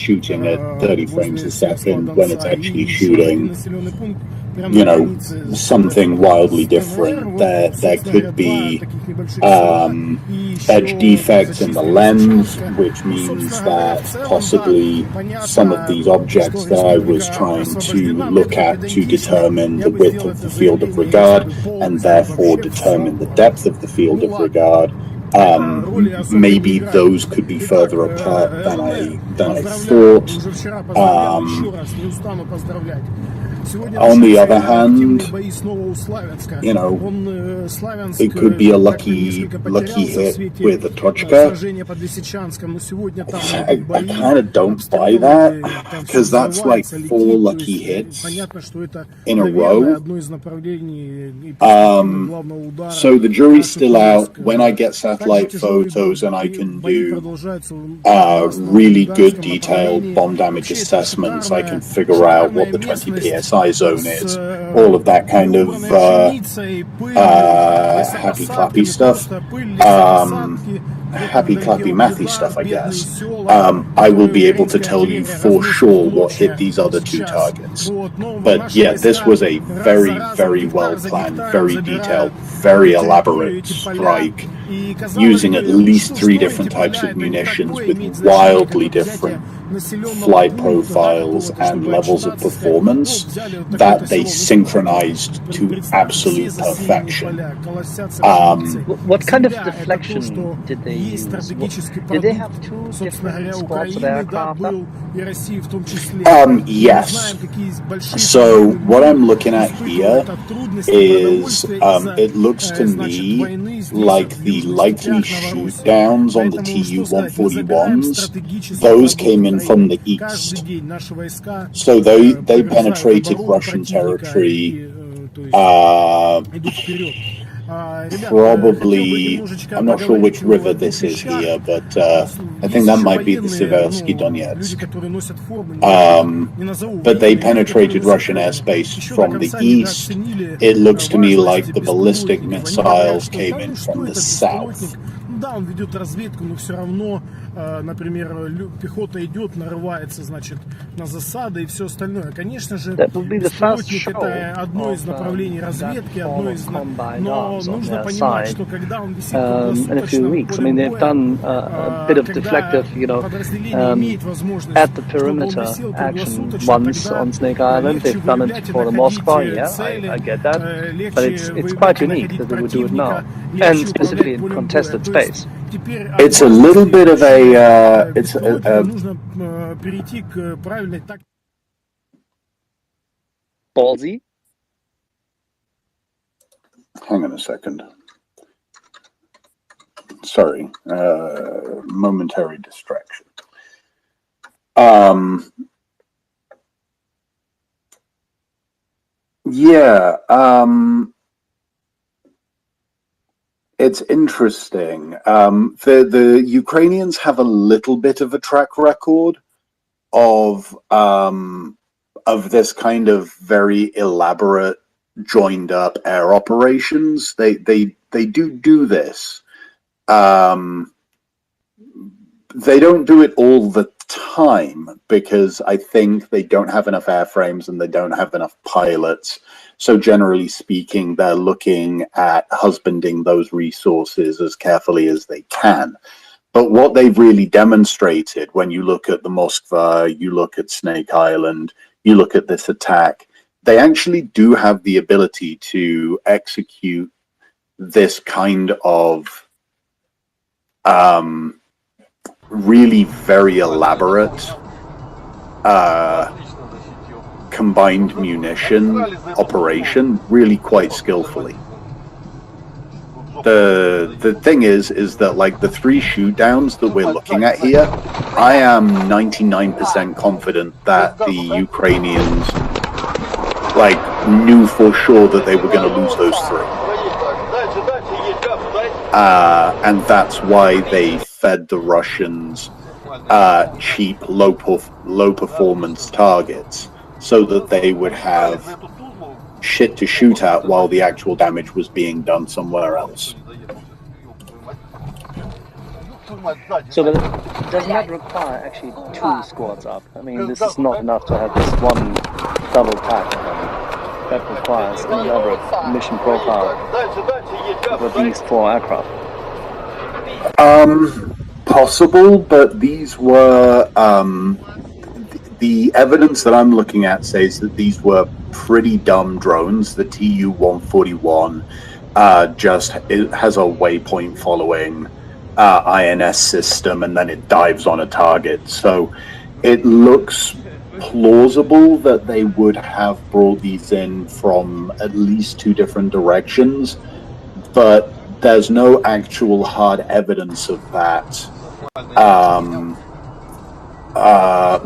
shooting at 30 frames a second when it's actually shooting, you know, something wildly different. There could be edge defects in the lens, which means that possibly some of these objects that I was trying to look at to determine the width of the field of regard and therefore determine the depth of the field of regard, maybe those could be further apart than I thought. On the other hand, you know, it could be a lucky hit with a Tochka. I kind of don't buy that, because that's like 4 lucky hits in a row. So the jury's still out. When I get satellite photos and I can do really good detailed bomb damage assessments, I can figure out what the 20 psi zone is, all of that kind of happy clappy stuff, happy clappy mathy stuff, I guess. I will be able to tell you for sure what hit these other 2 targets. But yeah, this was a very, very well planned, very detailed, very elaborate strike, using at least 3 different types of munitions with wildly different flight profiles and levels of performance that they synchronized to absolute perfection. What kind of deflection did they use? Did they have 2 different squads of aircraft? Yes. So what I'm looking at here is it looks to me like the likely shoot downs on the Tu-141s, those came in from the east. So they penetrated Russian territory, probably, I'm not sure which river this is here, but I think that might be the Seversky Donetsk. But they penetrated Russian airspace from the east. It looks to me like the ballistic missiles came in from the south. Да, он ведет разведку, но все равно, например, пехота идет, нарывается, значит, на засады и все остальное. Конечно же, беспилотник это одно из направлений разведки, одно из, но нужно понимать, что когда он висит круглосуточно в поле боя, подразделение имеет возможность, at the perimeter action once on Snake Island. They've done it for the Moscow, yeah, I get that, but it's quite unique that they would do it now, and specifically in contested space. It's a little bit of a ballsy. Hang on a second. Sorry, momentary distraction. Yeah. It's interesting. The Ukrainians have a little bit of a track record of this kind of very elaborate, joined up air operations. They do this. They don't do it all the time because I think they don't have enough airframes and they don't have enough pilots. So generally speaking, they're looking at husbanding those resources as carefully as they can. But what they've really demonstrated, when you look at the Moskva, you look at Snake Island, you look at this attack, they actually do have the ability to execute this kind of really very elaborate combined munition operation really quite skillfully. The thing is that like the 3 shoot downs that we're looking at here, I am 99% confident that the Ukrainians like knew for sure that they were going to lose those 3. And that's why they fed the Russians cheap, low performance targets, so that they would have shit to shoot at while the actual damage was being done somewhere else. So, but doesn't that require actually 2 squads up? I mean, this is not enough to have this one double pack. That requires an elaborate mission profile for these 4 aircraft. Possible, but these were the evidence that I'm looking at says that these were pretty dumb drones. The Tu-141 it has a waypoint following INS system, and then it dives on a target. So it looks plausible that they would have brought these in from at least 2 different directions, but there's no actual hard evidence of that.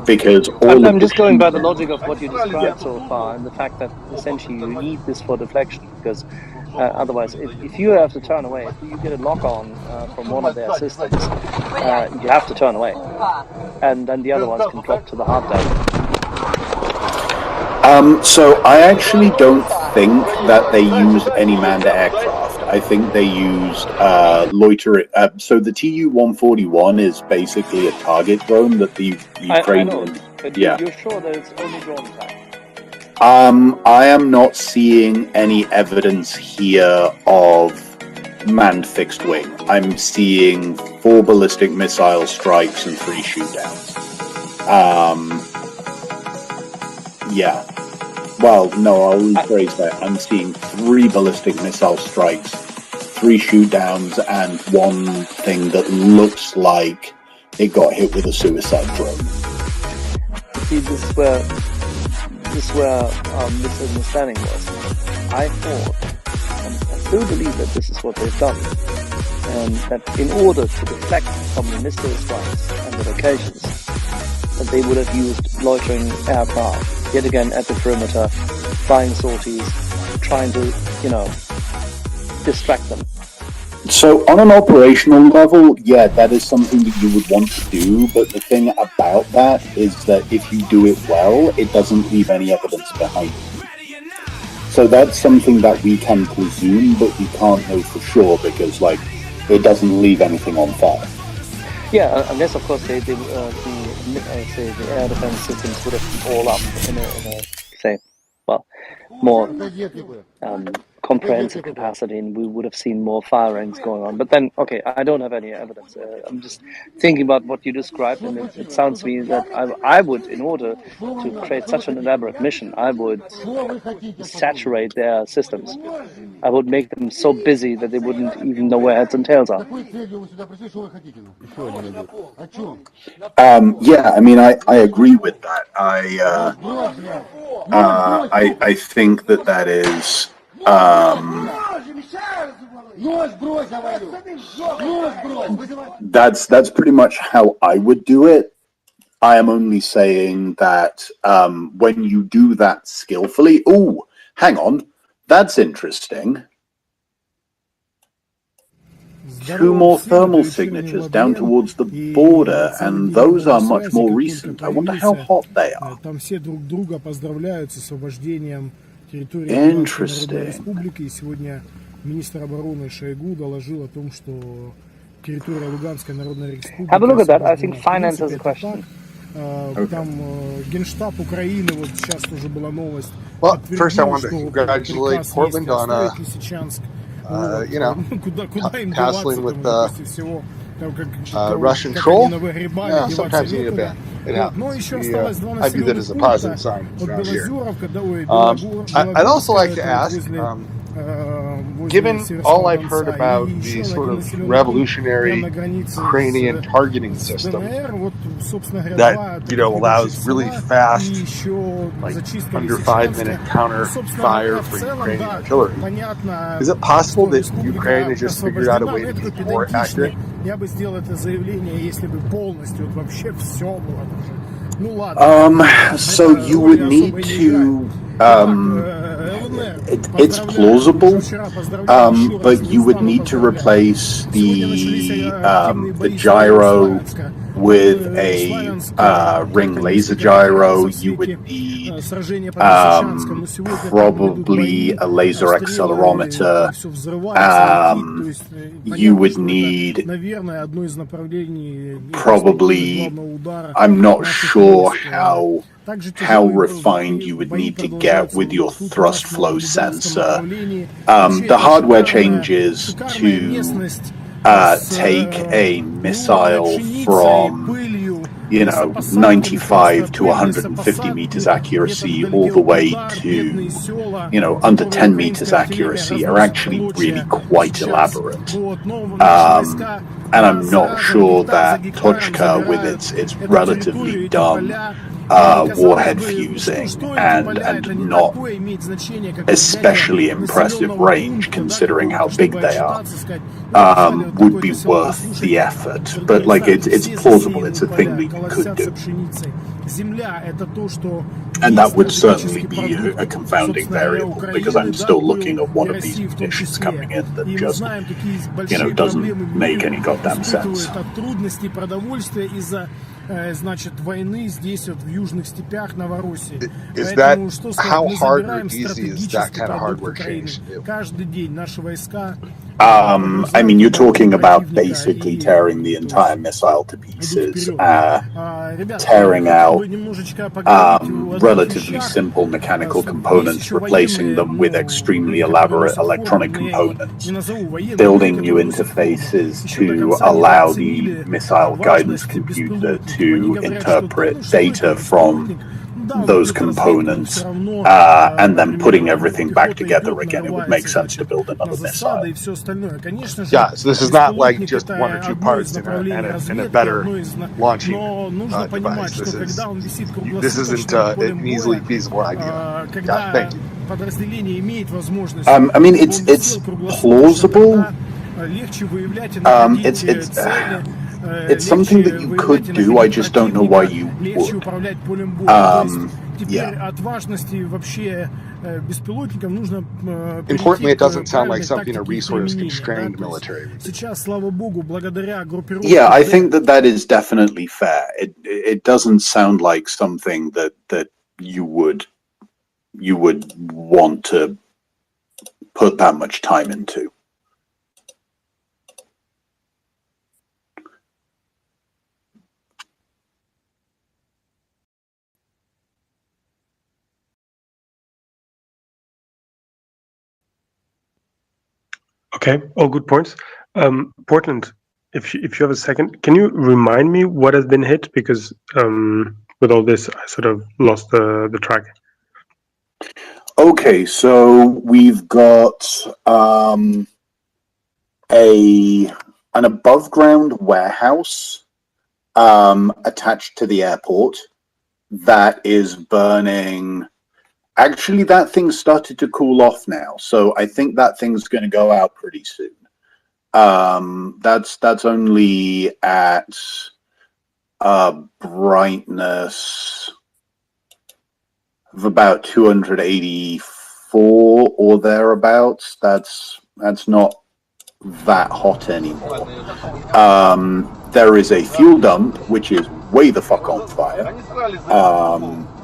Because I'm just going by the logic of what you described so far, and the fact that essentially you need this for deflection, because otherwise, if you have to turn away, if you get a lock-on from one of their systems, you have to turn away, and then the other ones can drop to the hard dive. So I actually don't think that they used any manned aircraft. I think they used loitering. So the Tu-141 is basically a target drone that the Ukraine. I know, but you're sure that it's only drone attack? I am not seeing any evidence here of manned fixed wing. I'm seeing 4 ballistic missile strikes and 3 shootdowns. Yeah. Well, no, I'll rephrase that. I'm seeing 3 ballistic missile strikes, 3 shootdowns, and 1 thing that looks like it got hit with a suicide drone. See, this is where misunderstanding was. I thought, and I still believe that this is what they've done, and that in order to deflect from the missile strikes and the locations, that they would have used loitering aircraft, yet again at the perimeter, flying sorties, trying to, distract them. So on an operational level, yeah, that is something that you would want to do, but the thing about that is that if you do it well, it doesn't leave any evidence behind it. So that's something that we can presume, but we can't know for sure because, it doesn't leave anything on fire. Yeah, unless of course the air defense systems would have been all up in a more comprehensive capacity, and we would have seen more firings going on. But then, okay, I don't have any evidence. I'm just thinking about what you described, and it sounds to me that I would, in order to create such an elaborate mission, I would saturate their systems. I would make them so busy that they wouldn't even know where heads and tails are. Yeah, I mean, I agree with that. I think that is. That's pretty much how I would do it. I am only saying that when you do that skillfully. Oh, hang on, that's interesting. 2 more thermal signatures down towards the border, and those are much more recent. I wonder how hot they are. Interesting. Have a look at that. I think finance is a question. Well, first I want to congratulate Portland on hassling with Russian troll. Yeah, sometimes you need a ban. It happens. I view that as a positive sign around here. I'd also like to ask, given all I've heard about the sort of revolutionary Ukrainian targeting system that allows really fast, under 5-minute counter fire for Ukrainian artillery, is it possible that Ukraine has just figured out a way to be more accurate? So you would need to. It's plausible, but you would need to replace the gyro with a ring laser gyro, you would need probably a laser accelerometer. You would need probably, I'm not sure how refined you would need to get with your thrust flow sensor. The hardware changes to take a missile from 95 to 150 meters accuracy all the way to under 10 meters accuracy are actually really quite elaborate, and I'm not sure that Tochka with its relatively dumb warhead fusing and not especially impressive range considering how big they are, would be worth the effort. But it's plausible, it's a thing we could do. And that would certainly be a confounding variable, because I'm still looking at one of these munitions coming in that just, doesn't make any goddamn sense. Значит, войны здесь вот в южных степях Новороссии. Is that how hard or easy is that kind of hardware change? Каждый день наши войска. I mean, you're talking about basically tearing the entire missile to pieces, tearing out relatively simple mechanical components, replacing them with extremely elaborate electronic components, building new interfaces to allow the missile guidance computer to interpret data from those components, and then putting everything back together again. It would make sense to build another missile. Yeah, so this is not like just one or two parts in a better launching device. This isn't an easily feasible idea. Yeah, thank you. I mean, it's plausible. It's something that you could do, I just don't know why you would. Yeah. Importantly, it doesn't sound like something a resource-constrained military would do. Yeah, I think that is definitely fair. It doesn't sound like something that you would want to put that much time into. Okay, all good points. Portland, if you have a second, can you remind me what has been hit? Because with all this, I sort of lost the track. Okay, so we've got an above ground warehouse attached to the airport that is burning. Actually, that thing started to cool off now, so I think that thing's going to go out pretty soon. That's only at brightness of about 284 or thereabouts. That's not that hot anymore. There is a fuel dump which is way the fuck on fire.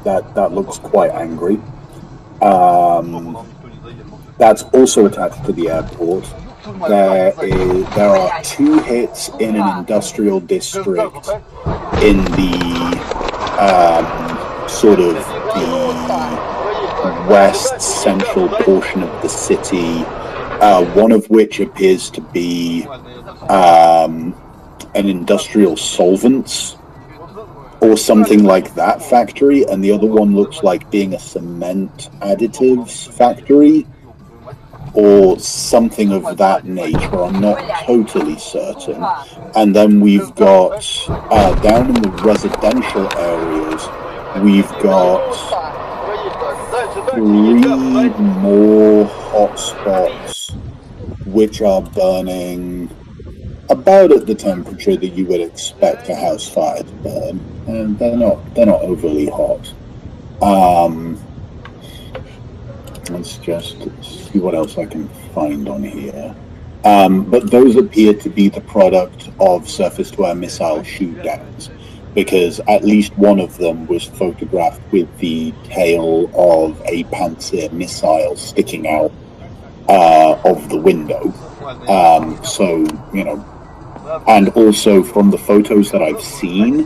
That looks quite angry. That's also attached to the airport. There are 2 hits in an industrial district in the sort of the west central portion of the city, one of which appears to be an industrial solvents or something like that factory, and the other one looks like being a cement additives factory or something of that nature. I'm not totally certain. And then we've got down in the residential areas, we've got 3 more hotspots which are burning about at the temperature that you would expect a house fire to burn, and they're not overly hot. Let's just see what else I can find on here. But those appear to be the product of surface-to-air missile shoot-downs, because at least one of them was photographed with the tail of a Panzer missile sticking out of the window. So, you know, and also from the photos that I've seen,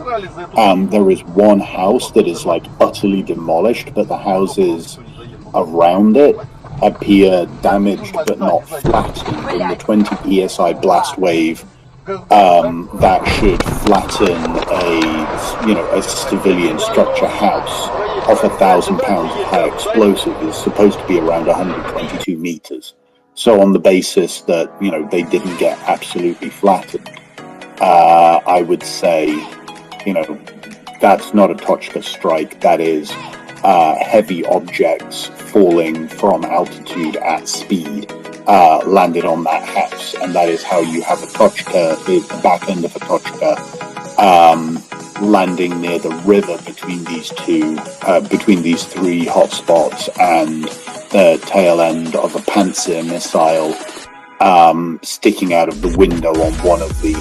there is one house that is like utterly demolished, but the houses around it appear damaged but not flattened in the 20 psi blast wave that should flatten a civilian structure house of 1,000 pounds of high explosive is supposed to be around 122 meters. So on the basis that, you know, they didn't get absolutely flattened, I would say, you know, that's not a Tochka strike. That is heavy objects falling from altitude at speed landed on that house, and that is how you have a Tochka, the back end of a Tochka, landing near the river between these three hotspots, and the tail end of a Panzer missile sticking out of the window on one of the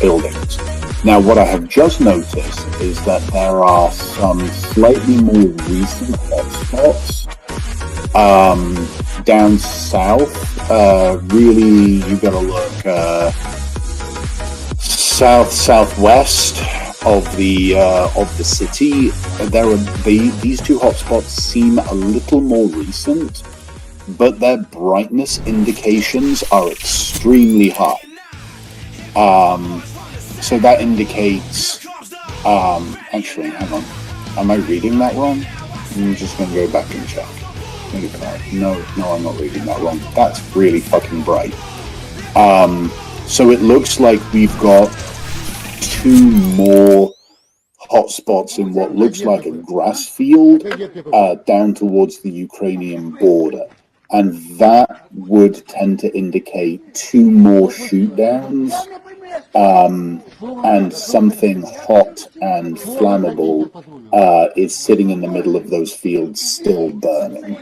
buildings. Now, what I have just noticed is that there are some slightly more recent hotspots down south. Really, you got to look southwest of the city. These two hotspots seem a little more recent, but their brightness indications are extremely high. So that indicates, actually, hang on, am I reading that wrong? I'm just going to go back and check. No, I'm not reading that wrong. That's really fucking bright. So it looks like we've got two more hotspots in what looks like a grass field down towards the Ukrainian border. And that would tend to indicate two more shoot downs, and something hot and flammable is sitting in the middle of those fields still burning.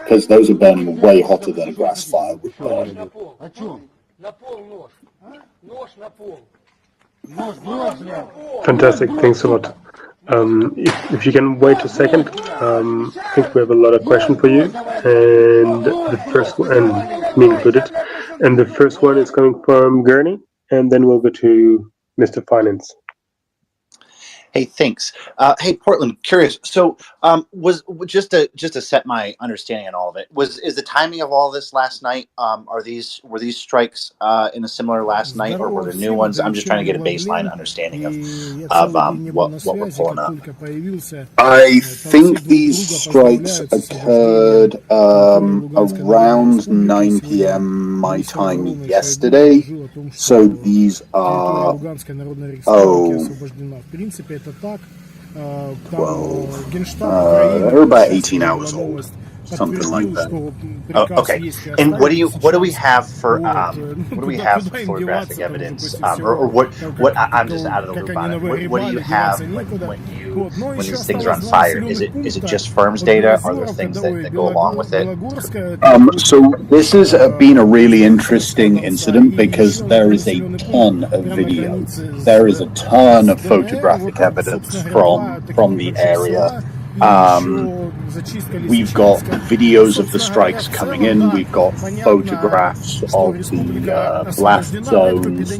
Because those are burning way hotter than a grass fire would burn. Fantastic, thanks a lot. If you can wait a second, I think we have a lot of questions for you, and the first one, and me included, and the first one is coming from Gurney, and then we'll go to Mr. Finance. Hey, thanks. Hey, Portland, curious. So, was just to set my understanding on all of it, is the timing of all this last night? Were these strikes in a similar last night, or were there new ones? I'm just trying to get a baseline understanding of what we're pulling up. I think these strikes occurred around 9 p.m. my time yesterday. So these are they're about 18 hours old, something like that. Oh, okay. And what do we have for photographic evidence, or what? I'm just out of the loop on it. What do you have when these things are on fire? Is it just firms data? Are there things that go along with it? So this has been a really interesting incident because there is a ton of video. There is a ton of photographic evidence from the area. We've got videos of the strikes coming in. We've got photographs of the blast zones.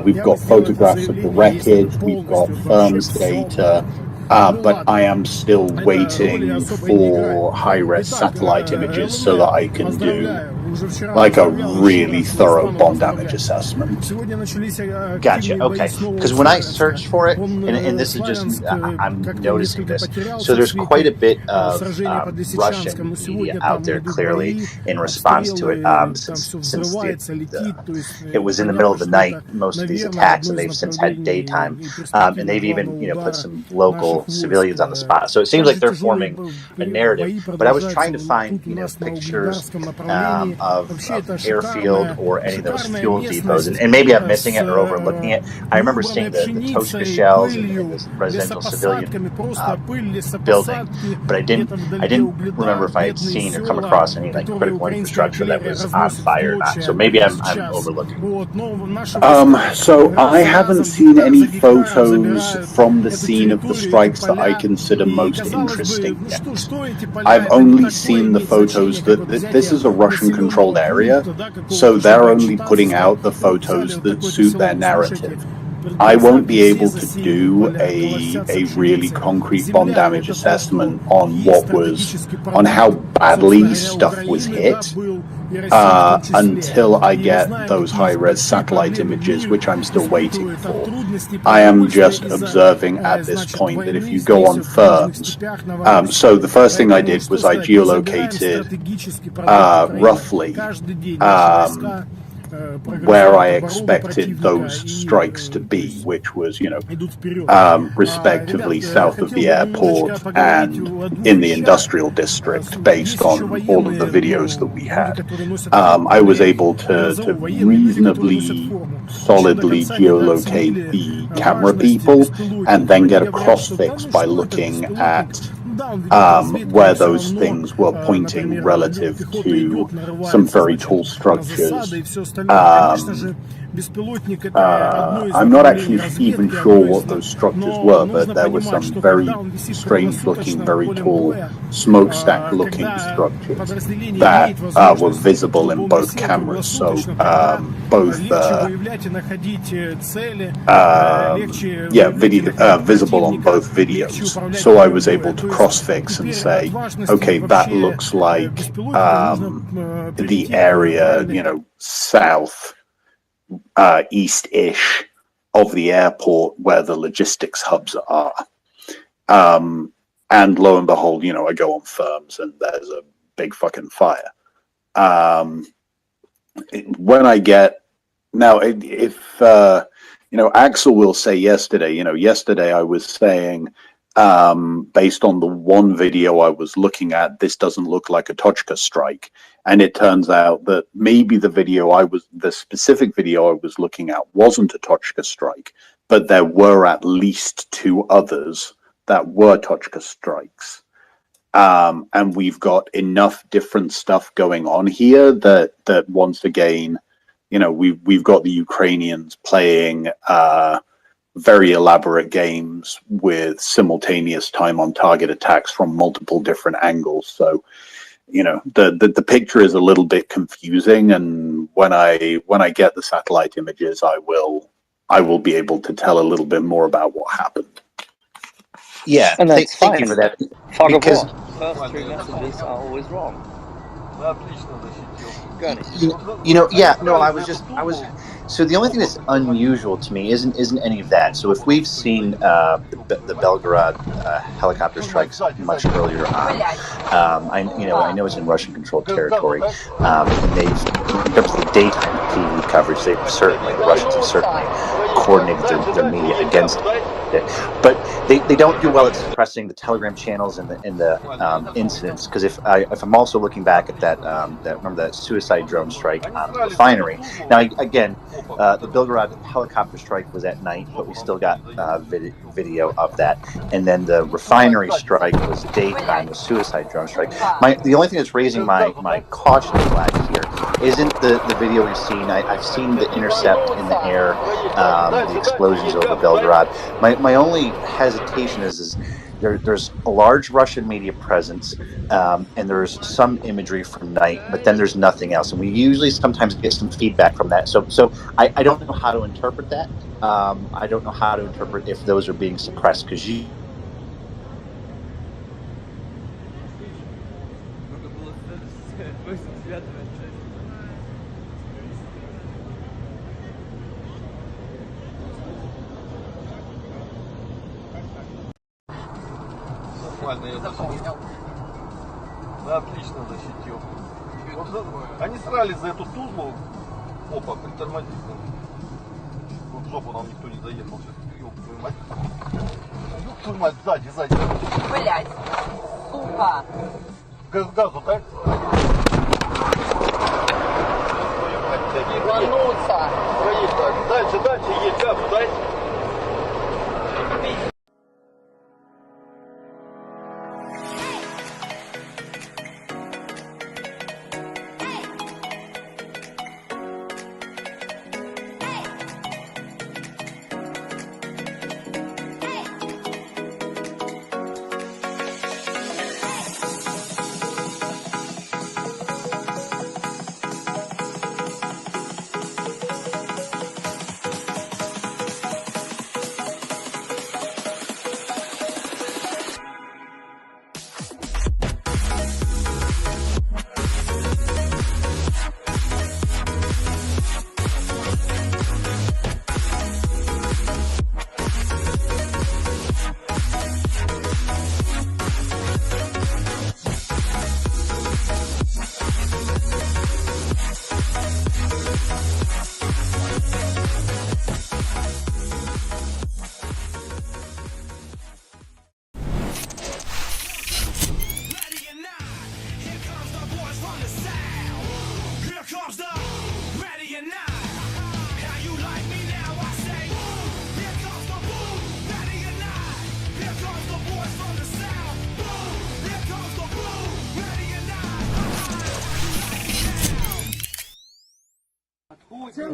We've got photographs of the wreckage. We've got firms data. But I am still waiting for high-res satellite images so that I can do like a really thorough bomb damage assessment. Gotcha. Okay. Because when I searched for it, and this is just, I'm noticing this. So there's quite a bit of Russian media out there, clearly, in response to it, since it was in the middle of the night, most of these attacks, and they've since had daytime, and they've even put some local civilians on the spot. So it seems like they're forming a narrative. But I was trying to find pictures airfield or any of those fuel depots. And maybe I'm missing it or overlooking it. I remember seeing the Toshka shells in the residential civilian building, but I didn't remember if I had seen or come across any like critical infrastructure that was on fire or not. So maybe I'm overlooking. So I haven't seen any photos from the scene of the strikes that I consider most interesting yet. I've only seen the photos that this is a Russian-controlled area, so they're only putting out the photos that suit their narrative. I won't be able to do a really concrete bomb damage assessment on how badly stuff was hit until I get those high-res satellite images, which I'm still waiting for. I am just observing at this point that if you go on firms, so the first thing I did was I geolocated roughly where I expected those strikes to be, which was, respectively south of the airport and in the industrial district, based on all of the videos that we had. I was able to reasonably solidly geolocate the camera people and then get a cross-fix by looking at where those things were pointing relative to some very tall structures. I'm not actually even sure what those structures were, but there were some very strange-looking, very tall, smokestack-looking structures that were visible in both cameras. So visible on both videos. So I was able to cross-fix and say, okay, that looks like the area, south. East-ish of the airport where the logistics hubs are. And lo and behold, I go on firms and there's a big fucking fire. When I get... Now, if Axel will say yesterday I was saying, based on the one video I was looking at, this doesn't look like a Tochka strike. And it turns out that maybe the specific video I was looking at wasn't a Tochka strike, but there were at least two others that were Tochka strikes. And we've got enough different stuff going on here that once again, we've got the Ukrainians playing very elaborate games with simultaneous time on target attacks from multiple different angles. So, the picture is a little bit confusing, and when I get the satellite images, I will be able to tell a little bit more about what happened. Yeah, and that's thank you for that. Because first three messages are always wrong. So the only thing that's unusual to me isn't any of that. So if we've seen the Belgorod helicopter strikes much earlier on, I know it's in Russian-controlled territory. And they've, in terms of the daytime TV coverage, the Russians have certainly coordinated their media against it. But they don't do well at suppressing the Telegram channels and the incidents. Because if I'm also looking back at that suicide drone strike on the refinery. Now again, the Belgorod helicopter strike was at night, but we still got video of that. And then the refinery strike was daytime, the suicide drone strike. The only thing that's raising my caution flag here isn't the video we've seen. I've seen the intercept in the air, the explosions over Belgorod. My only hesitation is there's a large Russian media presence, and there's some imagery from night, but then there's nothing else. And we usually sometimes get some feedback from that. So I don't know how to interpret that. I don't know how to interpret if those are being suppressed, because Отлично защитил. Они срались за эту Тузлу. Опа, притормозить. В жопу нам никто не заехал. Сейчас, ёб твою мать. Ёб твою мать, сзади. Блять, сука. Газу, так? Рвануться. Проехали. Дальше, едь, газ, дай.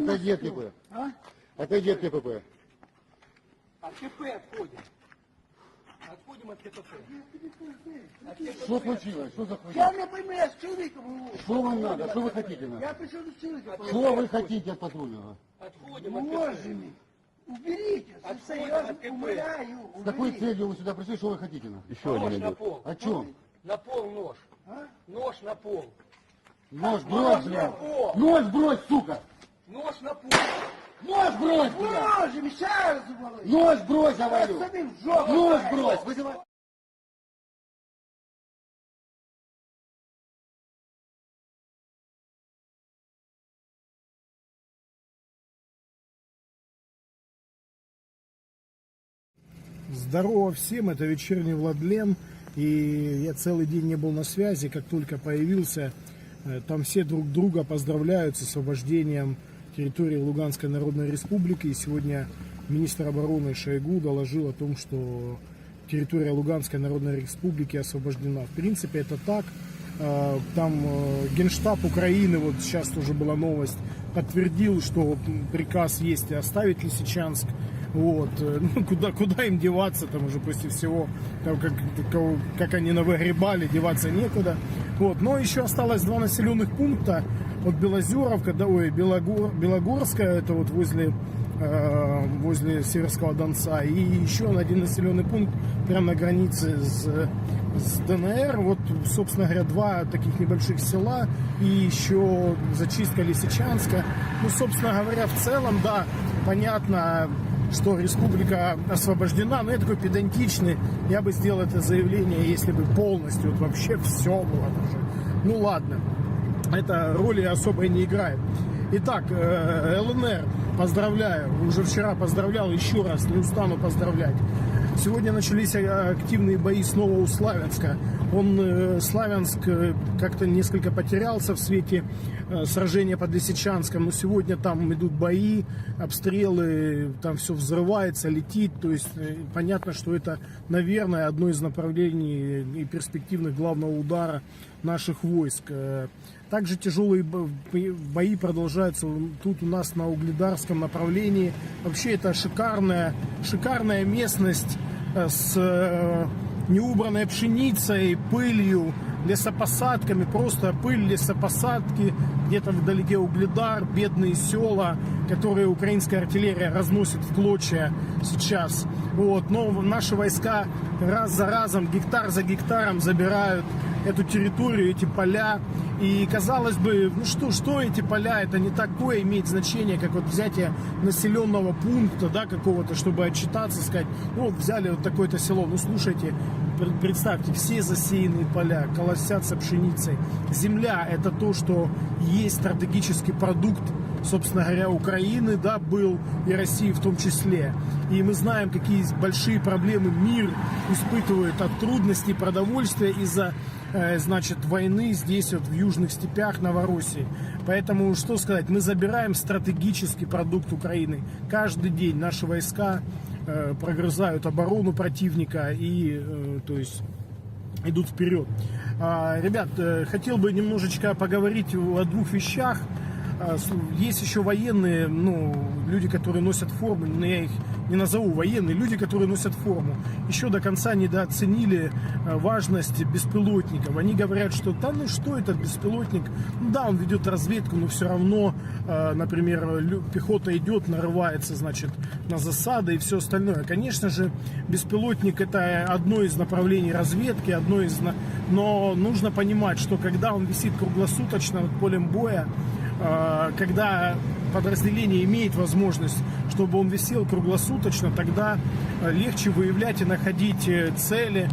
Отойди от КП. А? Отойди от КПП. От КП отходим. Отходим от КПП. Что случилось? Что за Я хуйня? не пойму, я с человеком говорю. Что вам надо? Что вы хотите? Я Надо? пришел с человеком. Что вы хотите от патрульного? Отходим от КП. Уберите, Отходим я от КП. умоляю. С какой целью вы сюда пришли? Что вы хотите? Еще Нож на пол. О чем? На пол нож. Нож на пол. Нож брось, блядь! О! Нож брось, сука! Нож на пол. Нож брось, блядь! Боже, мешаю говорю. Нож брось, говорю! Самим в жопу. Нож брось! Вызывай! Здорово всем, это вечерний Владлен. И я целый день не был на связи. Как только появился, там все друг друга поздравляют с освобождением территории Луганской Народной Республики. И сегодня министр обороны Шойгу доложил о том, что территория Луганской Народной Республики освобождена. В принципе, это так. Там Генштаб Украины, вот сейчас тоже была новость, подтвердил, что приказ есть оставить Лисичанск. Вот. Ну, куда им деваться, там уже после всего, там, как они навыгребали, деваться некуда. Вот. Но еще осталось два населенных пункта. Вот Белозеровка, Белогорская, это вот возле Северского Донца. И еще один населенный пункт прямо на границе с ДНР. Вот, собственно говоря, два таких небольших села. И еще зачистка Лисичанска. Ну, собственно говоря, в целом, да, понятно, что республика освобождена, но я такой педантичный, я бы сделал это заявление, если бы полностью, вот вообще все было даже. Ну ладно, это роли особой не играет. Итак, ЛНР, поздравляю, уже вчера поздравлял, еще раз не устану поздравлять. Сегодня начались активные бои снова у Славянска. Славянск как-то несколько потерялся в свете сражения под Лисичанском, но сегодня там идут бои, обстрелы, там все взрывается, летит. То есть понятно, что это, наверное, одно из направлений и перспективных главного удара наших войск. Также тяжелые бои продолжаются тут у нас на Угледарском направлении. Вообще это шикарная местность с неубранной пшеницей, пылью, лесопосадками, просто пыль, лесопосадки, где-то вдалеке Угледар, бедные села, которые украинская артиллерия разносит в клочья сейчас. Вот. Но наши войска раз за разом, гектар за гектаром забирают эту территорию, эти поля. И казалось бы, ну что эти поля, это не такое имеет значение, как вот взятие населенного пункта, да, какого-то, чтобы отчитаться, сказать, ну вот взяли вот такое-то село. Ну слушайте, представьте, все засеянные поля, колосятся пшеницей. Земля — это то, что есть стратегический продукт собственно говоря, Украины, да, был, и России в том числе. И мы знаем, какие большие проблемы мир испытывает от трудностей продовольствия из-за, значит, войны здесь вот в южных степях Новороссии. Поэтому, что сказать, мы забираем стратегический продукт Украины. Каждый день наши войска прогрызают оборону противника и, то есть, идут вперед. Ребят, хотел бы немножечко поговорить о двух вещах. Есть еще военные, ну, люди, которые носят форму, но я их не назову военные, люди, которые носят форму, еще до конца недооценили важность беспилотников. Они говорят, что да, ну что этот беспилотник, ну да, он ведет разведку, но все равно, например, пехота идет, нарывается, значит, на засады и все остальное. Конечно же, беспилотник это одно из направлений разведки, но нужно понимать, что когда он висит круглосуточно над полем боя, когда подразделение имеет возможность, чтобы он висел круглосуточно, тогда легче выявлять и находить цели,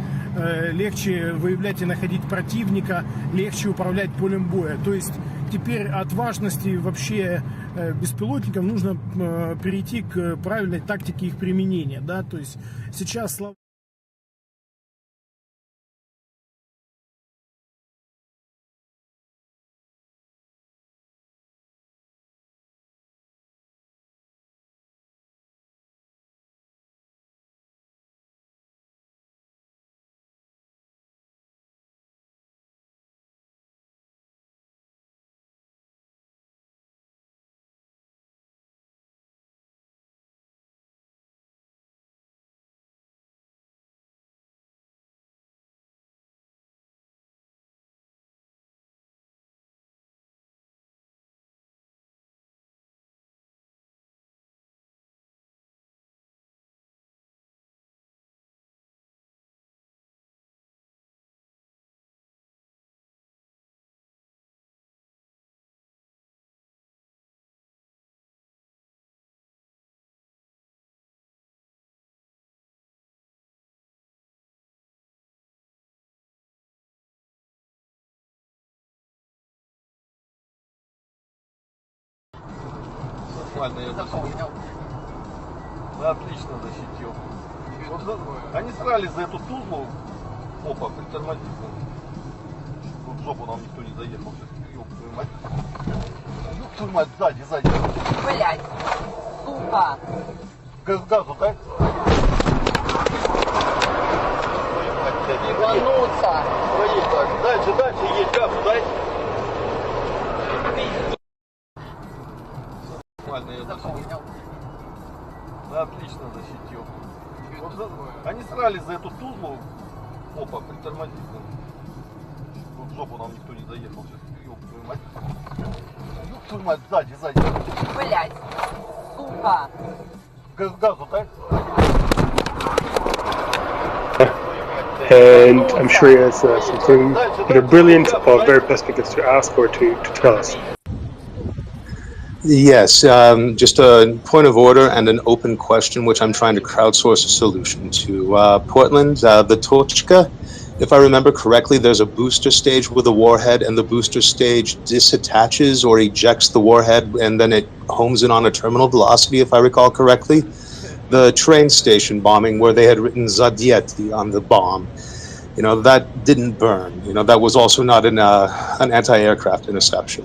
легче выявлять и находить противника, легче управлять полем боя. То есть теперь от важности вообще беспилотников нужно перейти к правильной тактике их применения. Да? То есть сейчас... Нормально, я защитил. Да, отлично защитил. Вот, они срались за эту Тузлу. Опа, притормозить. В жопу нам никто не заехал. Сейчас, ёб твою мать. Ёб твою мать, сзади. Блять, сука. Газу, дай. Ебануться. Дальше, едь, газу, дай. Нормально, я защитил. Да, отлично защитил. Вот, они срались за эту Тузлу. Опа, притормозить. В жопу нам никто не заехал. Сейчас, ёб твою мать. Ёб твою мать, сзади. Блять, сука. Газу, дай. And I'm sure he has something either brilliant or very perspicacious to ask or to tell us. Yes, just a point of order and an open question, which I'm trying to crowdsource a solution to. Portland, the Tochka, if I remember correctly, there's a booster stage with a warhead, and the booster stage disattaches or ejects the warhead, and then it homes in on a terminal velocity, if I recall correctly. The train station bombing where they had written Zadieti on the bomb, you know, that didn't burn. You know, that was also not an anti-aircraft interception.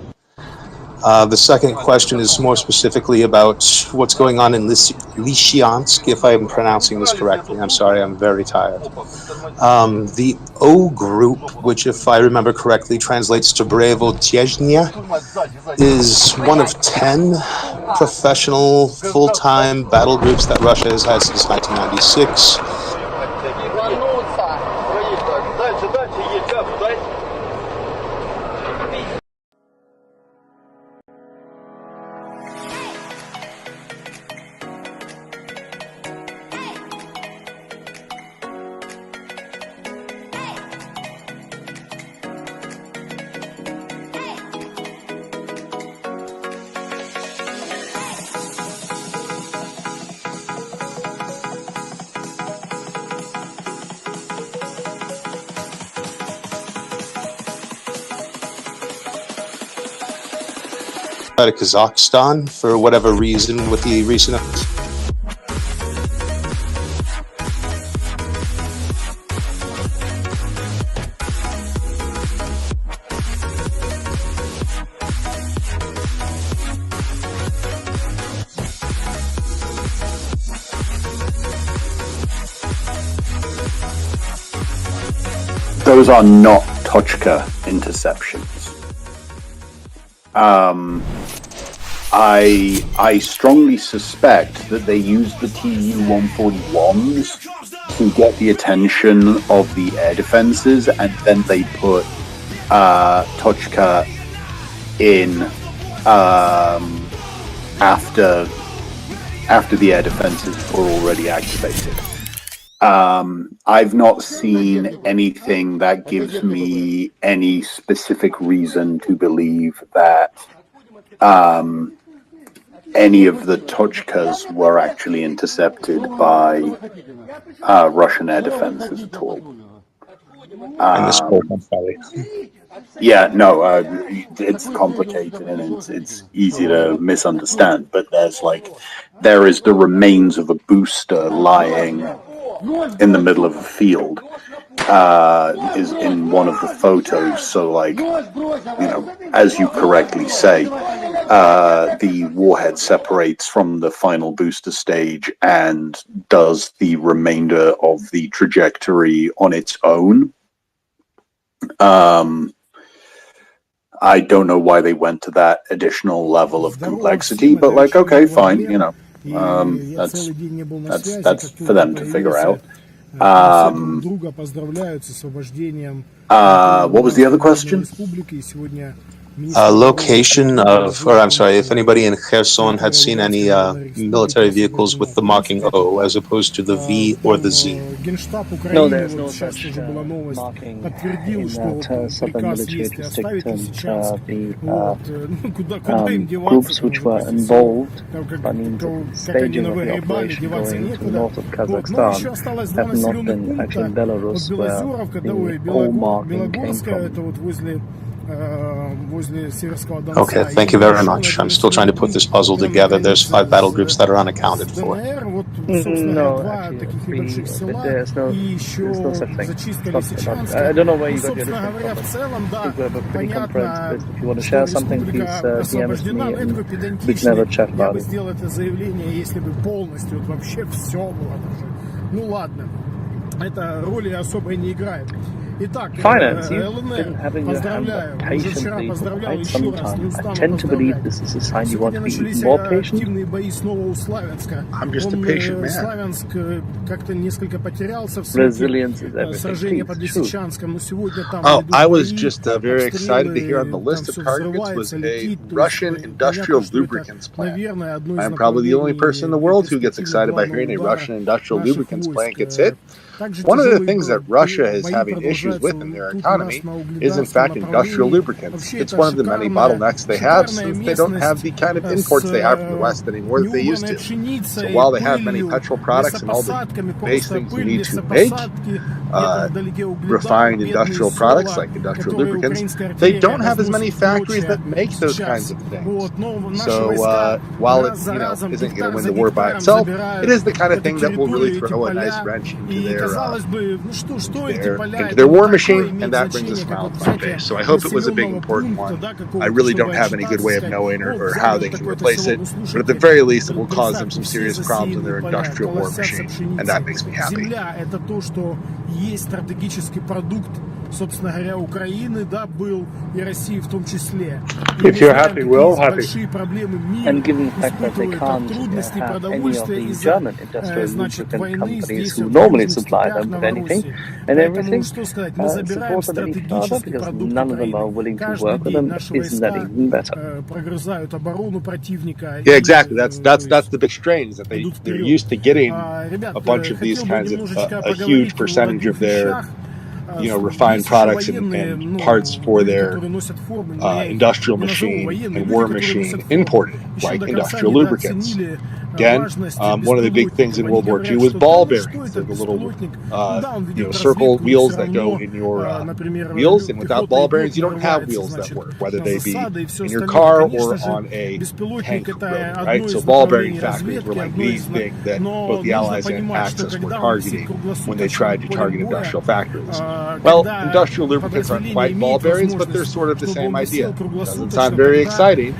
The second question is more specifically about what's going on in Lysychansk, if I'm pronouncing this correctly. I'm sorry, I'm very tired. The O group, which if I remember correctly translates to Brevo Tiezhnia, is one of 10 professional full-time battle groups that Russia has had since 1996. outside of Kazakhstan for whatever reason with the recent events? Those are not Tochka interceptions. I strongly suspect that they used the Tu-141s to get the attention of the air defenses, and then they put Tochka in after the air defenses were already activated. I've not seen anything that gives me any specific reason to believe that any of the Tochkas were actually intercepted by Russian air defenses at all. Yeah, no, it's complicated and it's easy to misunderstand, but there is the remains of a booster lying in the middle of a field, is in one of the photos. So, as you correctly say, the warhead separates from the final booster stage and does the remainder of the trajectory on its own. I don't know why they went to that additional level of complexity, but okay, fine, that's for them to figure out. What was the other question? Location of, or I'm sorry, if anybody in Kherson had seen any military vehicles with the marking O as opposed to the V or the Z. No, there's no such marking in that southern military district, and the groups which were involved, I mean, the staging of the operation going to the north of Kazakhstan have not been actually in Belarus, where the O marking came from. Okay, thank you very much. I'm still trying to put this puzzle together. There's 5 battle groups that are unaccounted for. No, actually, there's no such thing. I don't know where you got your list from. I think we have a pretty comprehensive list. If you want to share something, please DM us to me and we can have a chat about it. Finance, you've been having your hand up patiently for quite some time. I tend to believe this is a sign you want to be even more patient. I'm just a patient man. Resilience is everything. Please, oh, I was just very excited to hear on the list of targets was a Russian industrial lubricants plant. I'm probably the only person in the world who gets excited by hearing a Russian industrial lubricants plant gets hit. One of the things that Russia is having issues with in their economy is, in fact, industrial lubricants. It's one of the many bottlenecks they have, since they don't have the kind of imports they have from the West anymore that they used to. So while they have many petrol products and all the base things you need to make refined industrial products like industrial lubricants, they don't have as many factories that make those kinds of things. So while it isn't going to win the war by itself, it is the kind of thing that will really throw a nice wrench into their war machine, and that brings a smile to my face. So I hope it was a big important one. I really don't have any good way of knowing or how they can replace it, but at the very least it will cause them some serious problems in their industrial war machine, and that makes me happy. If you're happy, we're all happy. And given the fact that they can't have any of the German industrial lubricant companies who normally supply them with anything and everything, support them any further, because none of them are willing to work with them, isn't that even better? Yeah, exactly. That's the big strain, is that they're used to getting a bunch of these kinds of a huge percentage of their refined products and parts for their industrial machine and war machine imported, like industrial lubricants. Again, one of the big things in World War II was ball bearings. They're the little circle wheels that go in your wheels, and without ball bearings, you don't have wheels that work, whether they be in your car or on a tank road, right? So ball bearing factories were like the thing that both the Allies and Axis were targeting when they tried to target industrial factories. Well, industrial lubricants aren't quite ball bearings, but they're sort of the same idea. Doesn't sound very exciting,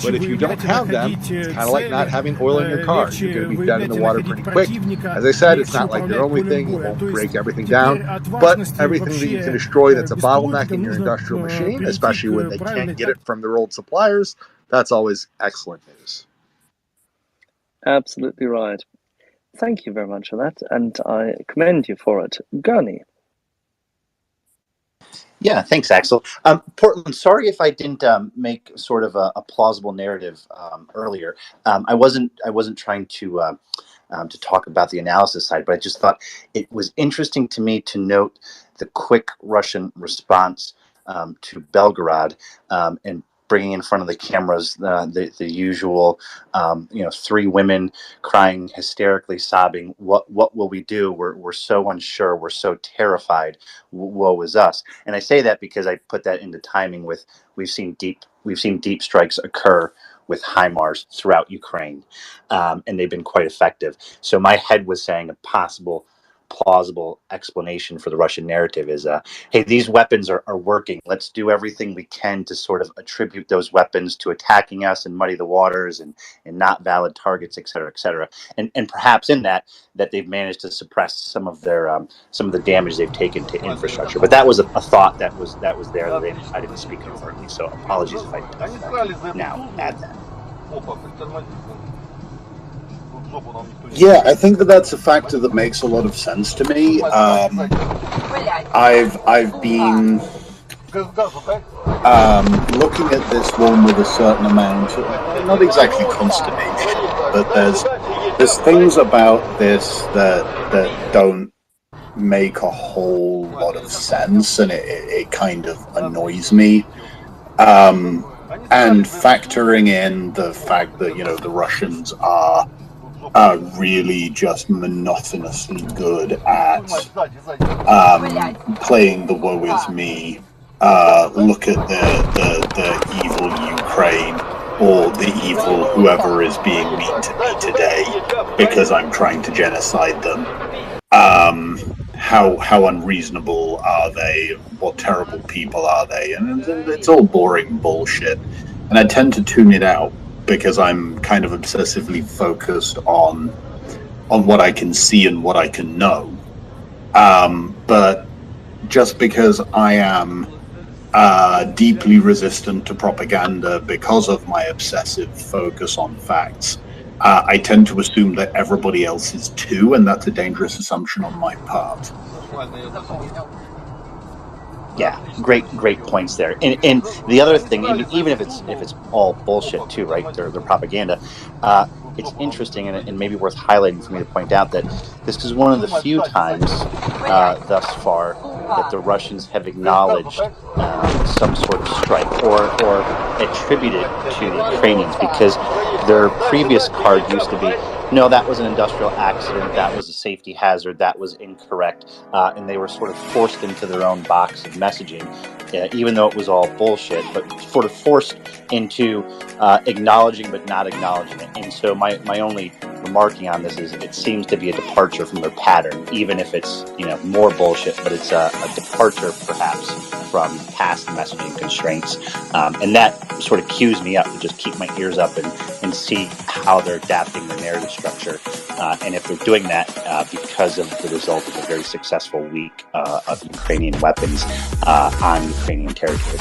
but if you don't have them, it's kind of like not having oil in your car. You're going to be dead in the water pretty quick. As I said, it's not like their only thing. You won't break everything down, but everything that you can destroy that's a bottleneck in your industrial machine, especially when they can't get it from their old suppliers, that's always excellent news. Absolutely right. Thank you very much for that, and I commend you for it. Gurney. Yeah, thanks, Axel. Portland, sorry if I didn't make sort of a plausible narrative earlier. I wasn't trying to talk about the analysis side, but I just thought it was interesting to me to note the quick Russian response to Belgorod and bringing in front of the cameras the usual, three women crying hysterically, sobbing. What will we do? We're so unsure. We're so terrified. Woe is us. And I say that because I put that into timing with we've seen deep strikes occur with HIMARS throughout Ukraine, and they've been quite effective. So my head was saying a possible plausible explanation for the Russian narrative is, hey, these weapons are working. Let's do everything we can to sort of attribute those weapons to attacking us and muddy the waters and not valid targets, et cetera, et cetera. And perhaps in that they've managed to suppress some of their some of the damage they've taken to infrastructure. But that was a thought that was there that I didn't speak overtly. So apologies if I now add that. Yeah, I think that's a factor that makes a lot of sense to me. I've been looking at this one with a certain amount of, not exactly consternation, but there's things about this that don't make a whole lot of sense, and it kind of annoys me. And factoring in the fact that, the Russians are really just monotonously good at playing the woe is me. Look at the evil Ukraine, or the evil whoever is being mean to me today because I'm trying to genocide them. How unreasonable are they? What terrible people are they? And it's all boring bullshit. And I tend to tune it out, because I'm kind of obsessively focused on what I can see and what I can know. But just because I am deeply resistant to propaganda because of my obsessive focus on facts, I tend to assume that everybody else is too, and that's a dangerous assumption on my part. Yeah, great points there. And the other thing, even if it's all bullshit too, right? They're propaganda. It's interesting and maybe worth highlighting for me to point out that this is one of the few times thus far that the Russians have acknowledged some sort of strike or attributed to the Ukrainians, because their previous card used to be, no, that was an industrial accident, that was a safety hazard, that was incorrect, and they were sort of forced into their own box of messaging, even though it was all bullshit, but sort of forced into acknowledging but not acknowledging it. And so my only remarking on this is it seems to be a departure from their pattern, even if it's more bullshit, but it's a departure perhaps from past messaging constraints, and that sort of cues me up to just keep my ears up and see how they're adapting their narrative structure, and if they're doing that because of the result of a very successful week of Ukrainian weapons on Ukrainian territory.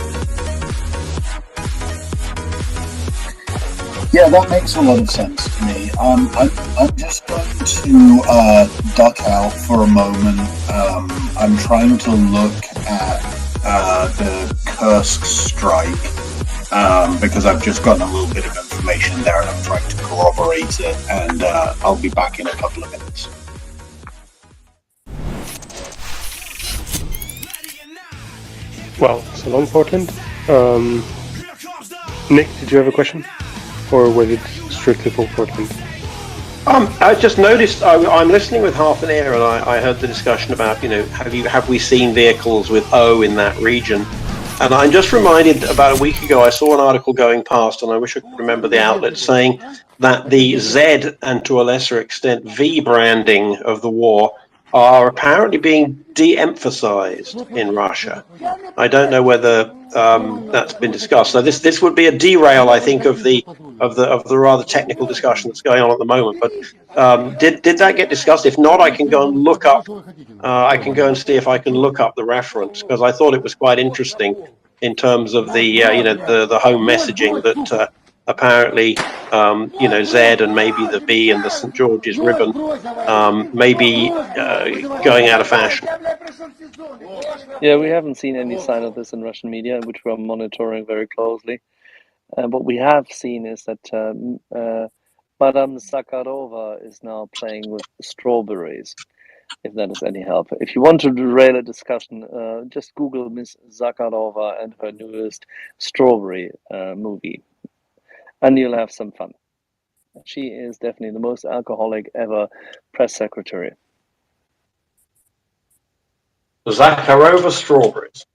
Yeah, that makes a lot of sense to me. I'm just going to duck out for a moment. I'm trying to look at the Kursk strike, because I've just gotten a little bit of information there and I'm trying to corroborate it, and I'll be back in a couple of minutes. Well, so long, Portland. Nick, did you have a question? Or was it strictly for Portland? I just noticed, I'm listening with half an ear, and I heard the discussion about, have we seen vehicles with O in that region? And I'm just reminded, about a week ago, I saw an article going past, and I wish I could remember the outlet, saying that the Z and to a lesser extent V branding of the war are apparently being de-emphasized in Russia. I don't know whether that's been discussed. So this would be a derail, I think, of the rather technical discussion that's going on at the moment. But did that get discussed? If not, I can go and look up. I can go and see if I can look up the reference, because I thought it was quite interesting in terms of the the home messaging that apparently Z and maybe the B and the St. George's ribbon may be going out of fashion. Yeah, we haven't seen any sign of this in Russian media, which we're monitoring very closely. What we have seen is that Madame Zakharova is now playing with strawberries, if that is any help. If you want to derail a discussion, just Google Miss Zakharova and her newest strawberry movie, and you'll have some fun. She is definitely the most alcoholic ever press secretary. Zakharova strawberries.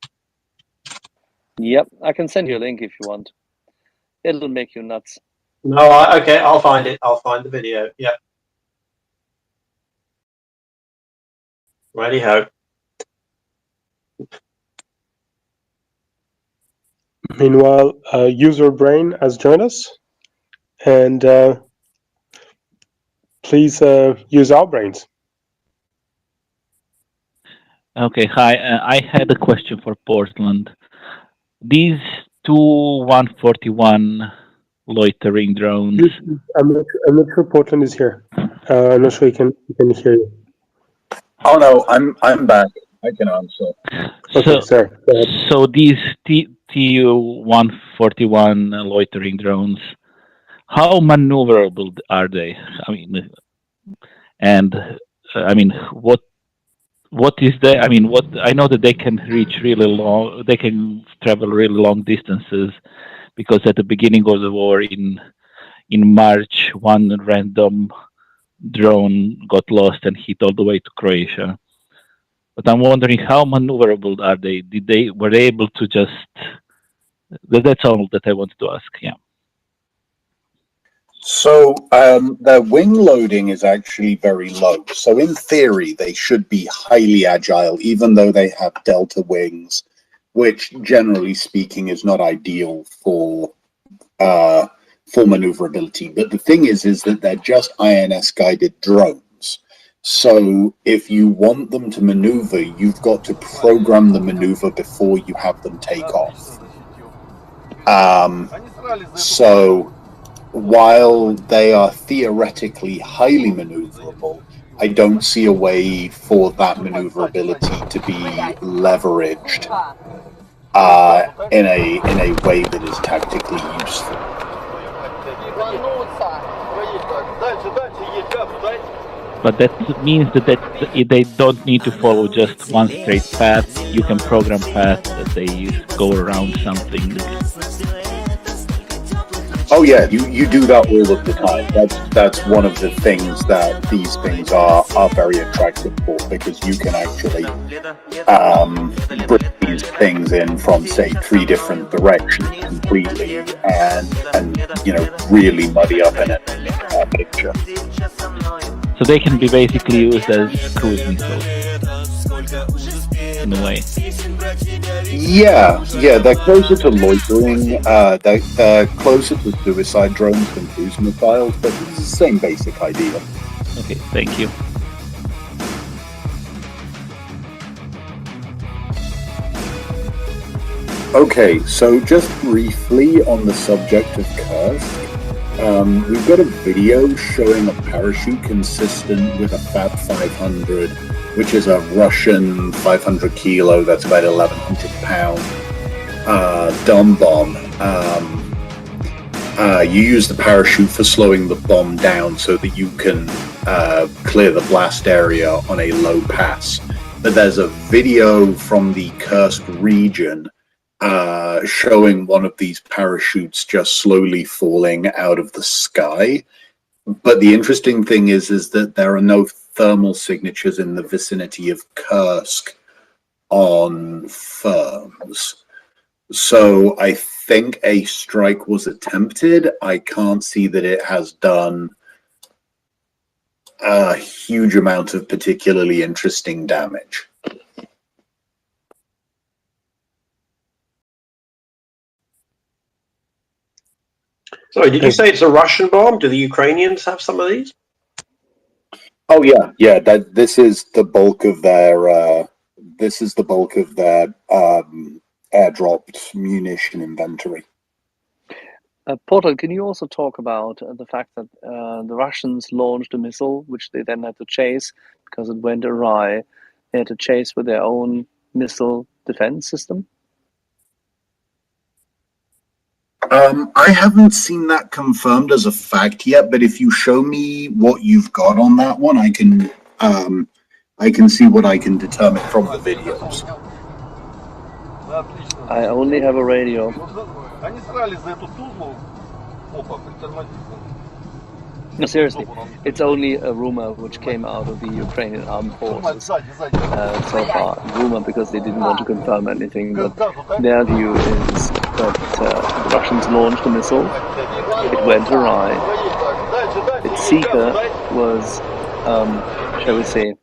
Yep, I can send you a link if you want. It'll make you nuts. No, okay, I'll find it. I'll find the video. Yeah. Righty-ho. Meanwhile, User Brain has joined us, and please use our brains. Okay, hi. I had a question for Portland. These two 141 loitering drones. I'm not sure Portland is here. I'm not sure he can hear you. Oh no, I'm back. I can answer. Okay, sorry. So these Tu-141 loitering drones, how maneuverable are they? What is there? I know that they can reach really long. They can travel really long distances, because at the beginning of the war in March, one random drone got lost and hit all the way to Croatia. But I'm wondering, how maneuverable are they? Were they able to just? That's all that I wanted to ask. Yeah. So their wing loading is actually very low. So in theory, they should be highly agile, even though they have delta wings, which generally speaking is not ideal for maneuverability. But the thing is that they're just INS guided drones. So if you want them to maneuver, you've got to program the maneuver before you have them take off. So while they are theoretically highly maneuverable, I don't see a way for that maneuverability to be leveraged in a way that is tactically useful. But that means that they don't need to follow just one straight path. You can program paths that they go around something. Oh yeah, you do that all of the time. That's one of the things that these things are very attractive for, because you can actually bring these things in from, say, 3 different directions completely, and really muddy up in a picture. So they can be basically used as cruise missiles in a way. Yeah, they're closer to loitering. They're closer to suicide drones than cruise missiles, but it's the same basic idea. Okay, thank you. Okay, so just briefly on the subject of Kursk, we've got a video showing a parachute consistent with a Fab 500, which is a Russian 500 kilo, that's about 1,100 pound dumb bomb. You use the parachute for slowing the bomb down so that you can clear the blast area on a low pass. but there's a video from the Kursk region showing one of these parachutes just slowly falling out of the sky. But the interesting thing is that there are no thermal signatures in the vicinity of Kursk on firms. So I think a strike was attempted. I can't see that it has done a huge amount of particularly interesting damage. Sorry, did you say it's a Russian bomb? Do the Ukrainians have some of these? Oh yeah. This is the bulk of their airdropped munition inventory. Portal, can you also talk about the fact that the Russians launched a missile, which they then had to chase because it went awry? They had to chase with their own missile defense system? I haven't seen that confirmed as a fact yet, but if you show me what you've got on that one, I can see what I can determine from the videos. I only have a radio. No, seriously, it's only a rumor which came out of the Ukrainian armed forces so far. Rumor because they didn't want to confirm anything, but their view is that the Russians launched a missile, it went awry, its seeker was, shall we say,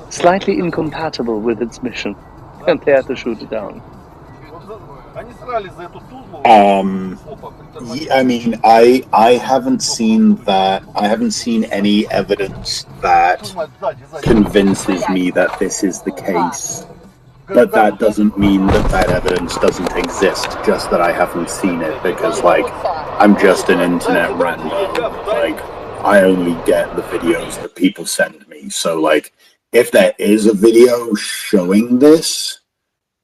slightly incompatible with its mission, and they had to shoot it down. I mean, I haven't seen that. I haven't seen any evidence that convinces me that this is the case. But that doesn't mean that evidence doesn't exist. Just that I haven't seen it because, like, I'm just an internet random. Like, I only get the videos that people send me. So, like, if there is a video showing this,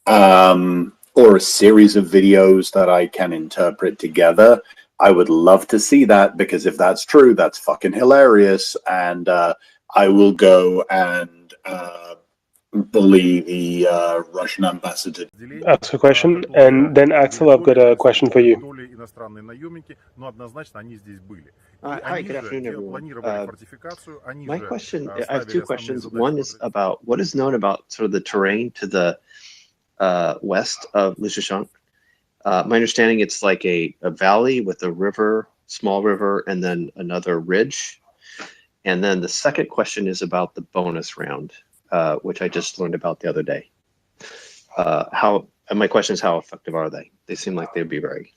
or a series of videos that I can interpret together, I would love to see that, because if that's true, that's fucking hilarious, and I will go and bully the Russian ambassador. Ask a question, and then Axel, I've got a question for you. Hi, good afternoon, everyone. My question, I have two questions. One is about what is known about sort of the terrain to the west of Lysychansk. My understanding, it's like a valley with a river, small river, and then another ridge. And then the second question is about the bonus round, which I just learned about the other day. And my question is, how effective are they? They seem like they'd be very.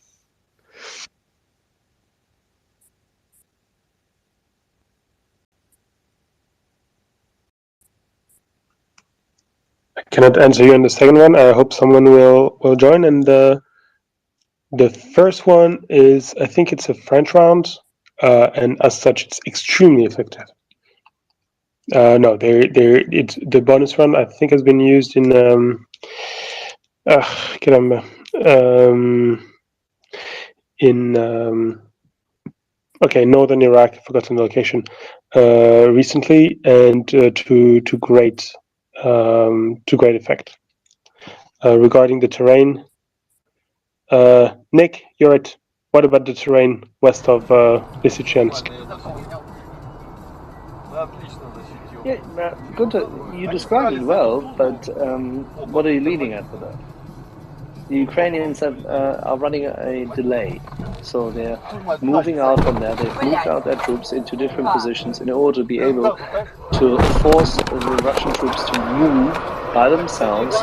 I cannot answer you on the second one. I hope someone will join. And the first one is, I think it's a French round, and as such, it's extremely effective. No, the bonus round, I think, has been used in northern Iraq. I've forgotten the location recently, and to great effect. Regarding the terrain, Nick, you're right. What about the terrain west of Lysychansk? Yeah, good. You described it well, but what are you leading at with that? The Ukrainians are running a delay, so they're moving out from there. They've moved out their troops into different positions in order to be able to force the Russian troops to move by themselves,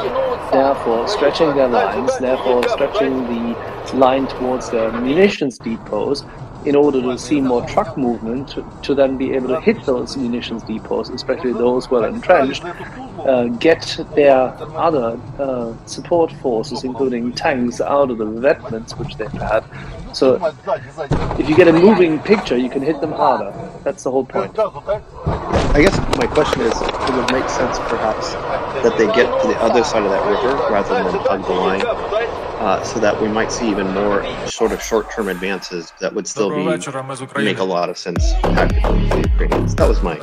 therefore stretching their lines, therefore stretching the line towards their munitions depots, in order to see more truck movement to then be able to hit those munitions depots, especially those well entrenched, get their other support forces, including tanks, out of the revetments which they've had. So if you get a moving picture, you can hit them harder. That's the whole point. I guess my question is, it would make sense perhaps that they get to the other side of that river rather than hug the line. so that we might see even more sort of short-term advances that would still make a lot of sense tactically for the Ukrainians? That was my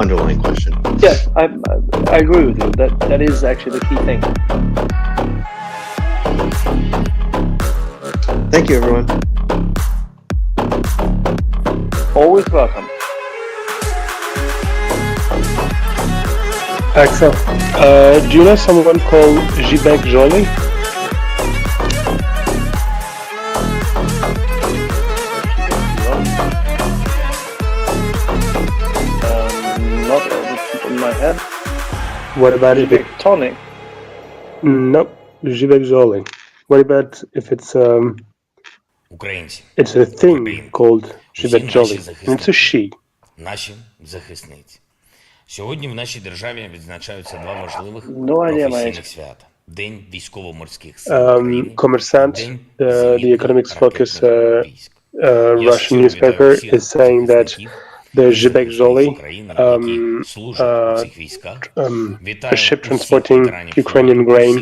underlying question. Yeah, I agree with you. That is actually the key thing. Thank you, everyone. Always welcome. Axel, do you know someone called Zhibek Joly? Not off the top of my head. What about if it... Tonic? No, Zhibek Joly. What about if it's it's a thing called Zhibek Joly? It's a she. Наші захисниці. Сьогодні в нашій державі відзначаються два важливих професійних свята. День військово-морських сил України, Kommersant, the economics focus Russian newspaper is saying that the Zhibek Joly, a ship transporting Ukrainian grain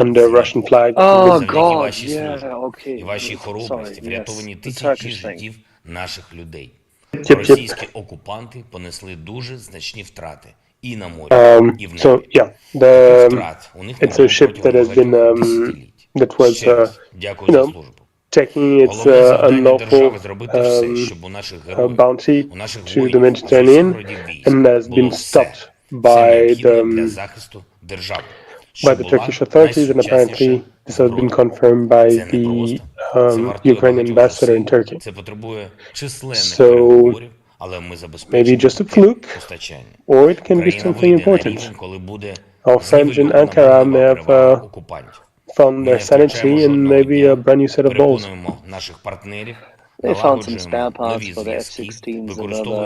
under Russian flag. Oh God, yeah, okay. І вашій хоробрості врятовані тисячі життів наших людей. Російські окупанти понесли дуже значні втрати і на морі, і в небі. So yeah, it's a ship that has been that was taking its unlawful bounty to the Mediterranean and has been stopped by the Turkish authorities, and apparently this has been confirmed by the Ukrainian ambassador in Turkey. So maybe just a fluke, or it can be something important. Our friends in Ankara may have found their sanity and maybe a brand new set of balls. They found some spare parts for the F-16s, another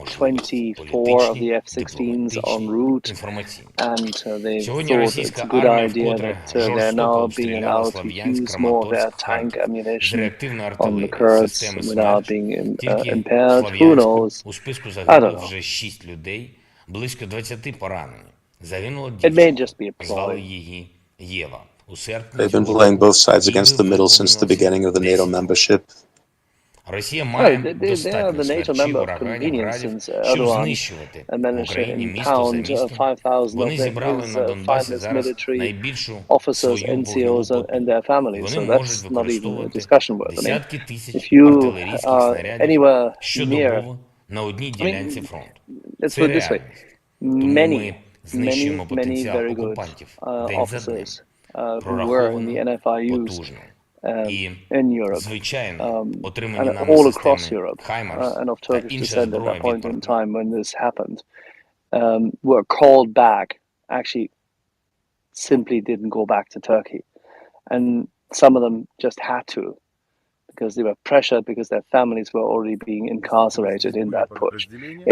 24 of the F-16s en route, and they thought it's a good idea that they're now being allowed to use more of their tank ammunition on the Kurds without being impaired. Who knows? I don't know. It may just be a ploy. They've been playing both sides against the middle since the beginning of the NATO membership. They are the NATO member of convenience since Erdogan managed to impound 5,000 of his finest military officers, NCOs, and their families. So that's not even a discussion worth. I mean, if you are anywhere near, let's put it this way: many very good officers who were in the NFIUs. In Europe, and all across Europe, and of Turkish descent at that point in time when this happened, were called back, actually simply didn't go back to Turkey. And some of them just had to, because they were pressured, because their families were already being incarcerated in that push.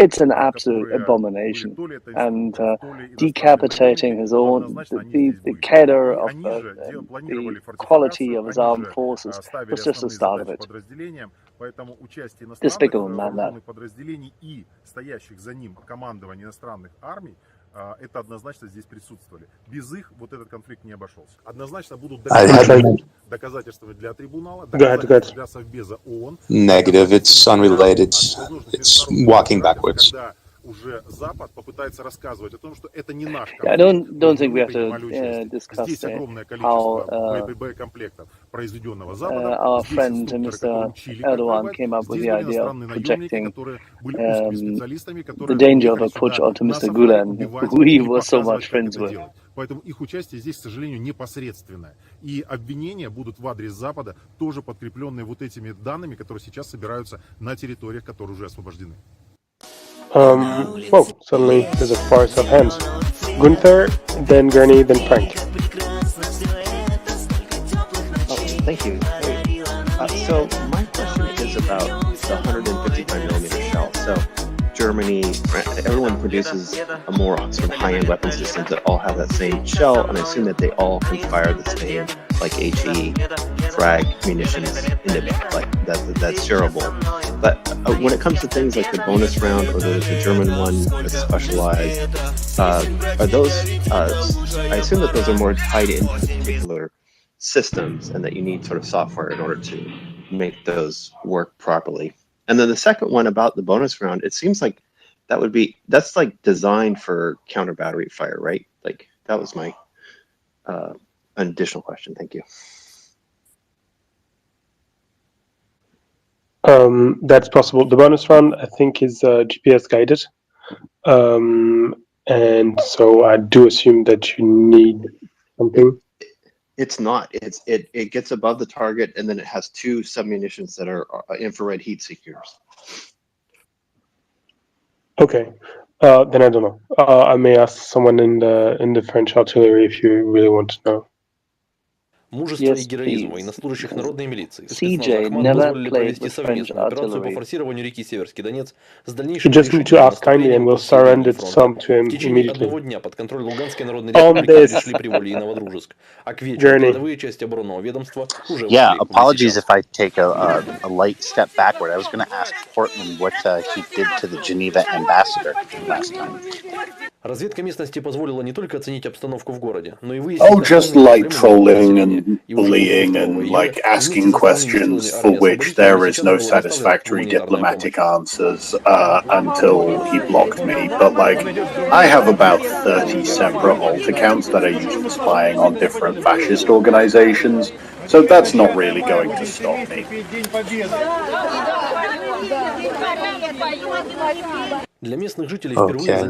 It's an absolute abomination. And decapitating his own, the cadre of the quality of his armed forces was just the start of it. Despicable man, that. Это однозначно здесь присутствовали. Без их вот этот конфликт не обошелся. Однозначно будут доказательства для трибунала, доказательства для Совбеза ООН. Negative, it's unrelated. It's walking backwards. Уже Запад попытается рассказывать о том, что это не наш конфликт. I don't think we have to discuss здесь огромное количество боекомплектов, произведенного Западом. Our friend Mr. Erdogan came up with the idea of projecting the danger of a putsch onto Mr. Gulen, who we were so much friends with. Поэтому их участие здесь, к сожалению, непосредственное. И обвинения будут в адрес Запада, тоже подкрепленные вот этими данными, которые сейчас собираются на территориях, которые уже освобождены. Whoa, suddenly there's a forest of hands. Gunther, then Gurney, then Frank. Thank you. So my question is about the 155mm shell. So Germany, everyone produces a more sort of high-end weapon systems that all have that same shell, and I assume that they all can fire the same, like HE, frag munitions, like that's shareable. But when it comes to things like the bonus round or the German one that's specialized, are those? I assume that those are more tied into the particular systems, and that you need sort of software in order to make those work properly. And then the second one about the bonus round, it seems like that's like designed for counter battery fire, right? Like that was my an additional question. Thank you. That's possible. The bonus round, I think, is GPS guided. And so I do assume that you need something. It's not. It gets above the target, and then it has two submunitions that are infrared heat seekers. Okay. Then I don't know. I may ask someone in the French artillery if you really want to know. Мужество и героизм военнослужащих народной милиции спецназа Ахмат позволили провести совместную операцию по форсированию реки Северский Донец с дальнейшим решением наступления по всей линии фронта. В течение одного дня под контроль Луганской Народной Республики пришли Приволье и Новодружеск, а к вечеру передовые части оборонного ведомства уже вошли в apologies if I take a light step backward. I was going to ask Portland what he did to the Geneva ambassador last time. Разведка местности позволила не только оценить обстановку в городе, но и выяснить... Oh, just like trolling and bullying and like asking questions for which there is no satisfactory diplomatic answers until he blocked me. But like, I have about 30 separate alt accounts that are used for spying on different fascist organizations, so that's not really going to stop me. Okay,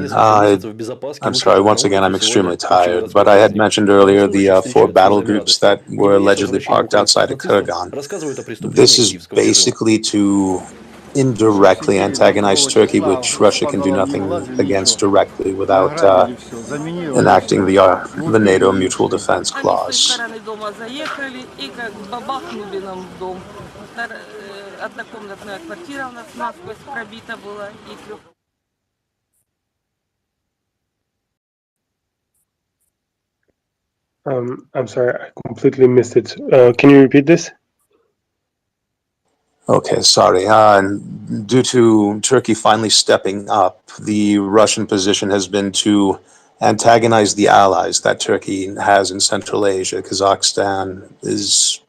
I'm sorry, once again, I'm extremely tired, but I had mentioned earlier the 4 battle groups that were allegedly parked outside of Kurgan. This is basically to indirectly antagonize Turkey, which Russia can do nothing against directly without enacting the NATO Mutual Defense Clause. I'm sorry, I completely missed it. Can you repeat this? Okay, sorry. Due to Turkey finally stepping up, the Russian position has been to antagonize the allies that Turkey has in Central Asia. Kazakhstan is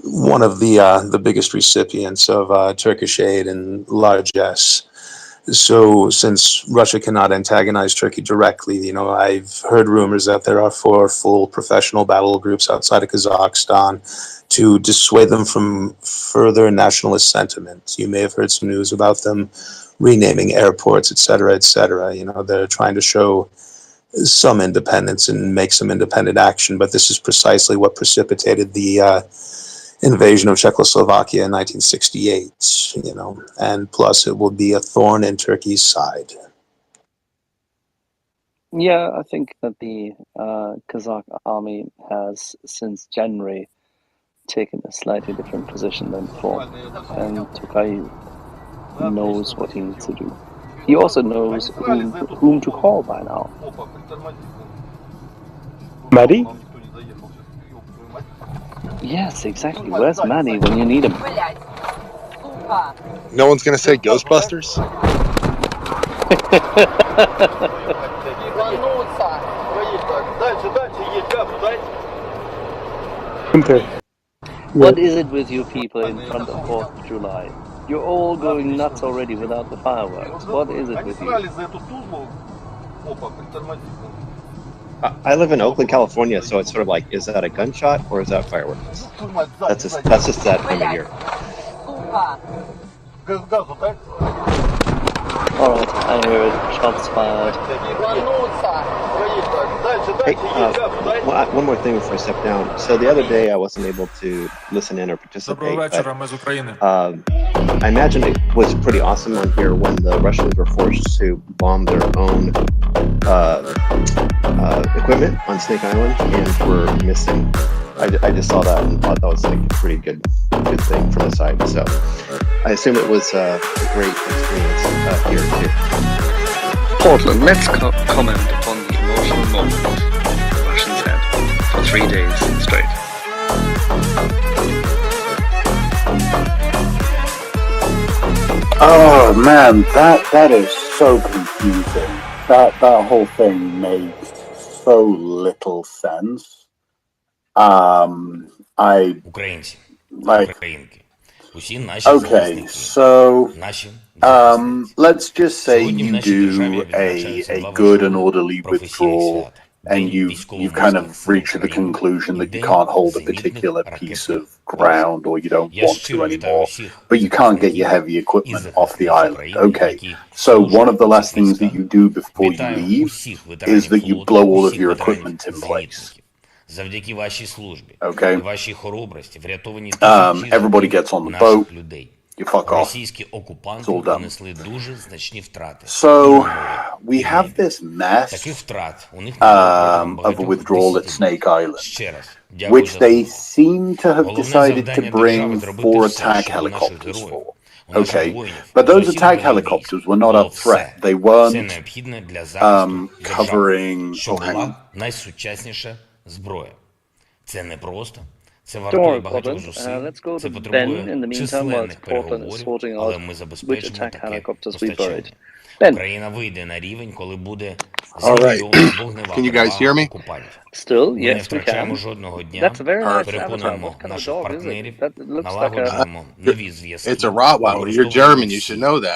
one of the biggest recipients of Turkish aid and largesse. So since Russia cannot antagonize Turkey directly, I've heard rumors that there are 4 full professional battle groups outside of Kazakhstan to dissuade them from further nationalist sentiment. You may have heard some news about them renaming airports, etc., etc. They're trying to show some independence and make some independent action, but this is precisely what precipitated the invasion of Czechoslovakia in 1968, and plus it will be a thorn in Turkey's side. Yeah, I think that the Kazakh army has, since January, taken a slightly different position than before, and Tokay knows what he needs to do. He also knows whom to call by now. Maddie? Yes, exactly. Where's Manny when you need him? No one's gonna say Ghostbusters? What is it with you people in front of 4th of July? You're all going nuts already without the fireworks. What is it with you? I live in Oakland, California, so it's sort of like, is that a gunshot or is that fireworks? That's just that time of year. Alright, I hear it. Shots fired. Hey, one more thing before I step down. So the other day I wasn't able to listen in or participate, but I imagine it was pretty awesome on here when the Russians were forced to bomb their own equipment on Snake Island and were missing. I just saw that and thought that was like a pretty good thing from the side. So I assume it was a great experience here too. Portland, let's comment upon the emotional moment the Russians had for 3 days straight. Oh man, that is so confusing. That whole thing made so little sense. Українці, Українки. Усі наші okay, so let's just say you do a good and orderly withdrawal, and you've kind of reached the conclusion that you can't hold a particular piece of ground, or you don't want to anymore, but you can't get your heavy equipment off the island. Okay, so one of the last things that you do before you leave is that you blow all of your equipment in place. Завдяки вашій службі Okay. і вашій хоробрості врятовані тисячі Everybody gets on the наших boat. людей. You fuck off. Російські окупанти понесли дуже значні втрати. So we have this mess Таких втрат у них of a withdrawal at Snake Island, Ще раз, which they seem to have Головне decided to завдання bring держави зробити 4 все, attack щоб у наших helicopters героїв, for. у наших Okay, воїнів, but those з усіх attack бойових helicopters were not було a threat. все. They Все weren't необхідне для захисту держави, covering. що була найсучасніша зброя. Це не просто. Це вартує багатьох зусиль, це потребує численних переговорів, але ми забезпечимо таке постачання. Україна вийде на рівень, коли буде зневільована вогнева перевага окупантів. Ми не втрачаємо жодного дня, переконуємо наших партнерів, налагоджуємо нові зв'язки, використовуємо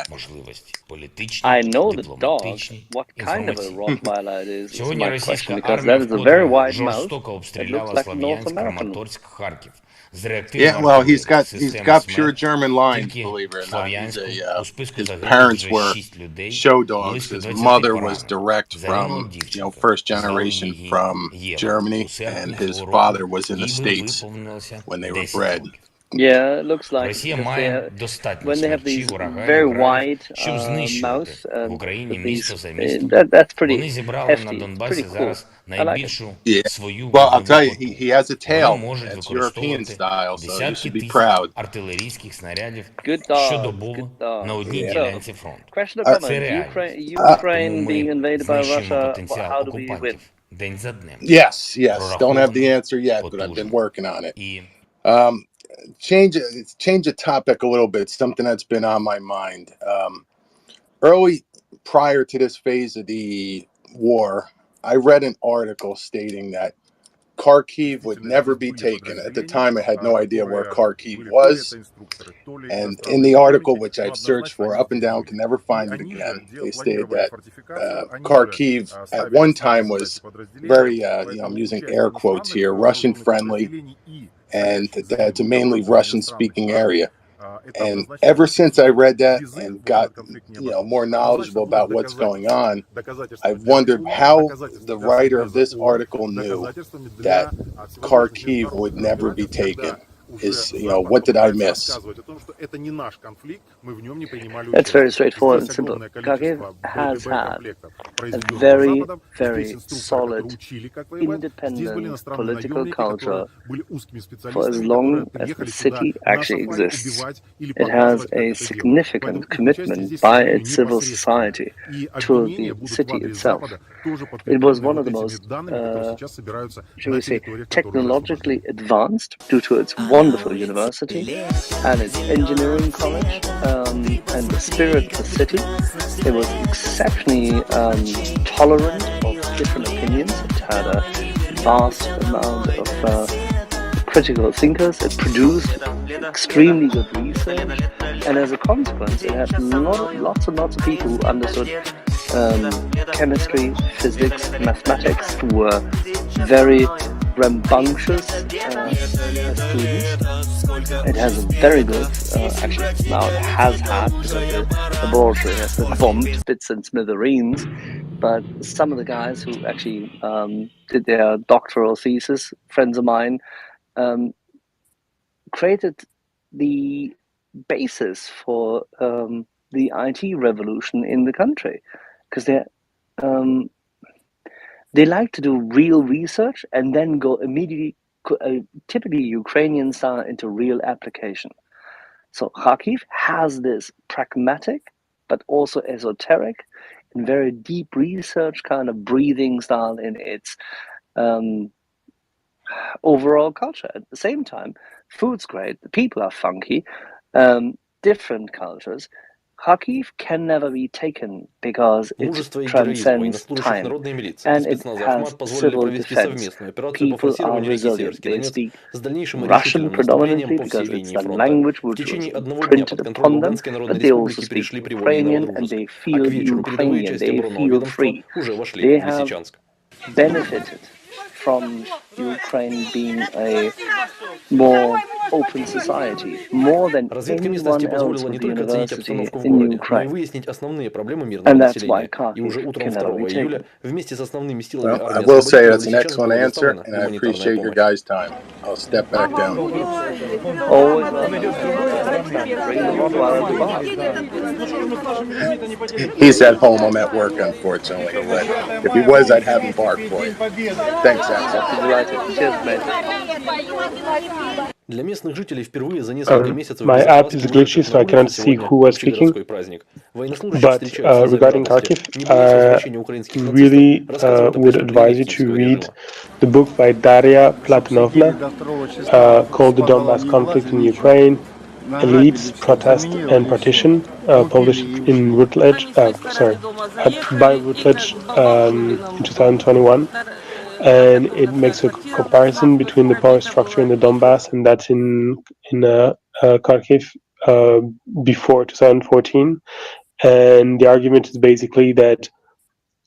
можливості політичні, дипломатичні, інформаційні. Сьогодні російська армія вкотре жорстоко обстріляла Слов'янськ, Краматорськ, Харків. Yeah, well, he's got pure German lines, believe it or not. His parents were show dogs. His mother was direct from, first generation from Germany, and his father was in the States when they were bred. Yeah, it looks like Росія має достатньо when they have смерчів, these ураганів, very градів, wide щоб знищувати mouths, в Україні місто за містом. that's pretty Вони зібрали на hefty. Донбасі Pretty cool. зараз найбільшу свою Well, I'll tell you, вогневу he has a потужність. Вони tail. можуть It's European використовувати style, so you десятки should be тисяч proud. артилерійських снарядів Good dog, щодобово good dog. на одній Yeah. ділянці фронту. Question or Це comment? реальність. Ukraine Тому being ми invaded by знищуємо Russia, потенціал how do we win? окупантів день за днем. Yes. Don't have the answer yet, but I've been working on it. І Change the topic a little bit, something that's been on my mind. Early, prior to this phase of the war, I read an article stating that Kharkiv would never be taken. At the time, I had no idea where Kharkiv was. And in the article, which I've searched for up and down, can never find it again, they stated that Kharkiv at one time was very, I'm using air quotes here, Russian friendly, and that's a mainly Russian-speaking area. And ever since I read that and got more knowledgeable about what's going on, I've wondered how the writer of this article knew that Kharkiv would never be taken. What did I miss? That's very straightforward and simple. Kharkiv has had a very, very solid, independent political culture for as long as the city actually exists. It has a significant commitment by its civil society to the city itself. It was one of the most, shall we say, technologically advanced due to its wonderful university and its engineering college and the spirit of the city. It was exceptionally tolerant of different opinions. It had a vast amount of critical thinkers. It produced extremely good research, and as a consequence, it had lots and lots of people who understood chemistry, physics, mathematics, who were very rambunctious students. It has a very good, actually now it has had, because the laboratory has been bombed to bits and smithereens, but some of the guys who actually did their doctoral thesis, friends of mine, created the basis for the IT revolution in the country, because they like to do real research and then go immediately, typically Ukrainian style, into real application. So Kharkiv has this pragmatic, but also esoteric and very deep research kind of breathing style in its overall culture. At the same time, food's great, the people are funky, different cultures. Kharkiv can never be taken because it transcends time, and it has civil defense. People are resilient. They speak Russian predominantly because it's the language which was printed upon them, but they also speak Ukrainian, and they feel Ukrainian. They feel free. They have benefited from Ukraine being a more open society, more than anyone else with the university in Ukraine. And that's why Kharkiv can never be taken. Well, I will say that's an excellent answer, and I appreciate your guys' time. I'll step back down. Always welcome. Bring the Rottweiler to bark. He's at home. I'm at work, unfortunately. But if he was, I'd have him bark for you. Thanks, Axel. Cheers, mate. My app is glitchy, so I cannot see who was speaking. But regarding Kharkiv, I really would advise you to read the book by Daria Platonovna called The Donbass Conflict in Ukraine, Elites, Protest and Partition, published in Routledge, by Routledge in 2021. And it makes a comparison between the power structure in the Donbass and that's in Kharkiv before 2014. And the argument is basically that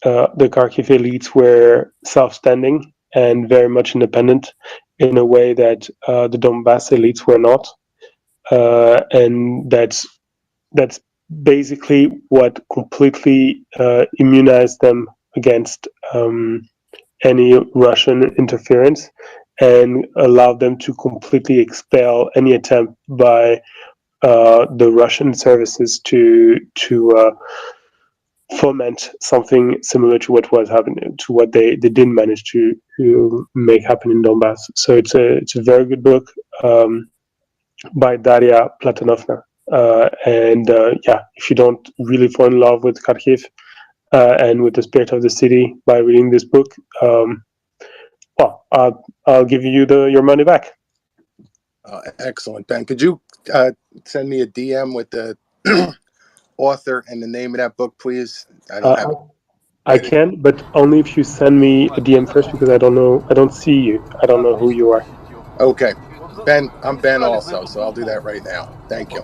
the Kharkiv elites were self-standing and very much independent in a way that the Donbass elites were not. And that's basically what completely immunized them against any Russian interference and allowed them to completely expel any attempt by the Russian services to foment something similar to what was happening, to what they didn't manage to make happen in Donbass. So it's a very good book by Daria Platonovna. If you don't really fall in love with Kharkiv and with the spirit of the city by reading this book, I'll give you your money back. Excellent, Ben. Could you send me a DM with the author and the name of that book, please? I can, but only if you send me a DM first, because I don't see you. I don't know who you are. Okay. Ben, I'm Ben also, so I'll do that right now. Thank you.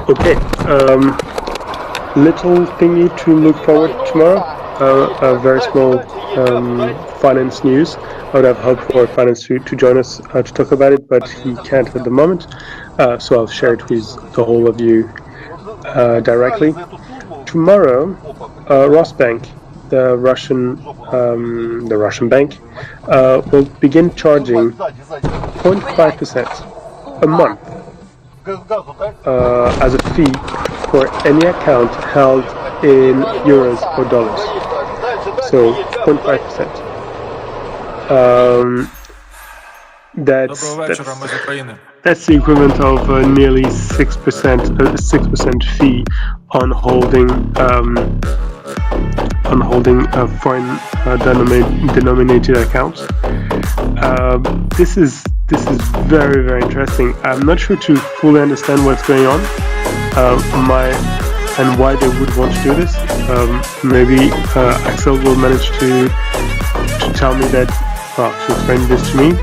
Okay. Little thingy to look forward to tomorrow. A very small finance news. I would have hoped for finance to join us to talk about it, but he can't at the moment. So I'll share it with the whole of you directly. Tomorrow, Rosbank, the Russian bank, will begin charging 0.5% a month as a fee for any account held in euros or dollars. So 0.5%. That's the equivalent of nearly 6% fee on holding foreign denominated accounts. This is very, very interesting. I'm not sure to fully understand what's going on, and why they would want to do this. Maybe Axel will manage to tell me that, to explain this to me.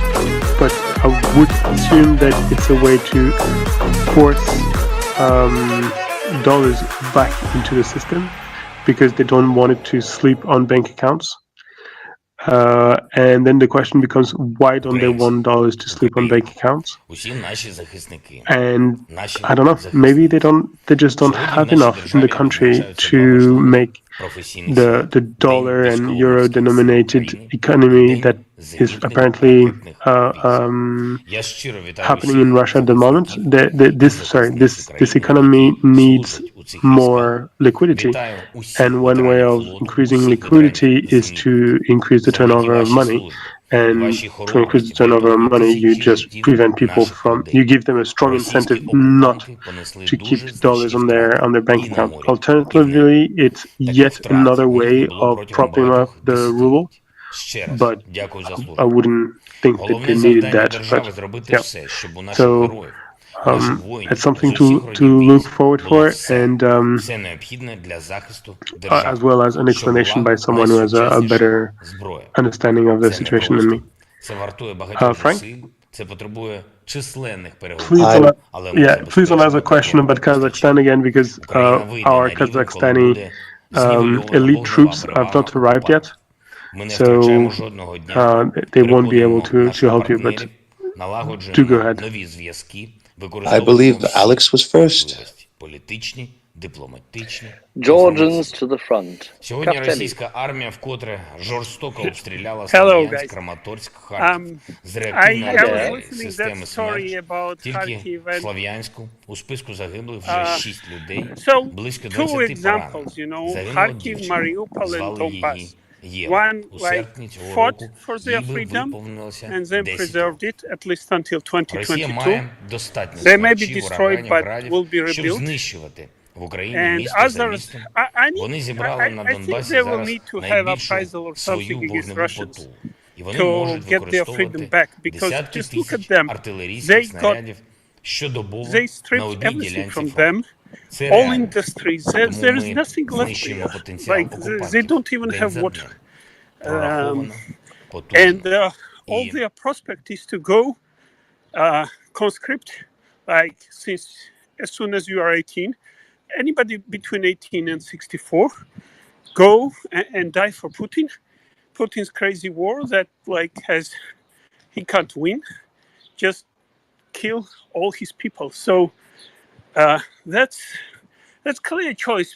But I would assume that it's a way to force dollars back into the system because they don't want it to sleep on bank accounts. And then the question becomes, why don't they want dollars to sleep on bank accounts? And I don't know, maybe they just don't have enough in the country to make the dollar and euro denominated economy that is apparently happening in Russia at the moment. This economy needs more liquidity. And one way of increasing liquidity is to increase the turnover of money. And to increase the turnover of money, you just prevent people from, you give them a strong incentive not to keep dollars on their bank account. Alternatively, it's yet another way of propping up the ruble, but I wouldn't think that they needed that. But yeah, so it's something to look forward for, and as well as an explanation by someone who has a better understanding of the situation than me. Frank? Please don't ask a question about Kazakhstan again, because our Kazakhstani elite troops have not arrived yet, so they won't be able to help you, but do go ahead. I believe Alex was first. Georgians to the front. Сьогодні російська армія вкотре жорстоко обстріляла Слов'янськ, Краматорськ, Харків з реактивної системи «Смерч». Тільки в Слов'янську у списку загиблих вже 6 людей, близько 20 поранених. Загинула дівчина, звали її Єва. У серпні цього року їй виповнилося 10 років. Росія має достатньо смерчів, ураганів, градів, щоб знищувати в Україні місто за містом. Вони зібрали на Донбасі зараз найбільшу свою вогневу потугу. І вони можуть використовувати десятки тисяч артилерійських снарядів щодобово на одній ділянці фронту. Це реально. Тому ми знищуємо потенціал окупантів. День за днем. Прораховано, потужно. All their prospect is to go conscript, like as soon as you are 18, anybody between 18 and 64, go and die for Putin. Putin's crazy war that he can't win, just kill all his people. So that's clear choice.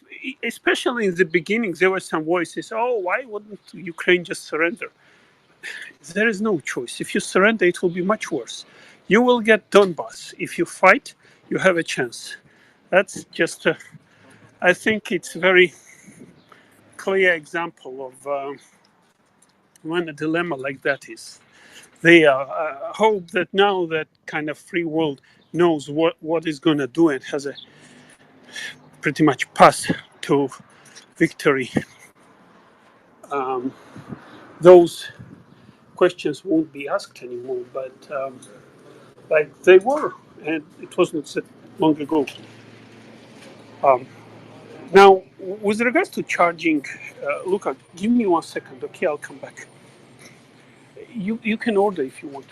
Especially in the beginning, there were some voices, oh, why wouldn't Ukraine just surrender? There is no choice. If you surrender, it will be much worse. You will get Donbass. If you fight, you have a chance. That's just, I think it's a very clear example of when a dilemma like that is. They hope that now that kind of free world knows what it's going to do and has a pretty much path to victory. Those questions won't be asked anymore, but like they were, and it wasn't that long ago. Now, with regards to charging, Luca, give me 1 second, okay? I'll come back. You can order if you want.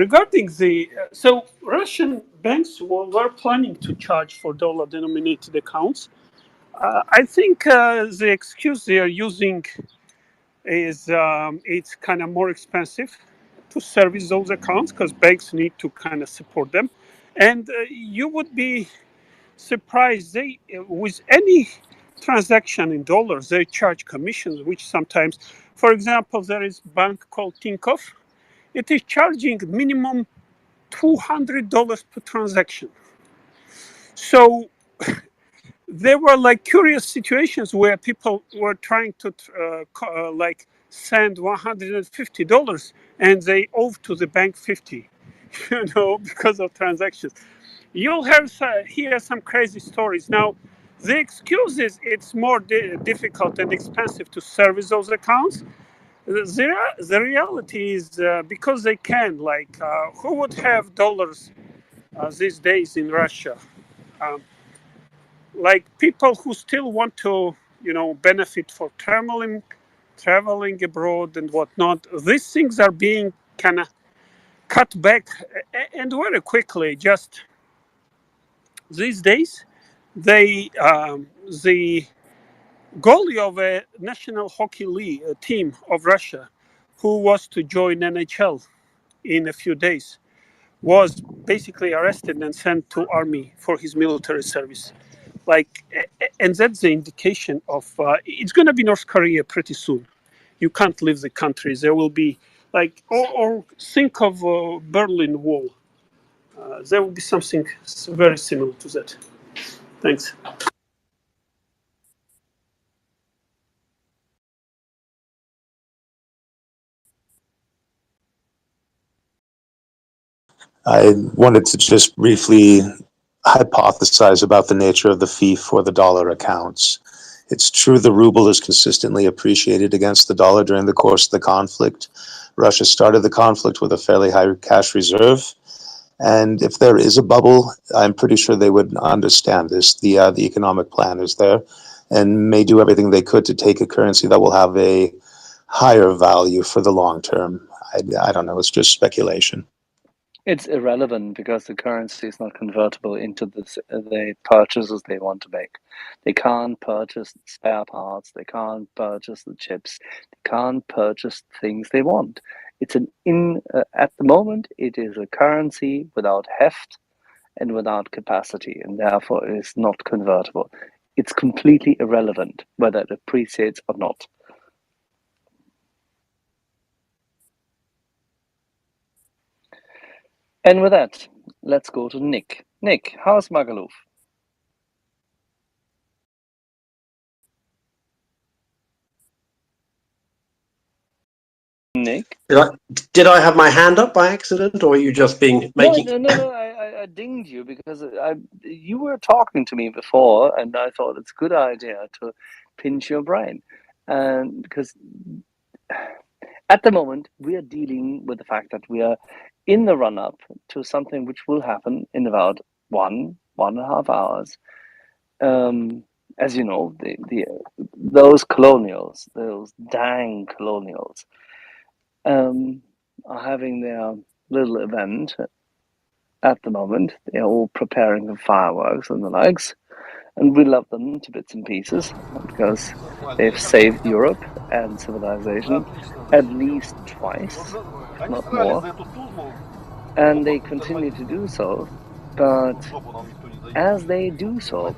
Regarding the so Russian banks were planning to charge for dollar-denominated accounts. I think the excuse they are using is it's kind of more expensive to service those accounts because banks need to kind of support them. And you would be surprised, with any transaction in dollars, they charge commissions, which sometimes, for example, there is a bank called Tinkoff. It is charging minimum $200 per transaction. So there were curious situations where people were trying to send $150 and they owe to the bank $50, because of transactions. You'll hear some crazy stories. Now, the excuse is it's more difficult and expensive to service those accounts. The reality is because they can, who would have dollars these days in Russia? People who still want to, benefit for traveling abroad and whatnot. These things are being kind of cut back and very quickly. Just these days, the goalie of a national hockey league team of Russia, who was to join NHL in a few days, was basically arrested and sent to army for his military service. And that's the indication of it's going to be North Korea pretty soon. You can't leave the country. There will be or think of Berlin Wall. There will be something very similar to that. Thanks. I wanted to just briefly hypothesize about the nature of the fee for the dollar accounts. It's true the ruble has consistently appreciated against the dollar during the course of the conflict. Russia started the conflict with a fairly high cash reserve. And if there is a bubble, I'm pretty sure they would understand this. The economic plan is there and may do everything they could to take a currency that will have a higher value for the long term. I don't know, it's just speculation. It's irrelevant because the currency is not convertible into the purchases they want to make. They can't purchase spare parts, they can't purchase the chips, they can't purchase things they want. It's at the moment, it is a currency without heft and without capacity, and therefore it is not convertible. It's completely irrelevant whether it appreciates or not. And with that, let's go to Nick. Nick, how's Magaluf? Nick? Did I have my hand up by accident, or are you just making? No. I dinged you because you were talking to me before, and I thought it's a good idea to pinch your brain, and because at the moment we are dealing with the fact that we are in the run-up to something which will happen in about 1.5 hours. As you know, those colonials, those dang colonials, are having their little event at the moment. They're all preparing for fireworks and the likes, and we love them to bits and pieces because they've saved Europe and civilization at least twice, if not more, and they continue to do so. But as they do so,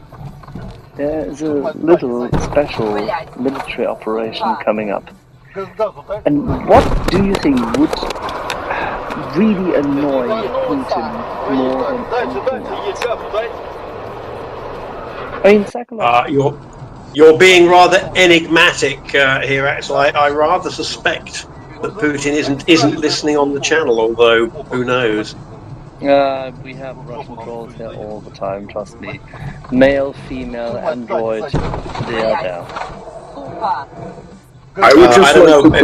there is a little special military operation coming up. And what do you think would really annoy Putin more than anything else? I mean, psychologically. You're being rather enigmatic here, Axel. I rather suspect that Putin isn't listening on the channel, although who knows? We have Russian trolls here all the time, trust me. Male, female, android, they are there. I would just I don't know.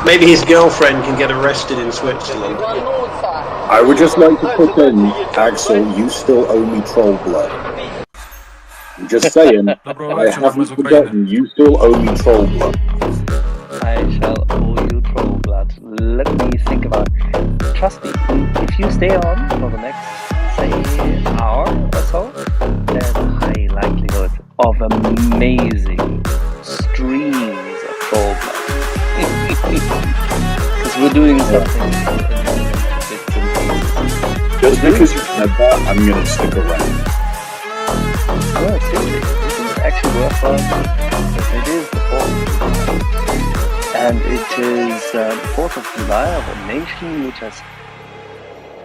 Maybe his girlfriend can get arrested in Switzerland. I would just like to put in, Axel, you still owe me troll blood. I'm just saying, I haven't forgotten, you still owe me troll blood. I shall owe you troll blood. Let me think about it. Trust me, if you stay on for the next, say, hour or so, there's a high likelihood of amazing streams of troll blood. Because we're doing something. Just because you said that, I'm going to stick around. No, seriously, this is actually worthwhile. It is the 4th. And it is the 4th of July of a nation which has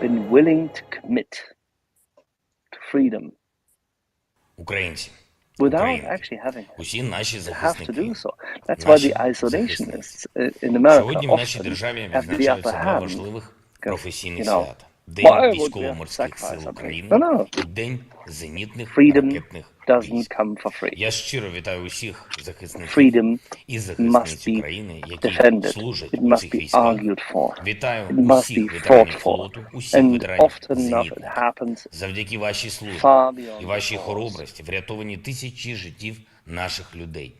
been willing to commit to freedom without actually having to have to do so. That's why the isolationists in America often have the upper hand. You know, why would we have to sacrifice something? No. Freedom doesn't come for free. Freedom must be defended. It must be argued for. It must be fought for. And often enough it happens far beyond і вашій хоробрості врятовані тисячі життів наших людей.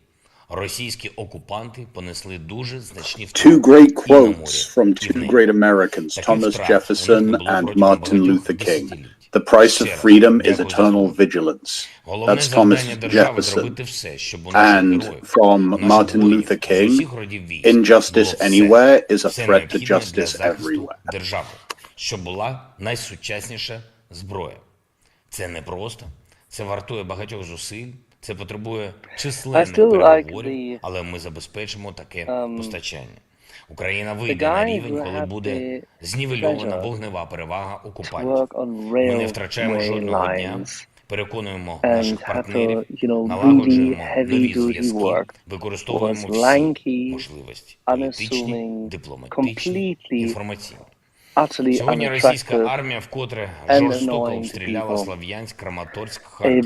Російські окупанти понесли дуже значні втрати. Two great quotes from two great Americans, Thomas Jefferson and Martin Luther King. The price of freedom is eternal vigilance. That's Thomas Jefferson. And from Martin Luther King, injustice anywhere is a threat to justice everywhere. Державу, що була найсучасніша зброя. Це не просто, це вартує багатьох зусиль, це потребує численних переговорів, але ми забезпечимо таке постачання. Україна вийде на рівень, коли буде знівельована вогнева перевага окупантів. Ми не втрачаємо жодного дня, переконуємо наших партнерів, налагоджуємо нові зв'язки, використовуємо всі можливості політичні, дипломатичні, інформаційні. Сьогодні російська армія вкотре жорстоко обстріляла Слов'янськ, Краматорськ, Харків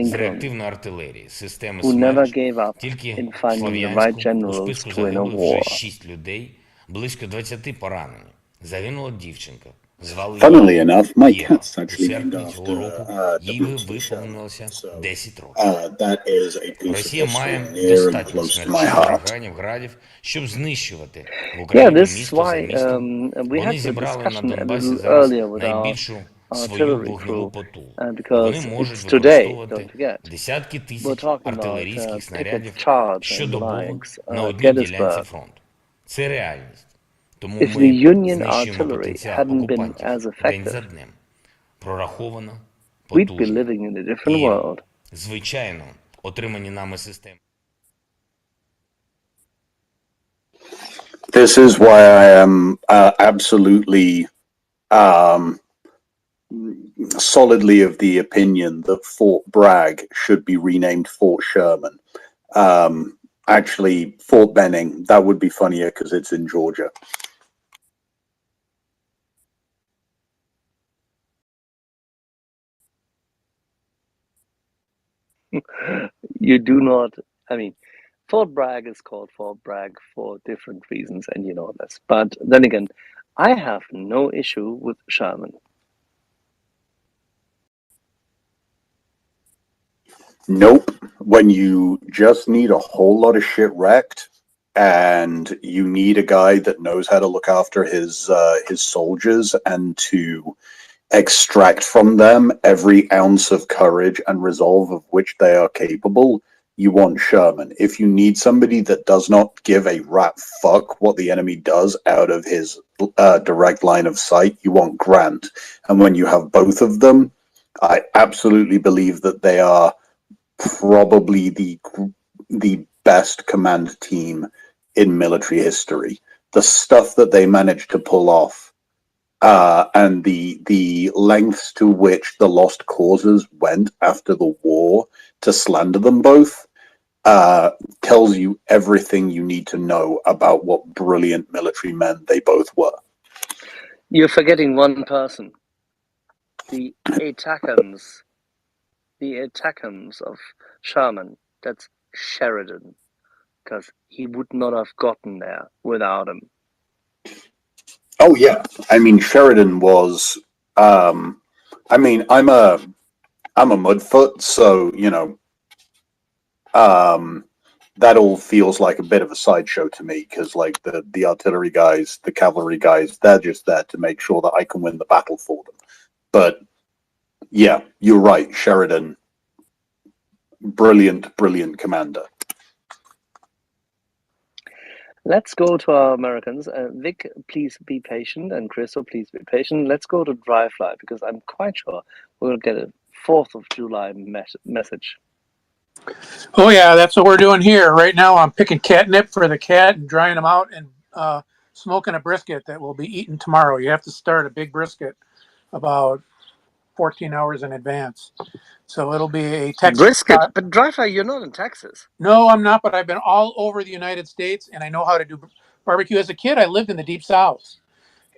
з реактивної артилерії, системи «Смерч». Тільки в Слов'янську у списку загинули вже 6 людей, близько 20 поранені. Загинула дівчинка. Funnily enough, my cat's actually named after їй виповнилося 10 років. That is a piece of Росія має history near and достатньо close to my смерчів, heart. ураганів, градів, щоб знищувати в Україні місто за містом. we Вони had the зібрали на discussion a Донбасі little зараз earlier with our найбільшу свою artillery вогневу crew, потугу. because Вони можуть it's today, використовувати don't forget. десятки We're тисяч talking about артилерійських снарядів Pickett Charge and щодобово likes, на одній ділянці Gettysburg. фронту. Це реальність. Тому If ми the Union знищуємо artillery потенціал hadn't been окупантів as день за effective, днем. Прораховано, we'd be потужно. living in a different І, world. звичайно, отримані нами системи. This is why I am absolutely solidly of the opinion that Fort Bragg should be renamed Fort Sherman. Actually, Fort Benning, that would be funnier because it's in Georgia. You do not, I mean, Fort Bragg is called Fort Bragg for different reasons, and you know this. But then again, I have no issue with Sherman. Nope. When you just need a whole lot of shit wrecked and you need a guy that knows how to look after his soldiers and to extract from them every ounce of courage and resolve of which they are capable, you want Sherman. If you need somebody that does not give a rat fuck what the enemy does out of his direct line of sight, you want Grant. And when you have both of them, I absolutely believe that they are probably the best command team in military history. The stuff that they managed to pull off, and the lengths to which the lost causes went after the war to slander them both, tells you everything you need to know about what brilliant military men they both were. You're forgetting one person. The Attackums of Sherman. That's Sheridan. Because he would not have gotten there without him. Oh yeah, I mean Sheridan was. I mean I'm a Mudfoot, so you know. That all feels like a bit of a sideshow to me because, like the artillery guys, the cavalry guys, they're just there to make sure that I can win the battle for them. But yeah, you're right, Sheridan. Brilliant commander. Let's go to our Americans. Vic, please be patient, and Crystal, please be patient. Let's go to Dryfly, because I'm quite sure we'll get a 4th of July message. Oh yeah, that's what we're doing here. Right now I'm picking catnip for the cat and drying them out and smoking a brisket that will be eaten tomorrow. You have to start a big brisket about 14 hours in advance. So it'll be a Texas brisket. But Dryfly, you're not in Texas. No, I'm not, but I've been all over the United States and I know how to do barbecue. As a kid, I lived in the Deep South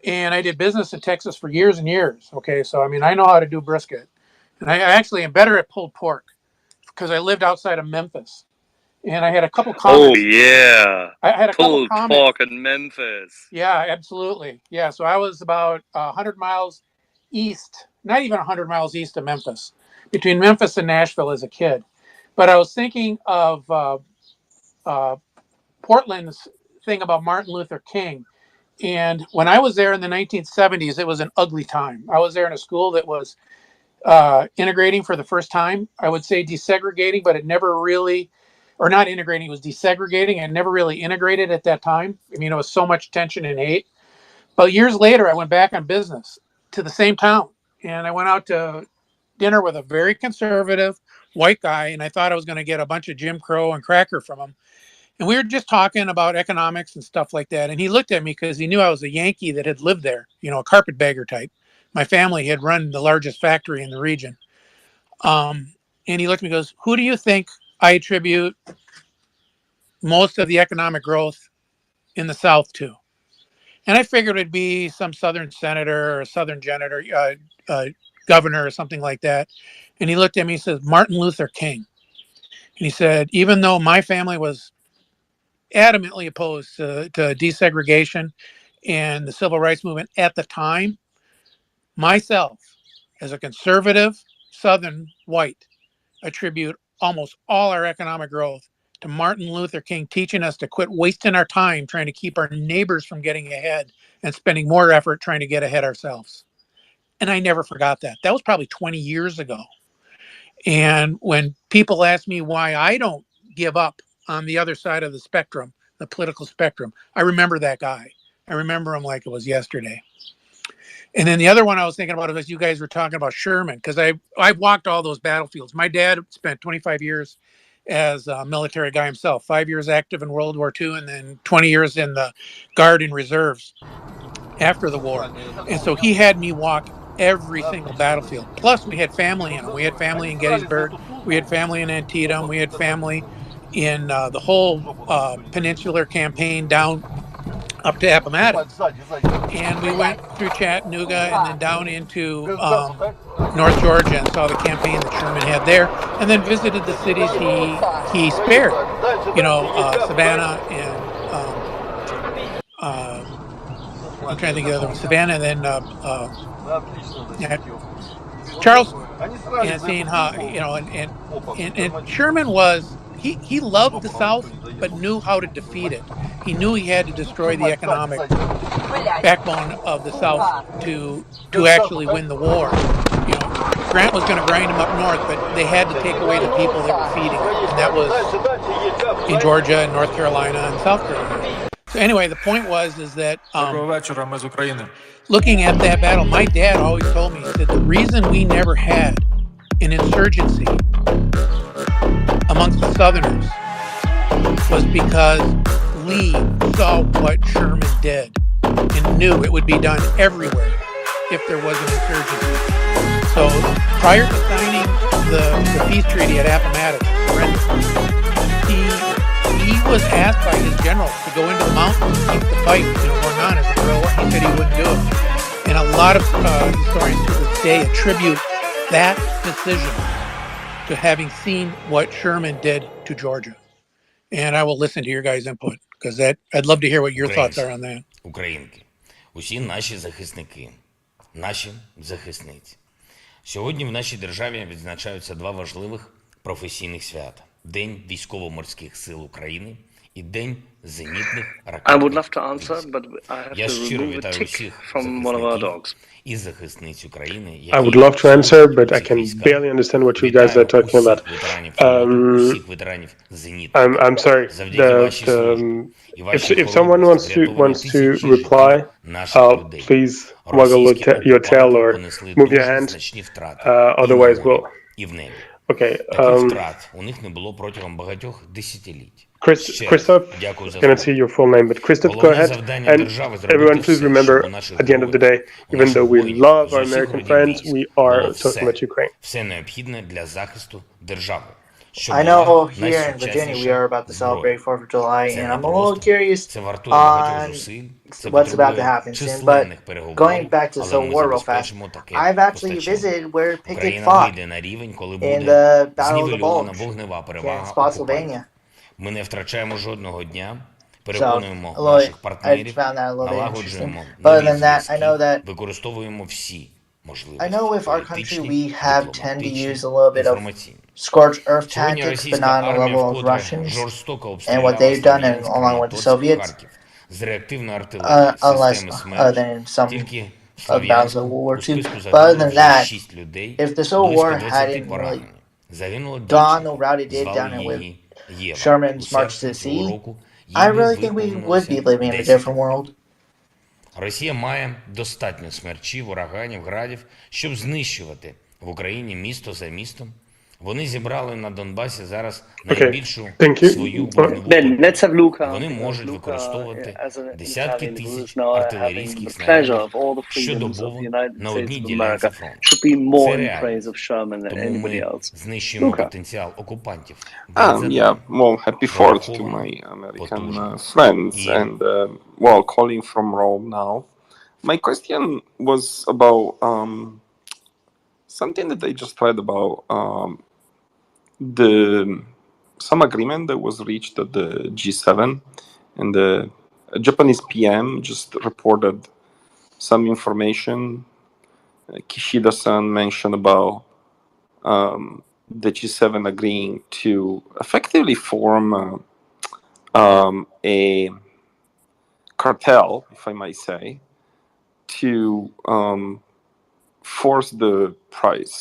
and I did business in Texas for years and years. Okay, so I mean, I know how to do brisket. And I actually am better at pulled pork because I lived outside of Memphis. And I had a couple comments. Oh yeah, I had a couple pulled comments. pork in Memphis. Yeah, absolutely. Yeah, so I was about 100 miles east, not even 100 miles east of Memphis, between Memphis and Nashville as a kid. But I was thinking of Portland's thing about Martin Luther King. And when I was there in the 1970s, it was an ugly time. I was there in a school that was integrating for the first time. I would say desegregating, but it never really, or not integrating, it was desegregating and never really integrated at that time. I mean, it was so much tension and hate. But years later, I went back on business to the same town. And I went out to dinner with a very conservative white guy. And I thought I was going to get a bunch of Jim Crow and cracker from him. And we were just talking about economics and stuff like that. And he looked at me because he knew I was a Yankee that had lived there, you know, a carpetbagger type. My family had run the largest factory in the region. And he looked at me and goes, who do you think I attribute most of the economic growth in the South to? And I figured it'd be some Southern senator or a Southern governor or something like that. And he looked at me and says, Martin Luther King. And he said, even though my family was adamantly opposed to desegregation and the civil rights movement at the time, myself, as a conservative Southern white, attribute almost all our economic growth to Martin Luther King teaching us to quit wasting our time trying to keep our neighbors from getting ahead and spending more effort trying to get ahead ourselves. And I never forgot that. That was probably 20 years ago. And when people ask me why I don't give up on the other side of the spectrum, the political spectrum, I remember that guy. I remember him like it was yesterday. And then the other one I was thinking about was you guys were talking about Sherman, because I've walked all those battlefields. My dad spent 25 years as a military guy himself, 5 years active in World War II, and then 20 years in the Guard and Reserves after the war. And so he had me walk every single battlefield. Plus, we had family in them. We had family in Gettysburg. We had family in Antietam. We had family in the whole peninsular campaign down up to Appomattox. And we went through Chattanooga and then down into North Georgia and saw the campaign that Sherman had there, and then visited the cities he spared, you know, Savannah and I'm trying to think of the other one, Savannah, and then Charleston, and seeing how, you know, and Sherman was, he loved the South, but knew how to defeat it. He knew he had to destroy the economic backbone of the South to actually win the war. You know, Grant was going to grind him up north, but they had to take away the people that were feeding them, and that was in Georgia and North Carolina and South Carolina. So anyway, the point is that looking at that battle, my dad always told me, he said, the reason we never had an insurgency amongst the Southerners was because Lee saw what Sherman did and knew it would be done everywhere if there was an insurgency. So prior to signing the peace treaty at Appomattox, he was asked by his generals to go into the mountains and keep the fight, you know, going on as a guerrilla. He said he wouldn't do it. And a lot of historians to this day attribute that decision to having seen what Sherman did to Georgia. And I will listen to your guys' input, because I'd love to hear what your thoughts are on that. Українки, усі наші захисники, наші захисниці. Сьогодні в нашій державі відзначаються два важливих професійних свята. День військово-морських сил України і День зенітних ракетних військ. Я щиро вітаю усіх захисників і захисниць України. I would love to answer, but I can barely understand what you guys are talking about. I'm sorry. If someone wants to reply, please waggle your tail or move your hand. Otherwise, we'll. Okay. У них не було протягом багатьох десятиліть. Christoph, I cannot see your full name, but Christoph, go ahead. And everyone, please remember, at the end of the day, even though we love our American friends, we are talking about Ukraine. Все необхідне для захисту держави. I know here in Virginia we are about to celebrate 4th of July, and I'm a little curious on what's about to happen soon. But going back to the Civil War real fast, I've actually visited where Pickett fought in the Battle of the Bulge in Spotsylvania. Ми не втрачаємо жодного дня, переконуємо наших партнерів, налагоджуємо нові зв'язки, використовуємо всі можливості політичні, дипломатичні, scorched earth tactics, but not on the level of Russians and what they've done, and along with the Soviets, unless other than some of battles of World War II. But other than that, if the Civil War hadn't really gone the route it did down it with Sherman's march to the sea, I really think we would be living in a different world. Росія має достатньо смерчів, ураганів, градів, щоб знищувати в Україні місто за містом, Вони зібрали на Донбасі зараз найбільшу свою вогневу потужність. Вони можуть використовувати десятки тисяч артилерійських снарядів щодобово на одній ділянці фронту. Це реально. Тому ми знищуємо потенціал окупантів. Yeah, well, happy Fourth to my American friends and well, calling from Rome now. My question was about something that I just read about some agreement that was reached at the G7, and the Japanese PM just reported some information. Kishida-san mentioned about the G7 agreeing to effectively form a cartel, if I might say, to force the price,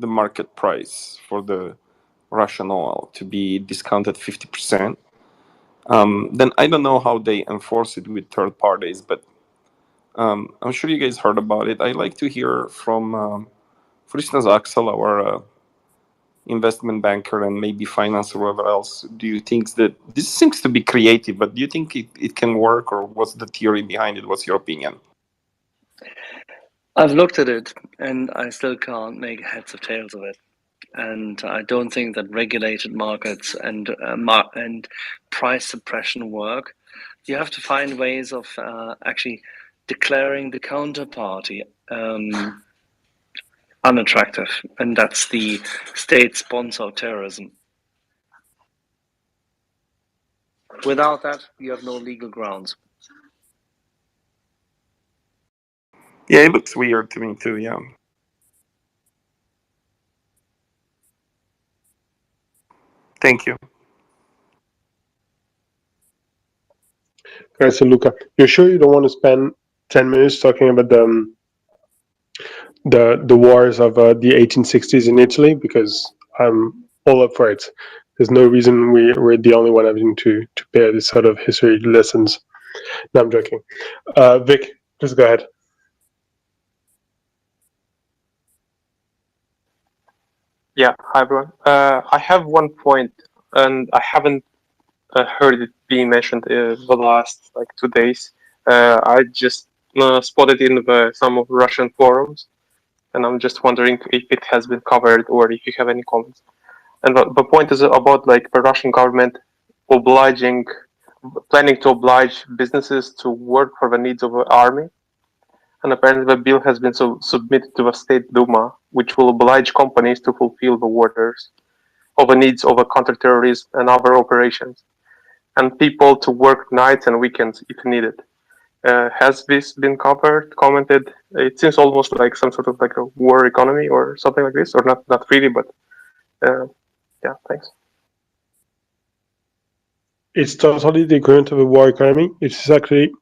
the market price for the Russian oil to be discounted 50%. Then I don't know how they enforce it with third parties, but I'm sure you guys heard about it. I'd like to hear from, for instance, Axel, our investment banker and maybe finance or whoever else. Do you think that this seems to be creative, but do you think it can work, or what's the theory behind it? What's your opinion? I've looked at it and I still can't make heads or tails of it. And I don't think that regulated markets and price suppression work. You have to find ways of actually declaring the counterparty unattractive, and that's the state-sponsored terrorism. Without that, you have no legal grounds. Yeah, it looks weird to me too, yeah. Thank you. Okay, so Luca, you're sure you don't want to spend 10 minutes talking about the wars of the 1860s in Italy? Because I'm all up for it. There's no reason we're the only one having to bear this sort of history lessons. No, I'm joking. Vic, just go ahead. Yeah, hi everyone. I have one point, and I haven't heard it being mentioned the last 2 days. I just spotted in some of Russian forums, and I'm just wondering if it has been covered or if you have any comments. And the point is about the Russian government planning to oblige businesses to work for the needs of the army. And apparently the bill has been submitted to the State Duma, which will oblige companies to fulfill the orders of the needs of the counterterrorism and other operations, and people to work nights and weekends if needed. Has this been commented? It seems almost like some sort of a war economy or something like this, or not really, but yeah, thanks. It's totally the equivalent of a war economy. It's actually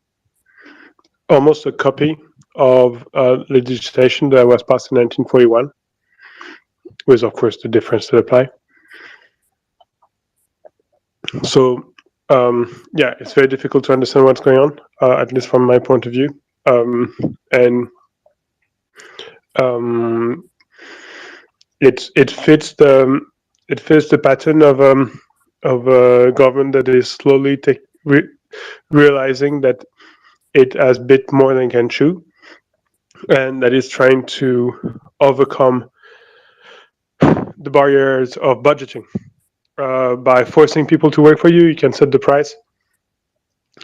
almost a copy of legislation that was passed in 1941, with, of course, the difference to apply. So, yeah, it's very difficult to understand what's going on, at least from my point of view. It fits the pattern of a government that is slowly realizing that it has bit more than can chew, and that is trying to overcome the barriers of budgeting. By forcing people to work for you, you can set the price,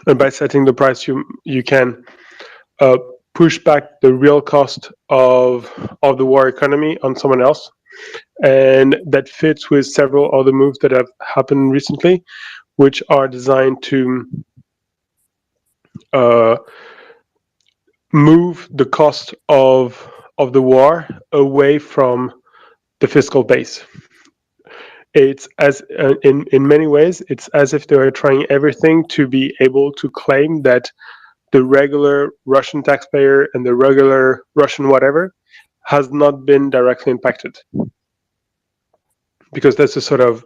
and by setting the price, you can push back the real cost of the war economy on someone else, and that fits with several other moves that have happened recently, which are designed to move the cost of the war away from the fiscal base. It's as in many ways, it's as if they are trying everything to be able to claim that the regular Russian taxpayer and the regular Russian whatever has not been directly impacted, because that's the sort of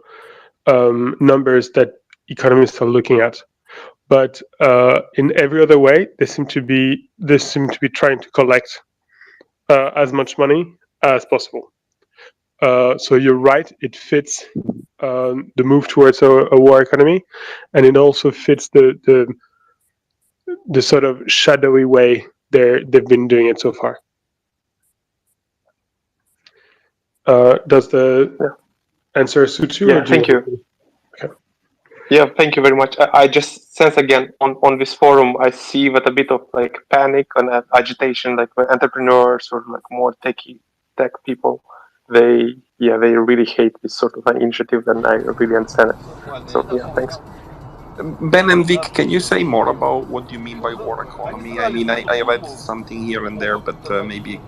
numbers that economists are looking at. But in every other way, they seem to be trying to collect as much money as possible. So you're right, it fits the move towards a war economy, and it also fits the sort of shadowy way they've been doing it so far. Does the answer suit you? Yeah, thank you. Okay. Yeah, thank you very much. I just sense again on this forum, I see that a bit of like panic and agitation, like when entrepreneurs or like more tech people, they really hate this sort of initiative, and I really understand it. So yeah, thanks. Ben and Vic, can you say more about what you mean by war economy? I mean, I read something here and there, but maybe,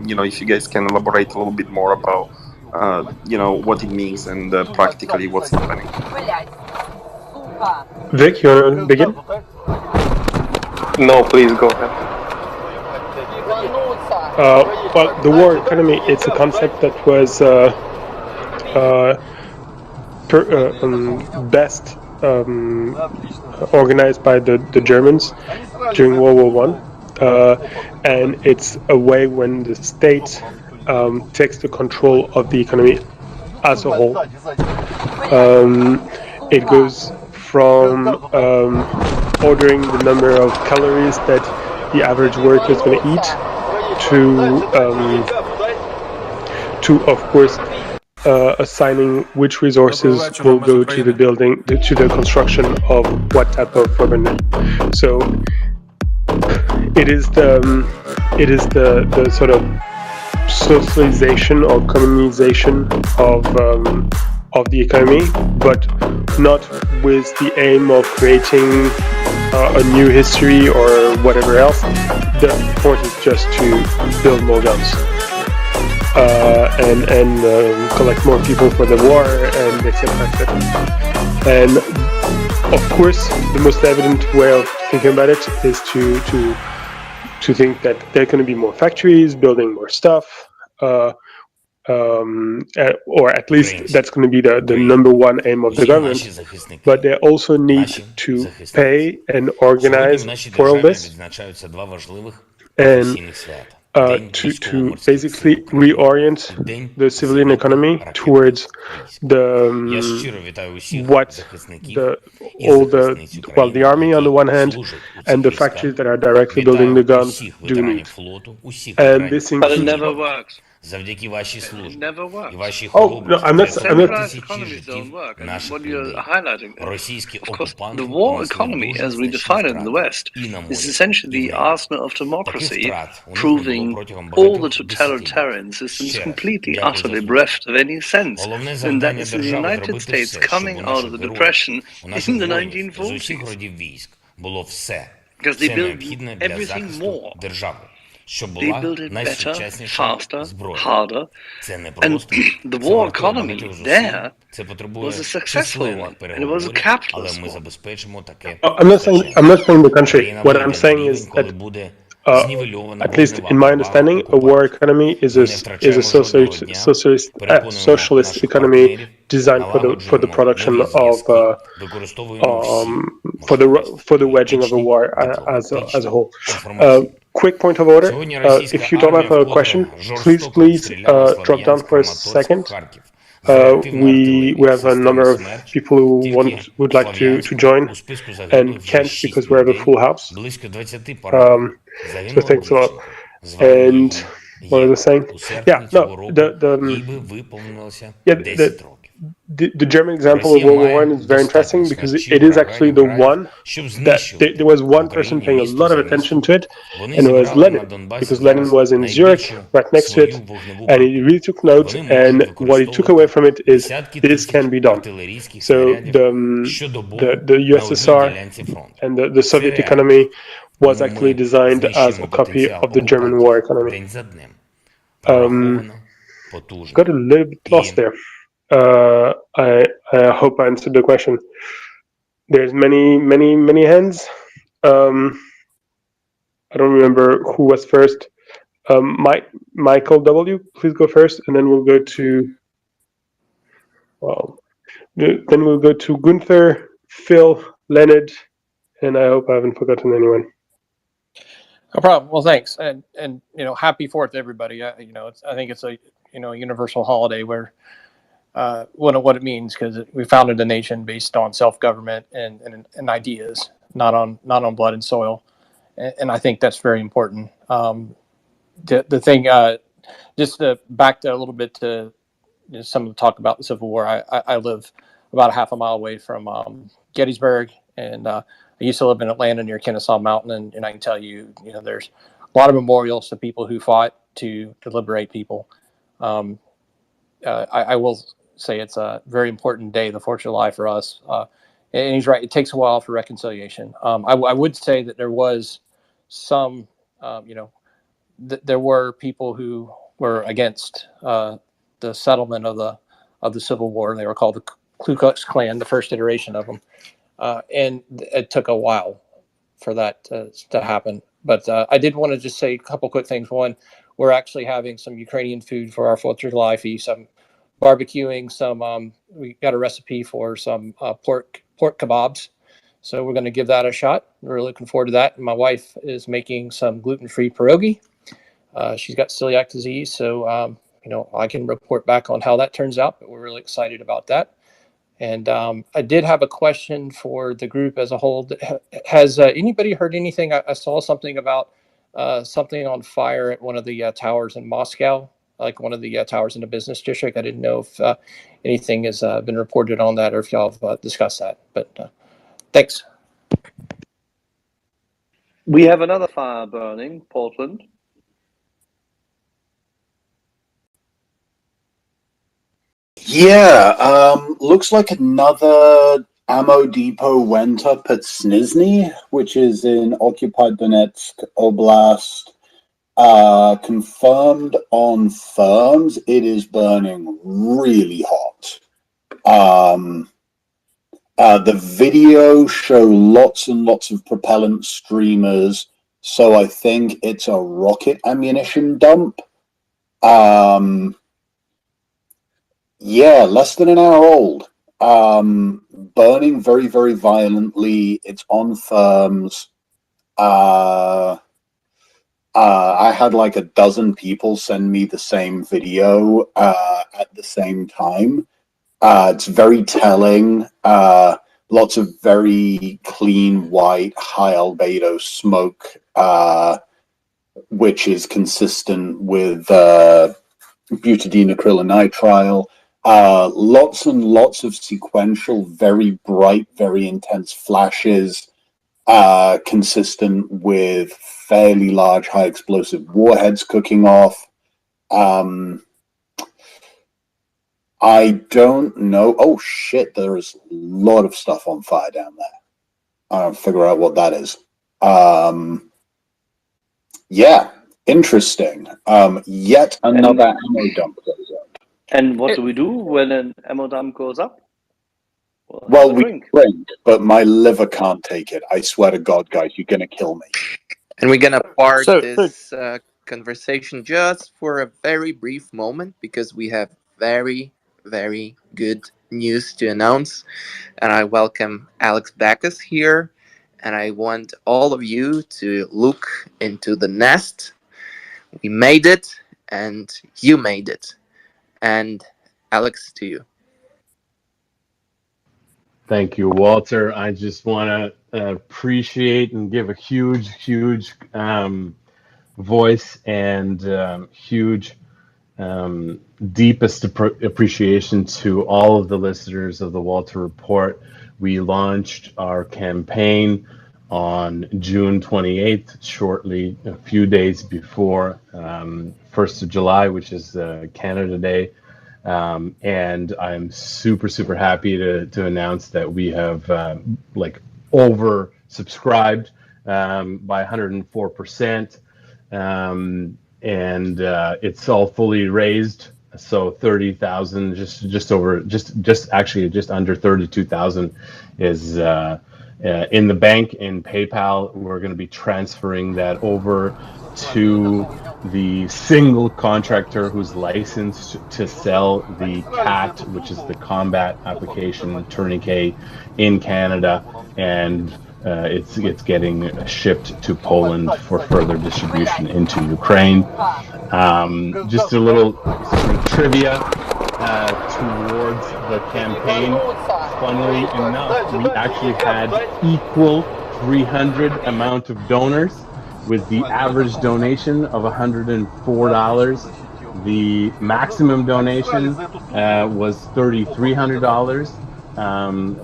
if you guys can elaborate a little bit more about, what it means and practically what's happening. Vic, you want to begin? No, please go ahead. Well, the war economy, it's a concept that was best organized by the Germans during World War I, and it's a way when the state takes the control of the economy as a whole. It goes from ordering the number of calories that the average worker is going to eat to of course assigning which resources will go to the building, to the construction of what type of weaponry. So it is the sort of socialization or communization of the economy, but not with the aim of creating a new history or whatever else. The point is just to build more guns. And collect more people for the war, and etc. And of course, the most evident way of thinking about it is to think that there are going to be more factories building more stuff, or at least that's going to be the number one aim of the government. But they also need to pay and organize for all this, and to basically reorient the civilian economy towards the army on the one hand, and the factories that are directly building the guns do need. And this includes. But it never works. It never works. Oh no, I'm not. Centralized economies don't work. And what you're highlighting, of course, the war economy, as we define it in the West, is essentially the arsenal of democracy, proving all the totalitarian systems completely, utterly bereft of any sense. And that is the United States coming out of the Depression in the 1940s. Because they built everything more. They built it better, faster, harder, and the war economy there was a successful one, and it was a capitalist one. I'm not saying the country. What I'm saying is that, at least in my understanding, a war economy is a socialist economy designed for the production of for the waging of a war as a whole. Quick point of order: if you don't have a question, please drop down for a second. We have a number of people who would like to join and can't because we have a full house. So thanks a lot. And what was I saying? Yeah, no, the German example of World War I is very interesting because it is actually the one that there was one person paying a lot of attention to it, and it was Lenin, because Lenin was in Zurich, right next to it, and he really took note, and what he took away from it is this can be done. So the USSR and the Soviet economy was actually designed as a copy of the German war economy. Got a little bit lost there. I hope I answered the question. There's many hands. I don't remember who was first. Michael W, please go first, and then we'll go to. Then we'll go to Gunther, Phil, Leonard, and I hope I haven't forgotten anyone. No problem. Well, thanks, and happy 4th, everybody. I think it's a universal holiday where what it means, because we founded a nation based on self-government and ideas, not on blood and soil, and I think that's very important. The thing, just to back a little bit to some of the talk about the Civil War. I live about a half a mile away from Gettysburg, and I used to live in Atlanta near Kennesaw Mountain, and I can tell you, there's a lot of memorials to people who fought to liberate people. I will say it's a very important day, the 4th of July, for us. And he's right; it takes a while for reconciliation. I would say that there was some, there were people who were against the settlement of the Civil War. They were called the Ku Klux Klan, the first iteration of them, and it took a while for that to happen. But I did want to just say a couple quick things. One, we're actually having some Ukrainian food for our 4th of July feast. I'm barbecuing some. We got a recipe for some pork kebabs, so we're going to give that a shot. We're looking forward to that. And my wife is making some gluten-free pierogi. She's got celiac disease, so I can report back on how that turns out. But we're really excited about that. And I did have a question for the group as a whole. Has anybody heard anything? I saw something about something on fire at one of the towers in Moscow, like one of the towers in the business district. I didn't know if anything has been reported on that, or if y'all have discussed that. But thanks. We have another fire burning, Portland. Yeah, looks like another ammo depot went up at Snizhny, which is in occupied Donetsk Oblast. Confirmed on firms, it is burning really hot. The video show lots and lots of propellant streamers, so I think it's a rocket ammunition dump. Yeah, less than an hour old. Burning very, very violently. It's on firms. I had like a dozen people send me the same video at the same time. It's very telling. Lots of very clean, white, high albedo smoke, which is consistent with butadiene-acrylonitrile. Lots and lots of sequential, very bright, very intense flashes, consistent with fairly large, high explosive warheads cooking off. I don't know. Oh shit, there is a lot of stuff on fire down there. I don't figure out what that is. Yeah, interesting. Yet another ammo dump goes up. And what do we do when an ammo dump goes up? Well, we drink, but my liver can't take it. I swear to God, guys, you're going to kill me. And we're going to part this conversation just for a very brief moment, because we have very, very good news to announce. And I welcome Alex Backus here. And I want all of you to look into the nest. We made it, and you made it. And Alex, to you. Thank you, Walter. I just want to appreciate and give a huge voice and huge deepest appreciation to all of the listeners of the Walter Report. We launched our campaign on June 28th, shortly, a few days before 1st of July, which is Canada Day. And I'm super happy to announce that we have oversubscribed by 104%. And it's all fully raised. So 30,000, just under 32,000 is in the bank in PayPal. We're going to be transferring that over to the single contractor who's licensed to sell the CAT, which is the combat application tourniquet in Canada. And it's getting shipped to Poland for further distribution into Ukraine. Just a little sort of trivia towards the campaign. Funnily enough, we actually had equal 300 amount of donors, with the average donation of $104. The maximum donation was $3,300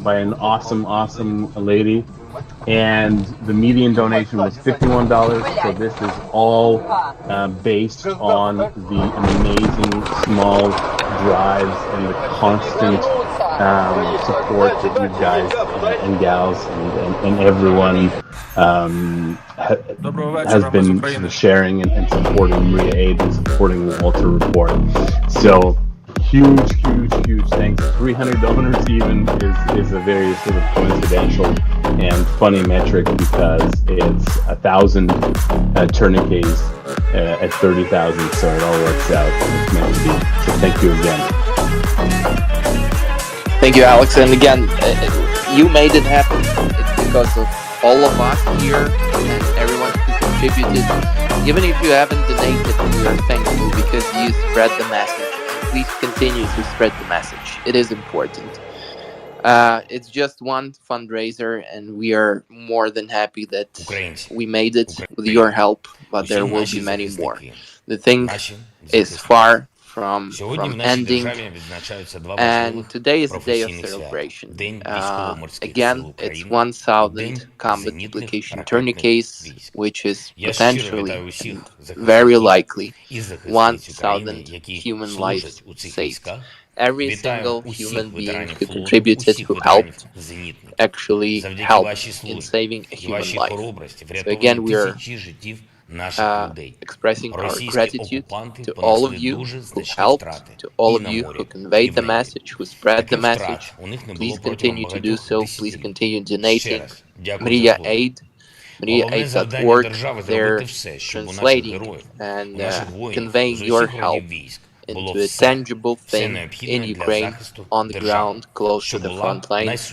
by an awesome lady, and the median donation was $51. So this is all based on the amazing small drives and the constant support that you guys and gals and everyone has been sort of sharing and supporting Maria Aid and supporting the Walter Report. So huge thanks. 300 donors even is a very sort of coincidental and funny metric, because it's 1,000 tourniquets at 30,000, so it all works out and it's meant to be. So thank you again. Thank you, Alex. And again, you made it happen. It's because of all of us here and everyone who contributed. Even if you haven't donated, we are thankful because you spread the message. Please continue to spread the message. It is important. It's just one fundraiser, and we are more than happy that we made it with your help, but there will be many more. The thing is far from ending, and today is a day of celebration. Again, it's 1,000 combat duplication tourniquets, which is potentially and very likely 1,000 human lives saved. Every single human being who contributed, who helped, actually helped in saving a human life. So again, we are expressing our gratitude to all of you who helped, to all of you who conveyed the message, who spread the message. Please continue to do so. Please continue donating. Maria Aid, MariaAid.org, they're translating and conveying your help into a tangible thing in Ukraine, on the ground, close to the front lines,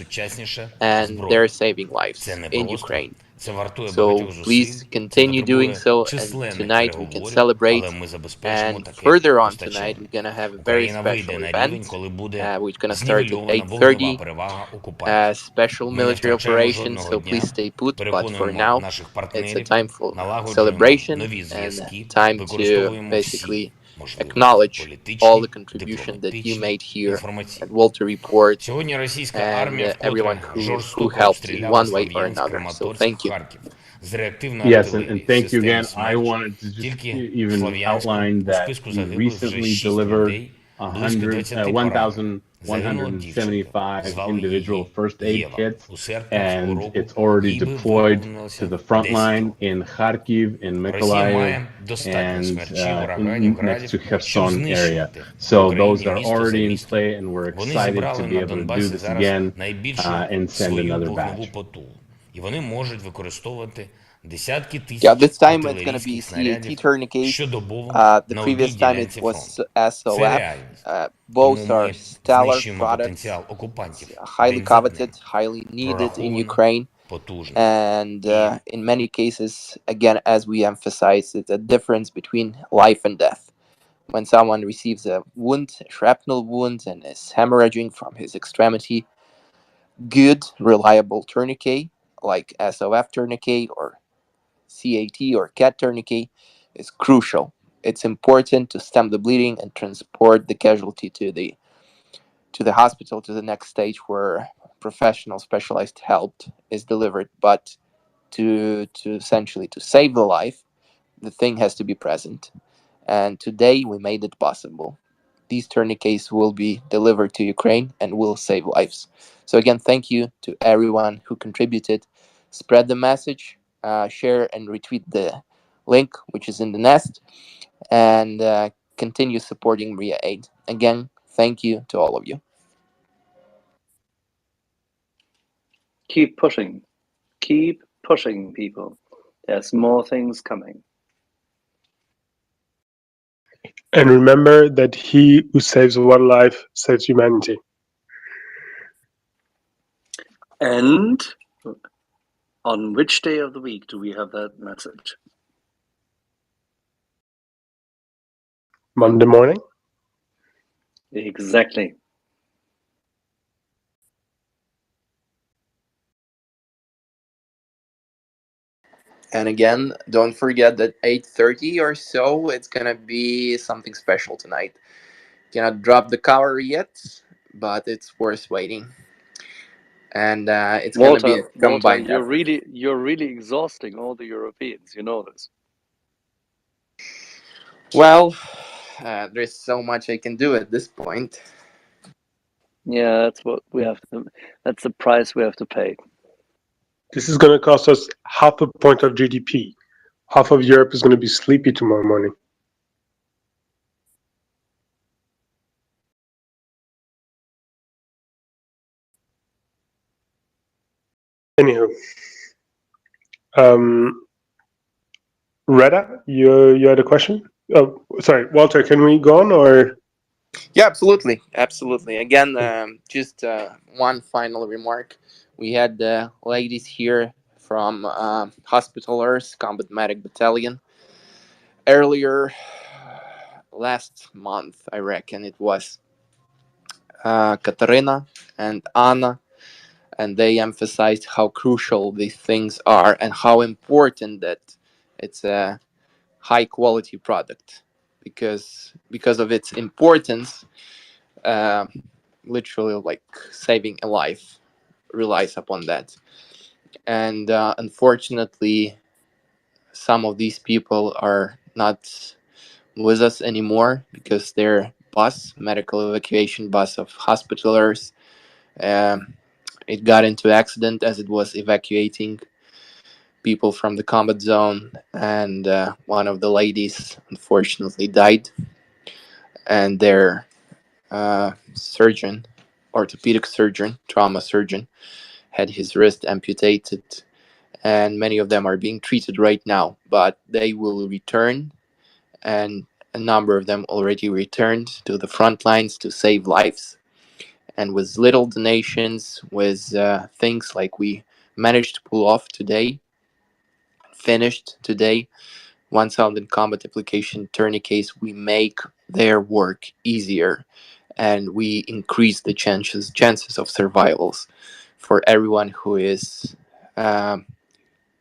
and they're saving lives in Ukraine. So please continue doing so, and tonight we can celebrate. And further on tonight, we're going to have a very special event. We're going to start at 8:30, special military operation, so please stay put. But for now, it's a time for celebration and time to basically acknowledge all the contribution that you made here at Walter Report and everyone who helped in one way or another. So thank you. Yes, and thank you again. I wanted to just even outline that we recently delivered 1,175 individual first aid kits, and it's already deployed to the front line in Kharkiv, in Mykolaiv, and next to Kherson area. So those are already in play, and we're excited to be able to do this again and send another batch. Yeah, this time it's going to be CAT tourniquets. The previous time it was SOF. Both are stellar products, highly coveted, highly needed in Ukraine. And in many cases, again, as we emphasize, it's a difference between life and death. When someone receives a wound, a shrapnel wound, and is hemorrhaging from his extremity, good, reliable tourniquet like SOF tourniquet or CAT or CAT tourniquet is crucial. It's important to stem the bleeding and transport the casualty to the hospital, to the next stage where professional specialized help is delivered. But to essentially to save the life, the thing has to be present. And today we made it possible. These tourniquets will be delivered to Ukraine and will save lives. So again, thank you to everyone who contributed. Spread the message. Share and retweet the link, which is in the nest, and continue supporting Maria Aid. Again, thank you to all of you. Keep pushing, people. There's more things coming. And remember that he who saves one life saves humanity. And On which day of the week do we have that message? Monday morning. Exactly. And again, don't forget that 8:30 or so, it's gonna be something special tonight. Cannot drop the cover yet, but it's worth waiting. And it's gonna be a combined Walter, you're really exhausting all the Europeans. You know this. Well, there's so much I can do at this point. Yeah, that's what we have to. That's the price we have to pay. This is going to cost us 0.5 point of GDP. Half of Europe is going to be sleepy tomorrow morning. Anywho, Reda, you had a question? Oh, sorry, Walter. Can we go on or? Yeah, absolutely. Again, just one final remark. We had the ladies here from Hospitallers Combat Medic Battalion earlier last month, I reckon it was. Katarina and Anna, and they emphasized how crucial these things are and how important that it's a high quality product because of its importance. Literally, like saving a life relies upon that, and unfortunately, some of these people are not with us anymore because their medical evacuation bus of Hospitallers, it got into accident as it was evacuating people from the combat zone, and one of the ladies unfortunately died, and their orthopedic surgeon, trauma surgeon, had his wrist amputated, and many of them are being treated right now, but they will return, and a number of them already returned to the front lines to save lives. And with little donations, with things like we managed to pull off today, finished today, 1,000 combat application tourniquets, we make their work easier, and we increase the chances of survivals for everyone who is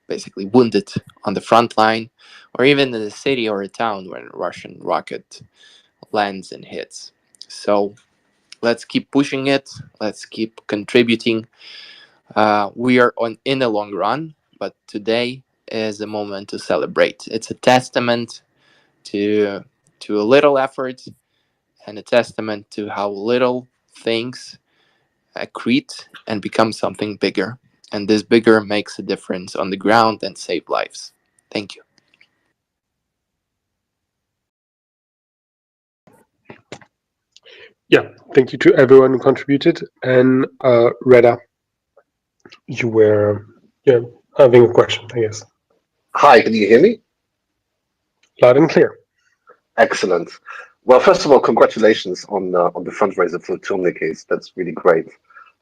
basically wounded on the front line, or even in a city or a town when a Russian rocket lands and hits. So let's keep pushing it. Let's keep contributing. We are in the long run, but today is a moment to celebrate. It's a testament to a little effort and a testament to how little things accrete and become something bigger. And this bigger makes a difference on the ground and save lives. Thank you. Yeah, thank you to everyone who contributed. And Reda, you were having a question, I guess. Hi, can you hear me? Loud and clear. Excellent. Well, first of all, congratulations on the fundraiser for the tourniquets. That's really great.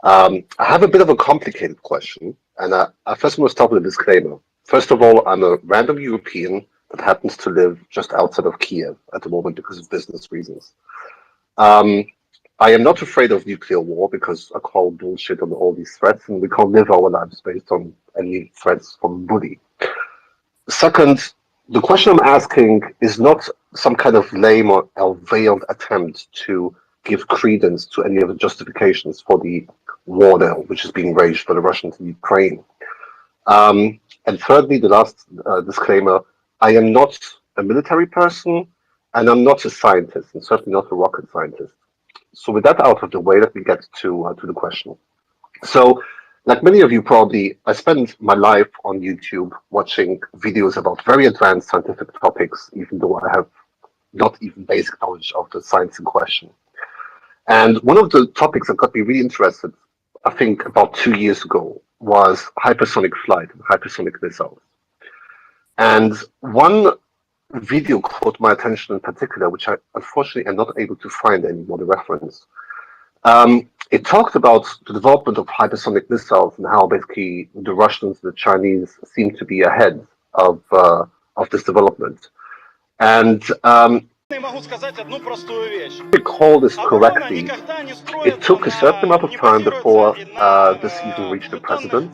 I have a bit of a complicated question, and I first want to start with a disclaimer. First of all, I'm a random European that happens to live just outside of Kiev at the moment because of business reasons. I am not afraid of nuclear war because I call bullshit on all these threats, and we can't live our lives based on any threats from a bully. Second, the question I'm asking is not some kind of lame or veiled attempt to give credence to any of the justifications for the war now, which is being waged by the Russians in Ukraine. And thirdly, the last disclaimer, I am not a military person, and I'm not a scientist, and certainly not a rocket scientist. So with that out of the way, let me get to the question. So, like many of you probably, I spend my life on YouTube watching videos about very advanced scientific topics, even though I have not even basic knowledge of the science in question. And one of the topics that got me really interested, I think about 2 years ago, was hypersonic flight, hypersonic missiles. And one video caught my attention in particular, which I unfortunately am not able to find anymore, the reference. it talked about the development of hypersonic missiles and how basically the Russians and the Chinese seem to be ahead of this development. And recall this correctly, it took a certain amount of time before this even reached the president.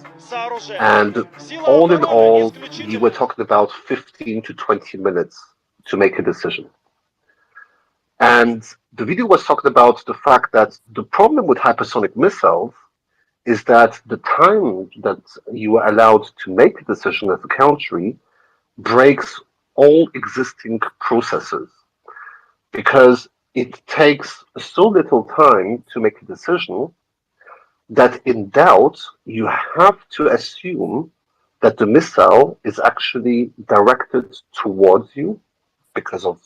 And all in all, you were talking about 15 to 20 minutes to make a decision. And the video was talking about the fact that the problem with hypersonic missiles is that the time that you are allowed to make a decision as a country breaks all existing processes, because it takes so little time to make a decision that in doubt, you have to assume that the missile is actually directed towards you, because of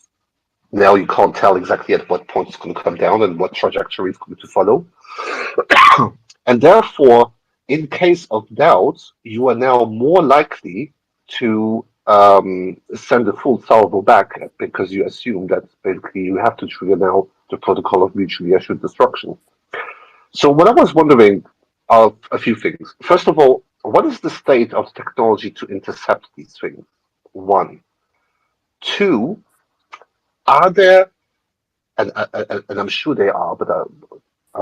now you can't tell exactly at what point it's going to come down and what trajectory it's going to follow. And therefore, in case of doubt, you are now more likely to send a full salvo back, because you assume that basically you have to trigger now the protocol of mutually assured destruction. So what I was wondering are a few things. First of all, what is the state of technology to intercept these things? 1. 2, are there, and I'm sure they are, but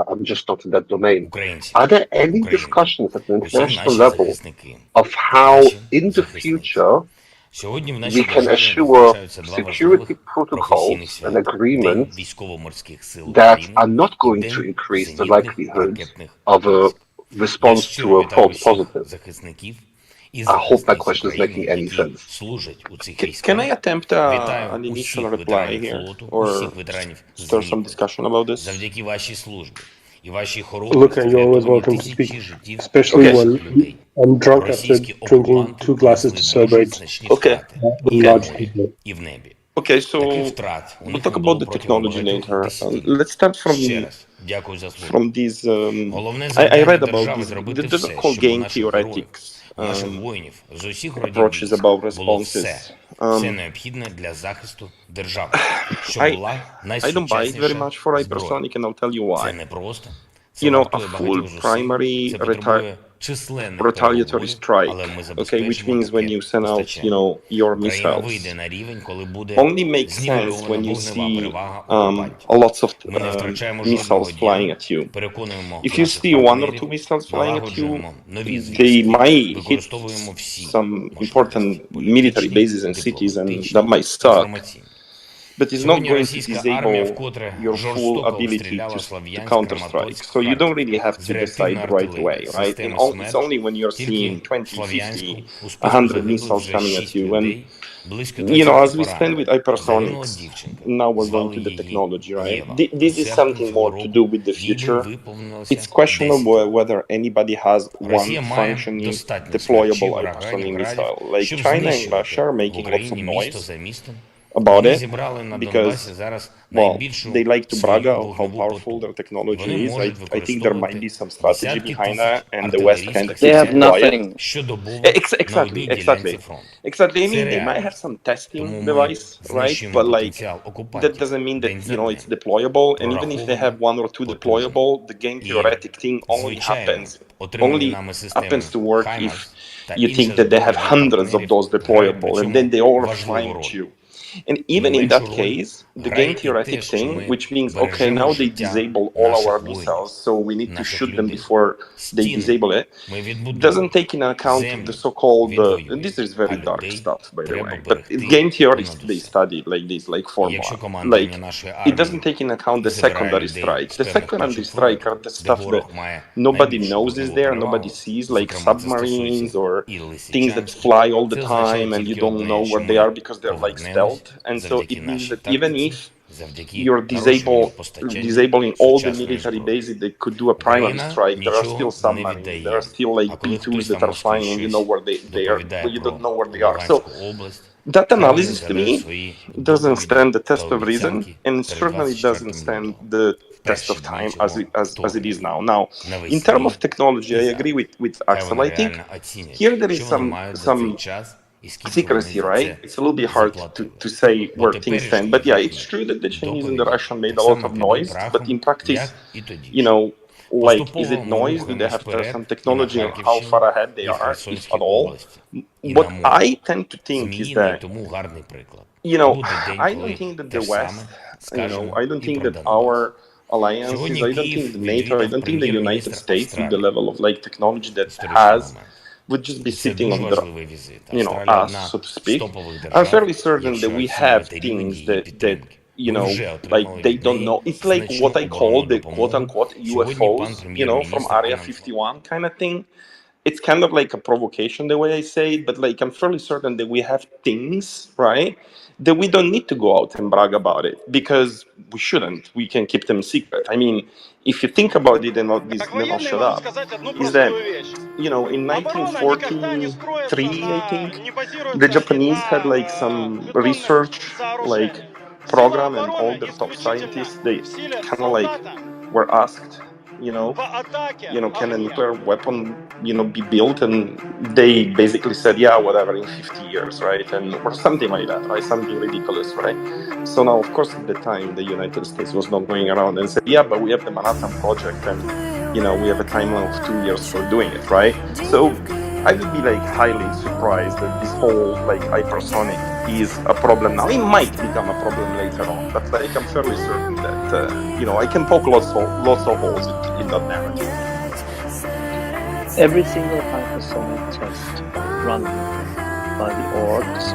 I'm just not in that domain, are there any discussions at the international level of how in the future we can assure security protocols and agreements that are not going to increase the likelihood of a response to a false positive? I hope my question is making any sense. Can I attempt an initial reply here, or start some discussion about this? Look, you're always welcome to speak, especially when I'm drunk after drinking 2 glasses to celebrate. Large people. Okay, so we'll talk about the technology later. Let's start from these. I read about these. These are called game theoretics. Approaches about responses. I don't buy it very much for hypersonic, and I'll tell you why. You know, a full primary retaliatory strike, okay, which means when you send out, you know, your missiles, only makes sense when you see lots of missiles flying at you. If you see 1 or 2 missiles flying at you, they might hit some important military bases and cities, and that might suck. But it's not going to disable your full ability to counter-strike. So you don't really have to decide right away, right? And it's only when you're seeing 20, 50, 100 missiles coming at you. And, you know, as we stand with hypersonics, now we're going to the technology, right? This is something more to do with the future. It's questionable whether anybody has one functioning, deployable hypersonic missile. Like China and Russia are making lots of noise about it, because, well, they like to brag about how powerful their technology is. I think there might be some strategy behind that, and the West kind of they have nothing. Exactly. I mean, they might have some testing device, right? But like, that doesn't mean that, you know, it's deployable. And even if they have 1 or 2 deployable, the game theoretic thing only happens to work if you think that they have hundreds of those deployable, and then they all are flying at you. And even in that case, the game theoretic thing, which means, okay, now they disable all our missiles, so we need to shoot them before they disable it, doesn't take into account the so-called, and this is very dark stuff, by the way, but game theorists, they study like this, like formula. Like, it doesn't take into account the secondary strikes. The secondary strike are the stuff that nobody knows is there, nobody sees, like submarines or things that fly all the time and you don't know where they are because they're like stealth. And so it means that even if you're disabling all the military bases that could do a primary strike, there are still submarines, there are still like B-2s that are flying, and you know where they are, but you don't know where they are. So that analysis to me doesn't stand the test of reason, and certainly doesn't stand the test of time as it is now. Now, in terms of technology, I agree with Axel. I think here there is some secrecy, right? It's a little bit hard to say where things stand. But yeah, it's true that the Chinese and the Russians made a lot of noise, but in practice, you know, Like, is it noise? Do they have some technology on how far ahead they are, if at all? What I tend to think is that, you know, I don't think that the West, you know, I don't think that our alliances, I don't think the NATO, I don't think the United States, with the level of like technology that it has, would just be sitting on the, you know, us, so to speak. I'm fairly certain that we have things that you know, like they don't know. It's like what I call the quote-unquote UFOs, you know, from Area 51 kind of thing. It's kind of like a provocation the way I say it, but like I'm fairly certain that we have things, right, that we don't need to go out and brag about it, because we shouldn't. We can keep them secret. I mean, if you think about it, and what this never shut up, is that, you know, in 1943, I think, the Japanese had like some research like program, and all their top scientists, they kind of like were asked, you know, can a nuclear weapon, you know, be built? And they basically said, yeah, whatever, in 50 years, right? And or something like that, right? Something ridiculous, right? So now, of course, at the time, the United States was not going around and said, yeah, but we have the Manhattan Project, and, you know, we have a timeline of 2 years for doing it, right? So I would be like highly surprised that this whole like hypersonic is a problem now. It might become a problem later on, but like I'm fairly certain that you know, I can poke lots of holes in that narrative. Every single hypersonic test run by the orcs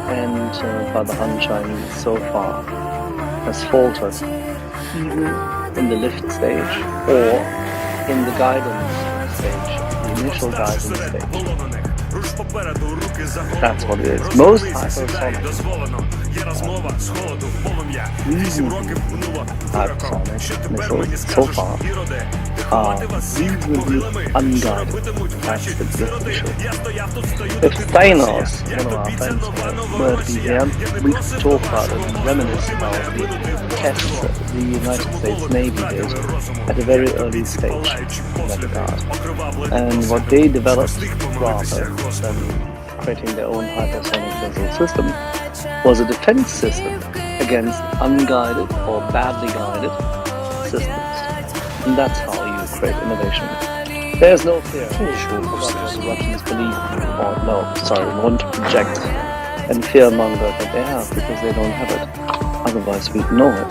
and by the Han Chinese so far has faltered, even in the lift stage or in the guidance stage. Initial guidance stage. That's what it is. Most hypersonic missiles so far are reasonably unguided. That's the issue. If Thanos, one of our friends, were to be here, we could talk about it and reminisce about the tests that the United States Navy did at a very early stage in that regard. And what they developed, rather than creating their own hypersonic missile system, was a defense system against unguided or badly guided systems. And that's how you create innovation. There's no fear about what the Russians believe, or want to project and fearmonger that they have, because they don't have it. Otherwise we'd know it.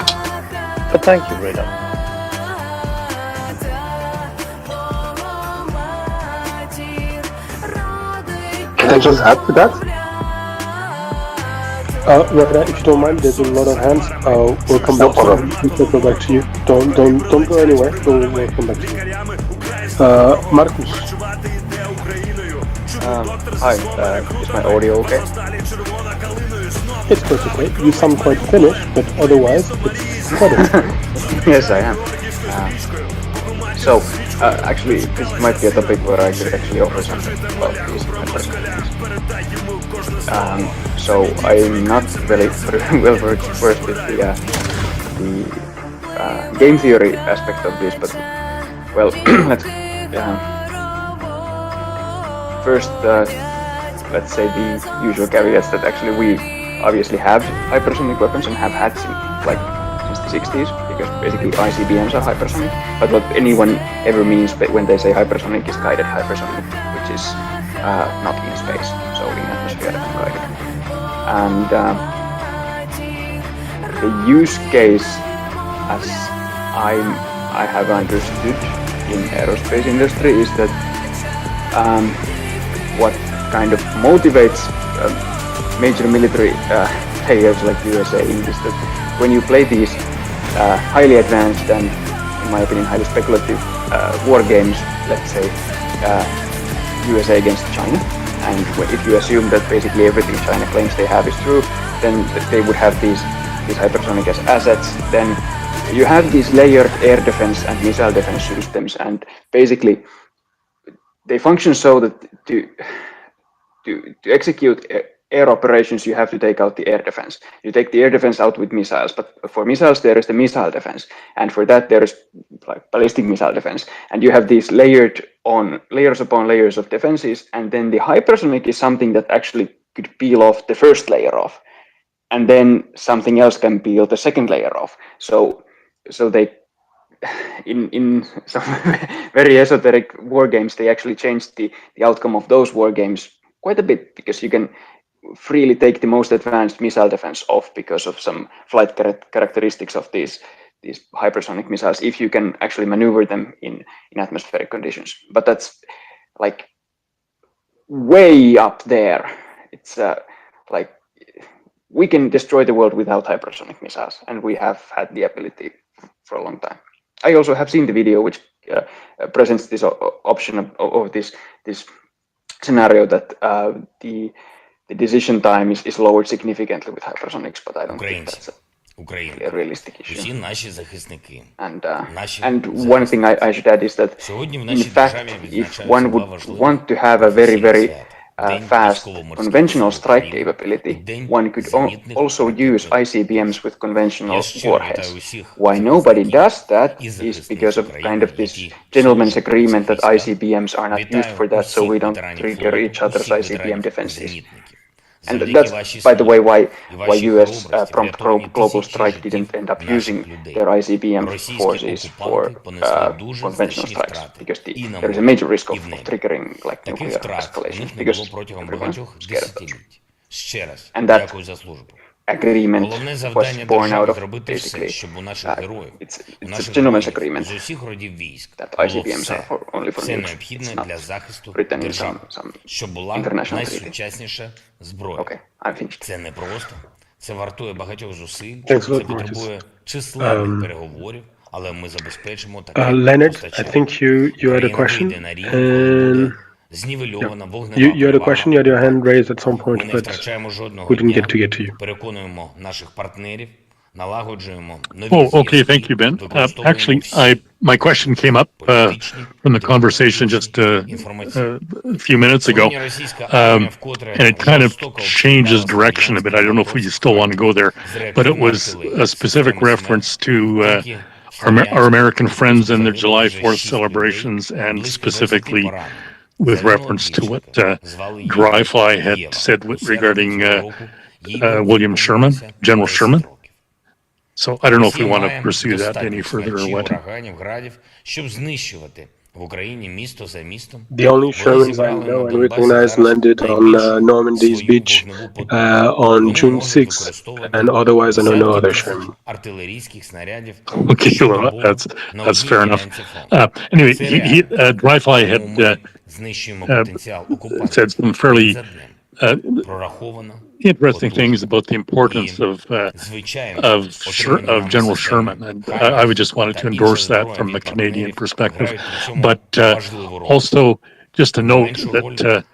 But thank you, Reda. Can I just add to that? Reda, if you don't mind, there's a lot of hands. We'll come back to you. We'll go back to you. Don't go anywhere. We'll come back to you. Markus. Hi, is my audio okay? It's perfect. You sound quite finished, but otherwise it's quite okay. Yes, I am. So, actually, this might be a topic where I could actually offer something about these hypersonics. So, I'm not very well versed with the game theory aspect of this, but, well, let's first, let's say the usual caveats that actually we obviously have hypersonic weapons and have had like since the 60s, because basically ICBMs are hypersonic. But what anyone ever means when they say hypersonic is guided hypersonic, which is not in space, so in atmosphere and guided. And the use case, as I have understood in aerospace industry, is that what kind of motivates major military players like USA is that when you play these highly advanced and, in my opinion, highly speculative war games, let's say USA against China, and if you assume that basically everything China claims they have is true, then they would have these hypersonic as assets, then you have these layered air defense and missile defense systems, and basically they function so that to execute air operations, you have to take out the air defense. You take the air defense out with missiles, but for missiles there is the missile defense, and for that there is like ballistic missile defense, and you have these layers upon layers of defenses, and then the hypersonic is something that actually could peel off the first layer off, and then something else can peel the second layer off. So they in some very esoteric war games, they actually changed the outcome of those war games quite a bit, because you can freely take the most advanced missile defense off because of some flight characteristics of these hypersonic missiles, if you can actually maneuver them in atmospheric conditions. But that's like way up there. It's like we can destroy the world without hypersonic missiles, and we have had the ability for a long time. I also have seen the video which presents this option of this scenario that the decision time is lowered significantly with hypersonics, but I don't think that's a realistic issue. And one thing I should add is that, in fact, if one would want to have a very, very fast conventional strike capability, one could also use ICBMs with conventional warheads. Why nobody does that is because of kind of this gentleman's agreement that ICBMs are not used for that, so we don't trigger each other's ICBM defenses. And that's, by the way, why US Prompt Global Strike didn't end up using their ICBM forces for conventional strikes, because there is a major risk of triggering like nuclear escalation, because everyone's scared of that. And that agreement was born out of basically it's a gentleman's agreement that ICBMs are only for nukes. It's not written in some international treaty. Okay, I'm finished. Thanks a lot, Marcus. Leonard, I think you had a question, and you had a question. You had your hand raised at some point, but we didn't get to you. Oh, okay. Thank you, Ben. Actually, my question came up from the conversation just a few minutes ago, and it kind of changes direction a bit. I don't know if we still want to go there, but it was a specific reference to our American friends and their July 4th celebrations, and specifically with reference to what Dryfly had said regarding William Sherman, General Sherman. So I don't know if we want to pursue that any further or what. The only Shermans I know and recognize landed on Normandy's beach on June 6th, and otherwise I know no other Sherman. Okay, well, that's fair enough. Anyway, Dryfly had said some fairly interesting things about the importance of General Sherman, and I would just wanted to endorse that from the Canadian perspective. But also, just to note that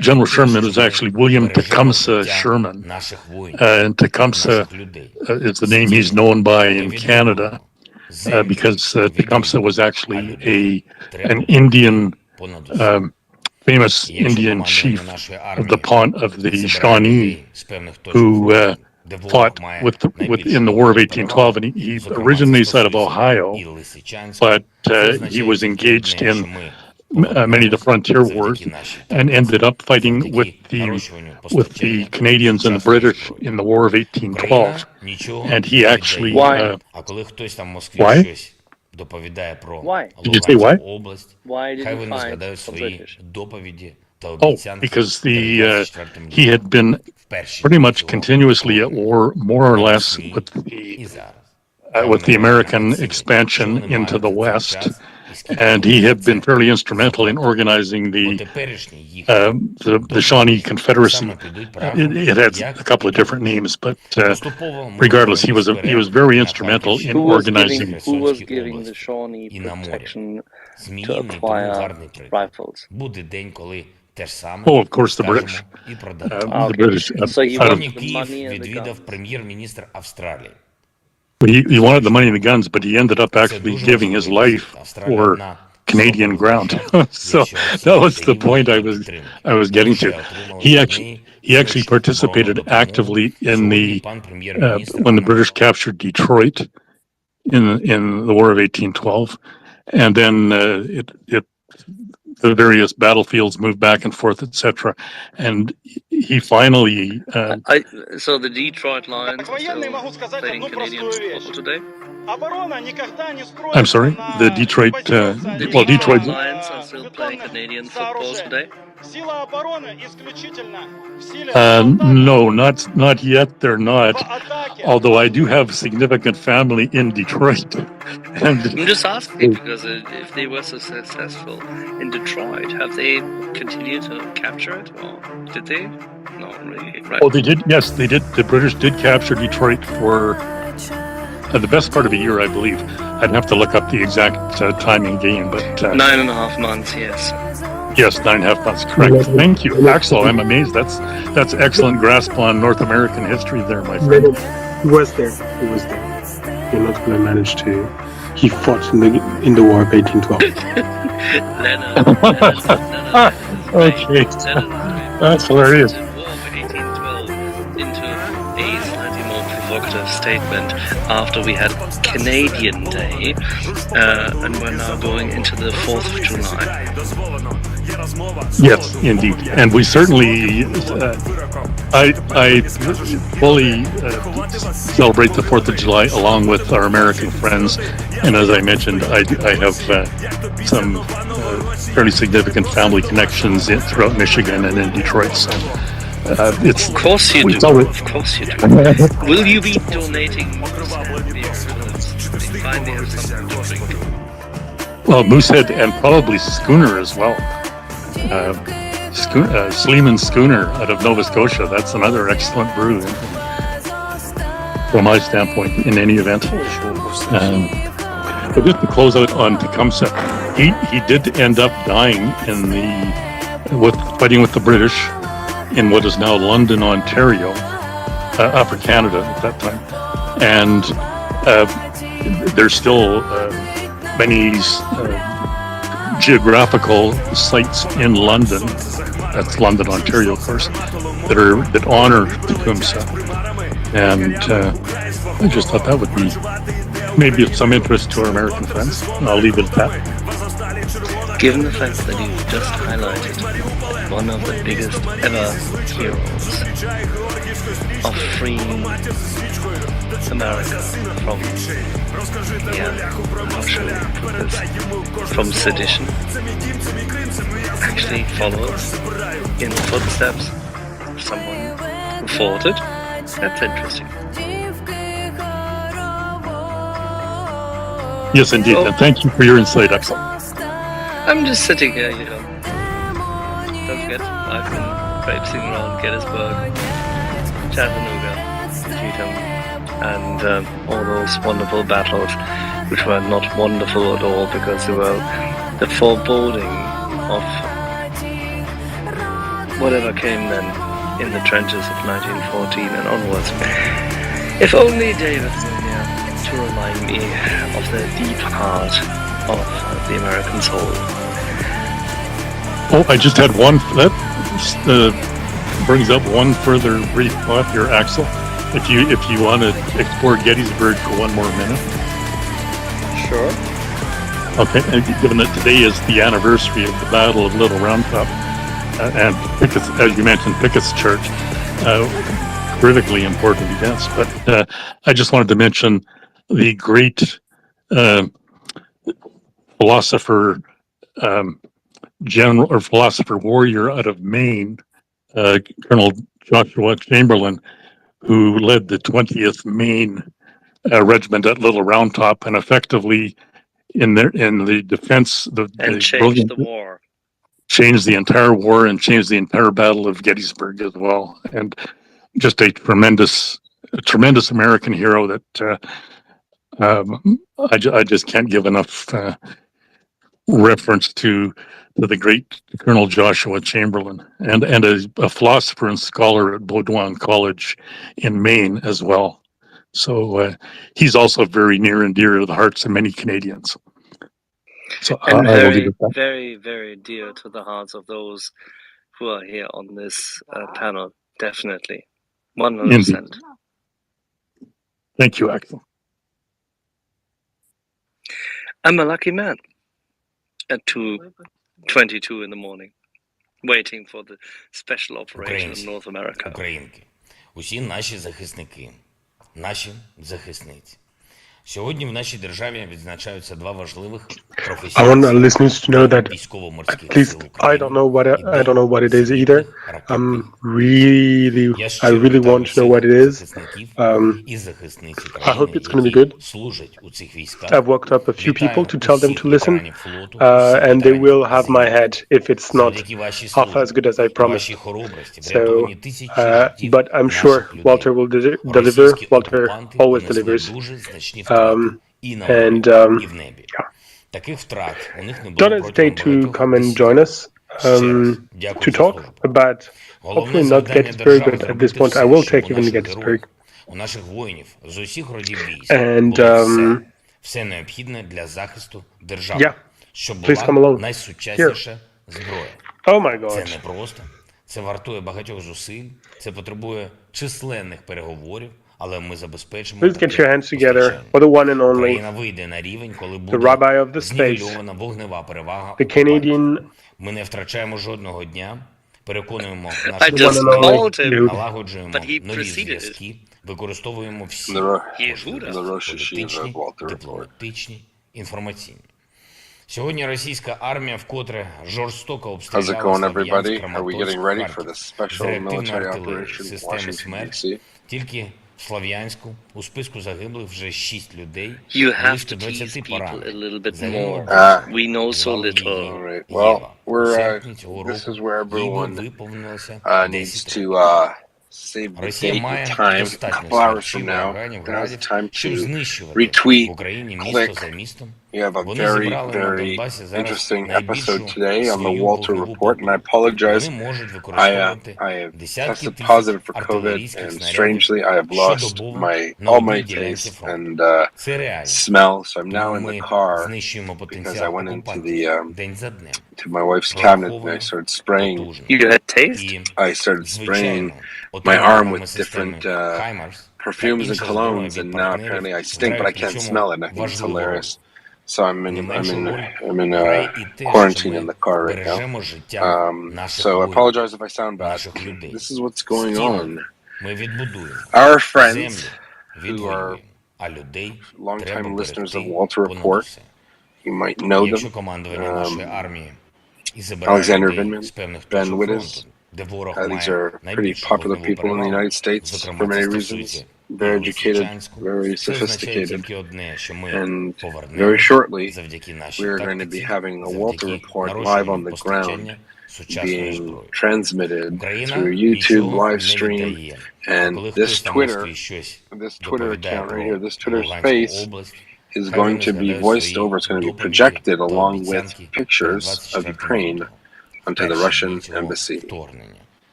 General Sherman was actually William Tecumseh Sherman, and Tecumseh is the name he's known by in Canada, because Tecumseh was actually an Indian. Famous Indian chief of the Shawnee, who fought in the War of 1812, and he originally out of Ohio, but he was engaged in many of the frontier wars and ended up fighting with the Canadians and the British in the War of 1812. And he actually why? Did you say why? Why did he fight the British? Oh, because he had been pretty much continuously at war, more or less, with the American expansion into the West, and he had been fairly instrumental in organizing the Shawnee Confederacy. It had a couple of different names, but regardless, he was very instrumental in organizing. Who was giving the Shawnee protection to acquire rifles? Oh, of course, the British. The British. So he wanted the money and the guns. He wanted the money and the guns, but he ended up actually giving his life for Canadian ground. So that was the point I was getting to. He actually participated actively in when the British captured Detroit in the War of 1812, and then the various battlefields moved back and forth, etc. And he finally. So the Detroit Lions are still fighting Canadians today? I'm sorry, the Detroit. Detroit Lions are still playing Canadian football today. No, not yet. They're not. Although I do have significant family in Detroit. And I'm just asking because if they were so successful in Detroit, have they continued to capture it, or did they? No, really. Right. Oh, they did. Yes, they did. The British did capture Detroit for the best part of a year, I believe. I'd have to look up the exact time in game, but 9.5 months. Yes. Yes, 9.5 months. Correct. Thank you, Axel. I'm amazed. That's excellent grasp on North American history, there, my friend. He was there. You're not going to manage to. He fought in the War of 1812. Okay, that's hilarious. Provocative statement after we had Canadian Day, and we're now going into the 4th of July. Yes, indeed, and we certainly, I fully celebrate the 4th of July along with our American friends, and as I mentioned, I have some fairly significant family connections throughout Michigan and in Detroit. So. Of course you do. Of course you do. Will you be donating beer? They finally have something to drink. Well, Moosehead and probably Schooner as well. Sleeman Schooner out of Nova Scotia. That's another excellent brew from my standpoint in any event. But just to close out on Tecumseh, he did end up dying fighting with the British in what is now London, Ontario, Upper Canada at that time. And there's still many geographical sites in London, that's London, Ontario, of course, that honor Tecumseh. And I just thought that would be maybe of some interest to our American friends. I'll leave it at that. Given the fact that you just highlighted one of the biggest ever heroes of freeing America from sedition, actually follows in the footsteps of someone who fought it. That's interesting. Yes, indeed, and thank you for your insight, Axel. I'm just sitting here, Don't forget, I've been traipsing around Gettysburg, Chattanooga, Cheatham, and all those wonderful battles, which were not wonderful at all because they were the foreboding of whatever came then in the trenches of 1914 and onwards. If only David was here to remind me of the deep heart of the American soul. Oh, I just had one. That brings up one further brief thought here, Axel. If you want to explore Gettysburg for one more minute. Sure. Okay, and given that today is the anniversary of the Battle of Little Round Top, and Pickett's, as you mentioned, Pickett's Church, critically important events. But I just wanted to mention the great philosopher. General or philosopher warrior out of Maine, Colonel Joshua Chamberlain, who led the 20th Maine Regiment at Little Round Top, and effectively in the defense, changed the war, changed the entire war, and changed the entire Battle of Gettysburg as well. And just a tremendous American hero that I just can't give enough reference to the great Colonel Joshua Chamberlain, and a philosopher and scholar at Baudouin College in Maine as well. So he's also very near and dear to the hearts of many Canadians. So and very, very, very dear to the hearts of those who are here on this panel. Definitely, 100%. Thank you, Axel. I'm a lucky man. At 2:22 in the morning, waiting for the special operation in North America. Українки, усі наші захисники, наші захисниці. Сьогодні в нашій державі відзначаються два важливих I професійні want our свята. listeners to know that at Військово-морських least сил I don't know what it is either. I really want to know what it is. І захисниць I hope it's going to be України, good. які служать у цих військах. I've worked up a few people to tell them to listen, ветеранів флоту, and they will have my head if it's not завдяки вашій half as good as I службі, promised. вашій хоробрості, So, врятовані тисячі життів but I'm наших sure людей. Walter will deliver. Російські Walter окупанти always понесли delivers. дуже значні втрати і на морі, і в небі. Таких втрат у них не було Don't протягом hesitate to багатьох come and десятиліть. join us Дякую to за talk службу. about Головне hopefully not завдання Gettysburg, держави but at this зробити point I will все, take щоб even у наших Gettysburg. героїв, у наших воїнів з усіх родів військ And було все необхідне для захисту держави, yeah, щоб please come була along. найсучасніша зброя. Oh my Це God. не просто, це вартує багатьох зусиль, це потребує численних переговорів, але ми забезпечимо Please get your hands together постачання. for the one and only, Країна вийде на рівень, коли the буде rabbi of the space, знівельована вогнева перевага the окупантів. Canadian, Ми не втрачаємо жодного дня, переконуємо I наших just one and only called him, dude. налагоджуємо but he нові preceded it. зв'язки, використовуємо всі Yehuda. політичні, дипломатичні, інформаційні. Сьогодні російська армія вкотре жорстоко обстріляла Слов'янськ, Краматорськ, Харків з реактивної артилерії, системи «Смерч». Тільки в Слов'янську у списку загиблих вже 6 людей, You have близько to tease 20 people a поранених. little bit Загинула more. дочка, We know so звали little. її Alright, Єва. well, У we're серпні цього this is року where їй everyone виповнилося needs 10 to років. save the Росія date має and time. A достатньо couple hours from свідчів now, ураганів, now's градів, the time щоб to знищувати retweet, в Україні місто click. за містом. We have a Вони very, зібрали на very Донбасі зараз interesting найбільшу episode today on the свою Walter вогневу Report, and I потугу. apologize. Вони можуть використовувати I have десятки tested тисяч positive for COVID, артилерійських and снарядів strangely, I have lost щодобово all на my одній ділянці taste фронту. and Це реально. smell. So I'm now Тому in the ми car знищуємо because I потенціал went into окупантів the день за днем. to my wife's cabinet and I started spraying. Потужно. You had taste? І, I started spraying звичайно, my arm отримуваними with системи different Хаймарс та perfumes and інша зброя colognes, від and now партнерів apparently I stink, but I грають can't при smell цьому it. And I think it's важливу роль. hilarious. So I'm Не in меншу роль I'm грає і те, що quarantine in ми the car right now. бережемо життя наших So I воїнів, apologize if I sound bad. наших людей. This is what's going Стіни on. ми відбудуємо, Our friends землю who are відвоюємо, а людей longtime треба listeners of берегти Walter понад Report, усе. you might know Якщо them. командування нашої армії і забирає Alexander людей Vindman, з певних Ben точок Wittes. фронту, де ворог These має are pretty найбільшу popular вогневу people in the перевагу, United States for зокрема, many це reasons. стосується Very і educated, Лисичанську. very Це означає sophisticated. тільки одне, що ми And повернемо very shortly, завдяки нашій we are going to be тактиці, having a Walter завдяки Report live нарощуванню on the ground, постачання сучасної being зброї. transmitted Україна through YouTube нічого live не stream. віддає. А And коли this хтось на Twitter, Москві щось this Twitter доповідає account right про here, this Twitter Луганську space область, is хай going вони to be згадають voiced свої over. It's going to be доповіді projected та along with обіцянки перед pictures of 24 Ukraine лютого, onto the перші Russian дні цього embassy. вторгнення.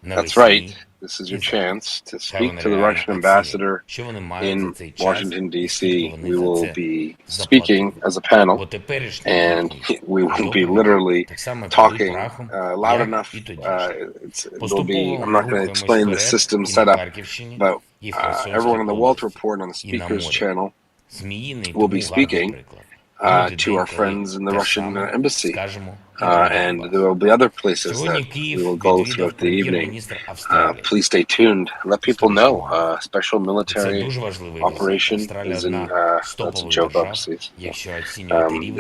That's Навесні right. This is your chance to хай speak вони to the реально Russian оцінять, ambassador що вони мають за in цей час, Washington, і D.C. скільки вони We за will це be заплатили. speaking as a panel, Бо теперішні and їхні we will be доповіді literally так само підуть talking прахом, loud як enough. і тоді. It'll be. Поступово I'm ми not going to рухаємось explain the вперед system і на setup, Харківщині, but і в everyone Херсонській on the Walter області, Report on the і на speakers морі. channel Зміїний will be тому гарний speaking приклад. to our friends in the те Russian саме embassy. скажемо і про And Донбас. there will be other places Сьогодні that we Київ will go відвідав throughout the evening. прем'єр-міністр Австралії. Please stay tuned. Let people know. Special Це military дуже важливий досвід. operation Австралія is in. одна That's з a топових joke, держав, obviously. якщо оцінювати рівень її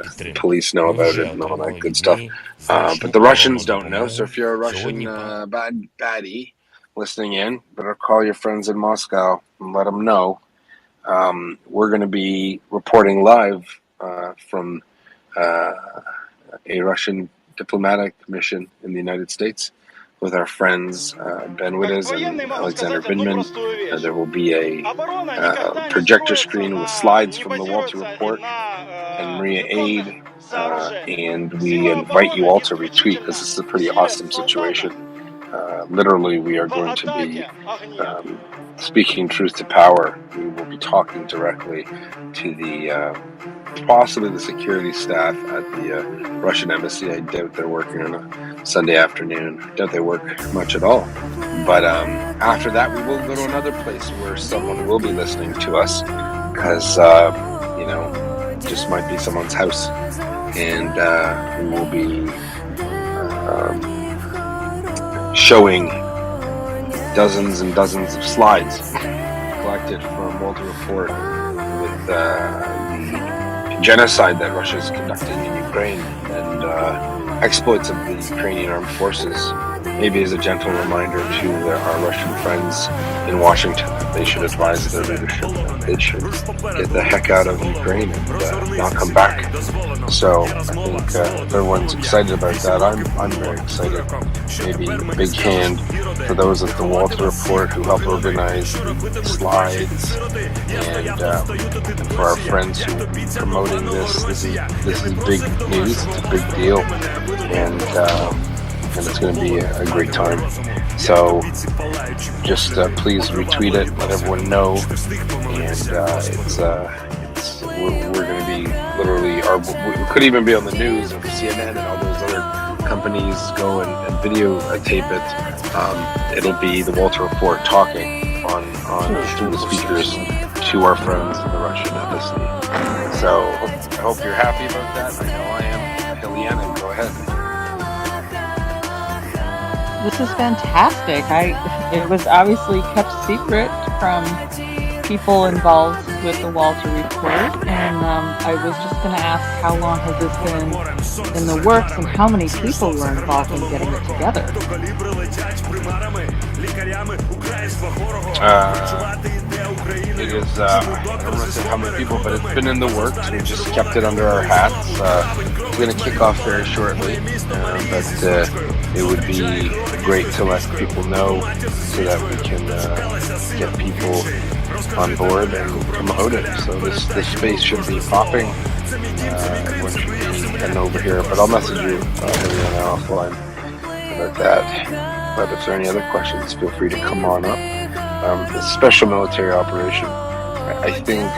підтримки. Police know Ми about вже it and all that отримали good від stuff. неї But значну the Russians оборонну don't know. So if you're a допомогу. Russian Сьогодні baddie listening in, better call your friends in Moscow and let them know. We're going to be reporting live from a Russian diplomatic mission in the United States with our friends Ben Wittes and Alexander Vindman. There will be a projector screen with slides from the Walter Report and Maria Aid. And we invite you all to retweet because this is a pretty awesome situation. Literally, we are going to be speaking truth to power. We will be talking directly to the possibly the security staff at the Russian embassy. I doubt they're working on a Sunday afternoon. I doubt they work much at all. But after that, we will go to another place where someone will be listening to us, because just might be someone's house, and we will be showing dozens and dozens of slides collected from Walter Report with the genocide that Russia is conducting in Ukraine and exploits of the Ukrainian armed forces, maybe as a gentle reminder to our Russian friends in Washington that they should advise their leadership that they should get the heck out of Ukraine and not come back. So I think everyone's excited about that. I'm very excited. Maybe a big hand for those at the Walter Report who helped organize the slides, and for our friends who are promoting this. This is big news. It's a big deal, and it's going to be a great time. So just please retweet it, let everyone know, and we're going to be literally, we could even be on the news if CNN and all those other companies go and videotape it. It'll be the Walter Report talking through the speakers to our friends in the Russian embassy. So I hope you're happy about that. I know I am. Helena, go ahead. This is fantastic. It was obviously kept secret from people involved with the Walter Report, and I was just going to ask, how long has this been in the works, and how many people were involved in getting it together? It is, I don't want to say how many people, but it's been in the works. We just kept it under our hats. We're going to kick off very shortly, but it would be great to let people know so that we can get people on board and promote it. So this space should be popping. Everyone should be heading over here, but I'll message you Helena offline about that. But if there are any other questions, feel free to come on up. The special military operation, I think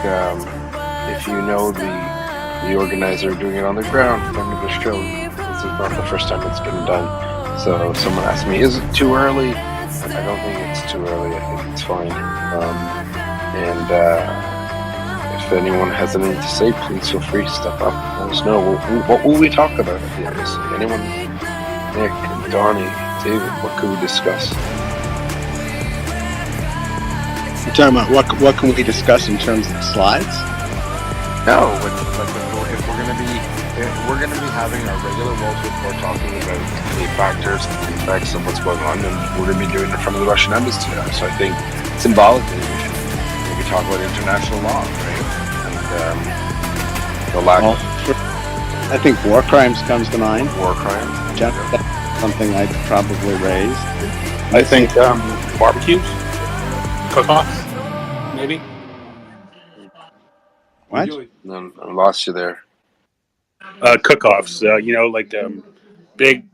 if you know the organizer doing it on the ground, then this is not the first time it's been done. So someone asked me, is it too early? I don't think it's too early. I think it's fine. And if anyone has anything to say, please feel free to step up. Let us know. What will we talk about at the embassy? Anyone? Nick, Donnie, David, what could we discuss? You're talking about what can we discuss in terms of slides? No, if we're going to be having our regular Walter Report talking about the factors, the effects of what's going on, and we're going to be doing it in front of the Russian embassy now. So I think symbolically we should maybe talk about international law, right? And the lack of... I think war crimes comes to mind. War crimes. That's something I'd probably raise. I think barbecues, cook-offs, maybe. What? I lost you there. Cook-offs, like big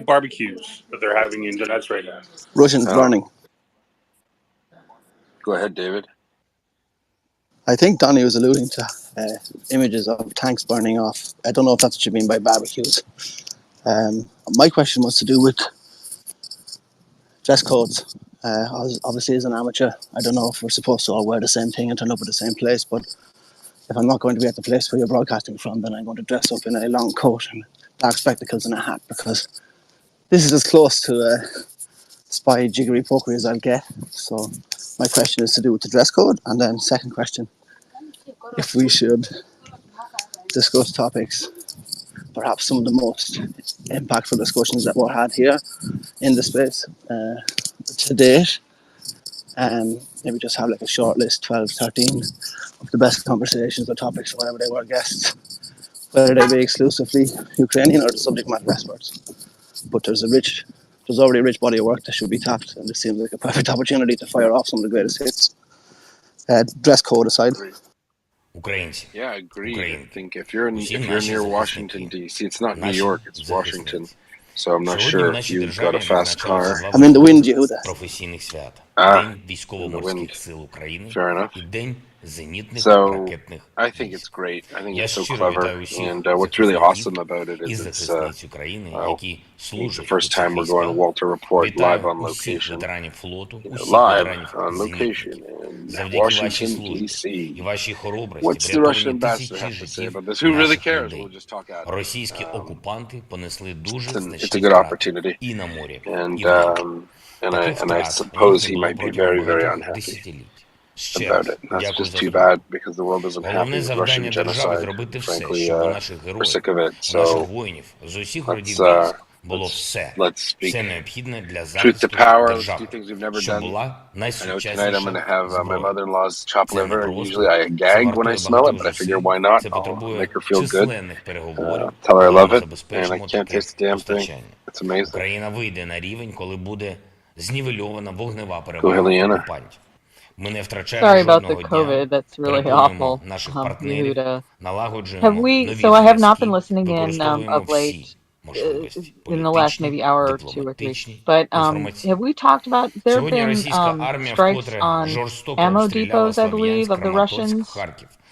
barbecues that they're having in Donetsk right now. Russians burning. Go ahead, David. I think Donnie was alluding to images of tanks burning off. I don't know if that's what you mean by barbecues. My question was to do with dress codes. Obviously, as an amateur, I don't know if we're supposed to all wear the same thing and turn up at the same place, but if I'm not going to be at the place where you're broadcasting from, then I'm going to dress up in a long coat and dark spectacles and a hat, because this is as close to spy jiggery pokery as I'll get. So my question is to do with the dress code. And then second question, if we should discuss topics, perhaps some of the most impactful discussions that were had here in the space to date, maybe just have like a short list, 12, 13 of the best conversations or topics or whatever they were, guests, whether they be exclusively Ukrainian or the subject matter experts. But there's already a rich body of work that should be tapped, and this seems like a perfect opportunity to fire off some of the greatest hits. Dress code aside. Yeah, I agree. I think if you're near Washington, D.C., it's not New York, it's Washington. So I'm not sure if you've got a fast car. I'm in the wind, Yehuda. In the wind. Fair enough. So I think it's great. I think it's so clever. And what's really awesome about it is it's the first time we're going to Walter Report live on location. Live on location in Washington, D.C. What's the Russian ambassador have to say about this? Who really cares? We'll just talk at it. It's a good opportunity. And I suppose he might be very, very unhappy. about it. That's just too bad because the world isn't happy with Russian genocide. Frankly, we're sick of it. So let's speak truth to power. Let's do things we've never done. I know tonight I'm going to have my mother-in-law's chopped liver. Usually I gag when I smell it, but I figure why not? I'll make her feel good. Tell her I love it, and I can't taste the damn thing. It's amazing. Go Helena. Sorry about the COVID. That's really awful. Have we? So I have not been listening in of late. In the last maybe hour or 2 or 3, but have we talked about? There have been strikes on ammo depots, I believe, of the Russians.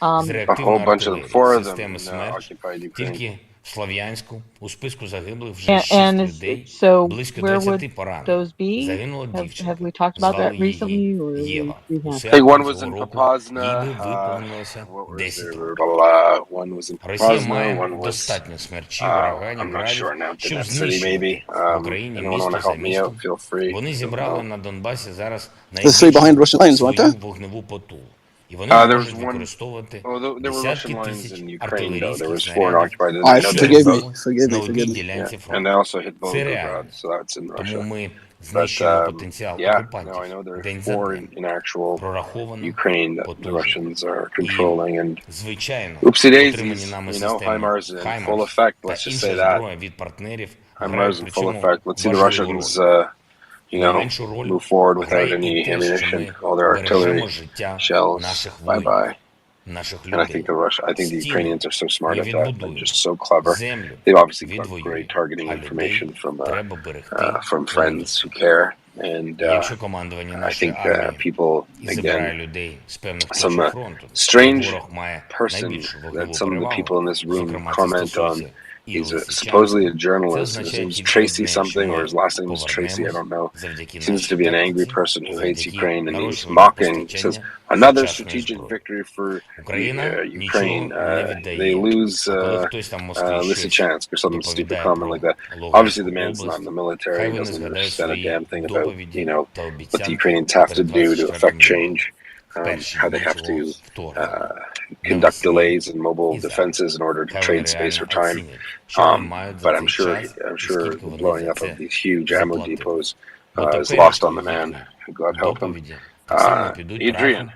A whole bunch of them, 4 of them in occupied Ukraine. And so where would those be? Have we talked about that recently? Or I think one was in Popasna, one was in Popasna, one was, I'm not sure now, Donetsk City maybe. Anyone want to help me out, feel free. The 3 behind Russian lines, weren't there? There was one. Oh, there were Russian lines in Ukraine, though. There was 4 occupied. Forgive me. Yeah. And they also hit Volgograd, so that's in Russia. But yeah, no, I know there are 4 in actual Ukraine that the Russians are controlling, and oopsie daisies, HIMARS in full effect. Let's just say that HIMARS in full effect. Let's see the Russians. Move forward without any ammunition, all their artillery, shells, bye-bye. And I think the Ukrainians are so smart at that, they're just so clever. They've obviously got great targeting information from friends who care. And I think people, again, some strange person that some of the people in this room comment on. He's supposedly a journalist. His name's Tracy something, or his last name is Tracy, I don't know. He seems to be an angry person who hates Ukraine, and he's mocking. He says, another strategic victory for Ukraine. They lose Lysychansk, or something stupid comment like that. Obviously, the man's not in the military. He doesn't understand a damn thing about, what the Ukrainians have to do to affect change. How they have to conduct delays in mobile defenses in order to trade space for time. But I'm sure the blowing up of these huge ammo depots is lost on the man. God help him. Adrian.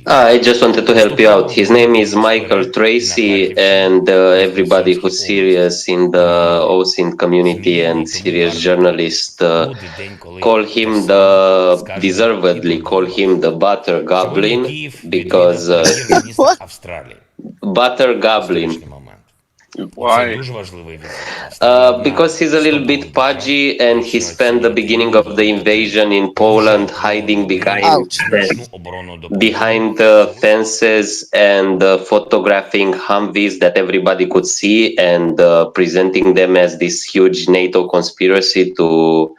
I just wanted to help you out. His name is Michael Tracy, and everybody who's serious in the OSINT community and serious journalist deservedly call him the Butter Goblin, because Butter Goblin. Why? Because he's a little bit pudgy, and he spent the beginning of the invasion in Poland hiding behind fences and photographing Humvees that everybody could see, and presenting them as this huge NATO conspiracy to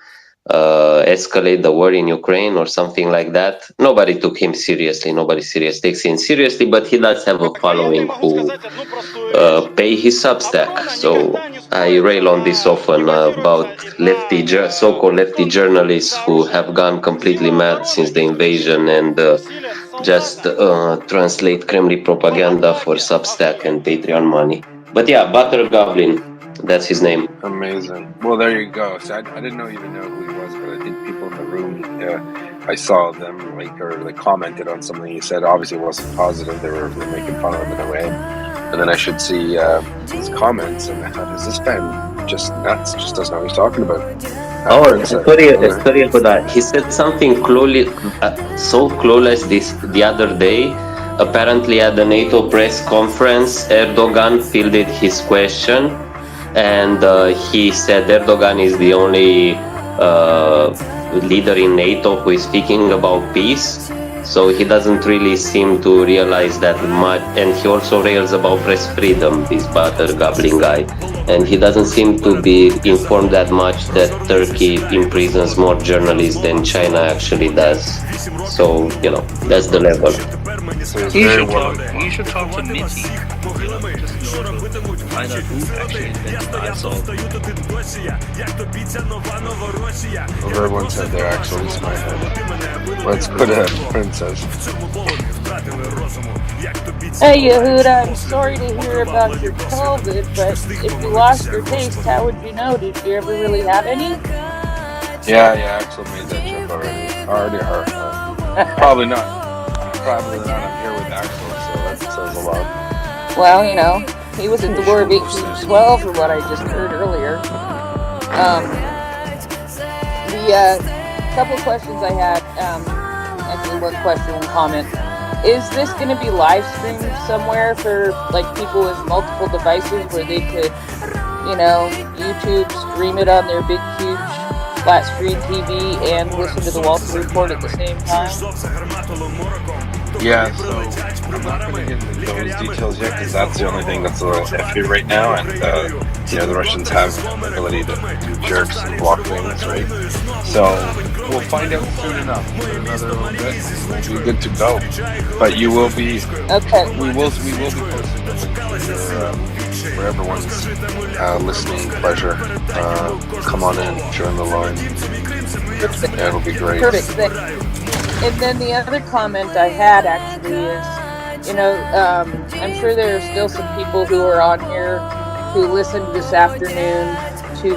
escalate the war in Ukraine or something like that. Nobody took him seriously. Nobody takes him seriously, but he does have a following who pay his Substack. So I rail on this often about so-called lefty journalists who have gone completely mad since the invasion and just translate Kremlin propaganda for Substack and Patreon money. But yeah, Butter Goblin. That's his name. Amazing. Well, there you go. So I didn't even know who he was, but I think people in the room, I saw them they commented on something he said. Obviously, it wasn't positive. They were making fun of him in a way. And then I should see his comments, and I thought, is this guy just nuts? Just doesn't know what he's talking about. A story for that. He said something so clueless the other day. Apparently, at the NATO press conference, Erdogan fielded his question, and he said Erdogan is the only leader in NATO who is speaking about peace. So he doesn't really seem to realize that much, and he also rails about press freedom, this Butter Goblin guy. And he doesn't seem to be informed that much that Turkey imprisons more journalists than China actually does. So, that's the level. So he's very well You should talk to Mitty. Just to find out who actually invented iSolve. Well, everyone said they're actually my head. Let's go to Princess. Hey Yehuda, I'm sorry to hear about your COVID, but if you lost your taste, how would you know? Did you ever really have any? Yeah, Axel made that joke already. I already heard that. Probably not. I'm here with Axel, so that says a lot. Well, you know, he was at the War of 1812, for what I just heard earlier. The couple questions I had, actually one question, one comment. Is this going to be live streamed somewhere for like people with multiple devices where they could, you know, YouTube stream it on their big, huge flat screen TV and listen to the Walter Report at the same time? Yeah, so I'm not going to get into those details yet because that's the only thing that's a little iffy right now, and the Russians have the ability to do jerks and block things, right? So we'll find out soon enough. Another little bit, we'll be good to go. But you will be. Okay. We will be posting the link for everyone's listening pleasure. Come on in, join the line. Yeah, it'll be great. Perfect. And then the other comment I had actually is, you know, I'm sure there are still some people who are on here who listened this afternoon to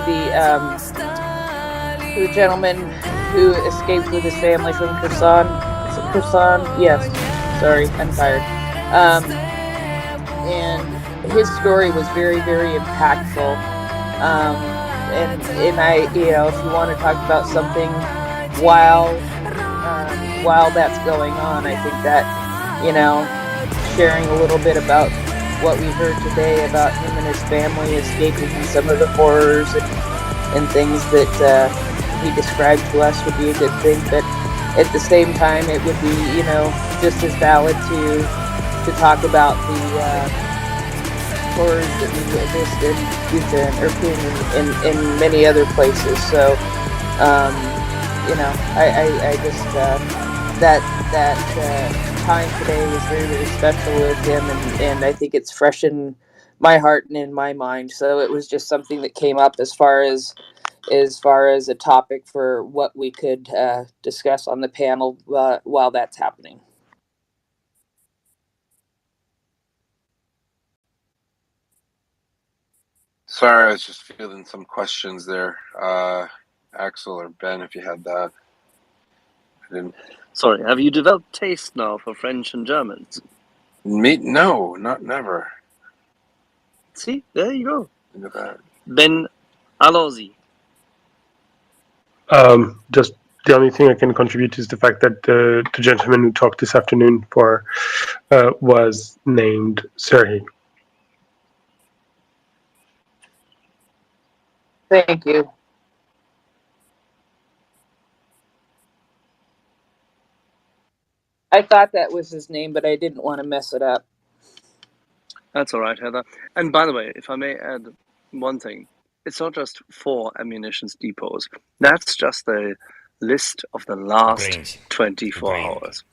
the gentleman who escaped with his family from Kherson. Is it Kherson? Yes. Sorry, I'm tired. And his story was very, very impactful. And I, you know, if you want to talk about something while that's going on, I think that, you know, sharing a little bit about what we heard today about him and his family escaping and some of the horrors and things that he described to us would be a good thing. But at the same time, it would be, you know, just as valid to talk about the horrors that we witnessed in Utah and Irpin and many other places. So, you know, I just that time today was very, very special with him, and I think it's fresh in my heart and in my mind. So it was just something that came up as far as a topic for what we could discuss on the panel while that's happening. Sorry, I was just fielding some questions there. Axel or Ben, if you had that. I didn't. Sorry, have you developed taste now for French and Germans? Me? No, never. See, there you go. Look at that. Ben, allons-y. Just the only thing I can contribute is the fact that the gentleman who talked this afternoon was named Sergei. Thank you. I thought that was his name, but I didn't want to mess it up. That's all right, Heather. And by the way, if I may add one thing, it's not just 4 ammunition depots. That's just the list of the last 24 hours.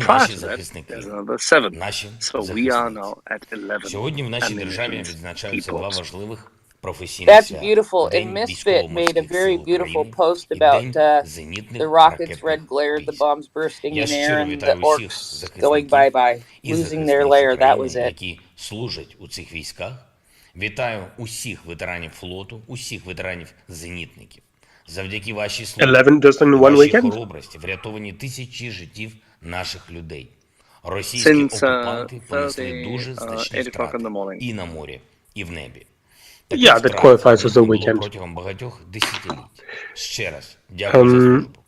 Prior to that, there's another 7. So we are now at 11 ammunition depots. That's beautiful. And Misfit made a very beautiful post about the rockets, red glare, the bombs bursting in air, and the orcs going bye-bye, losing their lair. That was it. Вітаю усіх ветеранів флоту, усіх ветеранів-зенітників. Завдяки вашій службі, вашій хоробрості врятовані тисячі життів наших людей. Російські окупанти понесли дуже значні втрати і на морі, і в небі. Yeah, that qualifies as a weekend. Протягом багатьох десятиліть. Ще раз дякую за службу.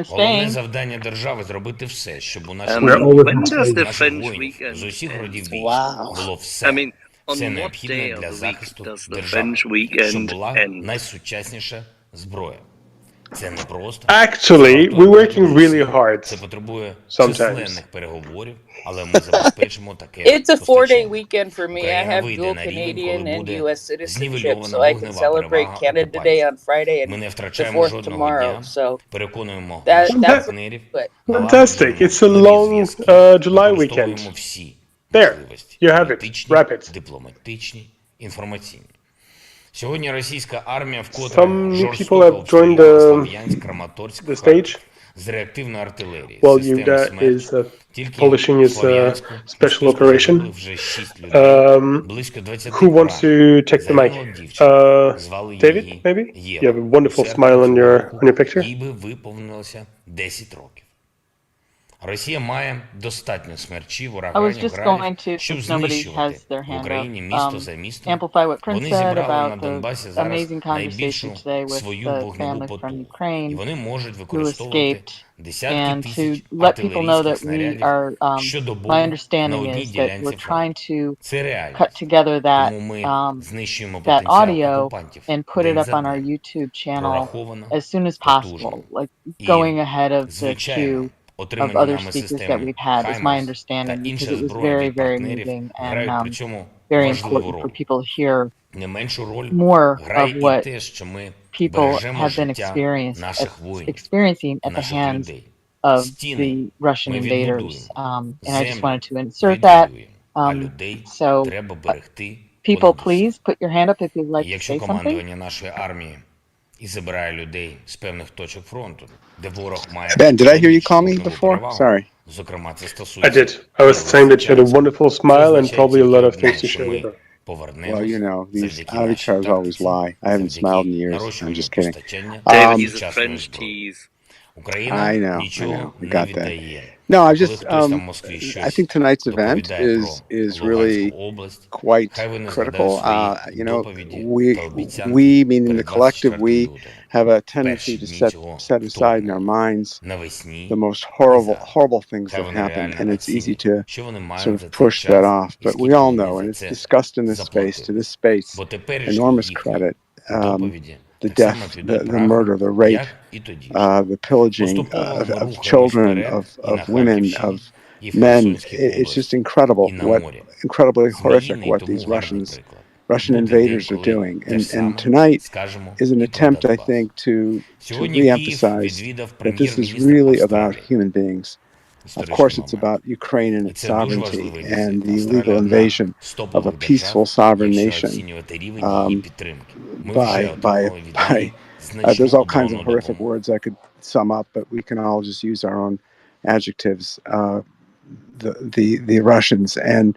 Головне завдання держави зробити все, щоб у наших воїнів з усіх родів військ було все необхідне для захисту держави, щоб була найсучасніша зброя. Actually, we're working really hard sometimes. It's a 4-day weekend for me. I have dual Canadian and U.S. citizenship, so I can celebrate Canada Day on Friday and the 4th tomorrow. So that's good. Fantastic. It's a long July weekend. There, you have it. Wrap it. Some people have joined the stage. Well, Yuda is polishing his special operation. Who wants to take the mic? David, maybe? You have a wonderful smile on your picture. I was just going to, if nobody has their hand up, amplify what Prince said about the amazing conversation today with the family from Ukraine who escaped, and to let people know that we are, my understanding is that we're trying to cut together that that audio and put it up on our YouTube channel as soon as possible, like going ahead of the queue of other speakers that we've had, is my understanding, because it was very, very moving and very important for people to hear more of what people have been experiencing at the hands of the Russian invaders. And I just wanted to insert that. So people, please put your hand up if you'd like to say something. Ben, did I hear you call me before? Sorry. I did. I was saying that you had a wonderful smile and probably a lot of things to share with her. Well, you know, these avatars always lie. I haven't smiled in years. I'm just kidding. David, he's a French tease. I know. I got that. No, I just, I think tonight's event is really quite critical. You know, we, meaning the collective, we have a tendency to set aside in our minds the most horrible things that happen, and it's easy to sort of push that off. But we all know, and it's discussed in this space, to this space, enormous credit. The death, the murder, the rape, the pillaging of children, of women, of men. It's just incredible incredibly horrific what these Russian invaders are doing. And tonight is an attempt, I think, to re-emphasize that this is really about human beings. Of course, it's about Ukraine and its sovereignty and the illegal invasion of a peaceful sovereign nation there's all kinds of horrific words I could sum up, but we can all just use our own adjectives. The Russians, and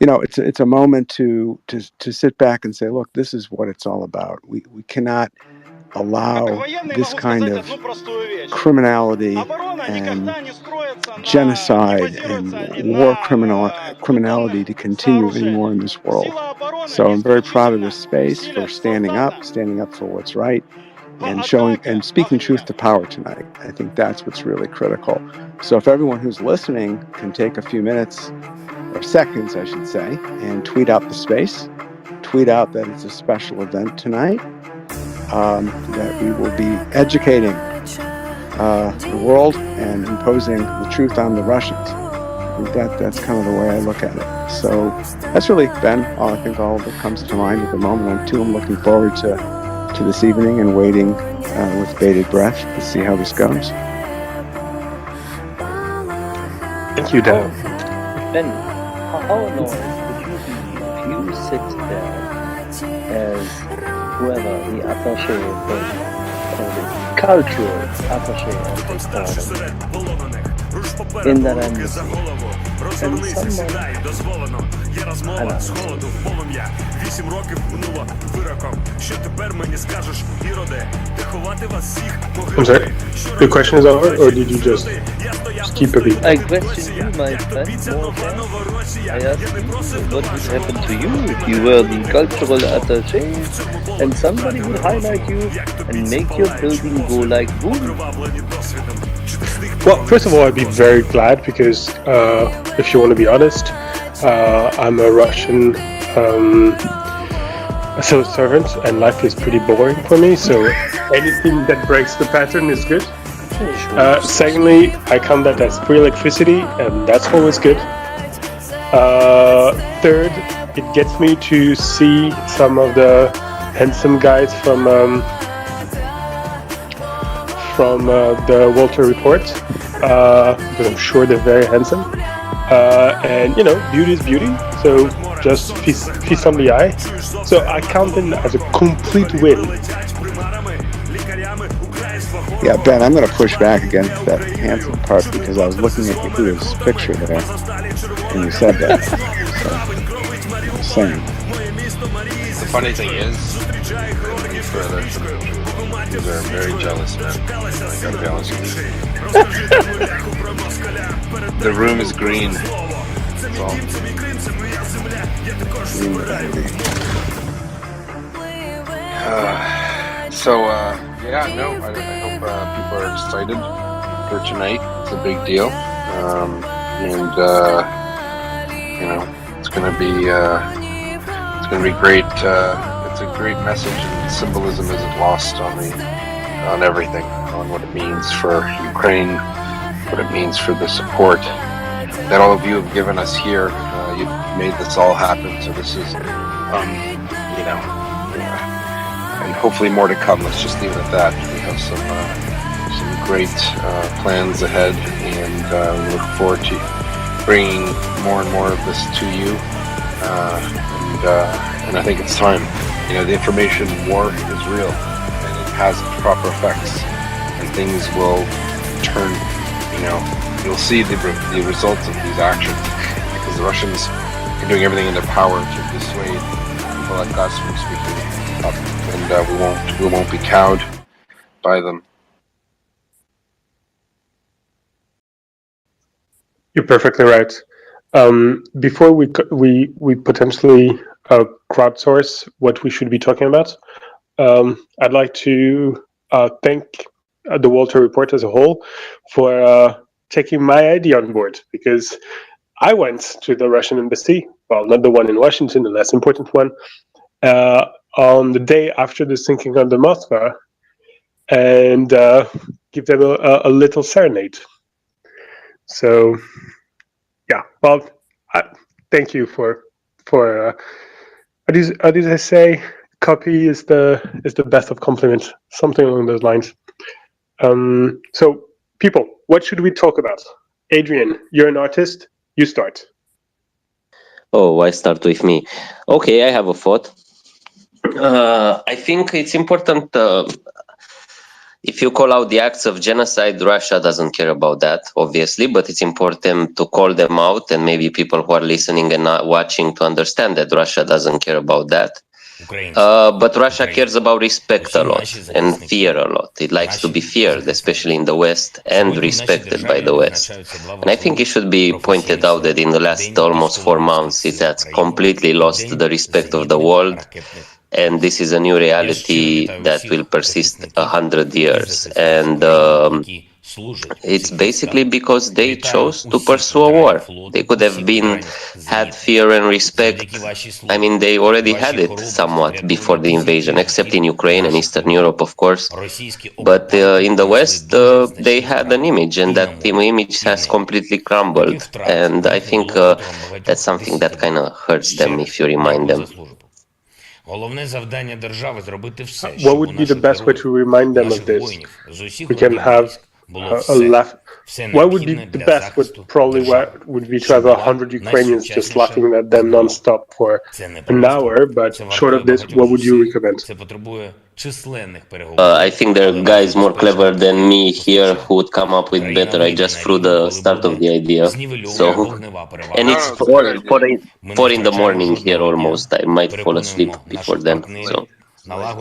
you know, it's a moment to sit back and say, look, this is what it's all about. We cannot allow this kind of criminality and genocide and war criminality to continue anymore in this world. So I'm very proud of this space for standing up for what's right, and showing and speaking truth to power tonight. I think that's what's really critical. So if everyone who's listening can take a few minutes, or seconds I should say, and tweet out the space, tweet out that it's a special event tonight, that we will be educating the world and imposing the truth on the Russians. I think that's kind of the way I look at it. So that's really, Ben, I think all that comes to mind at the moment. I'm looking forward to this evening and waiting with bated breath to see how this goes. Thank you, Dan. Ben, how annoyed would you be if you sit there as whoever the attaché the cultural attaché, as they call them, in that embassy, and someone, I'm sorry, the question is over, or did you just keep a beat? I question you, my friend. I asked you what would happen to you if you were the cultural attaché and somebody would highlight you and make your building go like boom. Well, first of all, I'd be very glad because, if you want to be honest, I'm a Russian civil servant, and life is pretty boring for me. So anything that breaks the pattern is good. Secondly, I count that as free electricity, and that's always good. Third, it gets me to see some of the handsome guys from the Walter Report, because I'm sure they're very handsome. And beauty is beauty, so just feast on the eye. So I count it as a complete win. Yeah, Ben, I'm going to push back against that handsome part because I was looking at Yehuda's picture there, and you said that. So, same. The funny thing is, these are very jealous, man. I gotta be honest with you. The room is green. That's all. I hope people are excited for tonight. It's a big deal. It's gonna be great. It's a great message, and symbolism isn't lost on everything, on what it means for Ukraine, what it means for the support that all of you have given us here. You've made this all happen, so this is, and hopefully more to come. Let's just leave it at that. We have some great plans ahead, and we look forward to bringing more and more of this to you. And I think it's time. The information war is real, and it has its proper effects, and things will turn. You'll see the results of these actions, because the Russians are doing everything in their power to dissuade people like us from speaking up, and we won't be cowed by them. You're perfectly right. Before we potentially crowdsource what we should be talking about, I'd like to thank the Walter Report as a whole for taking my idea on board, because I went to the Russian embassy, well, not the one in Washington, the less important one, on the day after the sinking of the Moskva, and give them a little serenade. So, yeah, well, thank you for how did I say? Copy is the best of compliments, something along those lines. So, people, what should we talk about? Adrian, you're an artist. You start. Oh, I start with me. Okay, I have a thought. I think it's important. If you call out the acts of genocide, Russia doesn't care about that, obviously, but it's important to call them out, and maybe people who are listening and not watching to understand that Russia doesn't care about that. But Russia cares about respect a lot and fear a lot. It likes to be feared, especially in the West, and respected by the West. And I think it should be pointed out that in the last almost 4 months, it has completely lost the respect of the world. And this is a new reality that will persist 100 years. And it's basically because they chose to pursue a war. They could have had fear and respect. I mean, they already had it somewhat before the invasion, except in Ukraine and Eastern Europe, of course. But in the West, they had an image, and that image has completely crumbled. And I think that's something that kind of hurts them if you remind them. What would be the best way to remind them of this? We can have a laugh. What would be the best would be to have 100 Ukrainians just laughing at them non-stop for an hour, but short of this, what would you recommend? I think there are guys more clever than me here who would come up with better. I just threw the start of the idea. So, and it's 4 in the morning here almost. I might fall asleep before then. So. No.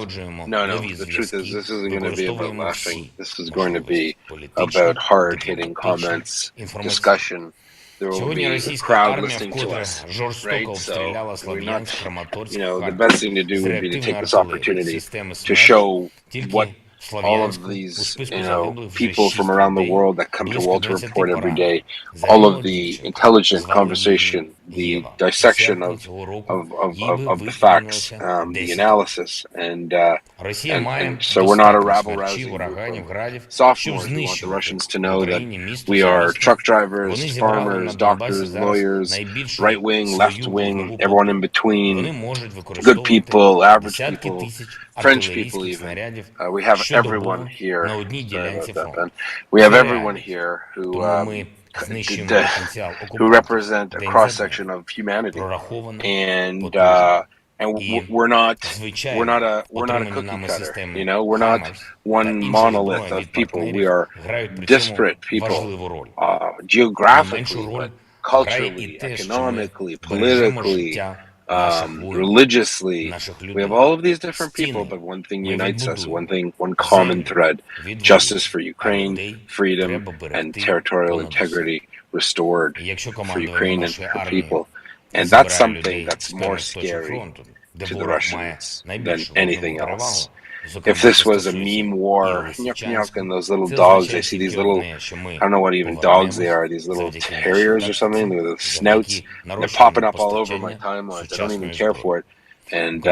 The truth is, this isn't going to be about laughing. This is going to be about hard-hitting comments, discussion. There will be a crowd listening to us, right? So we're not, the best thing to do would be to take this opportunity to show what all of these, people from around the world that come to Walter Report every day, all of the intelligent conversation the dissection of the facts, the analysis, and so we're not a rabble-rousing group of sophomores. We want the Russians to know that we are truck drivers, farmers, doctors, lawyers, right-wing, left-wing, everyone in between, good people, average people, French people even. We have everyone here. Sorry about that, Ben. We have everyone here who represent a cross-section of humanity, and we're not a cookie cutter. You know, we're not one monolith of people. We are disparate people, geographically, but culturally, economically, politically, religiously. We have all of these different people, but one thing unites us, one common thread: justice for Ukraine, freedom and territorial integrity restored for Ukraine and her people. And that's something that's more scary to the Russians than anything else. If this was a meme war, and those little dogs, they see these little, I don't know what even dogs they are, these little terriers or something, with snouts, they're popping up all over my timelines. I don't even care for it. And,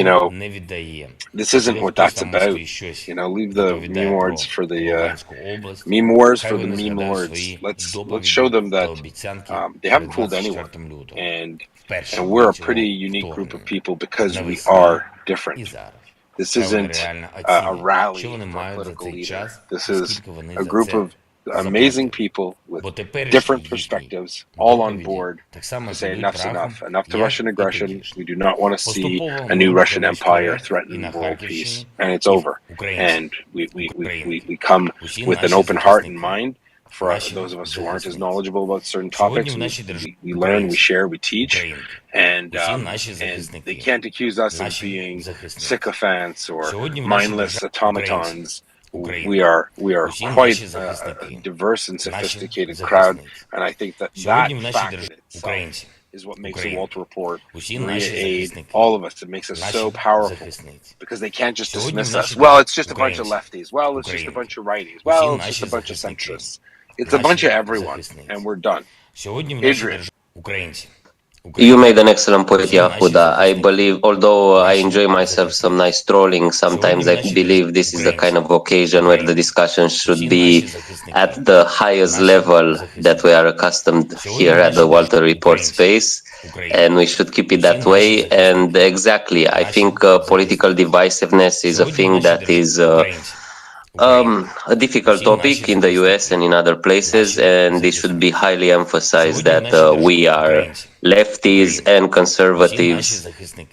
you know, this isn't what that's about. You know, leave the meme wars for the meme lords. Let's show them that they haven't fooled anyone. And we're a pretty unique group of people because we are different. This isn't a rally for a political leader. This is a group of amazing people with different perspectives, all on board to say enough's enough. Enough to Russian aggression. We do not want to see a new Russian empire threaten world peace. And it's over. And we come with an open heart and mind. For those of us who aren't as knowledgeable about certain topics, we learn, we share, we teach, and they can't accuse us of being sycophants or mindless automatons. We are quite a diverse and sophisticated crowd, and I think that fact in itself is what makes the Walter Report, Maria Aid, all of us. It makes us so powerful because they can't just dismiss us. Well, it's just a bunch of lefties. Well, it's just a bunch of righties. Well, it's just a bunch of centrists. It's a bunch of everyone, and we're done. Adrian. You made an excellent point, Yehuda. I believe, although I enjoy myself some nice trolling, sometimes I believe this is the kind of occasion where the discussion should be at the highest level that we are accustomed here at the Walter Report space, and we should keep it that way. And exactly, I think political divisiveness is a thing that is a difficult topic in the US and in other places, and it should be highly emphasized that we are lefties and conservatives,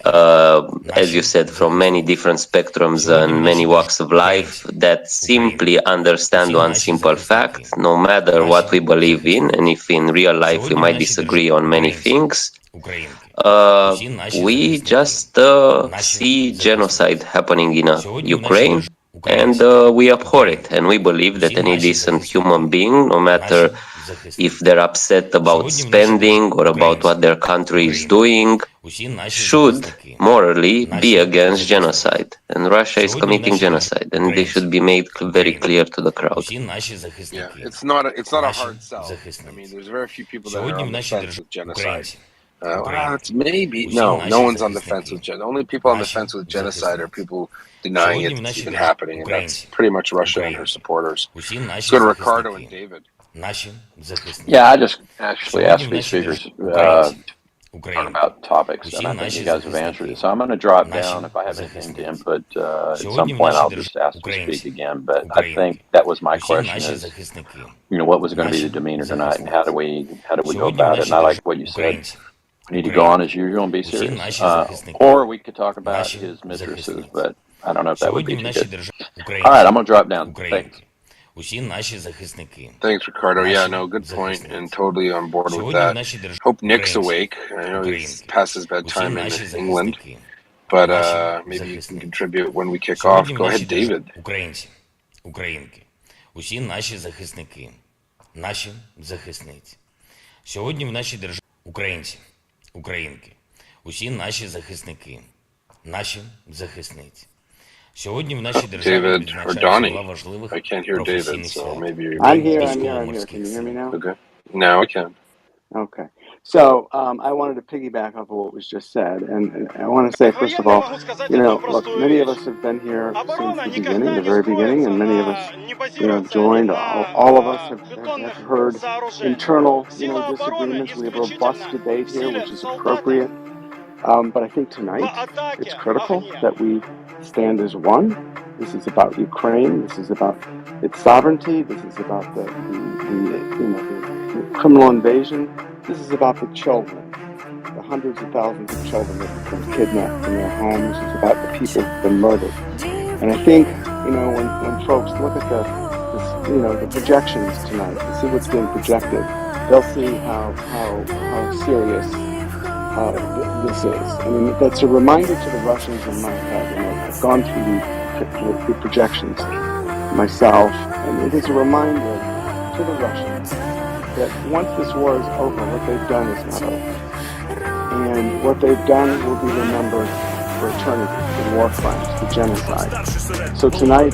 as you said, from many different spectrums and many walks of life, that simply understand one simple fact: no matter what we believe in, and if in real life we might disagree on many things, we just see genocide happening in Ukraine. And we abhor it, and we believe that any decent human being, no matter if they're upset about spending or about what their country is doing, should morally be against genocide. And Russia is committing genocide, and they should be made very clear to the crowd. Yeah, it's not a hard sell. I mean, there's very few people that are on the fence with genocide. It's maybe no one's on the fence with genocide. The only people on the fence with genocide are people denying it's even happening, and that's pretty much Russia and her supporters. Let's go to Ricardo and David. Yeah, I just actually asked these speakers about topics, and I think you guys have answered it. So I'm going to drop down. If I have anything to input at some point, I'll just ask to speak again. But I think that was my question: is what was going to be the demeanor tonight, and how do we go about it? And I like what you said. We need to go on as usual and be serious, or we could talk about his mistresses, but I don't know if that would be too good. All right, I'm going to drop down. Thanks. Thanks, Ricardo. Yeah, no, good point, and totally on board with that. Hope Nick's awake. I know he's past his bedtime in England, but maybe you can contribute when we kick off. Go ahead, David. Українки, усі наші захисники, наші захисниці. Сьогодні в нашій державі відзначається чимало важливих професійних свят. I'm here. Can you hear me now? Okay. Now I can. Okay. So I wanted to piggyback off of what was just said, and I want to say, first of all, look, many of us have been here since the beginning, the very beginning, and many of us, joined. All of us have heard internal, disagreements. We have a robust debate here, which is appropriate. But I think tonight it's critical that we stand as one. This is about Ukraine. This is about its sovereignty. This is about the criminal invasion. This is about the children, the hundreds of thousands of children that have been kidnapped from their homes. It's about the people who've been murdered. And I think, when folks look at the projections tonight, to see what's being projected, they'll see how serious this is. I mean, that's a reminder to the Russians in my head. I've gone through the projections myself, and it is a reminder to the Russians that once this war is over, what they've done is not over. And what they've done will be remembered for eternity, the war crimes, the genocide. So tonight,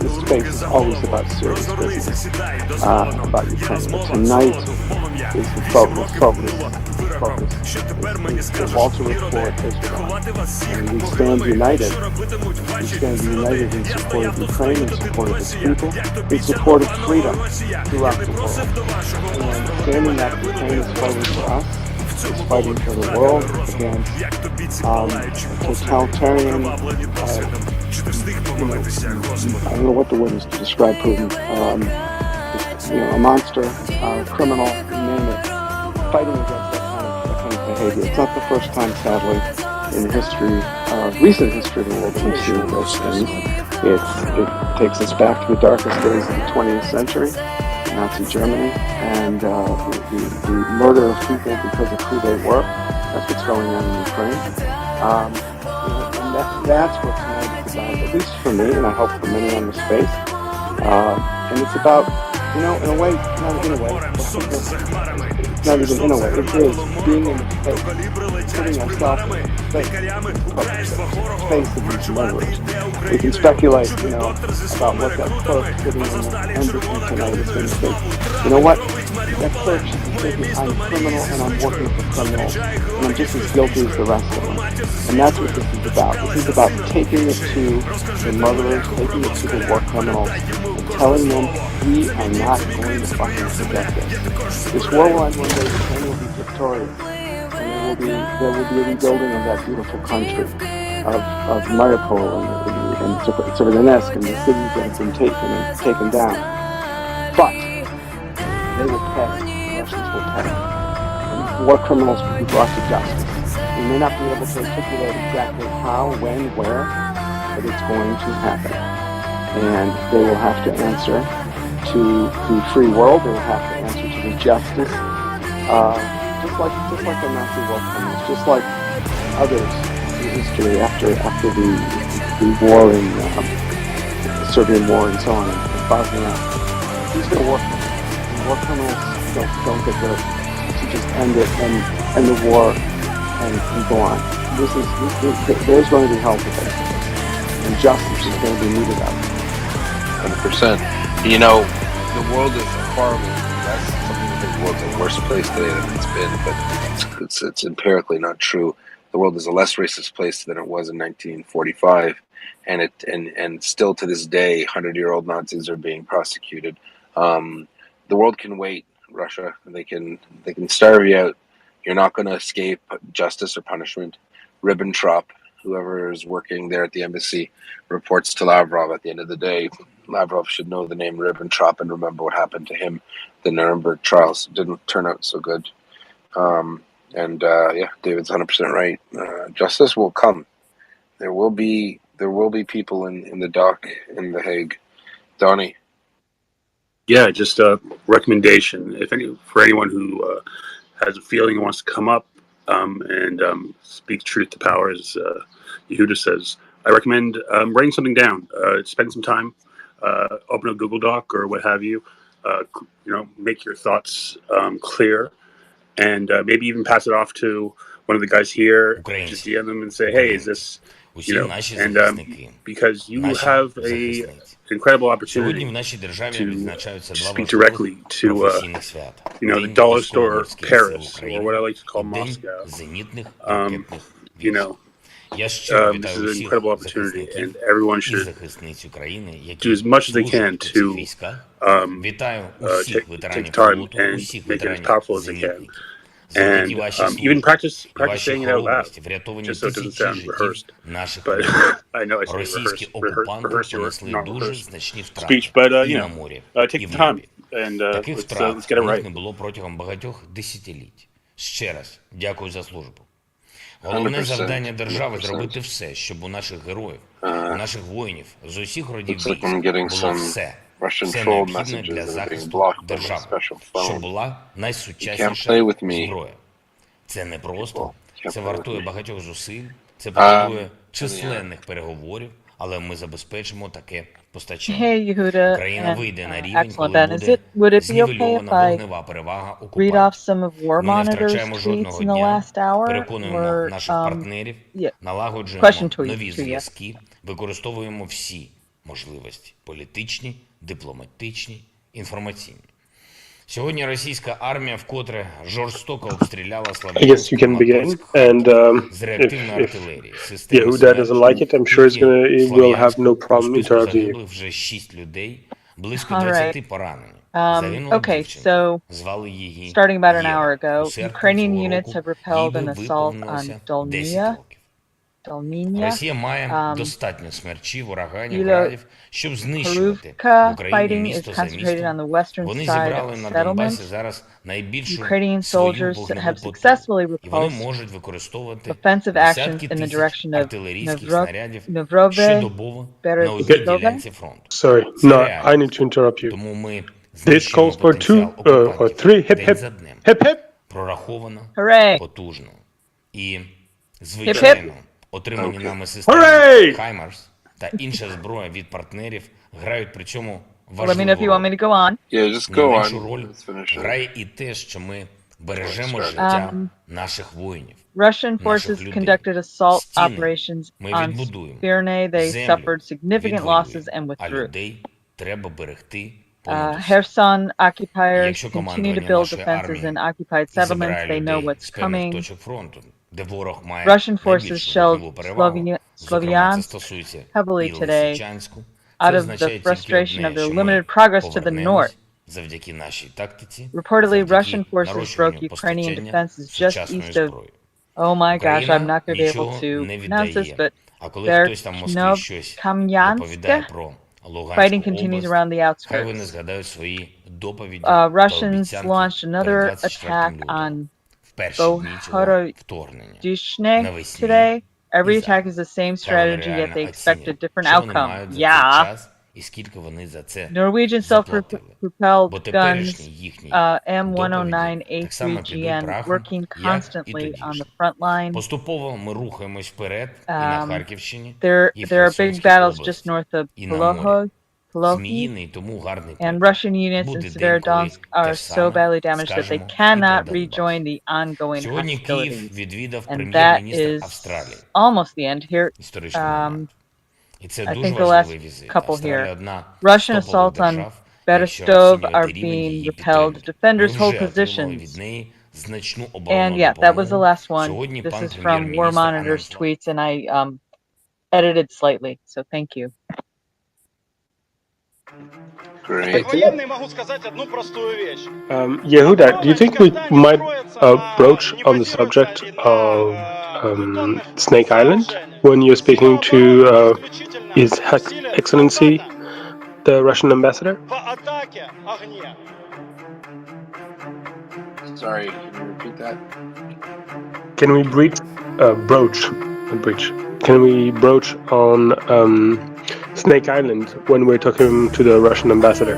this space is always about serious business, about Ukraine. But tonight is the focus. The Walter Report is about. And we stand united. We stand united in support of Ukraine, in support of its people, in support of freedom throughout the world. And standing up, Ukraine is fighting for us. It's fighting for the world against totalitarian, I don't know what the word is to describe Putin, a monster, criminal, you name it, fighting against that kind of behavior. It's not the first time, sadly, in the recent history of the world that we've seen those things. It takes us back to the darkest days of the 20th century. Nazi Germany, and the murder of people because of who they were. That's what's going on in Ukraine. And that's what tonight is about, at least for me, and I hope for many on the space. And it's about, in a way, not in a way, it's not even in a way, it is being in the space, putting ourselves in the space of these murderers. We can speculate, about what that clerk sitting in the embassy tonight is going to think. You know what? That clerk should be thinking, I'm a criminal and I'm working for criminals, and I'm just as guilty as the rest of them. And that's what this is about. This is about taking it to the murderers, taking it to the war criminals, and telling them we are not going to fucking forget this. This war will end one day, Ukraine will be victorious, and there will be a rebuilding of that beautiful country of Mariupol and Severodonetsk and the cities that have been taken down. But they will pay. The Russians will pay. And war criminals will be brought to justice. We may not be able to articulate exactly how, when, where, but it's going to happen. And they will have to answer to the free world. They will have to answer to the justice, just like the Nazi war criminals, just like others in history after the war in the Serbian War and so on in Bosnia. These are war criminals. War criminals don't get to just end it and end the war and go on. There's going to be hell for this, and justice is going to be needed out. 100%. The world is far less. Some people think the world's a worse place today than it's been, but it's empirically not true. The world is a less racist place than it was in 1945, and still to this day, 100-year-old Nazis are being prosecuted. The world can wait, Russia. They can starve you out. You're not going to escape justice or punishment. Ribbentrop, whoever is working there at the embassy, reports to Lavrov at the end of the day. Lavrov should know the name Ribbentrop and remember what happened to him. The Nuremberg trials didn't turn out so good. David's 100% right. Justice will come. There will be people in the dock in The Hague. Donnie. Yeah, just a recommendation. For anyone who has a feeling wants to come up and speak truth to power, as Yehuda says, I recommend writing something down. Spend some time, open a Google Doc or what have you. Make your thoughts clear, and maybe even pass it off to one of the guys here. Just DM them and say, "Hey, is this and because you have an incredible opportunity to speak directly to, the dollar store Paris, or what I like to call Moscow. This is an incredible opportunity, and everyone should do as much as they can to take time and make it as powerful as they can. And even practice saying it out loud, just so it doesn't sound rehearsed. But I know I say rehearse your not-rehearsed speech, but take the time and let's get it right. Головне завдання держави зробити все, щоб у наших героїв, у наших воїнів з усіх родів військ було все необхідне для захисту держави, щоб була найсучасніша зброя. Це не просто, це вартує багатьох зусиль, це потребує численних переговорів, але ми забезпечимо таке постачання. Україна вийде на рівень, коли буде знівельована вогнева перевага окупантів. Ми не втрачаємо жодного дня, переконуємо наших партнерів, налагоджуємо нові зв'язки, використовуємо всі можливості – політичні, дипломатичні, інформаційні. Сьогодні російська армія вкотре жорстоко обстріляла Славянськ з реактивної артилерії. Системи загиблих вже 6 людей, близько 20 поранені. Okay, so starting about an hour ago, Ukrainian units have repelled an assault on Dolnya. Росія має достатньо смерчів, ураганів, градів, щоб знищувати в Україні місто за містом. Вони зібрали на Донбасі зараз найбільшу свою вогневу потугу, і вони можуть використовувати десятки тисяч артилерійських снарядів щодобово на одній ділянці фронту. Sorry, no, I need to interrupt you. Тому ми This calls for 2 or 3 hip hip hip hip. Прораховано, потужно і, Звичайно, отримані нами системи «Хаймарс» та інша зброя від партнерів грають при цьому важливу роль. Не меншу роль грає і те, що ми бережемо життя наших воїнів, Russian forces conducted assault operations on Spirne. They suffered significant losses and а withdrew. людей треба берегти. Kherson occupiers continue to build defenses in occupied settlements. They know what's coming. Russian forces shelled Sloviansk heavily today out of the frustration of their limited progress to the north. Reportedly, Russian forces broke Ukrainian defenses just east of, oh my gosh, I'm not going to be able to pronounce this, but Verkhovkamyansk. Fighting continues around the outskirts. Russians launched another attack on Bohorodishne today. Every attack is the same strategy, yet they expect a different outcome. Yeah. Norwegian self-propelled guns M109A3GN working constantly on the front line. There are big battles just north of Polohi, and Russian units in Severodonetsk are so badly damaged that they cannot rejoin the ongoing hostilities. And that is almost the end here. I think the last couple here. Russian assaults on Berestov are being repelled. Defenders hold positions. And yeah, that was the last one. This is from War Monitor's tweets, and I edited slightly, so thank you. Great. Yehuda, do you think we might broach on the subject of Snake Island when you're speaking to His Excellency, the Russian ambassador? Sorry, can you repeat that? Can we broach on Snake Island when we're talking to the Russian ambassador?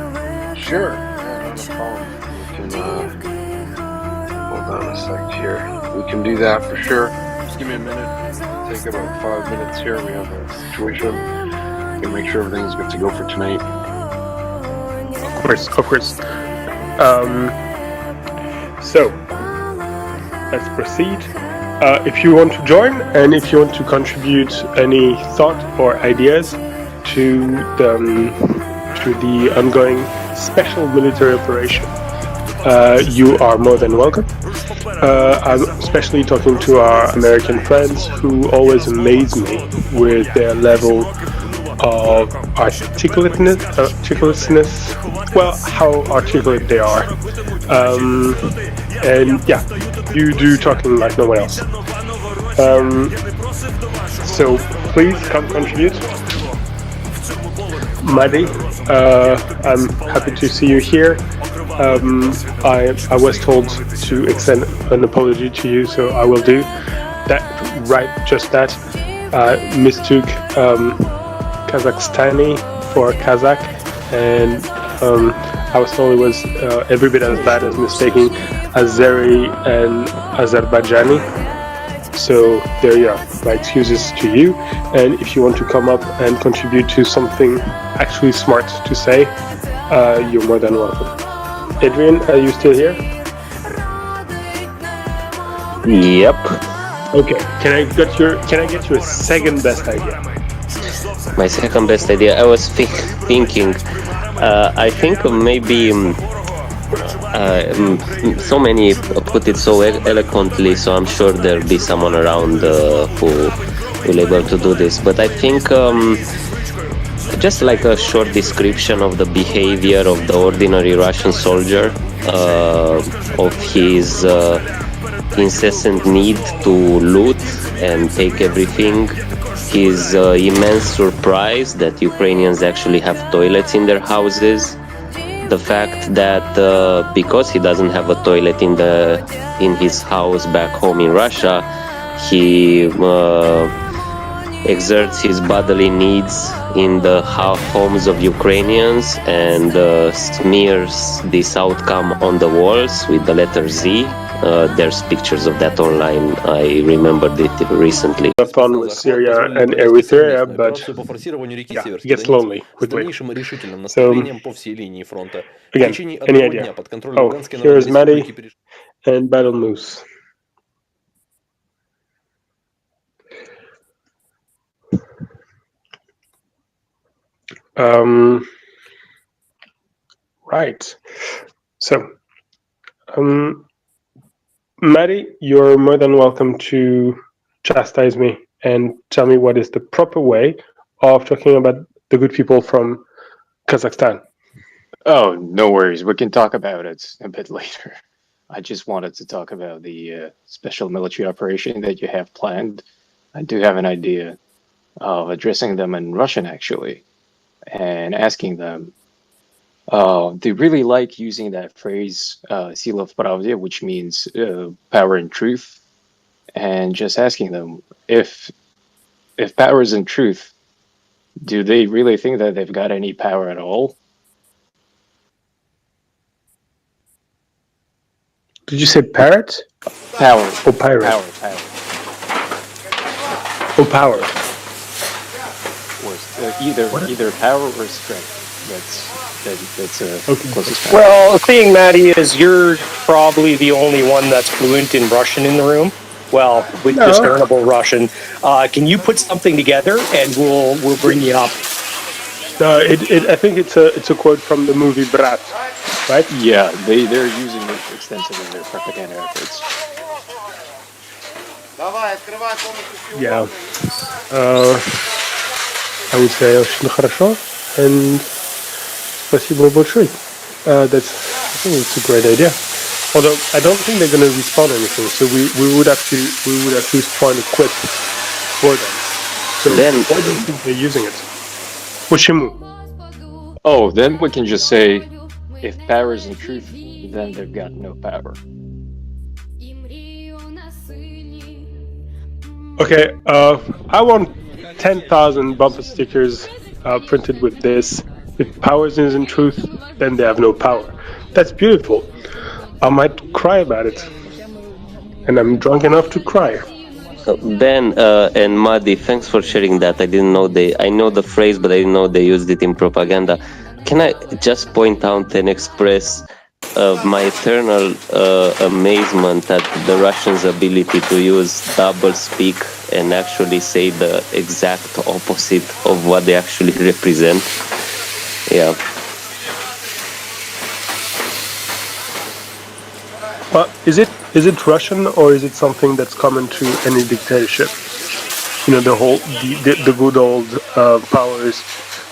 Sure, yeah, not a problem. We can, hold on a sec here. We can do that for sure. Just give me a minute. Take about 5 minutes here. We have a situation. We can make sure everything's good to go for tonight. Of course. So, let's proceed. if you want to join and if you want to contribute any thought or ideas to the ongoing special military operation, you are more than welcome. I'm especially talking to our American friends who always amaze me with their level of articulateness, well, how articulate they are. And yeah, you do talking like no one else. So please come contribute. Maddie, I'm happy to see you here. I was told to extend an apology to you, so I will do that. Right, just that. Mistook Kazakhstani for Kazakh, and I was told it was every bit as bad as mistaking Azeri and Azerbaijani. So there you are. My excuses to you. And if you want to come up and contribute to something actually smart to say, you're more than welcome. Adrian, are you still here? Yep. Okay. Can I get your second best idea? My second best idea. I was thinking. I think maybe so many put it so eloquently. So I'm sure there'll be someone around who will able to do this. But I think just like a short description of the behavior of the ordinary Russian soldier, of his incessant need to loot and take everything, his immense surprise that Ukrainians actually have toilets in their houses, the fact that because he doesn't have a toilet in his house back home in Russia, he exerts his bodily needs in the homes of Ukrainians and smears this outcome on the walls with the letter Z. There's pictures of that online. I remembered it recently. Fun with Syria and Eritrea, but yeah, it gets lonely quickly. So, again, any idea? Oh, here is Maddie and Battle Moose. Right. So, Maddie, you're more than welcome to chastise me and tell me what is the proper way of talking about the good people from Kazakhstan. Oh, no worries. We can talk about it a bit later. I just wanted to talk about the special military operation that you have planned. I do have an idea of addressing them in Russian, actually, and asking them, they really like using that phrase, "Sila v pravde," which means power and truth, and just asking them if power is in truth, do they really think that they've got any power at all? Did you say parrot? Power. Oh, pirate. Power. Oh, power. Or either power or strength. That's closest. Well, the thing, Maddie, is you're probably the only one that's fluent in Russian in the room. Well, with discernible Russian. Can you put something together and we'll bring you up? I think it's a quote from the movie Brat, right? Yeah, they're using it extensively in their propaganda efforts. Yeah. I would say очень хорошо, and спасибо большое. I think it's a great idea. Although I don't think they're going to respond anything, so we would at least try and equip for them. So then, why do you think they're using it? Почему? Oh, then we can just say, if power is in truth, then they've got no power. Okay, I want 10,000 bumper stickers printed with this. If power is in truth, then they have no power. That's beautiful. I might cry about it. And I'm drunk enough to cry. Ben and Maddie, thanks for sharing that. I didn't know I know the phrase, but I didn't know they used it in propaganda. Can I just point out and express my eternal amazement at the Russians' ability to use double speak and actually say the exact opposite of what they actually represent. Yeah. Is it Russian, or is it something that's common to any dictatorship? You know, the good old powers.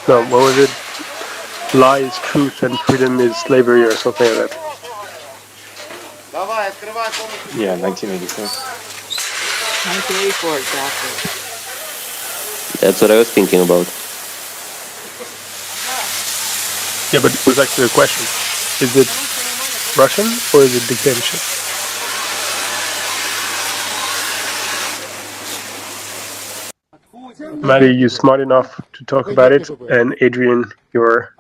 No, what was it? Lies, truth, and freedom is slavery, or something like that. Yeah, 1984. 1984, exactly. That's what I was thinking about. Yeah, but it was actually a question. Is it Russian or is it dictatorship? Maddie, you're smart enough to talk about it, and Adrian, you're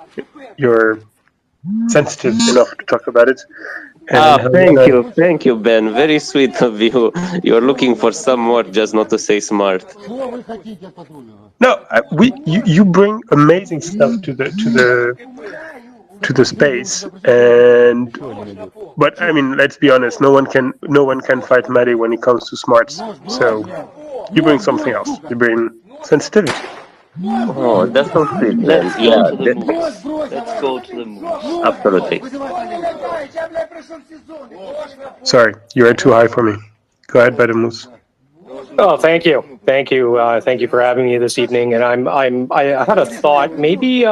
sensitive enough to talk about it. Thank you, Ben. Very sweet of you. You're looking for some more, just not to say smart. No, you bring amazing stuff to the space, but I mean, let's be honest. No one can fight Maddie when it comes to smarts. So you bring something else. You bring sensitivity. Oh, that's so sweet. Let's go to the moose. Let's go to the moose. Absolutely. Sorry, you are too high for me. Go ahead, Better Moose. Oh, thank you for having me this evening. And I had a thought. Maybe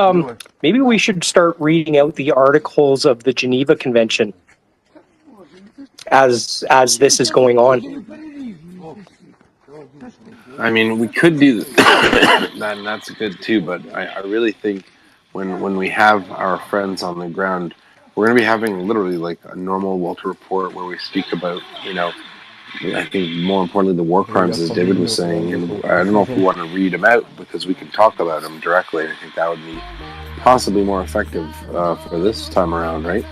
we should start reading out the articles of the Geneva Convention as this is going on. I mean, we could do that, and that's good too. But I really think when we have our friends on the ground, we're going to be having literally like a normal Walter Report where we speak about, I think more importantly, the war crimes, as David was saying. And I don't know if we want to read them out because we can talk about them directly. I think that would be possibly more effective for this time around, right?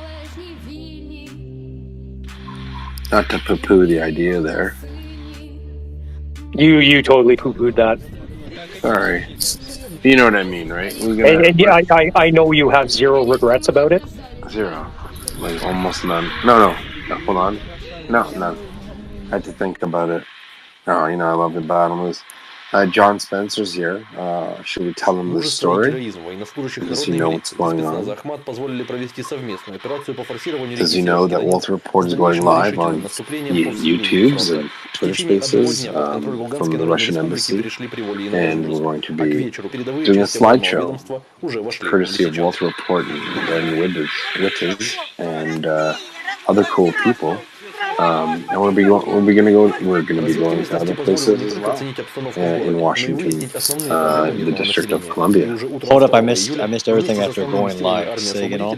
Not to poo-poo the idea there. You totally poo-pooed that. Sorry. You know what I mean, right? I know you have zero regrets about it. Zero. Like almost none. No, hold on. No, none. I had to think about it. Oh, I love the bottomless. John Spencer's here. Should we tell him the story? Does he know what's going on? Does he know that Walter Report is going live on YouTubes and Twitter Spaces from the Russian Embassy? And we're going to be doing a slideshow, courtesy of Walter Report and Ben Wittes and other cool people. And we're going to be going to other places as well, in Washington, the District of Columbia. Hold up, I missed everything after going live. Say again, all.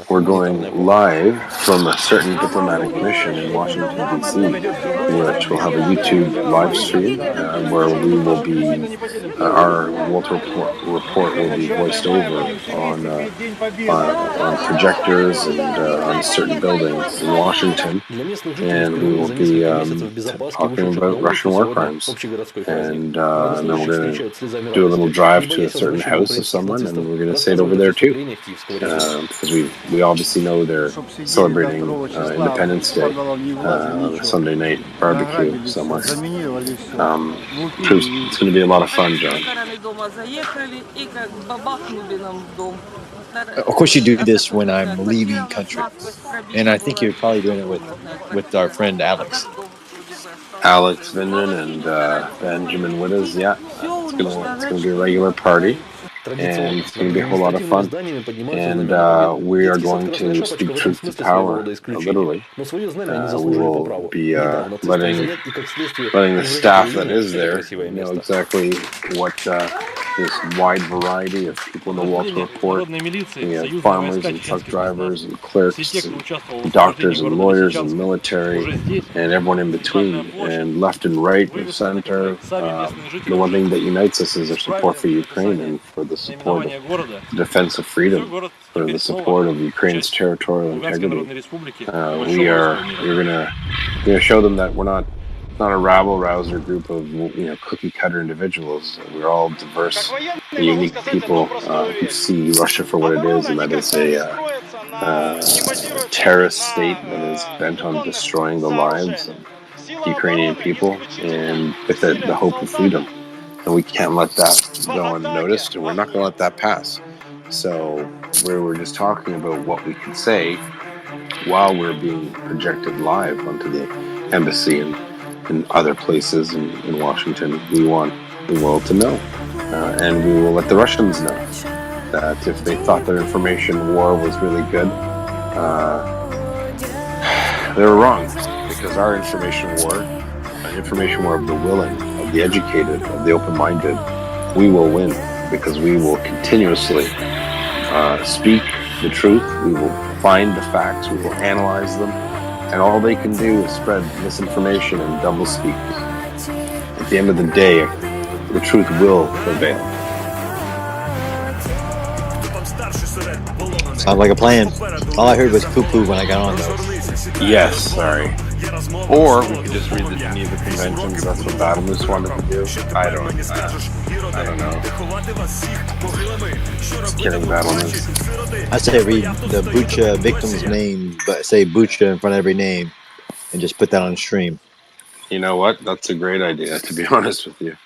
We're going live from a certain diplomatic mission in Washington, D.C., which will have a YouTube live stream where we will be, our Walter Report will be voiced over on projectors and on certain buildings in Washington. And we will be talking about Russian war crimes. And then we're going to do a little drive to a certain house of someone, and we're going to say it over there too. Because we obviously know they're celebrating Independence Day on a Sunday night barbecue somewhere. It's going to be a lot of fun, John. Of course, you do this when I'm leaving country, and I think you're probably doing it with our friend Alex. Alex Vindman and Benjamin Wittes, yeah. It's gonna be a regular party, and it's going to be a whole lot of fun. And we are going to speak truth to power, literally. We will be letting the staff that is there know exactly what this wide variety of people in the Walter Report. We have farmers and truck drivers and clerks and doctors and lawyers and military and everyone in between, and left and right and center. The one thing that unites us is our support for Ukraine and for the support of the defense of freedom, for the support of Ukraine's territorial integrity. We're gonna show them that we're not a rabble-rouser group of cookie-cutter individuals. We're all diverse and unique people who see Russia for what it is, and that is terrorist state that is bent on destroying the lives of Ukrainian people and with it the hope of freedom. And we can't let that go unnoticed, and we're not going to let that pass. So we were just talking about what we could say while we're being projected live onto the embassy and other places in Washington. We want the world to know, and we will let the Russians know that if they thought their information war was really good, they were wrong, because our information war, an information war of the willing, of the educated, of the open-minded, we will win, because we will continuously speak the truth. We will find the facts. We will analyze them, and all they can do is spread misinformation and doublespeak. At the end of the day, the truth will prevail. Sounds like a plan. All I heard was poo-poo when I got on, though. Yes, sorry. Or we could just read the Geneva Conventions. That's what Battle Moose wanted to do. I don't know. Just kidding, Battle Moose. I say read the Bucha victim's name, but say Bucha in front of every name, and just put that on stream. You know what? That's a great idea, to be honest with you.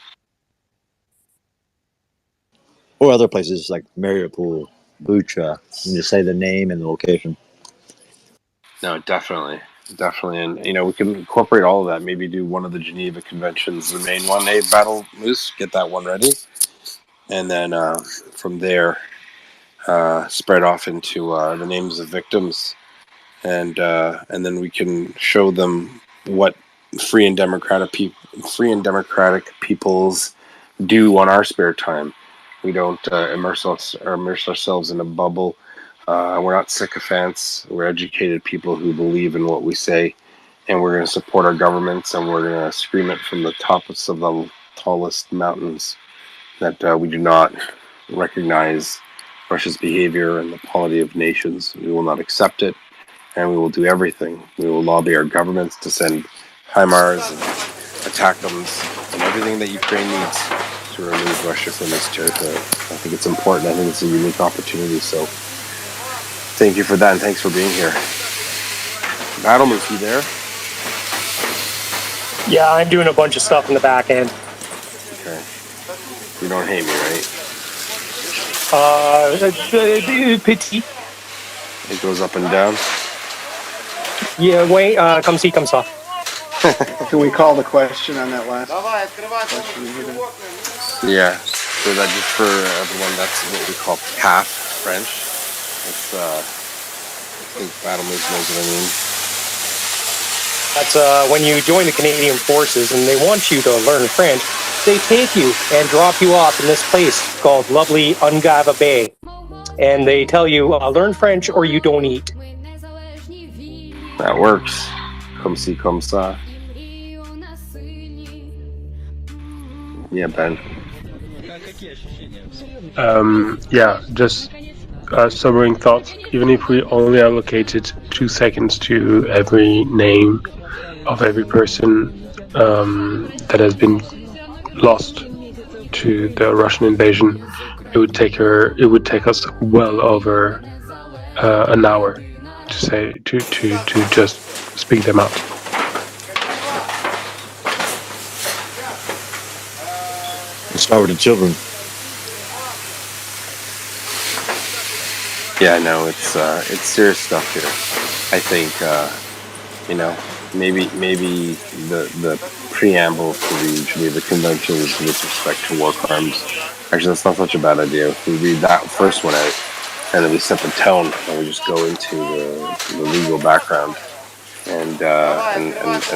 Or other places like Mariupol, Bucha, and just say the name and the location. No, definitely. And, we can incorporate all of that. Maybe do one of the Geneva Conventions, the main one, Battle Moose, get that one ready. And then from there, spread off into the names of victims. And then we can show them what free and democratic peoples do on our spare time. We don't immerse ourselves in a bubble. We're not sycophants. We're educated people who believe in what we say, and we're going to support our governments, and we're going to scream it from the tops of the tallest mountains that we do not recognize Russia's behavior and the polity of nations. We will not accept it, and we will do everything. We will lobby our governments to send HIMARS and ATACMS and everything that Ukraine needs to remove Russia from this territory. I think it's important. I think it's a unique opportunity. So thank you for that, and thanks for being here. Battle Moose, you there? Yeah, I'm doing a bunch of stuff in the back end. Okay. You don't hate me, right? Pity. It goes up and down? Yeah, wait, come see, come saw. Can we call the question on that last question? Yeah. So that just for everyone, that's what we call CAF French. It's, I think Battle Moose knows what I mean. That's when you join the Canadian Forces and they want you to learn French, they take you and drop you off in this place called lovely Ungava Bay. And they tell you, learn French or you don't eat. That works. Comme ci, comme ça. Yeah, Ben. Just sobering thoughts. Even if we only allocated 2 seconds to every name of every person that has been lost to the Russian invasion, it would take us well over an hour to say to just speak them out. Start with the children. Yeah, I know it's serious stuff here. I think maybe the preamble to the Geneva Conventions with respect to war crimes. Actually, that's not such a bad idea. If we read that first one out, and then we set the tone, and we just go into the legal background and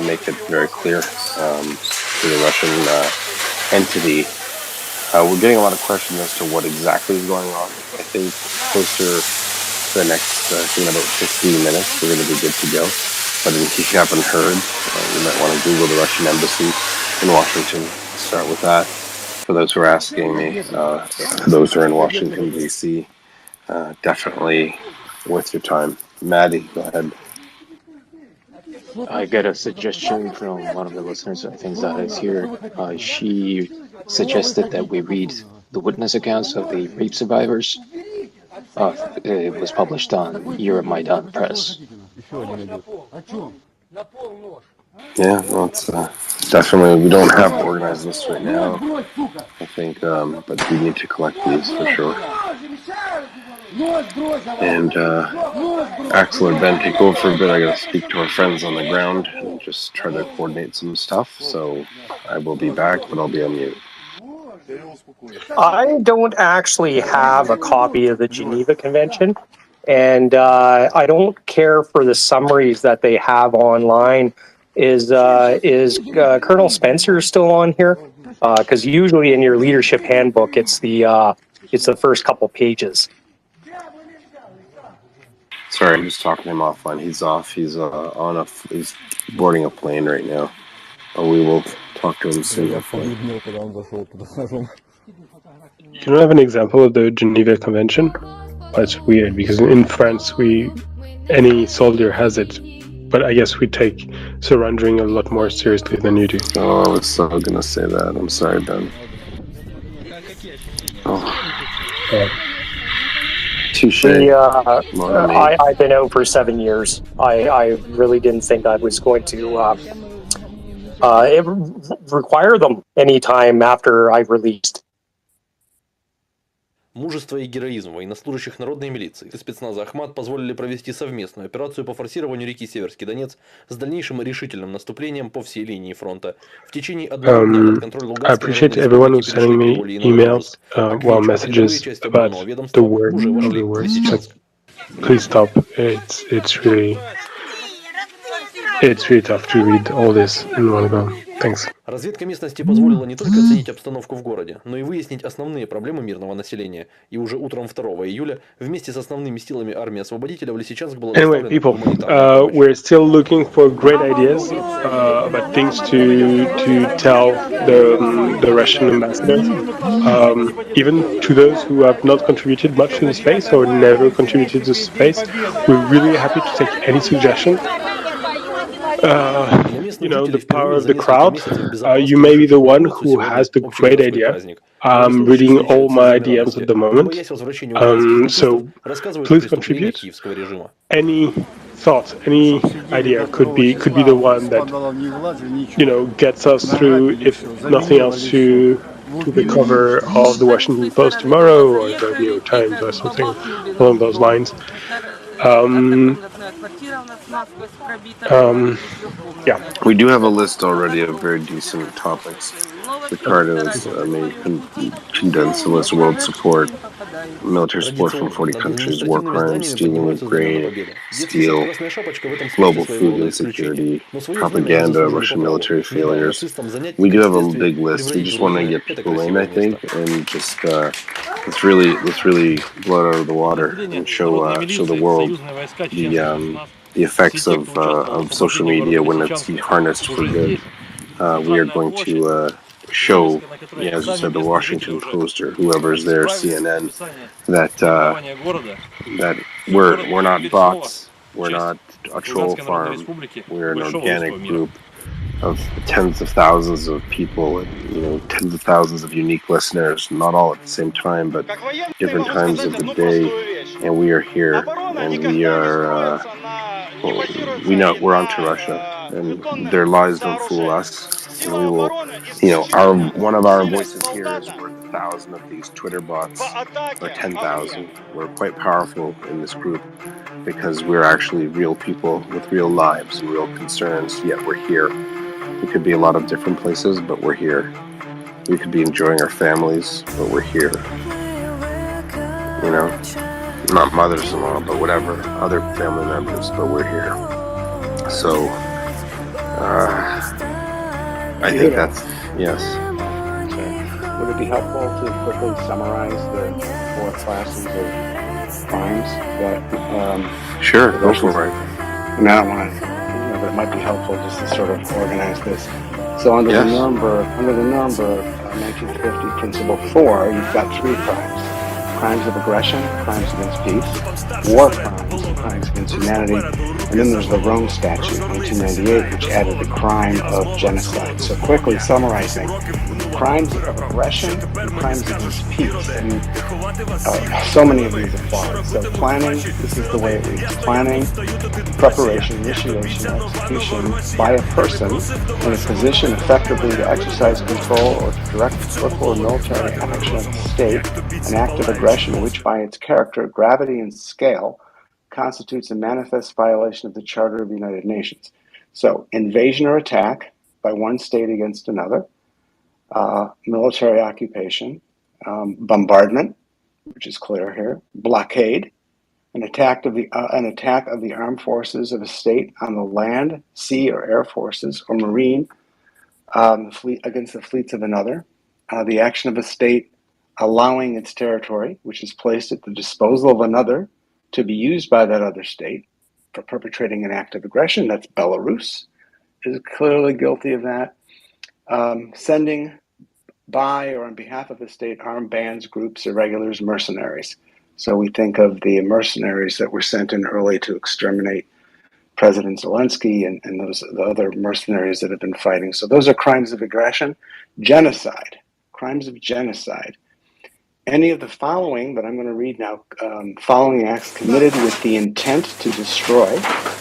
make it very clear to the Russian entity. We're getting a lot of questions as to what exactly is going on. I think closer to the next, in about 15 minutes, we're going to be good to go. But in case you haven't heard, you might want to Google the Russian embassy in Washington. Start with that. For those who are asking me, those who are in Washington, D.C., definitely worth your time. Maddie, go ahead. I get a suggestion from one of the listeners, I think Zara is here. She suggested that we read the witness accounts of the rape survivors. It was published on Euromaidan Press. Yeah, well, it's definitely, we don't have an organized list right now, I think, but we need to collect these for sure. And Axel or Ben, take over for a bit. I gotta speak to our friends on the ground and just try to coordinate some stuff. So I will be back, but I'll be on mute. I don't actually have a copy of the Geneva Convention, and I don't care for the summaries that they have online. Is Colonel Spencer still on here? Because usually in your leadership handbook, it's the first couple pages. Sorry, I'm just talking to him offline. He's off. He's he's boarding a plane right now. We will talk to him soon. You don't have an example of the Geneva Convention? That's weird because in France, any soldier has it, but I guess we take surrendering a lot more seriously than you do. Oh, I was so gonna say that. I'm sorry, Ben. Touche. I've been out for 7 years. I really didn't think I was going to require them anytime after I released. Мужество и героизм военнослужащих народной милиции и спецназа Ахмат позволили провести совместную операцию по форсированию реки Северский Донец с дальнейшим решительным наступлением по всей линии фронта. В течение одного дня под контроль Луганской I appreciate everyone who's sending me emails, messages about the word of the words. Please stop. It's really tough to read all this in one go. Thanks. Разведка местности позволила не только оценить обстановку в городе, но и выяснить основные проблемы мирного населения. И уже утром 2 июля вместе с основными силами армии освободителя в Лисичанск было Anyway, people, we're still looking for great ideas about things to tell the Russian ambassador, even to those who have not contributed much to the space or never contributed to the space. We're really happy to take any suggestion. The power of the crowd. You may be the one who has the great idea. I'm reading all my DMs at the moment. So please contribute. Any thought, any idea could be the one that gets us through, if nothing else, to the cover of the Washington Post tomorrow or the New York Times or something along those lines. Yeah. We do have a list already of very decent topics. Ricardo's may condense the list: world support, military support from 40 countries, war crimes, stealing of grain, steel, global food insecurity, propaganda, Russian military failures. We do have a big list. We just want to get people in, I think, and just let's really blow it out of the water and show the world the effects of social media when it's harnessed for good. We are going to show, as you said, the Washington Post or whoever's there, CNN, that we're not bots, we're not a troll farm, we're an organic group of tens of thousands of people and tens of thousands of unique listeners, not all at the same time, but different times of the day, and we are here, and we are we know we're onto Russia, and their lies don't fool us. And we will, one of our voices here is worth 1,000 of these Twitter bots, or 10,000. We're quite powerful in this group because we're actually real people with real lives and real concerns, yet we're here. We could be a lot of different places, but we're here. We could be enjoying our families, but we're here. Not mothers-in-law, but whatever, other family members, but we're here. So, I think that's, yes. Would it be helpful to quickly summarize the 4 classes of crimes that... Sure, go for it. And I don't want to, but it might be helpful just to sort of organize this. So under the Nuremberg 1950 Principle 4, you've got 3 crimes. crimes of aggression, crimes against peace, war crimes, crimes against humanity, and then there's the Rome Statute, 1998, which added the crime of genocide. So quickly summarizing, crimes of aggression and crimes against peace. And so many of these apply. So planning, this is the way it reads. Planning, preparation, initiation, execution by a person in a position effectively to exercise control or to direct political or military action of the state, an act of aggression which by its character, gravity, and scale constitutes a manifest violation of the Charter of the United Nations. So invasion or attack by one state against another, military occupation, bombardment, which is clear here, blockade, an attack of the armed forces of a state on the land, sea, or air forces, or marine fleet against the fleets of another, the action of a state allowing its territory, which is placed at the disposal of another, to be used by that other state for perpetrating an act of aggression. That's Belarus is clearly guilty of that. Sending by or on behalf of the state armed bands, groups, irregulars, mercenaries. So we think of the mercenaries that were sent in early to exterminate President Zelensky and the other mercenaries that have been fighting. So those are crimes of aggression. Genocide, crimes of genocide. Any of the following that I'm going to read now, following acts committed with the intent to destroy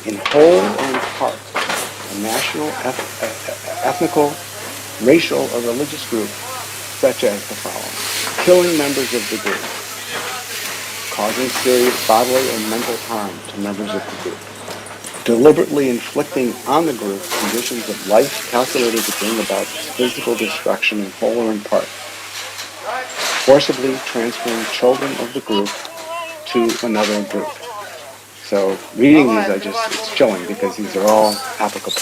in whole or in part a national, ethnical, racial, or religious group, such as the following: killing members of the group, causing serious bodily or mental harm to members of the group, deliberately inflicting on the group conditions of life calculated to bring about physical destruction in whole or in part, forcibly transferring children of the group to another group. So reading these, it's chilling because these are all applicable.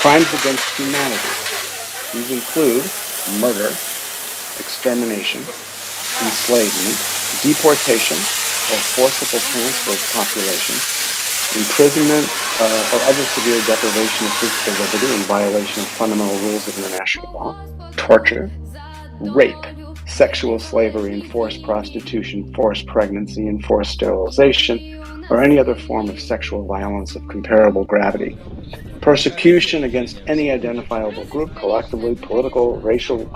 Crimes against humanity. These include murder, extermination, enslavement, deportation or forcible transfer of population, imprisonment or other severe deprivation of physical liberty in violation of fundamental rules of international law, torture, rape, sexual slavery, enforced prostitution, forced pregnancy, enforced sterilization, or any other form of sexual violence of comparable gravity. Persecution against any identifiable group, collectively, political, racial,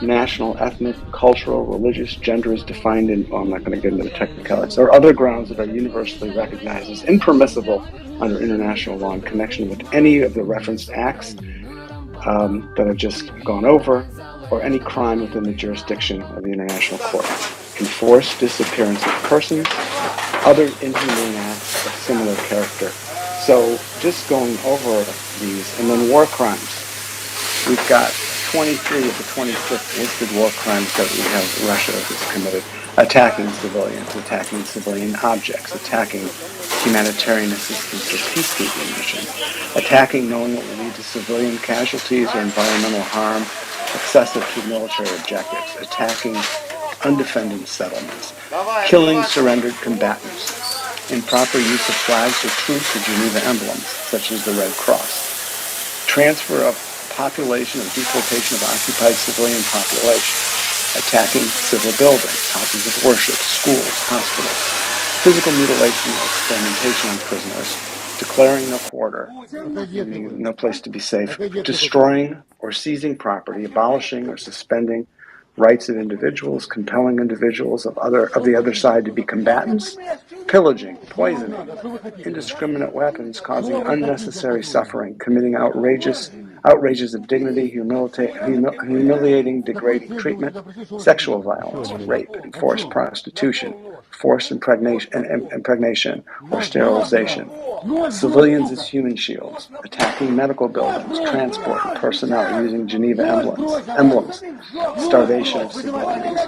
national, ethnic, cultural, religious, gender is defined in, I'm not going to get into the technicalities, or other grounds that are universally recognized as impermissible under international law in connection with any of the referenced acts that I've just gone over, or any crime within the jurisdiction of the International Court. Enforced disappearance of persons, other inhumane acts of similar character. So just going over these, and then war crimes. We've got 23 of the 26 listed war crimes that we have Russia has committed. Attacking civilians, attacking civilian objects, attacking humanitarian assistance or peacekeeping missions, attacking knowing it will lead to civilian casualties or environmental harm, excessive to military objectives, attacking undefended settlements, killing surrendered combatants, improper use of flags or truce or Geneva emblems, such as the Red Cross, transfer of population or deportation of occupied civilian population, attacking civil buildings, houses of worship, schools, hospitals, physical mutilation or experimentation on prisoners, declaring no quarter, no place to be safe, destroying or seizing property, abolishing or suspending rights of individuals, compelling individuals of the other side to be combatants, pillaging, poisoning, indiscriminate weapons, causing unnecessary suffering, committing outrages of dignity, humiliating, degrading treatment, sexual violence, rape, enforced prostitution, forced impregnation or sterilization, civilians as human shields, attacking medical buildings, transport, and personnel using Geneva emblems, starvation of civilians,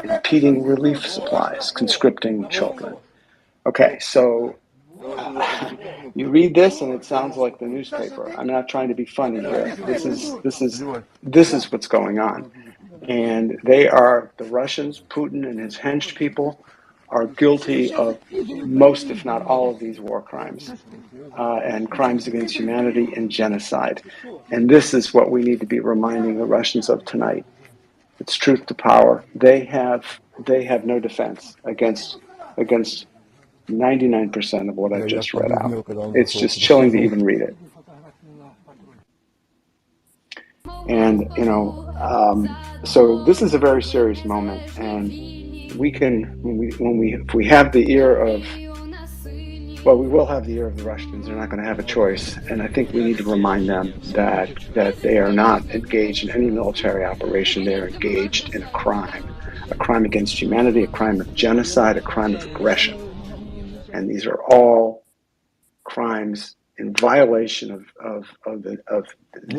impeding relief supplies, conscripting children. Okay, so you read this and it sounds like the newspaper. I'm not trying to be funny here. This is what's going on. And the Russians, Putin and his hench people, are guilty of most, if not all, of these war crimes and crimes against humanity and genocide. And this is what we need to be reminding the Russians of tonight. It's truth to power. They have they have no defense against 99% of what I've just read out. It's just chilling to even read it. And, so this is a very serious moment, and we can, if we have the ear of, well, we will have the ear of the Russians. They're not going to have a choice, and I think we need to remind them that they are not engaged in any military operation. They are engaged in a crime against humanity, a crime of genocide, a crime of aggression, and these are all crimes in violation of the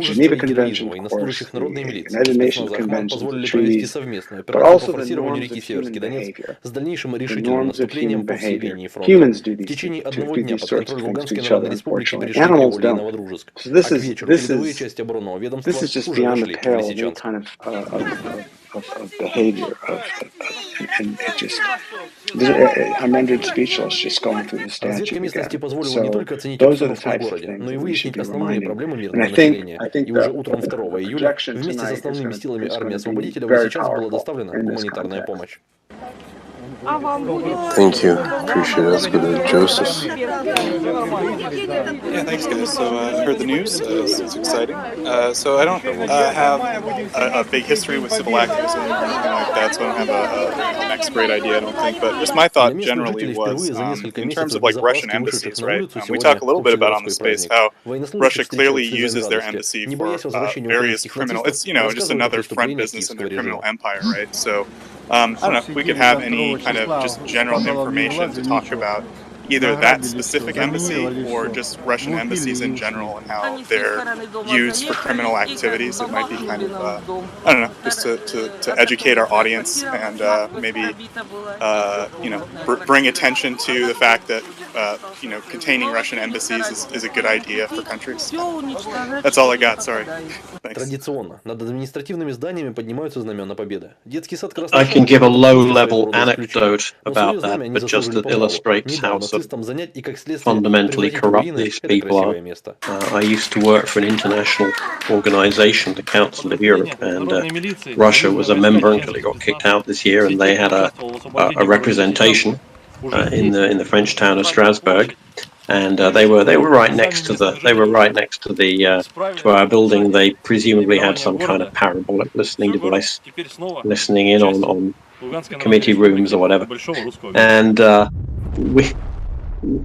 Geneva Convention, of course, the United Nations Convention, the treaties, but also the norms of human behavior. The norms of human behavior. Humans do these sorts of things to each other, unfortunately. Animals don't. So this is just beyond the pale of any kind of behavior, and it just, I'm rendered speechless just going through the statute again. So those are the types of things that we should be reminding. And I think the projection tonight is going to be very powerful in this context. Thank you. Appreciate it. Let's go to Joseph. Yeah, thanks, guys. So I heard the news. It's exciting. So I don't have a big history with civil activism or anything like that, so I don't have an next great idea, I don't think. But just my thought generally was, in terms of like Russian embassies, right? We talk a little bit about on the space how Russia clearly uses their embassy for various criminal. It's just another front business in their criminal empire, right? So. I don't know if we could have any kind of just general information to talk about either that specific embassy or just Russian embassies in general and how they're used for criminal activities. It might be kind of, I don't know, just to educate our audience and maybe, bring attention to the fact that, containing Russian embassies is a good idea for countries. That's all I got, sorry. Thanks. Традиционно над административными зданиями поднимаются знамена победы. Детский сад I can give a low-level anecdote about that, but just that illustrates how fundamentally corrupt these people are. I used to work for an international organization, the Council of Europe, and Russia was a member until it got kicked out this year, and they had a representation in the French town of Strasbourg, and they were right next to to our building. They presumably had some kind of parabolic listening device, listening in on committee rooms or whatever, and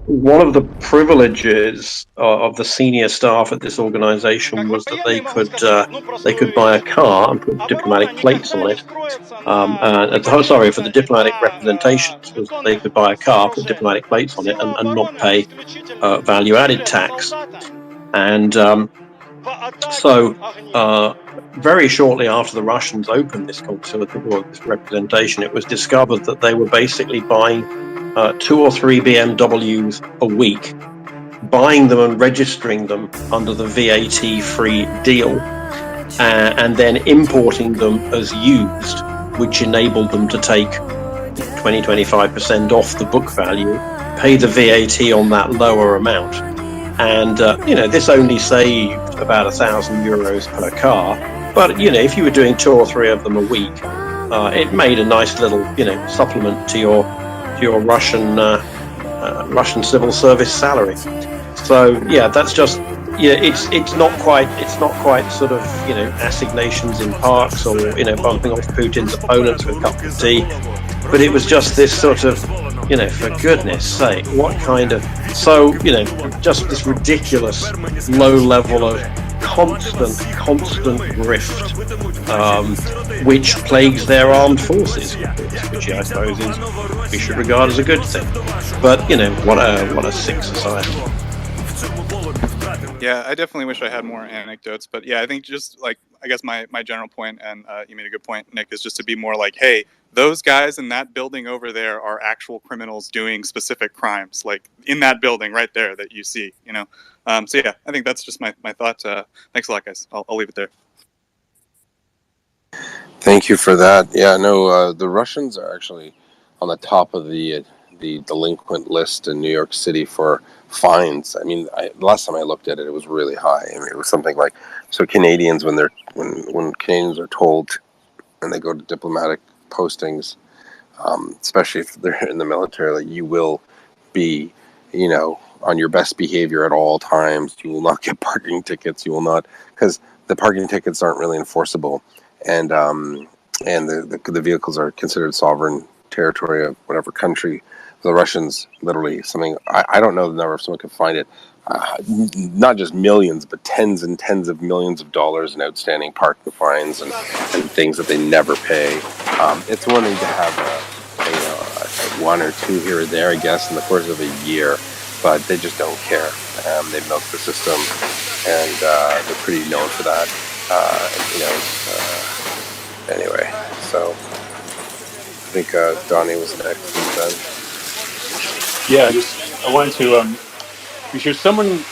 one of the privileges of the senior staff at this organization was that they could buy a car and put diplomatic plates on it. For the diplomatic representations, was they could buy a car, put diplomatic plates on it, and not pay value-added tax. And very shortly after the Russians opened this consulate or this representation, it was discovered that they were basically buying 2 or 3 BMWs a week, buying them and registering them under the VAT-free deal, and then importing them as used, which enabled them to take 20-25% off the book value, pay the VAT on that lower amount. And, this only saved about €1,000 per car. But, if you were doing 2 or 3 of them a week, it made a nice little, supplement to your Russian civil service salary. So that's just it's not quite sort of assignations in parks or bumping off Putin's opponents with a cup of tea, but it was just this sort of for goodness sake, what kind of just this ridiculous low level of constant grift, which plagues their armed forces, which I suppose we should regard as a good thing. But what a sick society. Yeah, I definitely wish I had more anecdotes, but I think just I guess my general point, and you made a good point, Nick, is just to be more like, hey, those guys in that building over there are actual criminals doing specific crimes, like in that building right there that you see, I think that's just my thought. Thanks a lot, guys. I'll leave it there. Thank you for that. Yeah, no, the Russians are actually on the top of the delinquent list in New York City for fines. I mean, last time I looked at it, it was really high. I mean, it was something like, so Canadians, when Canadians are told and they go to diplomatic postings, especially if they're in the military. Like, you will be, on your best behavior at all times. You will not get parking tickets. You will not, because the parking tickets aren't really enforceable, and the vehicles are considered sovereign territory of whatever country. The Russians, literally, I don't know the number, if someone can find it, not just millions, but tens and tens of millions of dollars in outstanding parking fines and things that they never pay. It's one thing to have a one or two here or there, I guess, in the course of a year, but they just don't care. They milk the system, and they're pretty known for that. Anyway, so I think Donnie was next, and then. Yeah, I wanted to be sure someone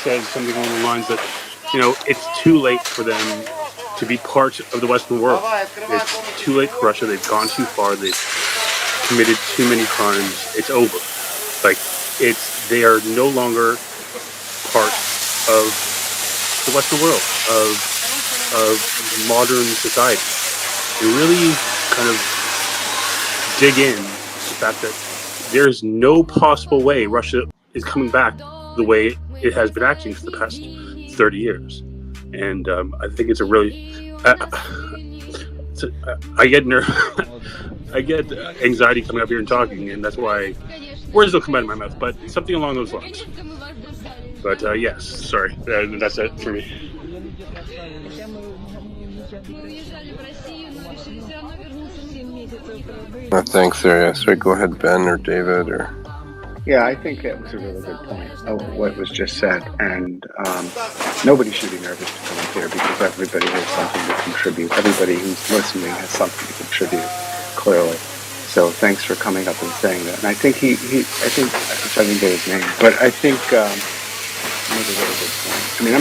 said something along the lines that, it's too late for them to be part of the Western world. It's too late for Russia. They've gone too far. They've committed too many crimes. It's over. Like, they are no longer part of the Western world, of modern society. You really kind of dig in the fact that there's no possible way Russia is coming back the way it has been acting for the past 30 years. And I think it's a really... I get I get anxiety coming up here and talking, and that's why words don't come out of my mouth, but something along those lines. But yes, sorry, that's it for me. Thanks, sir. Sorry, go ahead, Ben or David or. Yeah, I think that was a really good point of what was just said, and nobody should be nervous to come up here because everybody has something to contribute. Everybody who's listening has something to contribute, clearly. So thanks for coming up and saying that. And I think I didn't get his name, but I think he made a really good point. I mean,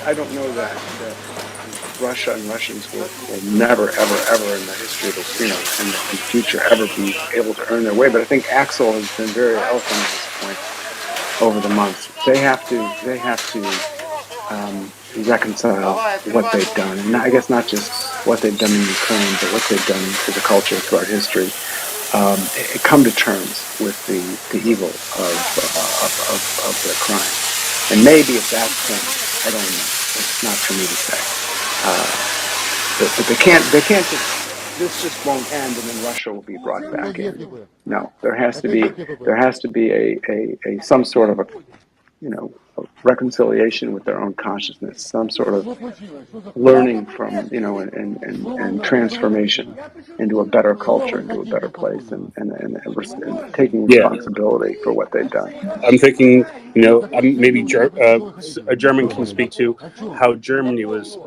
I don't know that Russia and Russians will never, ever, ever in the history of in the future ever be able to earn their way. But I think Axel has been very eloquent at this point over the months. They have to reconcile what they've done, and I guess not just what they've done in Ukraine, but what they've done to the culture throughout history. Come to terms with the evil of their crime, and maybe at that point, I don't know. It's not for me to say. But they can't just, this just won't end and then Russia will be brought back in. No, there has to be a some sort of a reconciliation with their own consciousness, some sort of learning from, and transformation into a better culture, into a better place, and taking responsibility for what they've done. I'm thinking, maybe a German can speak to how Germany was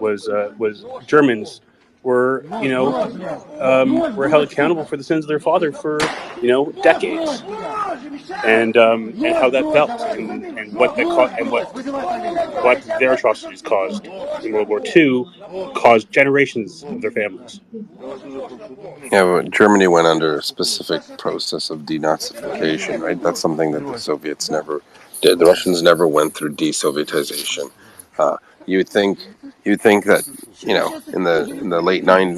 Germans were held accountable for the sins of their father for decades, and how that felt, and what that caused, and what their atrocities caused in World War II caused generations of their families. Yeah, but Germany went under a specific process of denazification, right? That's something that the Soviets never did. The Russians never went through desovietization. You'd think that in the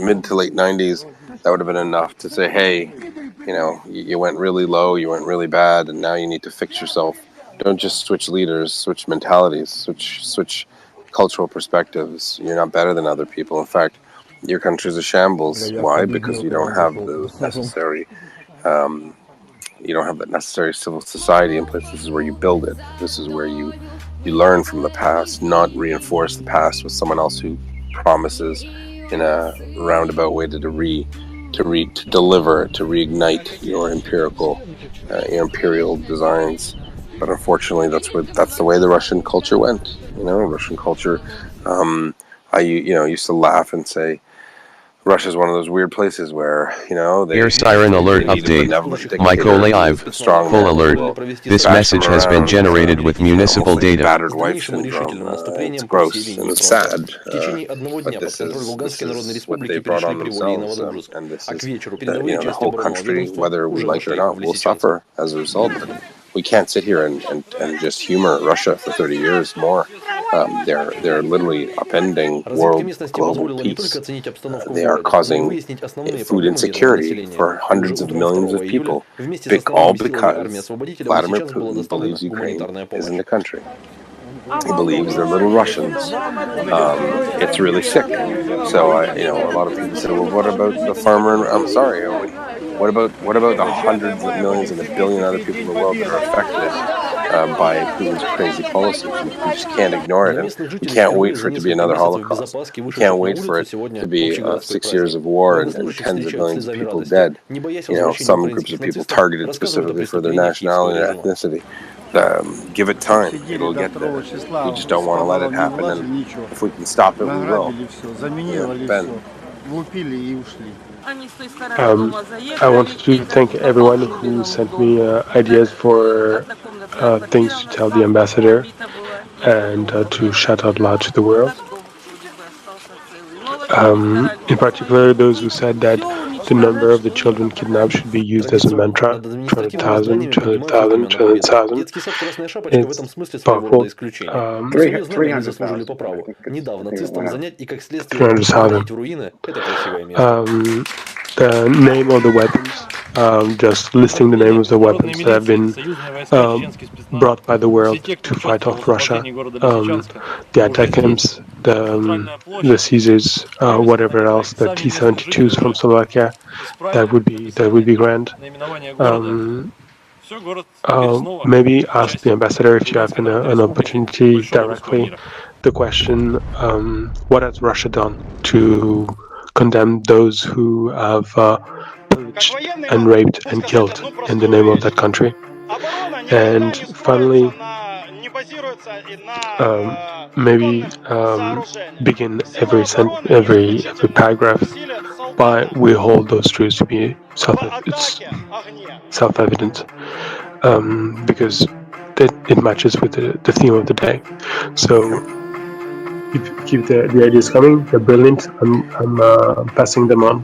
mid to late 90s, that would have been enough to say, hey, you went really low, you went really bad, and now you need to fix yourself. Don't just switch leaders, switch mentalities, switch cultural perspectives. You're not better than other people. In fact, your country's a shambles. Why? Because you don't have the necessary that necessary civil society in place. This is where you build it. This is where you learn from the past, not reinforce the past with someone else who promises in a roundabout way to deliver, to reignite your imperial designs. But unfortunately, that's the way the Russian culture went. Russian culture. I used to laugh and say, Russia's one of those weird places where, Air siren alert update. Mykolaiv. Full alert. This message has been generated with municipal data. Battered wife syndrome. It's gross and it's sad. But this is what they brought on themselves. And this is the whole country, whether we like it or not, will suffer as a result. But we can't sit here and just humor Russia for 30 years more. They're literally upending global peace. They are causing food insecurity for hundreds of millions of people, all because Vladimir Putin believes Ukraine isn't a country. He believes they're little Russians. It's really sick. So a lot of people say, well, what about the farmer? I'm sorry. What about the hundreds of millions and a billion other people in the world that are affected by Putin's crazy policies? We just can't ignore it, and we can't wait for it to be another Holocaust. We can't wait for it to be 6 years of war and tens of millions of people dead. Some groups of people targeted specifically for their nationality and ethnicity. Give it time; it'll get there. We just don't want to let it happen, and if we can stop it, we will. Ben. I wanted to thank everyone who sent me ideas for things to tell the ambassador and to shout out loud to the world. In particular, those who said that the number of the children kidnapped should be used as a mantra. 200,000, 200,000, 200,000. It's powerful. 300,000. The name of the weapons, just listing the name of the weapons that have been brought by the world to fight off Russia, the ATACMS, the Caesars, whatever else, the T-72s from Slovakia, that would be grand. Maybe ask the ambassador, if you have an opportunity, directly the question, what has Russia done to condemn those who have pillaged and raped and killed in the name of that country? And finally, maybe begin every paragraph by "we hold those truths to be self-evident," because it matches with the theme of the day. So keep the ideas coming. They're brilliant. I'm passing them on.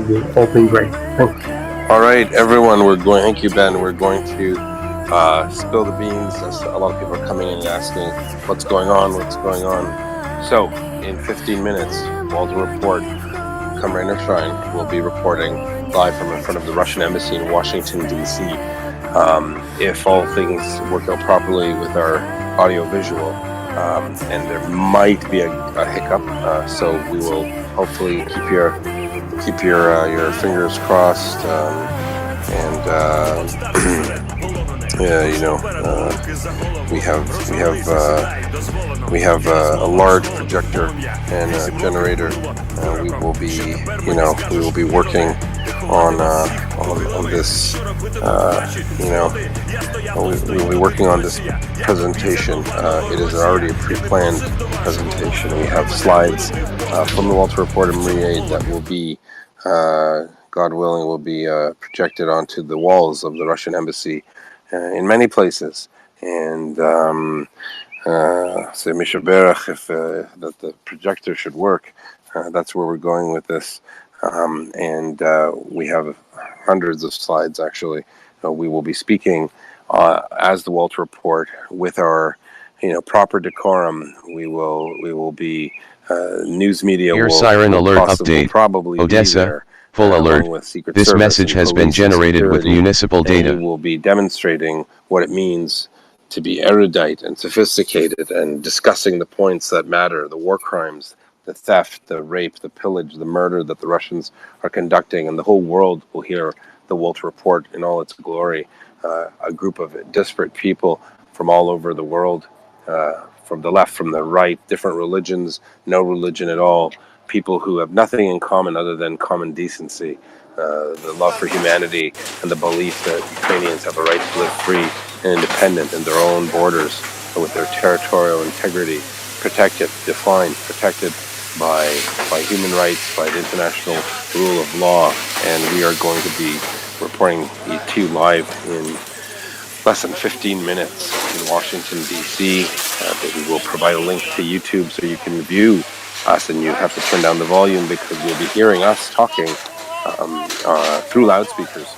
You've all been great. Thanks. All right, everyone. Thank you, Ben. We're going to spill the beans. A lot of people are coming in and asking what's going on. So in 15 minutes, Walter Report, Come Rain or Shine, will be reporting live from in front of the Russian embassy in Washington, D.C. If all things work out properly with our audio-visual, and there might be a hiccup, so we will hopefully keep your fingers crossed, we have a large projector and a generator. We will be working on this. We will be working on this presentation. It is already a pre-planned presentation. We have slides from the Walter Report and Marie Aid that will be, God willing, will be projected onto the walls of the Russian embassy in many places. And say Misha Berach, if that the projector should work, that's where we're going with this. And we have hundreds of slides, actually. We will be speaking as the Walter Report with our, proper decorum. We will be news media. Air siren alert update. Probably Odessa. Full alert. This message has been generated with municipal data. We will be demonstrating what it means to be erudite and sophisticated and discussing the points that matter, the war crimes, the theft, the rape, the pillage, the murder that the Russians are conducting, and the whole world will hear the Walter Report in all its glory. A group of disparate people from all over the world, from the left, from the right, different religions, no religion at all, people who have nothing in common other than common decency, the love for humanity, and the belief that Ukrainians have a right to live free and independent in their own borders, with their territorial integrity protected, defined, protected by human rights, by the international rule of law. And we are going to be reporting to you live in less than 15 minutes in Washington, D.C. We will provide a link to YouTube so you can view us, and you have to turn down the volume because you'll be hearing us talking through loudspeakers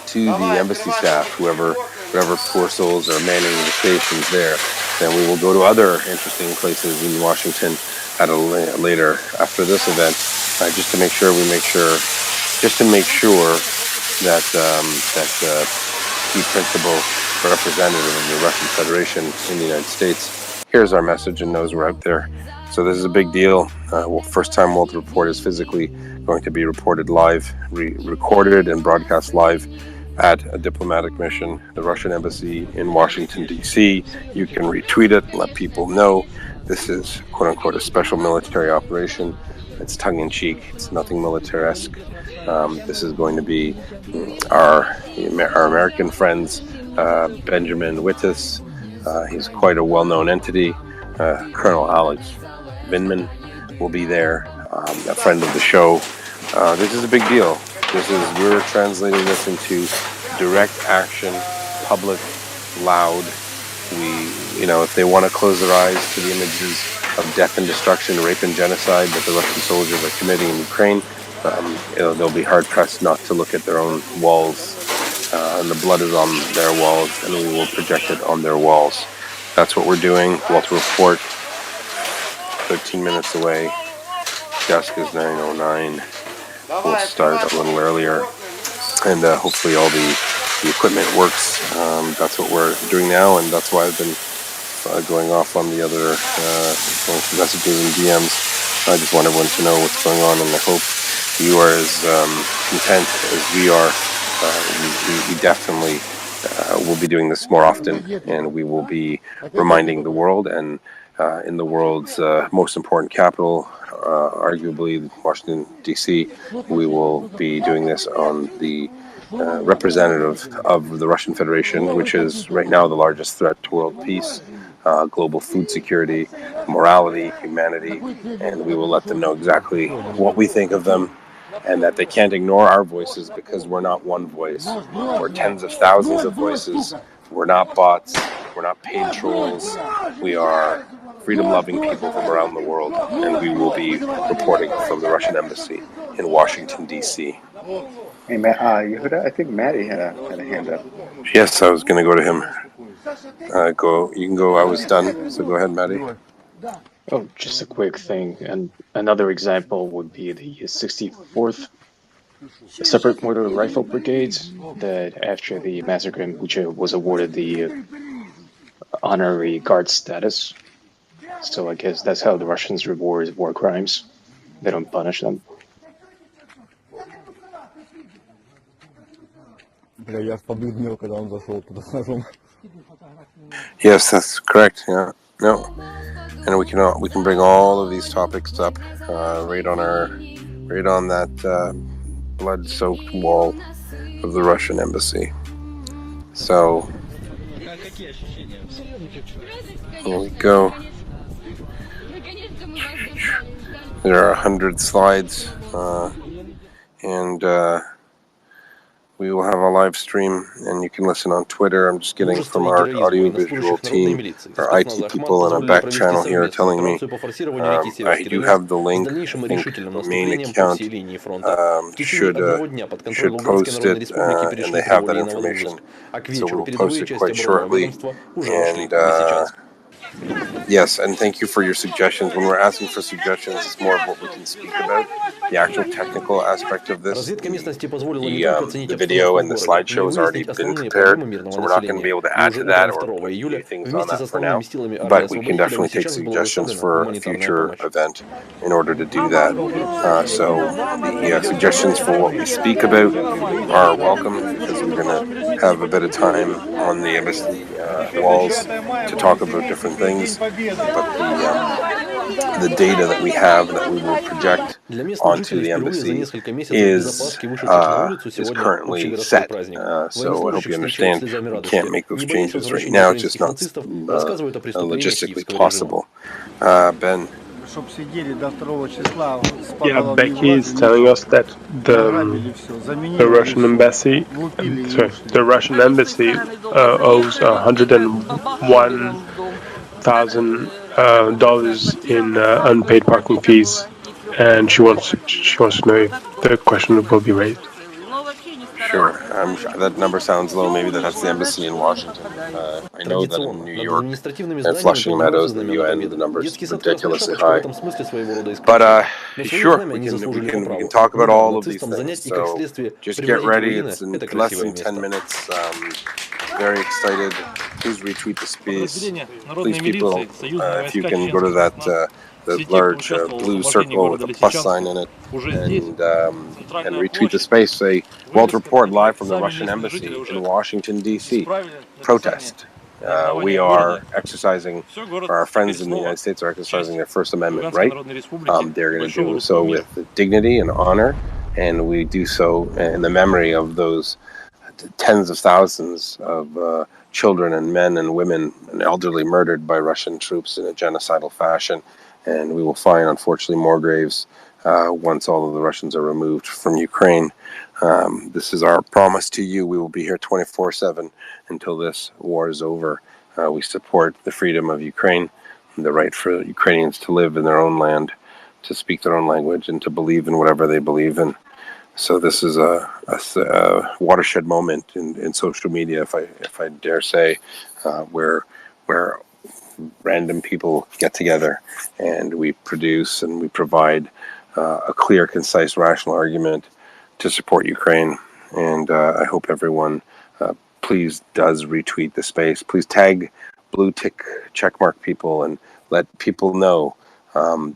to the embassy staff, whatever poor souls are manning the stations there. then we will go to other interesting places in Washington at a later after this event, just to make sure that that key principal representative of the Russian Federation in the United States hears our message and knows we're out there. So this is a big deal. First time World Report is physically going to be reported live, recorded and broadcast live at a diplomatic mission, the Russian Embassy in Washington, D.C. You can retweet it, let people know this is, quote-unquote, a special military operation. It's tongue-in-cheek. It's nothing militaresque. This is going to be our American friends, Benjamin Wittes. He's quite a well-known entity. Colonel Alex Vindman will be there, a friend of the show. This is a big deal. We're translating this into direct action, public, loud. If they want to close their eyes to the images of death and destruction, rape and genocide that the Russian soldiers are committing in Ukraine, they'll be hard-pressed not to look at their own walls. And the blood is on their walls, and we will project it on their walls. That's what we're doing. Walter Report, 13 minutes away. Dusk is 9:09. We'll start a little earlier, and hopefully all the equipment works. That's what we're doing now, and that's why I've been going off on the other messages and DMs. I just want everyone to know what's going on, and I hope you are as content as we are. We definitely will be doing this more often, and we will be reminding the world, and in the world's most important capital, arguably Washington, D.C., we will be doing this on the representative of the Russian Federation, which is right now the largest threat to world peace, global food security, morality, humanity, and we will let them know exactly what we think of them, and that they can't ignore our voices because we're not one voice. We're tens of thousands of voices. We're not bots. We're not paid trolls. We are freedom-loving people from around the world, and we will be reporting from the Russian Embassy in Washington, D.C. Hey, Matt, Yehuda, I think Maddie had a hand up. Yes, I was going to go to him. You can go. I was done, so go ahead, Maddie. Oh, just a quick thing. And another example would be the 64th Separate Motor Rifle Brigades that after the massacre in Bucha was awarded the honorary guard status. So I guess that's how the Russians reward war crimes. They don't punish them. Yes, that's correct. Yeah, no, and we can bring all of these topics up right on that blood-soaked wall of the Russian embassy. So here we go. There are 100 slides, and we will have a live stream, and you can listen on Twitter. I'm just getting from our audio-visual team, our IT people, and a back channel here telling me I do have the link. I think the main account should post it, and they have that information. So we'll post it quite shortly. And yes, and thank you for your suggestions. When we're asking for suggestions, it's more of what we can speak about. The actual technical aspect of this, the video and the slideshow has already been prepared, so we're not going to be able to add to that or put new things on that for now. But we can definitely take suggestions for a future event in order to do that. So the suggestions for what we speak about are welcome, because we're going to have a bit of time on the embassy walls to talk about different things. But the data that we have that we will project onto the embassy is currently set. So I hope you understand we can't make those changes right now. It's just not logistically possible. Ben. Yeah, Becky is telling us that the Russian embassy, owes $101,000 in unpaid parking fees, and she wants to know if the question will be raised. Sure. That number sounds low. Maybe that's the embassy in Washington. I know that in New York and Flushing Meadows, the UN, the number is ridiculously high. But sure, we can talk about all of these things. So just get ready. It's in less than 10 minutes. Very excited. Please retweet the space. Please, people, if you can go to that the large blue circle with a plus sign in it, and retweet the space. Say, Walter Report live from the Russian embassy in Washington, D.C. Protest. We are exercising, our friends in the United States are exercising their First Amendment right. They're going to do so with dignity and honor, and we do so in the memory of those tens of thousands of children and men and women and elderly murdered by Russian troops in a genocidal fashion. And we will find, unfortunately, more graves once all of the Russians are removed from Ukraine. This is our promise to you. We will be here 24/7 until this war is over. We support the freedom of Ukraine, the right for Ukrainians to live in their own land, to speak their own language, and to believe in whatever they believe in. So this is a watershed moment in social media, if I dare say, where random people get together and we produce and we provide a clear, concise, rational argument to support Ukraine. And I hope everyone please does retweet the space. Please tag blue tick checkmark people and let people know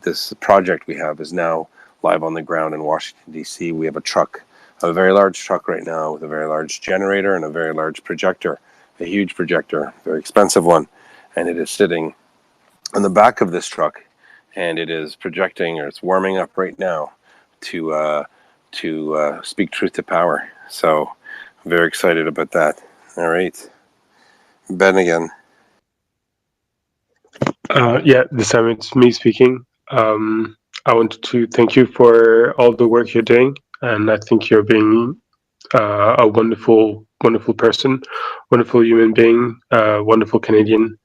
this project we have is now live on the ground in Washington, D.C. We have a very large truck right now with a very large generator and a very large projector, a huge projector, very expensive one. And it is sitting on the back of this truck, and it is projecting, or it's warming up right now to speak truth to power. So I'm very excited about that. All right, Ben again. Yeah, this time it's me speaking. I wanted to thank you for all the work you're doing, and I think you're being a wonderful, wonderful person, wonderful human being, wonderful Canadian.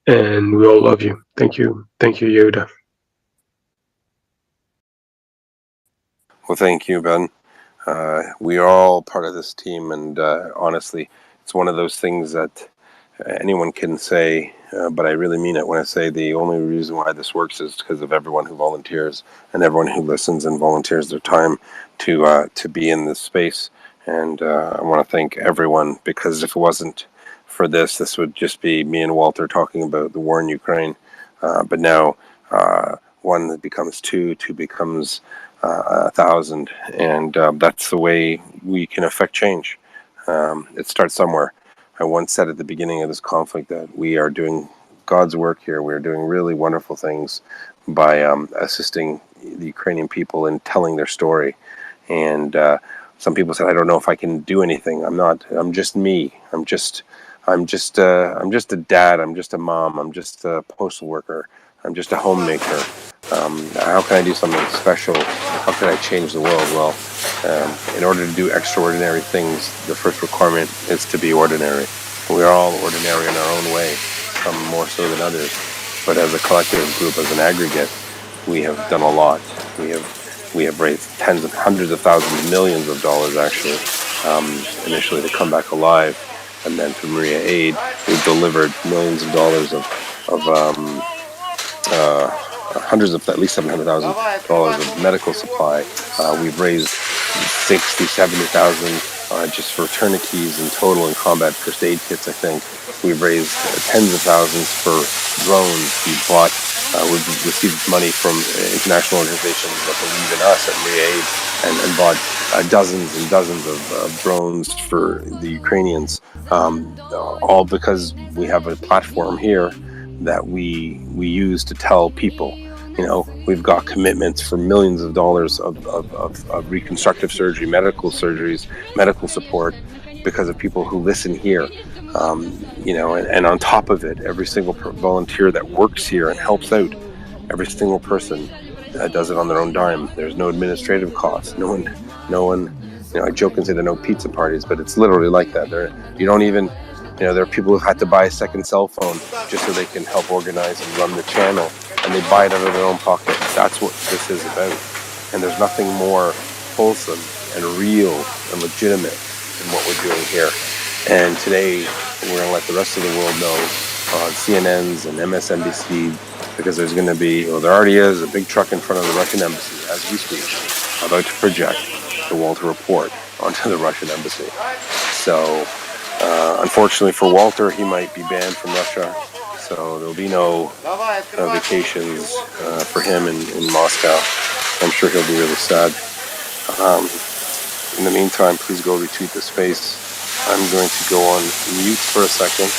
And we all love you. Thank you. Thank you, Yehuda. Well, thank you, Ben. We are all part of this team, and honestly, it's one of those things that anyone can say, but I really mean it when I say the only reason why this works is because of everyone who volunteers and everyone who listens and volunteers their time to be in this space. And I want to thank everyone, because if it wasn't for this would just be me and Walter talking about the war in Ukraine. But now one becomes two becomes 1,000, and that's the way we can affect change. It starts somewhere. I once said at the beginning of this conflict that we are doing God's work here. We're doing really wonderful things by assisting the Ukrainian people in telling their story. And some people said, I don't know if I can do anything. I'm just me. I'm just a dad. I'm just a mom. I'm just a postal worker. I'm just a homemaker. How can I do something special? How can I change the world? Well, in order to do extraordinary things, the first requirement is to be ordinary. We are all ordinary in our own way, some more so than others. But as a collective group, as an aggregate, we have done a lot. We have raised tens of hundreds of thousands, millions of dollars actually, initially to come back alive. And then through Maria Aid, we've delivered millions of dollars of hundreds of, at least $700,000 of medical supply. We've raised 60, 70,000 just for tourniquets in total and combat first aid kits, I think. We've raised tens of thousands for drones. We've received money from international organizations that believe in us at Maria Aid and bought dozens and dozens of drones for the Ukrainians, all because we have a platform here that we use to tell people, we've got commitments for millions of dollars of reconstructive surgery, medical surgeries, medical support, because of people who listen here. And on top of it, every single volunteer that works here and helps out, every single person does it on their own dime. There's no administrative costs. No one. I joke and say there are no pizza parties, but it's literally like that. There are people who had to buy a second cell phone just so they can help organize and run the channel, and they buy it out of their own pocket. That's what this is about. And there's nothing more wholesome and real and legitimate in what we're doing here. And today, we're going to let the rest of the world know on CNN's and MSNBC, because there's going to be, well, there already is a big truck in front of the Russian embassy as we speak, about to project the Walter Report onto the Russian embassy. So, unfortunately for Walter, he might be banned from Russia. So there'll be no vacations for him in Moscow. I'm sure he'll be really sad. In the meantime, please go retweet the space. I'm going to go on mute for a second.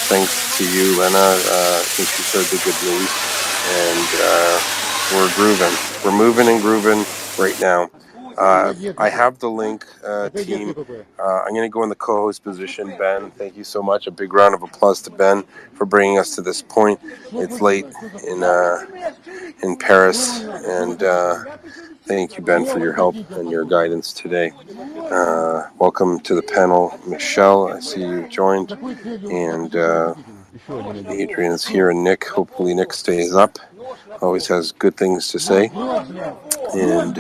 Thanks to you, Lena. I think you shared the good news. And we're grooving. We're moving and grooving right now. I have the link, team. I'm going to go in the co-host position. Ben, thank you so much. A big round of applause to Ben for bringing us to this point. It's late in Paris, and thank you, Ben, for your help and your guidance today. Welcome to the panel, Michelle. I see you joined, and Adrian is here, and Nick. Hopefully, Nick stays up. Always has good things to say. And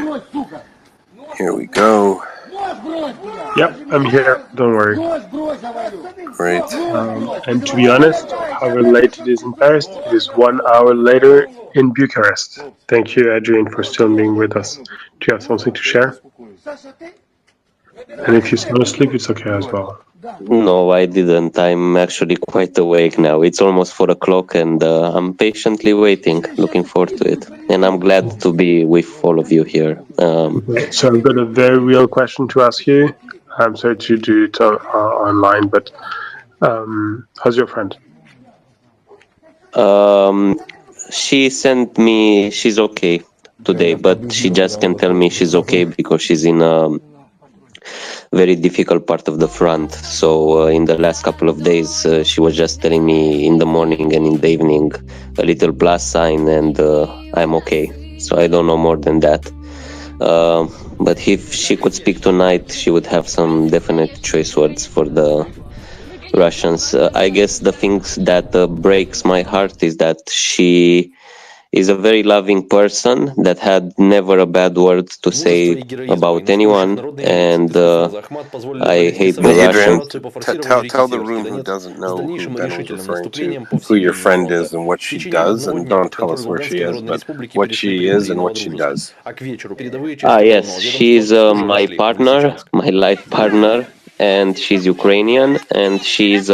here we go. Yep, I'm here. Don't worry. Great. And to be honest, however late it is in Paris, it is 1 hour later in Bucharest. Thank you, Adrian, for still being with us. Do you have something to share? And if you fall asleep, it's okay as well. No, I didn't. I'm actually quite awake now. It's almost 4 o'clock, and I'm patiently waiting, looking forward to it. And I'm glad to be with all of you here. So I've got a very real question to ask you. I'm sorry to do it online, but how's your friend? She sent me, she's okay today, but she just can tell me she's okay because she's in a very difficult part of the front. So in the last couple of days, she was just telling me in the morning and in the evening a little plus sign, and I'm okay. So I don't know more than that. But if she could speak tonight, she would have some definite choice words for the Russians. I guess the things that breaks my heart is that she is a very loving person that had never a bad word to say about anyone, and I hate the Russians. Tell the room who doesn't know who Ben was referring to, who your friend is and what she does, and don't tell us where she is, but what she is and what she does. Yes, she's my partner, my life partner, and she's Ukrainian, and she's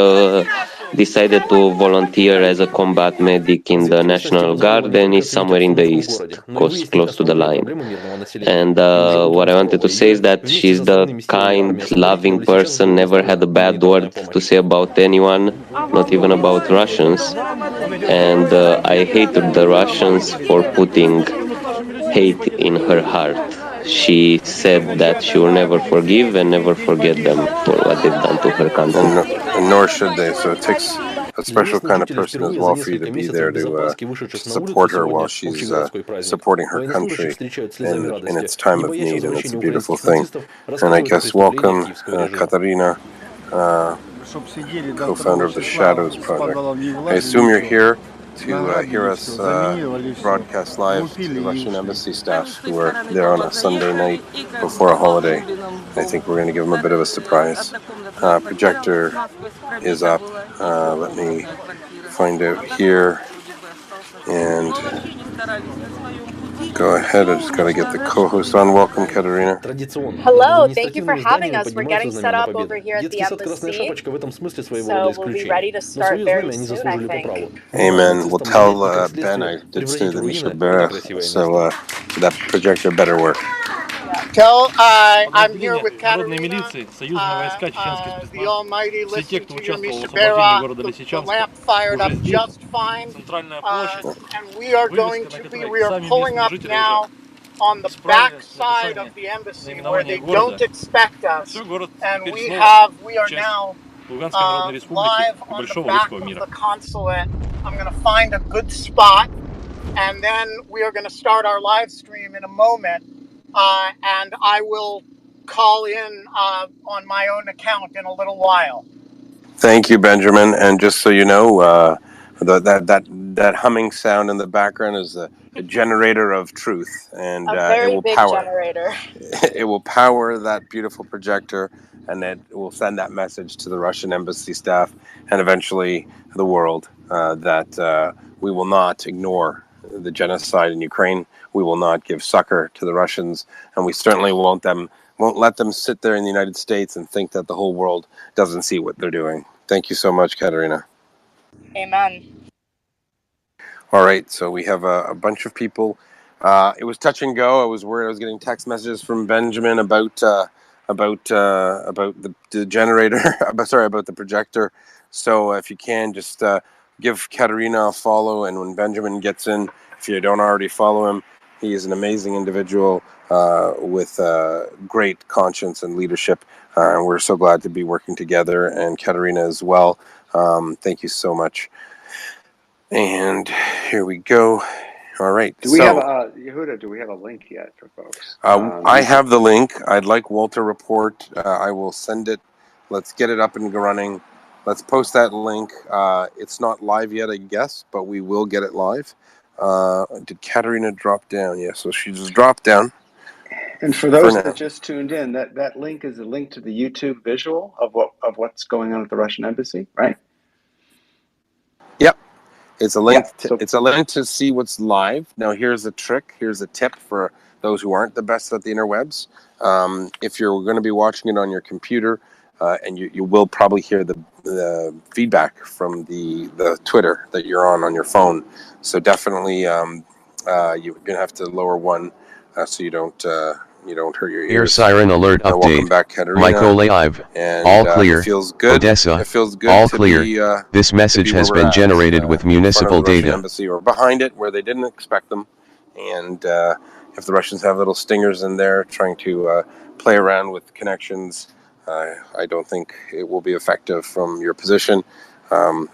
decided to volunteer as a combat medic in the National Guard, and is somewhere in the east, close to the line. And what I wanted to say is that she's the kind, loving person, never had a bad word to say about anyone, not even about Russians. And I hated the Russians for putting hate in her heart. She said that she will never forgive and never forget them for what they've done to her country. And nor should they. So it takes a special kind of person as well for you to be there to support her while she's supporting her country in its time of need, and it's a beautiful thing. And I guess welcome, Katarina, co-founder of the Shadows Project. I assume you're here to hear us broadcast live to the Russian embassy staff who are there on a Sunday night before a holiday. I think we're going to give them a bit of a surprise. Projector is up. Let me find out here and go ahead. I just got to get the co-host on. Welcome, Katarina. Hello, thank you for having us. We're getting set up over here at the embassy, so we'll be ready to start very soon, I think. Amen. We'll tell Ben I did say the Misha Bera, so that projector better work. Tell I'm here with Katarina, the almighty, listening to your Misha Bera, the lamp fired up just fine, and we are pulling up now on the back side of the embassy where they don't expect us, and we are now live on the back of the consulate. I'm going to find a good spot, and then we are going to start our live stream in a moment, and I will call in on my own account in a little while. Thank you, Benjamin. And just so you know, that that humming sound in the background is a generator of truth, and it will power generator. it will power that beautiful projector, and it will send that message to the Russian embassy staff and eventually the world that we will not ignore the genocide in Ukraine. We will not give succor to the Russians, and we certainly won't let them sit there in the United States and think that the whole world doesn't see what they're doing. Thank you so much, Katerina. Amen. All right, so we have a bunch of people. It was touch and go. I was worried. I was getting text messages from Benjamin about the generator. About the projector. So if you can, just give Katerina a follow. And when Benjamin gets in, if you don't already follow him, he is an amazing individual with great conscience and leadership. And we're so glad to be working together. And Katerina as well. Thank you so much. And here we go. All right. Do we have Yehuda? Do we have a link yet for folks? I have the link. I'd like Walter Report. I will send it. Let's get it up and running. Let's post that link. It's not live yet, I guess, but we will get it live. Did Katerina drop down? Yeah, so she just dropped down. And for those that just tuned in, that link is a link to the YouTube visual of what's going on at the Russian embassy, right? Yep. It's a link. It's a link to see what's live. Now, here's a trick. Here's a tip for those who aren't the best at the interwebs. If you're going to be watching it on your computer, and you will probably hear the feedback from the Twitter that you're on your phone. So definitely, you're going to have to lower one so you don't hurt your ears. Air siren alert update. Welcome back, Katerina. Mykolaiv. And, all clear. It feels good. Odessa. It feels good all to clear. Be, this message has been generated with municipal data. Embassy or behind it where they didn't expect them. And if the Russians have little stingers in there trying to play around with connections, I don't think it will be effective from your position.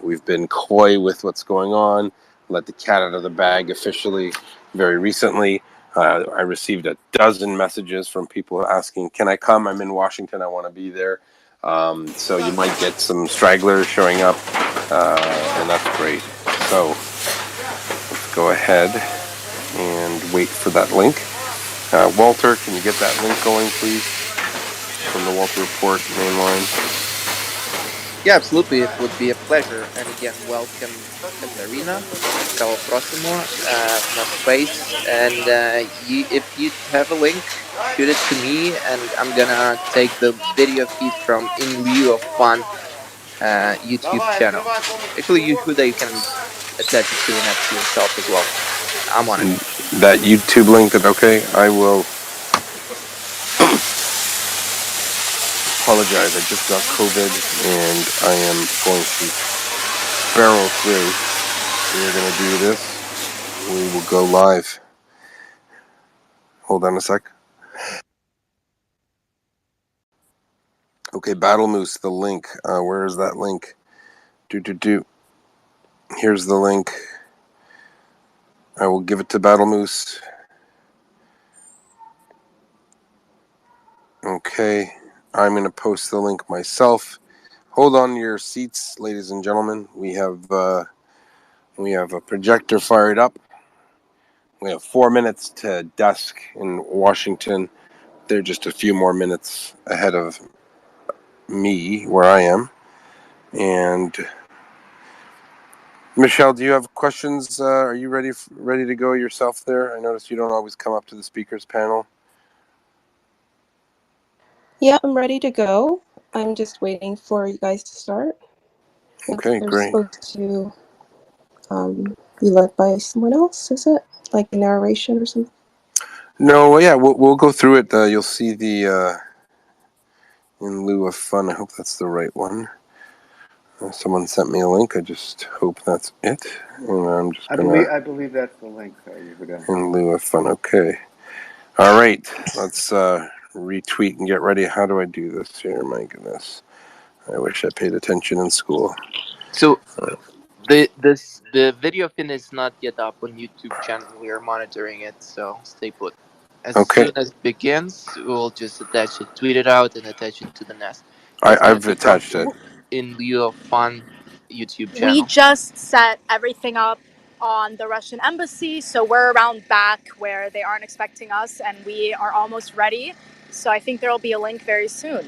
We've been coy with what's going on. Let the cat out of the bag officially very recently. I received a dozen messages from people asking, can I come? I'm in Washington. I want to be there. So you might get some stragglers showing up, and that's great. So let's go ahead and wait for that link. Walter, can you get that link going, please? From the Walter Report main line. Yeah, absolutely. It would be a pleasure. And again, welcome Katerina. Кого просимо на space. And if you have a link, shoot it to me, and I'm gonna take the video feed from In Lieu of Fun YouTube channel. Actually, Yehuda, you can attach it to the net to yourself as well. I'm on it. That YouTube link, okay? I will. Apologize, I just got COVID and I am going to barrel through. We're going to do this. We will go live. Hold on a sec. Okay, Battle Moose, the link. Where is that link? Here's the link. I will give it to Battle Moose. Okay. I'm going to post the link myself. Hold on to your seats, ladies and gentlemen. We have a projector fired up. We have 4 minutes to dusk in Washington. They're just a few more minutes ahead of me, where I am. And Michelle, do you have questions? Are you ready to go yourself there? I notice you don't always come up to the speakers panel. Yeah, I'm ready to go. I'm just waiting for you guys to start. Okay, great. Supposed to be led by someone else, is it? Like a narration or something? No, yeah, we'll go through it. You'll see the In Lieu of Fun. I hope that's the right one. Someone sent me a link. I just hope that's it. And I'm just gonna. I believe that's the link. Yehuda. In Lieu of Fun. Okay. All right. Let's retweet and get ready. How do I do this here? My goodness. I wish I paid attention in school. So the video fin is not yet up on YouTube channel. We are monitoring it, so stay put. As soon as it begins, we'll just attach it, tweet it out, and attach it to the nest. I've attached it. In Lieu of Fun YouTube channel. We just set everything up on the Russian embassy. So we're around back where they aren't expecting us, and we are almost ready. So I think there will be a link very soon.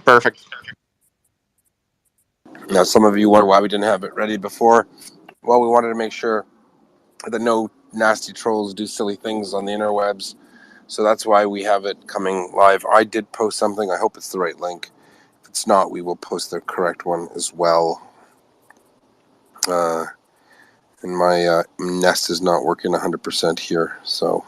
Perfect. Now, some of you wonder why we didn't have it ready before. Well, we wanted to make sure that no nasty trolls do silly things on the interwebs. So that's why we have it coming live. I did post something. I hope it's the right link. If it's not, we will post the correct one as well. And my Nest is not working 100% here, so.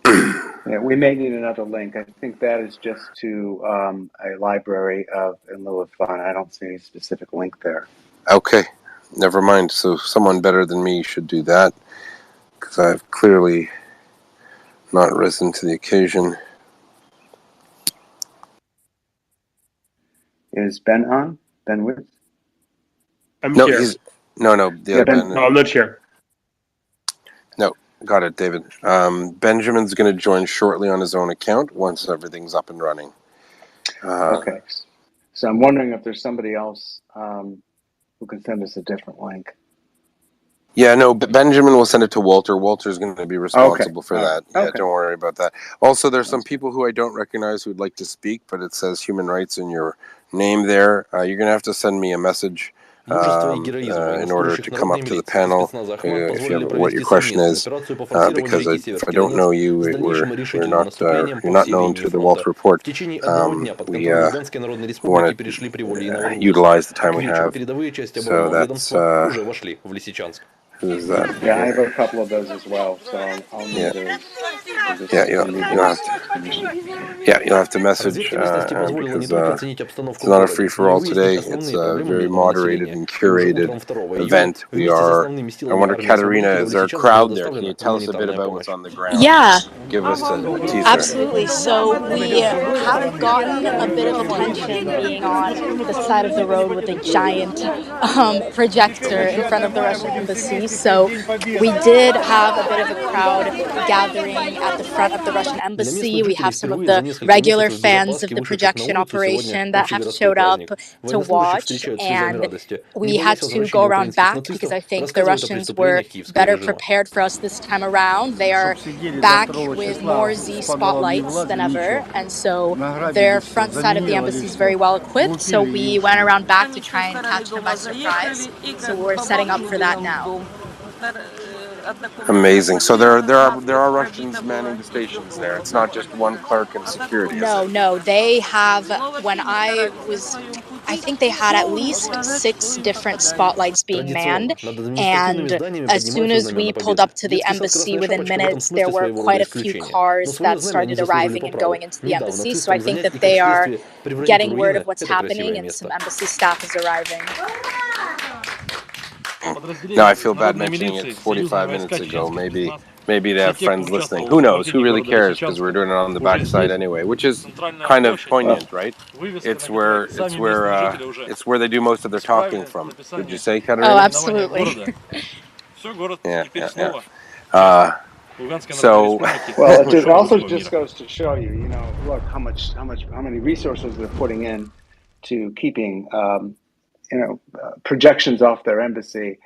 Yeah, we may need another link. I think that is just to a library of In Lieu of Fun. I don't see any specific link there. Okay, never mind. So someone better than me should do that, because I've clearly not risen to the occasion. Is Ben on? Ben Woods? I'm No, here. No, the other Ben. No, I'm not here. No, got it, David. Benjamin's going to join shortly on his own account once everything's up and running. Okay. So I'm wondering if there's somebody else who can send us a different link. Yeah, no, but Benjamin will send it to Walter. Walter's going to be responsible for that. Yeah, Okay. don't worry about that. Also, there's some people who I don't recognize who'd like to speak, but it says human rights in your name there. You're going to have to send me a message in order to come up to the panel what your question is, because if I don't know you, you're not known to the Walter Report. We want to utilize the time we have. So that's who's that? Yeah, I have a couple of those as well, so I'll need those. You'll have to message because it's not a free-for-all today. It's a very moderated and curated event. I wonder, Katerina, is there a crowd there? Can you tell us a bit about what's on the ground? Yeah. Give us a teaser. Absolutely. So we have gotten a bit of attention being on the side of the road with a giant projector in front of the Russian embassy. So we did have a bit of a crowd gathering at the front of the Russian embassy. We have some of the regular fans of the projection operation that have showed up to watch, and we had to go around back because I think the Russians were better prepared for us this time around. They are back with more Z spotlights than ever, and so their front side of the embassy is very well equipped. So we went around back to try and catch them by surprise. So we're setting up for that now. Amazing. So there are Russians manning the stations there. It's not just one clerk and security. No. They have. I think they had at least 6 different spotlights being manned, and as soon as we pulled up to the embassy, within minutes there were quite a few cars that started arriving and going into the embassy. So I think that they are getting word of what's happening, and some embassy staff is arriving. No, I feel bad mentioning it 45 minutes ago. Maybe they have friends listening. Who knows? Who really cares? Because we're doing it on the backside anyway, which is kind of poignant, right? It's where they do most of their talking from. Would you say, Katerina? Oh, absolutely. Yeah. Well, it also just goes to show you, look how many resources they're putting in to keeping, projections off their embassy.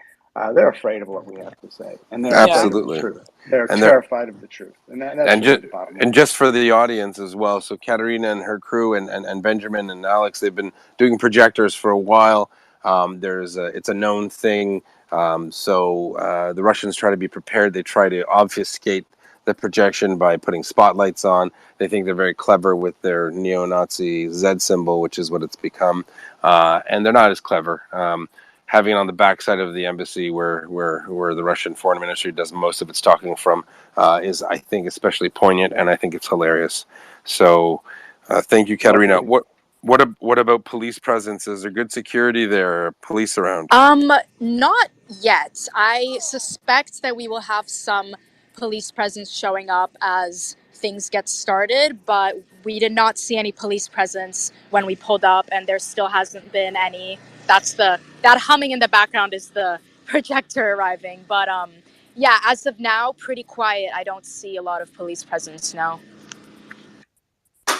They're afraid of what we have to say, and they're absolutely afraid of the truth. They're terrified of the truth, and just for the audience as well. So Katerina and her crew and Benjamin and Alex, they've been doing projectors for a while. It's a known thing. So the Russians try to be prepared. They try to obfuscate the projection by putting spotlights on. They think they're very clever with their neo-Nazi Z symbol, which is what it's become. And they're not as clever. Having it on the backside of the embassy where the Russian foreign ministry does most of its talking from is, I think, especially poignant, and I think it's hilarious. So thank you, Katerina. What about police presence? Is there good security there? Police around? Not yet. I suspect that we will have some police presence showing up as things get started, but we did not see any police presence when we pulled up, and there still hasn't been any. That humming in the background is the projector arriving, but yeah, as of now, pretty quiet. I don't see a lot of police presence now.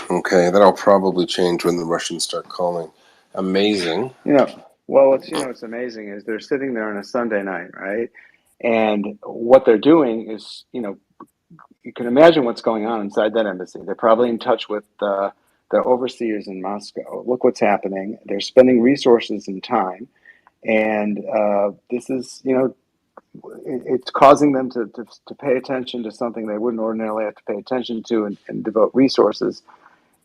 Okay, that'll probably change when the Russians start calling. amazing. What's amazing is they're sitting there on a Sunday night, right? And what they're doing is, you can imagine what's going on inside that embassy. They're probably in touch with the overseers in Moscow. Look what's happening. They're spending resources and time. And this is, it's causing them to pay attention to something they wouldn't ordinarily have to pay attention to and devote resources.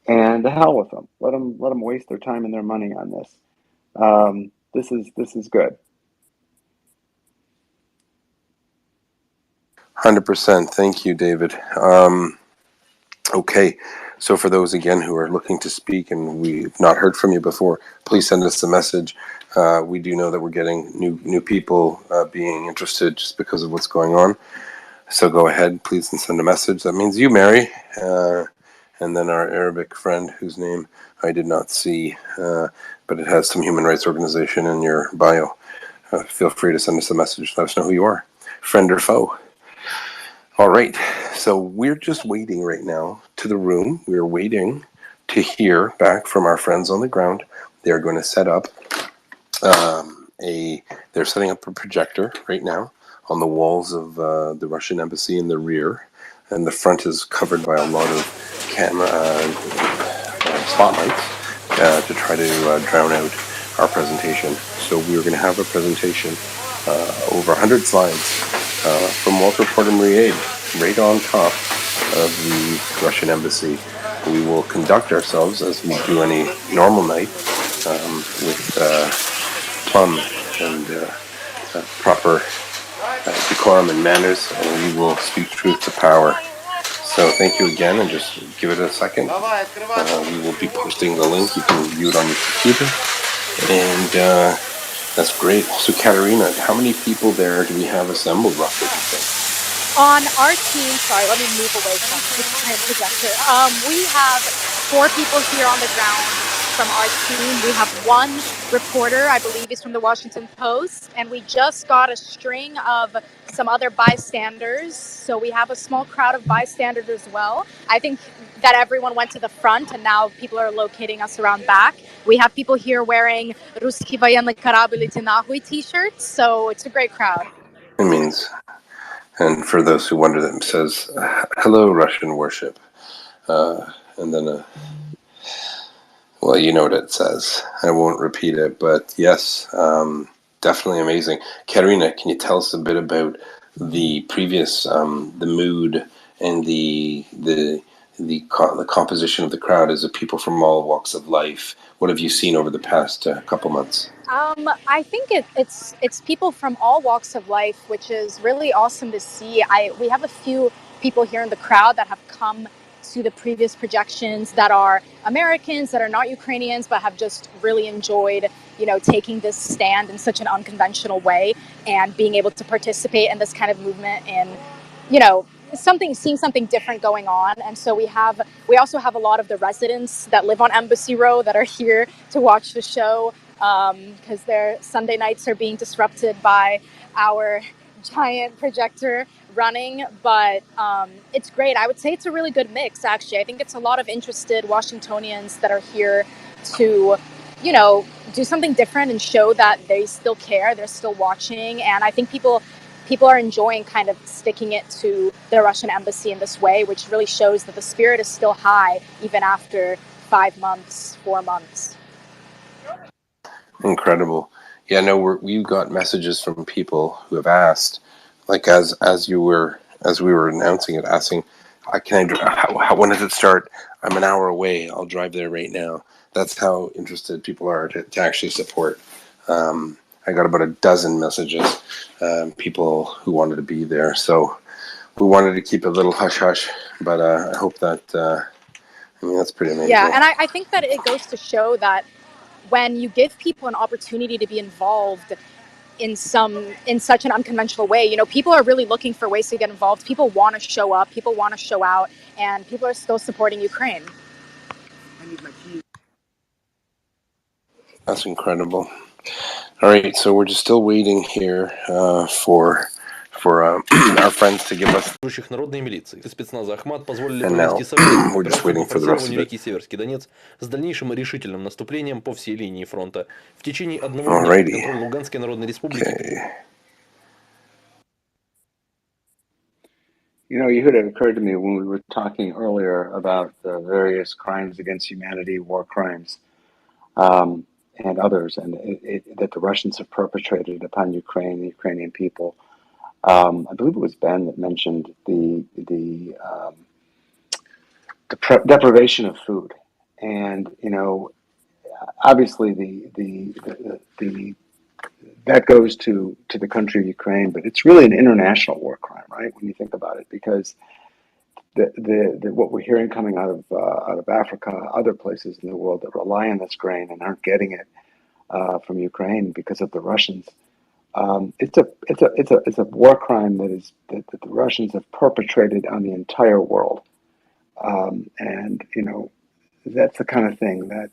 And the hell with them. Let them waste their time and their money on this. This is good. 100%. Thank you, David. Okay, so for those again who are looking to speak and we've not heard from you before, please send us a message. We do know that we're getting new people being interested just because of what's going on. So go ahead, please, and send a message. That means you, Mary, and then our Arabic friend whose name I did not see, but it has some human rights organization in your bio. Feel free to send us a message. Let us know who you are, friend or foe. All right, so we're just waiting right now to the room. We're waiting to hear back from our friends on the ground. They're going to set up they're setting up a projector right now on the walls of the Russian embassy in the rear, and the front is covered by a lot of camera spotlights to try to drown out our presentation. So we're going to have a presentation over 100 slides from Walter Porter Murray, right on top of the Russian embassy. We will conduct ourselves as we do any normal night with plum and proper decorum and manners, and we will speak truth to power. So thank you again, and just give it a second. We will be posting the link. You can view it on your computer, and that's great. So Katerina, how many people there do we have assembled roughly, do you think? On our team, sorry, let me move away from the giant projector. We have 4 people here on the ground from our team. We have 1 reporter, I believe he's from the Washington Post, and we just got a string of some other bystanders. So we have a small crowd of bystanders as well. I think that everyone went to the front, and now people are locating us around back. We have people here wearing Ruski Voyenny Kорабль Идти Нахуй t-shirts, so it's a great crowd. It means, and for those who wonder, that it says, hello, Russian worship. And then, well, you know what it says. I won't repeat it, but yes, definitely amazing. Katerina, can you tell us a bit about the previous, the mood and the composition of the crowd? Is it people from all walks of life? What have you seen over the past couple months? I think it's people from all walks of life, which is really awesome to see. We have a few people here in the crowd that have come to the previous projections that are Americans, that are not Ukrainians, but have just really enjoyed, taking this stand in such an unconventional way and being able to participate in this kind of movement and, seeing something different going on. And so we also have a lot of the residents that live on Embassy Row that are here to watch the show, because their Sunday nights are being disrupted by our giant projector running. But it's great. I would say it's a really good mix, actually. I think it's a lot of interested Washingtonians that are here to, do something different and show that they still care, they're still watching. And I think people are enjoying kind of sticking it to the Russian embassy in this way, which really shows that the spirit is still high even after 5 months, 4 months. Incredible. Yeah, no, we've got messages from people who have asked, like as we were announcing it, asking, when does it start? I'm an hour away. I'll drive there right now. That's how interested people are to actually support. I got about a dozen messages, people who wanted to be there. So we wanted to keep it a little hush-hush, but I hope that, that's pretty amazing. Yeah, and I think that it goes to show that when you give people an opportunity to be involved in such an unconventional way, people are really looking for ways to get involved. People want to show up, people want to show out, and people are still supporting Ukraine. That's incredible. All right, so we're just still waiting here for for our friends to give us. Народной милиции. Спецназа Ахмат позволили And now провести совместную we're just операцию waiting по for the rest of форсированию it. реки Северский Донец с дальнейшим решительным наступлением по всей линии фронта. В течение одного дня под Alrighty. контроль Луганской Народной Республики. You know, Yehuda, it occurred to me when we were talking earlier about the various crimes against humanity, war crimes, and others, and that the Russians have perpetrated upon Ukraine, the Ukrainian people. I believe it was Ben that mentioned the deprivation of food, and you know, obviously the that goes to the country of Ukraine, but it's really an international war crime, right? When you think about it, because the what we're hearing coming out of Africa, other places in the world that rely on this grain and aren't getting it from Ukraine because of the Russians. It's a war crime that the Russians have perpetrated on the entire world, and you know, that's the kind of thing that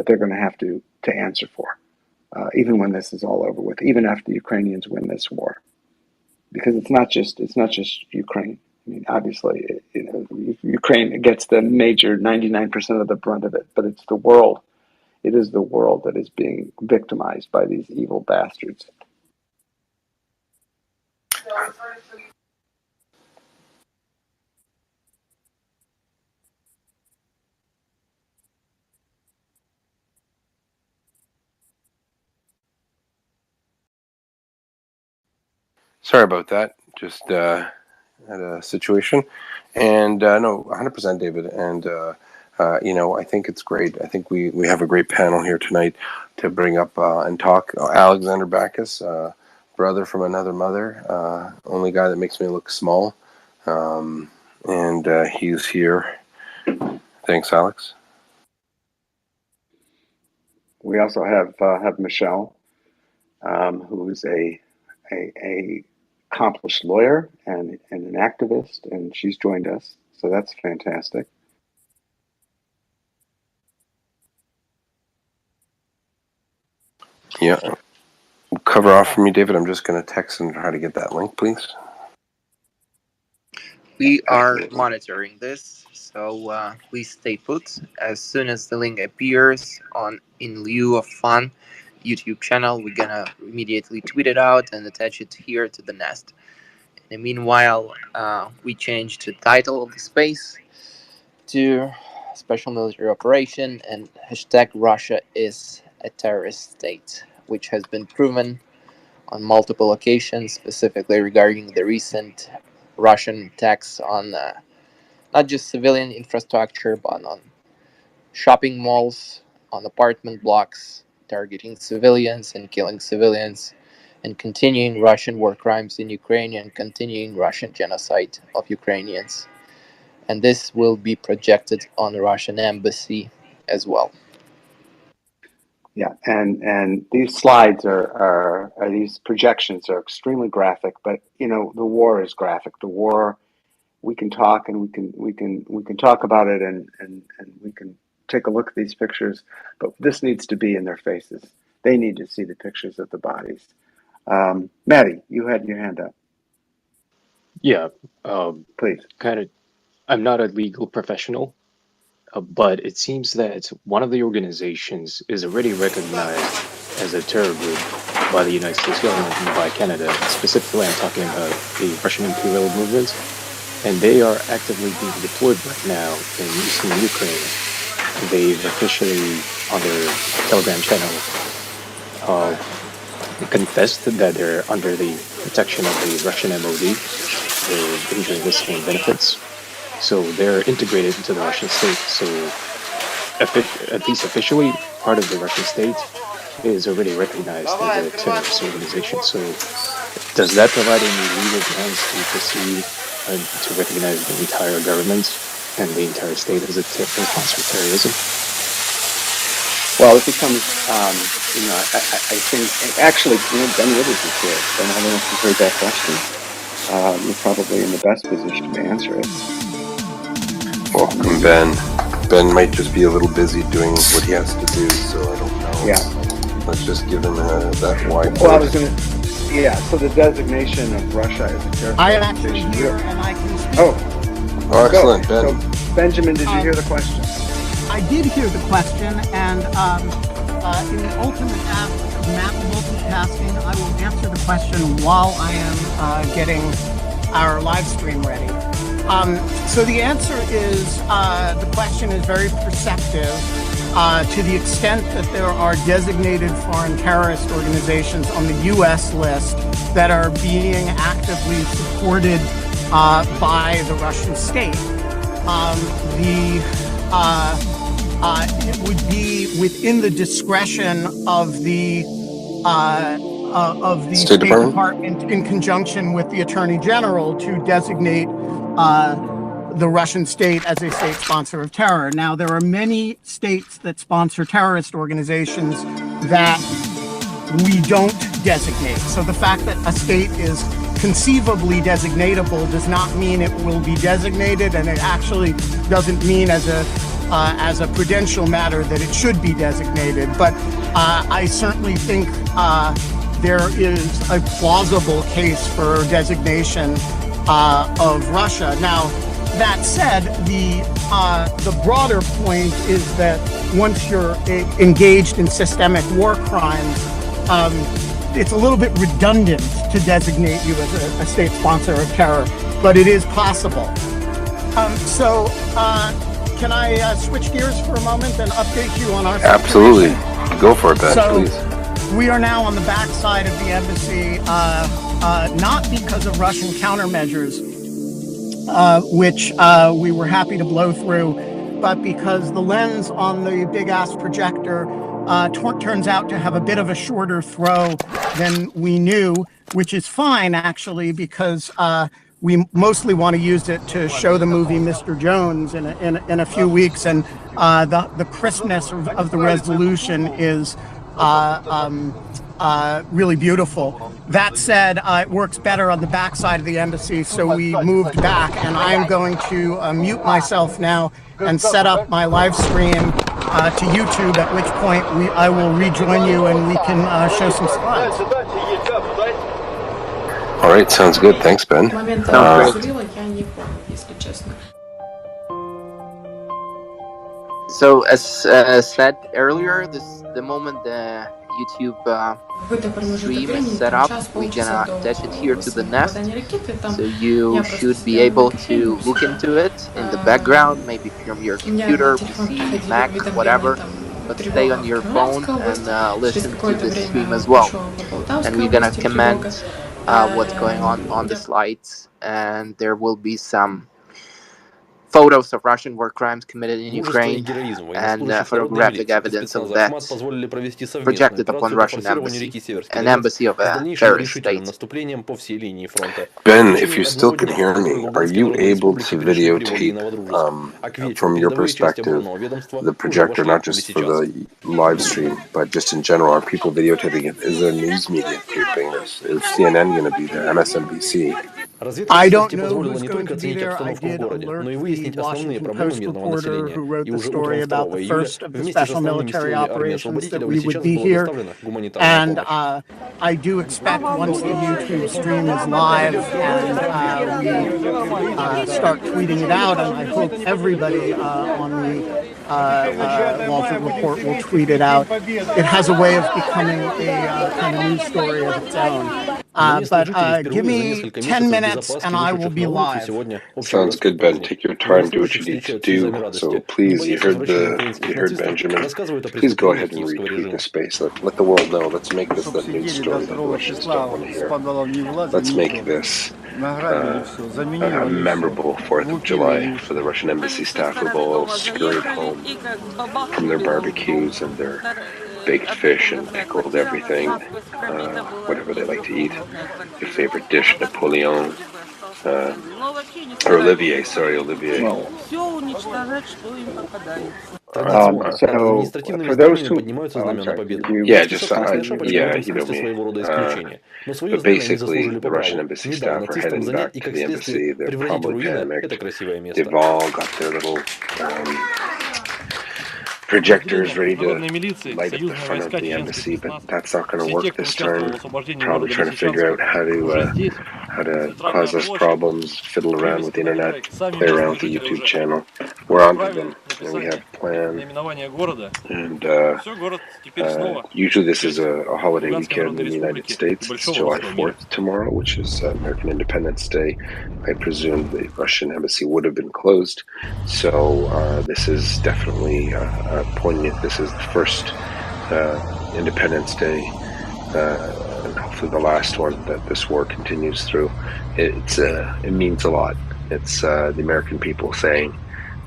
they're going to have to answer for. Even when this is all over with, even after the Ukrainians win this war, because it's not just Ukraine. I mean, obviously, you know, Ukraine gets the major 99% of the brunt of it, but it's the world. It is the world that is being victimized by these evil bastards. Sorry about that. Just had a situation, and no, 100%, David. And you know, I think it's great. I think we have a great panel here tonight to bring up and talk. Alexander Backus, brother from another mother, only guy that makes me look small, and he's here. Thanks, Alex. We also have Michelle, who's a accomplished lawyer and an activist, and she's joined us, so that's fantastic. Yeah. Cover off for me, David. I'm just going to text and try to get that link, please. We are monitoring this, so please stay put. As soon as the link appears on In Lieu of Fun YouTube channel, we're gonna immediately tweet it out and attach it here to the nest. In the meanwhile, we changed the title of the space to Special Military Operation and hashtag Russia is a terrorist state, which has been proven on multiple occasions, specifically regarding the recent Russian attacks on not just civilian infrastructure, but on shopping malls, on apartment blocks, targeting civilians and killing civilians, and continuing Russian war crimes in Ukraine and continuing Russian genocide of Ukrainians. And this will be projected on the Russian embassy as well. Yeah, and these slides are these projections are extremely graphic, but you know, the war is graphic. The war, we can talk and we can talk about it and we can take a look at these pictures, but this needs to be in their faces. They need to see the pictures of the bodies. Maddie, you had your hand up. Yeah, please. I'm not a legal professional, but it seems that one of the organizations is already recognized as a terror group by the United States government and by Canada. Specifically, I'm talking about the Russian imperial movement, and they are actively being deployed right now in eastern Ukraine. They've officially, on their Telegram channel, confessed that they're under the protection of the Russian MOD. They're enjoying the same benefits. So they're integrated into the Russian state. So at least officially, part of the Russian state is already recognized as a terrorist organization. So does that provide any legal grounds to proceed to recognize the entire government and the entire state as a response for terrorism? Well, it becomes, you know, I think, actually, you know, Ben Withers is here. Ben, I don't know if you heard that question. You're probably in the best position to answer it. Welcome, Ben. Ben might just be a little busy doing what he has to do, so I don't know. Yeah. Let's just give him that wide. Well, I was gonna Yeah, so the designation of Russia as a terrorist I am actually organization. here and I can speak. Oh, excellent, Ben. So, Benjamin, did you hear the question? I did hear the question, and in the ultimate act of map multitasking, I will answer the question while I am getting our live stream ready. So the answer is, the question is very perceptive. To the extent that there are designated foreign terrorist organizations on the U.S. list that are being actively supported by the Russian state, it would be within the discretion of the State Department in conjunction with the Attorney General to designate the Russian state as a state sponsor of terror. Now, there are many states that sponsor terrorist organizations that we don't designate. So the fact that a state is conceivably designatable does not mean it will be designated, and it actually doesn't mean as a prudential matter that it should be designated. But I certainly think there is a plausible case for designation of Russia. Now, that said, the broader point is that once you're engaged in systemic war crimes, it's a little bit redundant to designate you as a state sponsor of terror, but it is possible. Can I switch gears for a moment and update you on our situation? Absolutely. Go for it, Ben, please. We are now on the backside of the embassy, not because of Russian countermeasures, which we were happy to blow through, but because the lens on the big-ass projector turns out to have a bit of a shorter throw than we knew, which is fine, actually, because we mostly want to use it to show the movie Mr. Jones in a few weeks, and the crispness of the resolution is really beautiful. That said, it works better on the backside of the embassy, so we moved back, and I'm going to mute myself now and set up my live stream to YouTube, at which point I will rejoin you and we can show some slides. All right, sounds good. Thanks, Ben. So as said earlier, the moment the YouTube stream is set up, we're gonna attach it here to the Nest, so you should be able to look into it in the background, maybe from your computer, PC, Mac, whatever, but stay on your phone and listen to the stream as well. And we're gonna comment what's going on the slides, and there will be some photos of Russian war crimes committed in Ukraine and photographic evidence of that projected upon Russian embassy, an embassy of a terrorist state. Ben, if you still can hear me, are you able to videotape, from your perspective, the projector, not just for the live stream, but just in general? Are people videotaping it? Is there news media taping this? Is CNN going to be there? MSNBC? I don't know who's going to be there. I did alert the Washington Post reporter who wrote the story about the first of the special military operations that we would be here. And I do expect once the YouTube stream is live and we start tweeting it out, and I hope everybody on the Wall Street Report will tweet it out. It has a way of becoming a kind of news story of its own. But give me 10 minutes and I will be live. Sounds good, Ben. Take your time, do what you need to do. So please, you heard Benjamin. Please go ahead and retweet the space. Let the world know. Let's make this the news story that the Russians don't want to hear. Let's make this a memorable 4th of July for the Russian embassy staff who've all scurried home from their barbecues and their baked fish and pickled everything, whatever they like to eat. Your favorite dish, Napoleon, or Olivier. So for those who, but basically, the Russian embassy staff are heading back to the embassy. They're probably panicked. They've all got their little projectors ready to light up the front of the embassy, but that's not going to work this time. Probably trying to figure out how to cause us problems, fiddle around with the internet, play around with the YouTube channel. We're on to them, and we have a plan. And usually this is a holiday weekend in the United States. It's July 4th tomorrow, which is American Independence Day. I presume the Russian embassy would have been closed. So this is definitely poignant. This is the first Independence Day, and hopefully the last one that this war continues through. It means a lot. It's the American people saying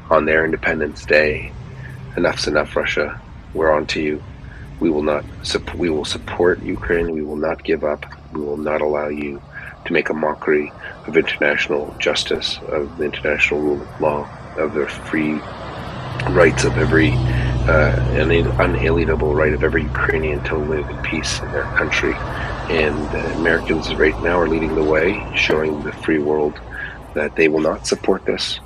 on their Independence Day, enough's enough, Russia. We're on to you. We will support Ukraine. We will not give up. We will not allow you to make a mockery of international justice, of the international rule of law, of the free rights of every unalienable right of every Ukrainian to live in peace in their country. And Americans right now are leading the way, showing the free world that they will not support this.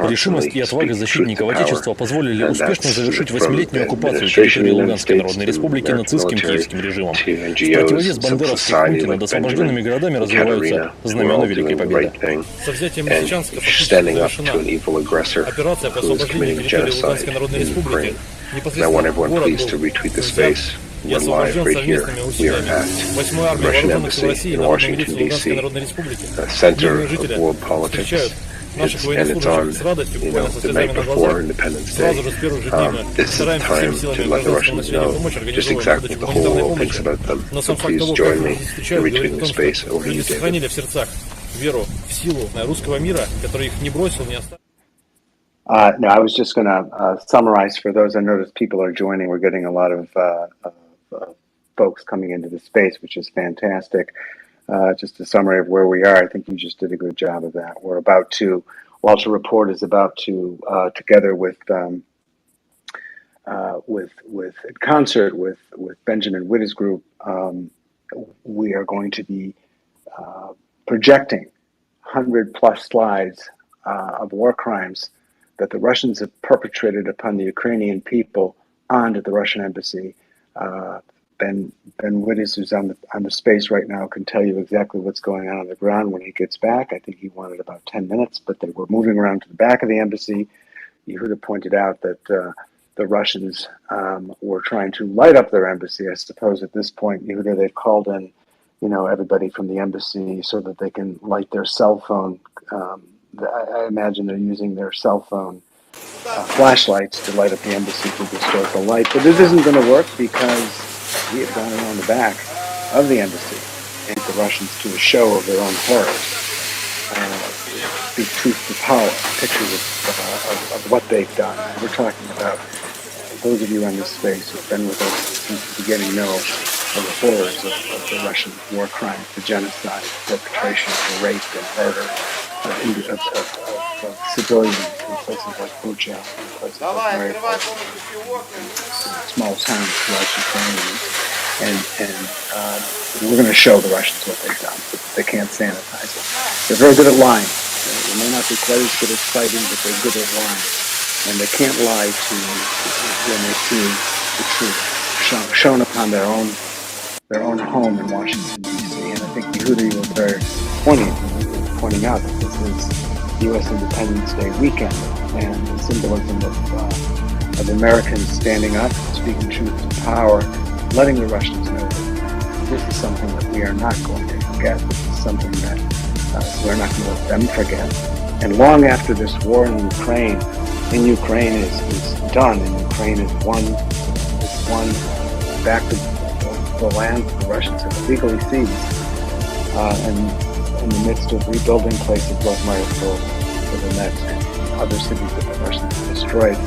Решимость и отвага защитников Отечества позволили успешно завершить 8-летнюю оккупацию территории Луганской Народной Республики нацистским киевским режимом. В противовес бандеровских Путина над освобожденными городами развиваются знамена Великой Победы. Со взятием Лисичанска завершена операция по освобождению территории Луганской Народной Республики, непосредственно город был взят и освобожден совместными усилиями 8-й армии Вооруженных сил России и Народной милиции Луганской Народной Республики. Мирные жители встречают наших военнослужащих с радостью, буквально со слезами на глазах, сразу же с первых же дней мы стараемся всеми силами гражданскому населению помочь, организовывать выдачу гуманитарной помощи. Но сам факт того, как мы здесь встречают, говорит о том, что люди сохранили в сердцах веру в силу русского мира, который их не бросил, не оставил. No, I was just going to summarize for those. I noticed people are joining. We're getting a lot of folks coming into the space, which is fantastic. Just a summary of where we are. I think you just did a good job of that. We're about to, Walter Report is about to, together with in concert with Benjamin Wittes' group, we are going to be projecting 100+ slides of war crimes that the Russians have perpetrated upon the Ukrainian people onto the Russian embassy. Ben Wittes, who's on the space right now, can tell you exactly what's going on the ground when he gets back. I think he wanted about 10 minutes, but they were moving around to the back of the embassy. Yehuda pointed out that the Russians were trying to light up their embassy. I suppose at this point, Yehuda, they've called in, everybody from the embassy so that they can light their cell phone. I imagine they're using their cell phone flashlights to light up the embassy to distort the light. But this isn't going to work because we have gone around the back of the embassy and the Russians to a show of their own horrors. Speak truth to power, pictures of what they've done. We're talking about, those of you on this space who've been with us since the beginning know of the horrors of the Russian war crimes, the genocide, perpetration of rape and murder of civilians in places like Bucha, in places like Mariupol, small towns throughout Ukraine. And we're going to show the Russians what they've done, so that they can't sanitize it. They're very good at lying. They may not be quite as good at fighting, but they're good at lying. And they can't lie to when they see the truth shown upon their own home in Washington, D.C. And I think Yehuda, you were very pointing out that this is U.S. Independence Day weekend, and the symbolism of Americans standing up, speaking truth to power, letting the Russians know that this is something that we are not going to forget. This is something that we're not going to let them forget. And long after this war in Ukraine is done, and Ukraine is won back to the land that the Russians have illegally seized, and in the midst of rebuilding places like Mariupol, for the next other cities that the Russians have destroyed,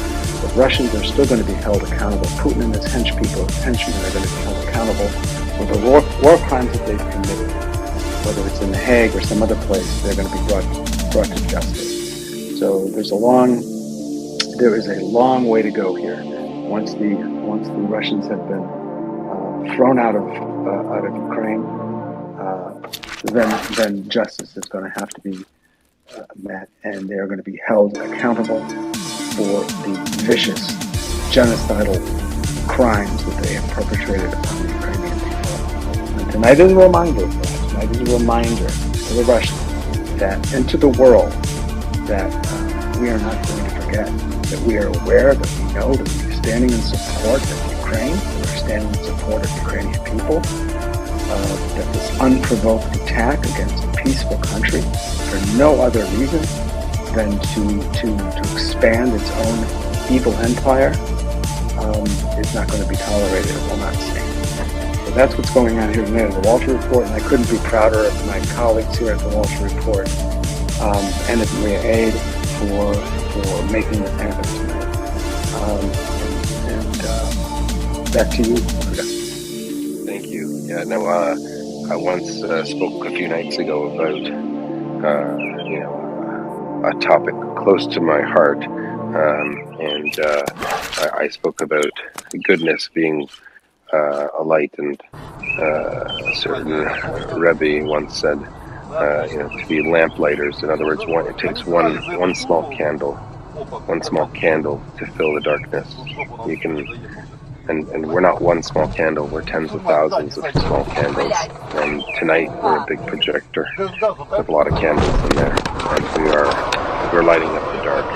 the Russians are still going to be held accountable. Putin and his henchmen are going to be held accountable for the war crimes that they've committed. Whether it's in The Hague or some other place, they're going to be brought to justice. So there is a long way to go here. Once the Russians have been thrown out of Ukraine, then justice is going to have to be met, and they're going to be held accountable for the vicious genocidal crimes that they have perpetrated upon the Ukrainian people. And tonight is a reminder of that. Tonight is a reminder to the Russians that, and to the world, that we are not going to forget, that we are aware, that we know, that we are standing in support of Ukraine, that we're standing in support of Ukrainian people, that this unprovoked attack against a peaceful country for no other reason than to expand its own evil empire is not going to be tolerated. It will not stand. So that's what's going on here today at the Walter Report, and I couldn't be prouder of my colleagues here at the Walter Report and at Maria Aid for making this happen tonight. Back to you, Huda. Thank you. Yeah, no, I once spoke a few nights ago about, a topic close to my heart, and I spoke about goodness being a light, and a certain Rebbe once said, to be lamplighters. In other words, it takes one small candle to fill the darkness. You can. And we're not one small candle, we're tens of thousands of small candles. And tonight we're a big projector with a lot of candles in there. And we're lighting up the dark.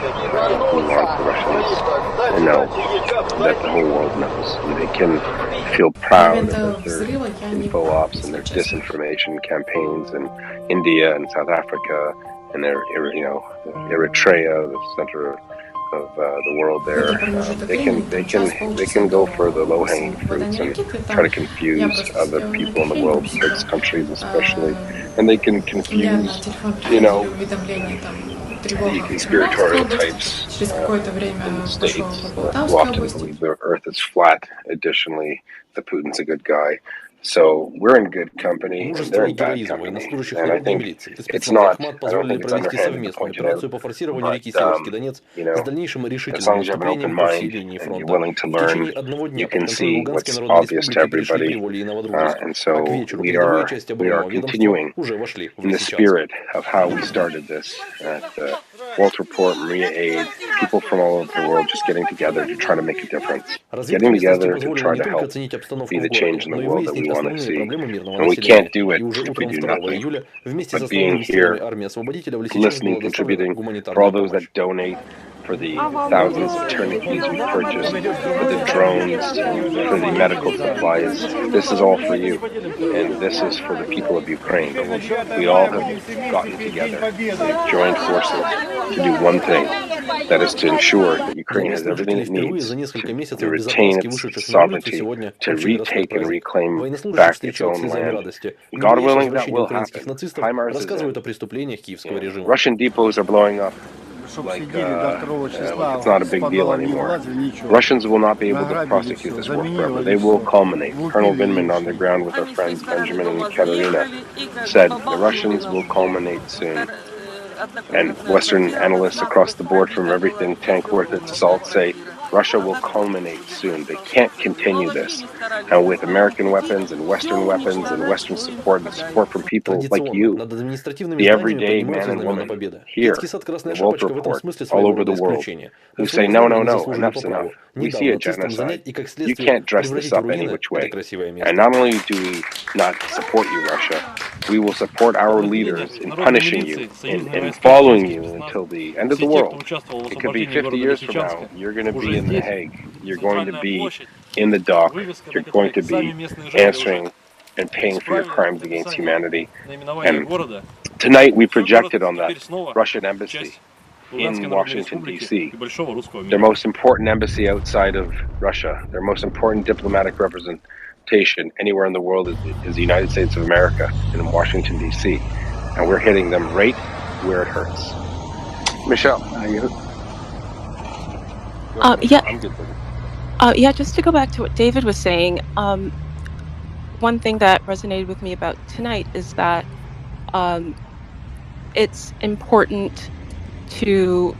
We want the Russians to know that the whole world knows. They can feel proud of their info ops and their disinformation campaigns in India and South Africa and their, Eritrea, the center of the world there. They can go for the low-hanging fruits and try to confuse other people in the world, big countries especially, and they can confuse, the conspiratorial types in the States who often believe the Earth is flat. Additionally, that Putin's a good guy. So we're in good company, and they're in bad company. And I think it's not, I don't think it's underhanded to point it out, but, as long as you have an open mind and you're willing to learn, you can see what's obvious to everybody. And so we are continuing in the spirit of how we started this at Walter Report, Maria Aid, people from all over the world just getting together to try to make a difference, getting together to try to help be the change in the world that we want to see. And we can't do it if we do nothing. But being here, listening, contributing, for all those that donate, for the thousands of tourniquets we purchased, for the drones, for the medical supplies. This is all for you, and this is for the people of Ukraine. We all have gotten together, we've joined forces to do one thing, that is to ensure that Ukraine has everything it needs to retain its sovereignty, to retake and reclaim back its own land. God willing, that will happen. HIMARS is there. Russian depots are blowing up. Like it's not a big deal anymore. Russians will not be able to prosecute this war forever. They will culminate. Colonel Vindman on the ground with our friends Benjamin and Katerina said the Russians will culminate soon. And Western analysts across the board from every think tank worth its salt say Russia will culminate soon. They can't continue this. And with American weapons and Western support and support from people like you, the everyday man and woman here, the Walter Report, all over the world, who say, no, enough's enough. We see a genocide. You can't dress this up any which way. And not only do we not support you, Russia, we will support our leaders in punishing you, in following you until the end of the world. It could be 50 years from now. You're going to be in The Hague. You're going to be in the dock. You're going to be answering and paying for your crimes against humanity. And tonight we projected on that Russian embassy in Washington, D.C., their most important embassy outside of Russia, their most important diplomatic representation anywhere in the world is the United States of America in Washington, D.C., and we're hitting them right where it hurts. Michelle, just to go back to what David was saying, one thing that resonated with me about tonight is that it's important to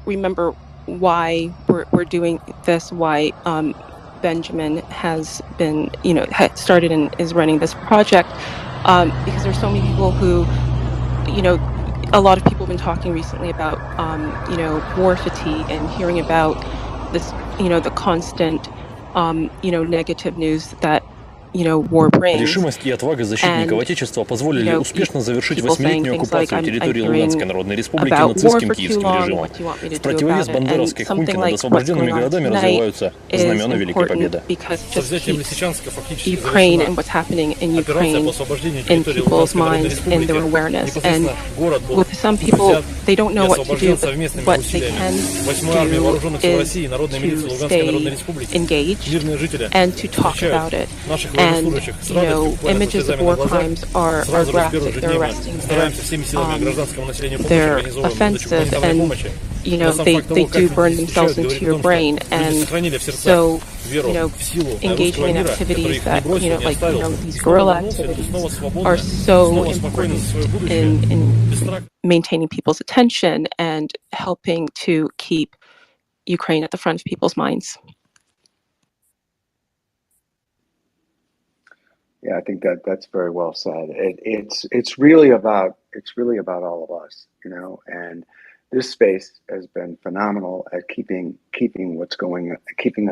remember why we're doing this, why Benjamin has been, started and is running this project, because there's so many people who, a lot of people have been talking recently about, war fatigue and hearing about this the constant, negative news that, war brings. Решимость и отвага защитников Отечества позволили успешно завершить 8-летнюю оккупацию территории Луганской Народной Республики нацистским киевским режимом. В противовес бандеровской хунте над освобожденными городами развиваются знамена Великой Победы. Ukraine and what's happening in Ukraine in people's minds and their awareness. And with some people, they don't know what to do, but what they can do is to stay engaged and to talk about it. And, images of war crimes are graphic, they're arresting, they're offensive, and, they do burn themselves into your brain. And so, engaging in activities that, these guerrilla activities are so important in maintaining people's attention and helping to keep Ukraine at the front of people's minds. Yeah, I think that's very well said. It's really about all of us, and this space has been phenomenal at keeping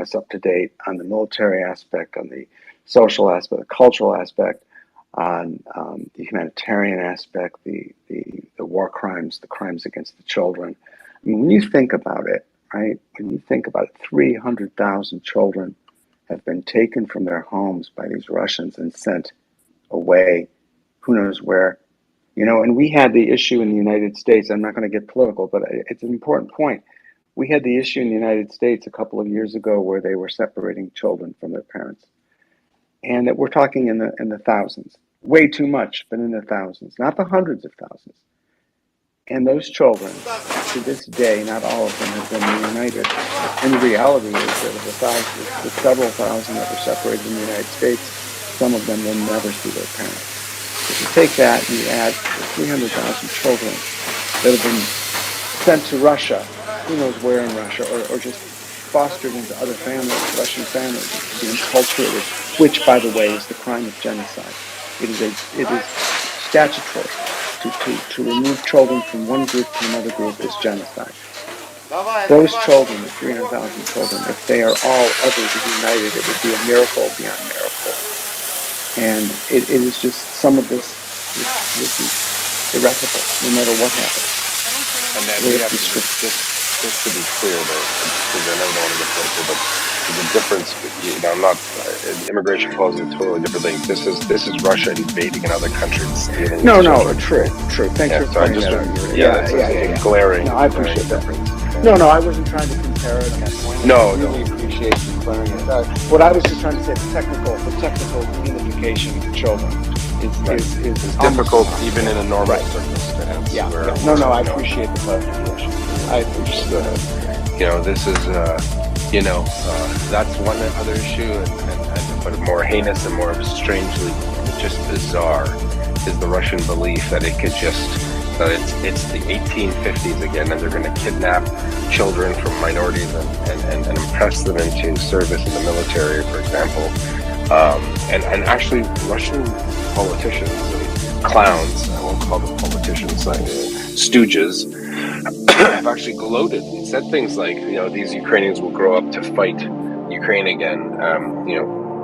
us up to date on the military aspect, on the social aspect, the cultural aspect, on the humanitarian aspect, the war crimes, the crimes against the children. I mean, when you think about it, right? When you think about it, 300,000 children have been taken from their homes by these Russians and sent away, who knows where. And we had the issue in the United States. I'm not going to get political, but it's an important point. We had the issue in the United States a couple of years ago where they were separating children from their parents. And that we're talking in the thousands. Way too much, but in the thousands, not the hundreds of thousands. And those children, to this day, not all of them have been reunited. And the reality is that of the several thousand that were separated in the United States, some of them will never see their parents. If you take that and you add the 300,000 children that have been sent to Russia, who knows where in Russia, or just fostered into other families, Russian families, to be enculturated, which, by the way, is the crime of genocide. It is statutory. To remove children from one group to another group is genocide. Those children, the 300,000 children, if they are all ever reunited, it would be a miracle beyond miracle. And it is just some of this is irreparable, no matter what happens. And then we have to just to be clear, though, because I never want to get political, but the difference, I'm not, immigration policy is a totally different thing. This is Russia invading another country and stealing. No, true. Thanks for pointing that out. Yeah. Glaring. No, I appreciate that. No, I wasn't trying to compare it at that point. No, I really appreciate you clearing it. What I was just trying to say, the technical unification of children is difficult even in a normal circumstance. Yeah. No, I appreciate the clarification. I appreciate that. This is, that's one other issue, but more heinous and more strangely just bizarre is the Russian belief that it could that it's the 1850s again, and they're going to kidnap children from minorities and impress them into service in the military, for example. And actually, Russian politicians, clowns, I won't call them politicians, stooges, have actually gloated and said things like, these Ukrainians will grow up to fight Ukraine again.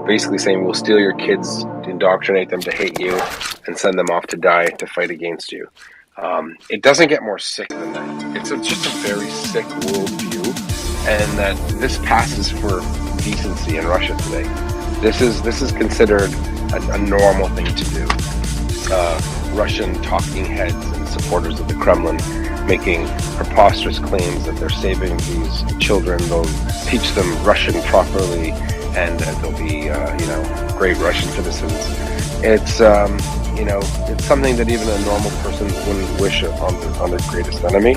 Basically saying we'll steal your kids, indoctrinate them to hate you, and send them off to die to fight against you. It doesn't get more sick than that. It's just a very sick worldview, and that this passes for decency in Russia today. This is considered a normal thing to do. Russian talking heads and supporters of the Kremlin making preposterous claims that they're saving these children, they'll teach them Russian properly, and they'll be, great Russian citizens. It's something that even a normal person wouldn't wish on their greatest enemy,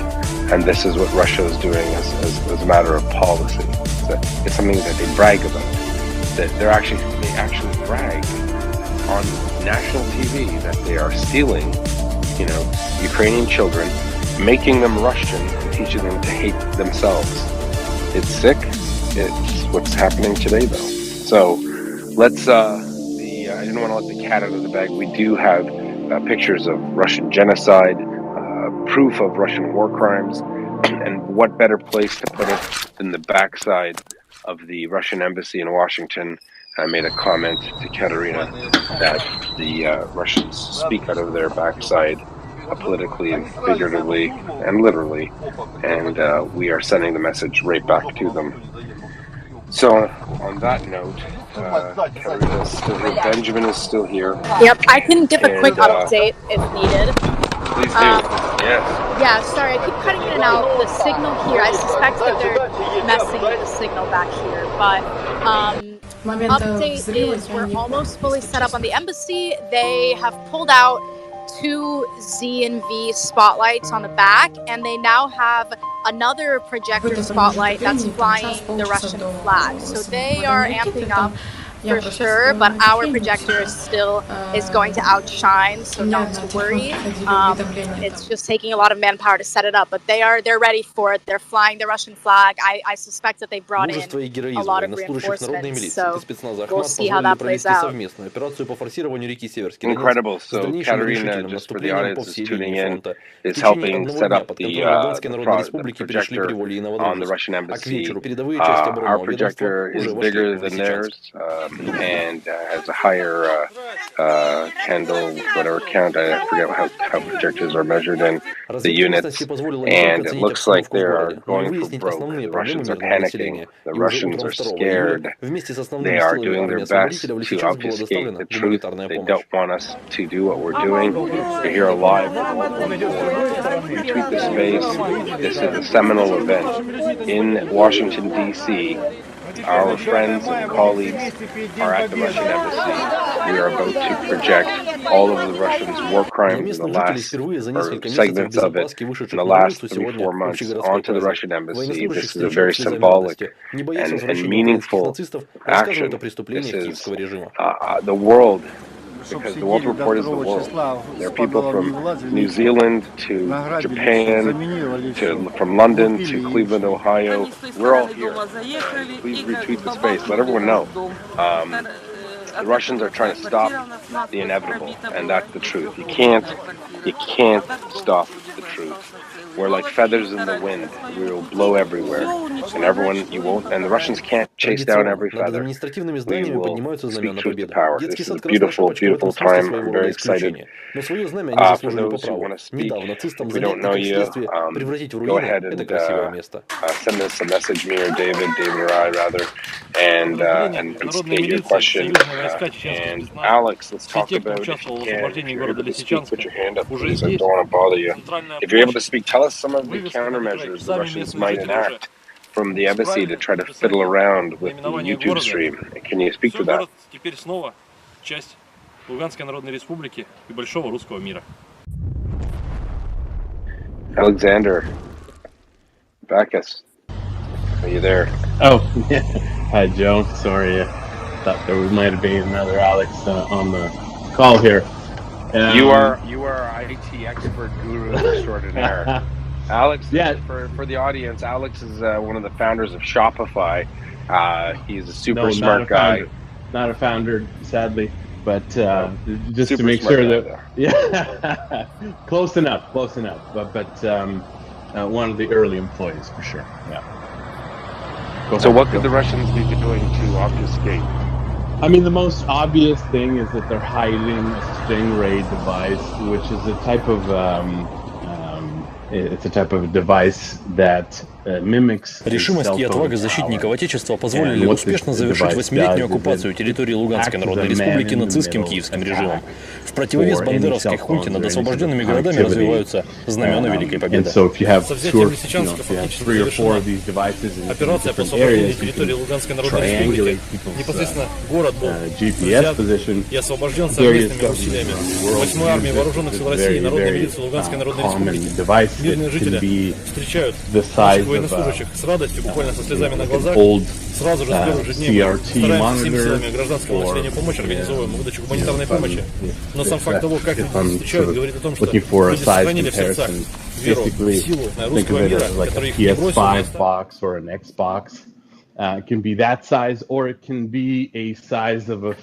and this is what Russia is doing as a matter of policy. It's something that they brag about. That they actually brag on national TV that they are stealing, Ukrainian children, making them Russian, and teaching them to hate themselves. It's sick. It's what's happening today, though. So let's. I didn't want to let the cat out of the bag. We do have pictures of Russian genocide, proof of Russian war crimes, and what better place to put it than the backside of the Russian embassy in Washington made a comment to Katerina that the Russians speak out of their backside politically and figuratively and literally, and we are sending the message right back to them. So on that note, Katerina is still here, Benjamin is still here. Yep, I can give a And, quick update if needed. Please do. Yes. Yeah, sorry, I keep cutting in and out. The signal here, I suspect that they're messing with the signal back here, but update is we're almost fully set up on the embassy. They have pulled out 2 Z and V spotlights on the back, and they now have another projector spotlight that's flying the Russian flag. So they are amping up for sure, but our projector still is going to outshine, so not to worry. It's just taking a lot of manpower to set it up, but they're ready for it. They're flying the Russian flag. I suspect that they brought in Мужество и a героизм lot of военнослужащих народной reinforcements, милиции so и спецназа we'll Ахмат see how позволили that plays провести out. совместную операцию по форсированию реки Северский Донец Incredible. с So дальнейшим Katerina, решительным just for the наступлением по audience всей tuning линии in, фронта. В is течение helping одного set дня up под the контроль Луганской Народной the Республики перешли projector Приволье и on the Новороссийск, Russian а к embassy. вечеру передовые части Our оборонного ведомства projector is уже вошли bigger в than Лисичанск. theirs and has a higher candle, whatever count. I forget how projectors are measured in the units. And it looks like they are going for broke. The Russians are panicking. The Russians are scared. They are doing their best to obfuscate the truth. They don't want us to do what we're doing. We're here live. Retweet the space. This is a seminal event in Washington, D.C. Our friends and colleagues are at the Russian embassy. We are about to project all of the Russians' war crimes in the last, or segments of it, in the last 3-4 months onto the Russian embassy. This is a very symbolic and meaningful action. This is the world, because the World Report is the world. There are people from New Zealand to Japan, from London to Cleveland, Ohio. We're all here. Please retweet the space. Let everyone know. The Russians are trying to stop the inevitable, and that's the truth. You can't stop the truth. We're like feathers in the wind. We will blow everywhere, and and the Russians can't chase down every feather. We will speak truth to power. This is a beautiful, beautiful time. I'm very excited. For those who want to speak, if we don't know you, go ahead and send us a message, me or David or I rather, and state your question. And Alex, let's talk about, if you can, if you're able to speak, put your hand up, please. I don't want to bother you. If you're able to speak, tell us some of the countermeasures the Russians might enact from the embassy to try to fiddle around with the YouTube stream. Can you speak to that? Теперь снова часть Луганской Народной Республики и большого русского мира. Alexander Bacchus, are you there? Oh, yeah. Hi, Joe. Sorry, I thought there might have been another Alex on the call here. You are IT expert guru extraordinaire. Alex, for the audience, Alex is one of the founders of Shopify. He's a super smart guy. Not a founder, sadly, but just super to make sure that close enough. But one of the early employees for sure. Yeah. So what could the Russians be doing to obfuscate? I mean, the most obvious thing is that they're hiding a Stingray device, which is a type of device that mimics. Решимость и отвага защитников Отечества позволили успешно завершить 8-летнюю оккупацию территории Луганской Народной Республики нацистским киевским режимом. В противовес бандеровской хунте над освобожденными городами развиваются знамена Великой Победы. Со взятием Лисичанска фактически завершена операция по освобождению территории Луганской Народной Республики. Непосредственно город был взят и освобожден совместными усилиями 8-й армии Вооруженных сил России и Народной милиции Луганской Народной Республики. Мирные жители встречают наших военнослужащих с радостью, буквально со слезами на глазах. Сразу же с первых же дней мы стараемся всеми силами гражданскому населению помочь, организовываем выдачу гуманитарной помощи. Но сам факт того, как люди встречают, говорит о том, что люди сохранили в сердцах веру, силу русского мира, который их не бросил. It can be that size, or it can be a size of a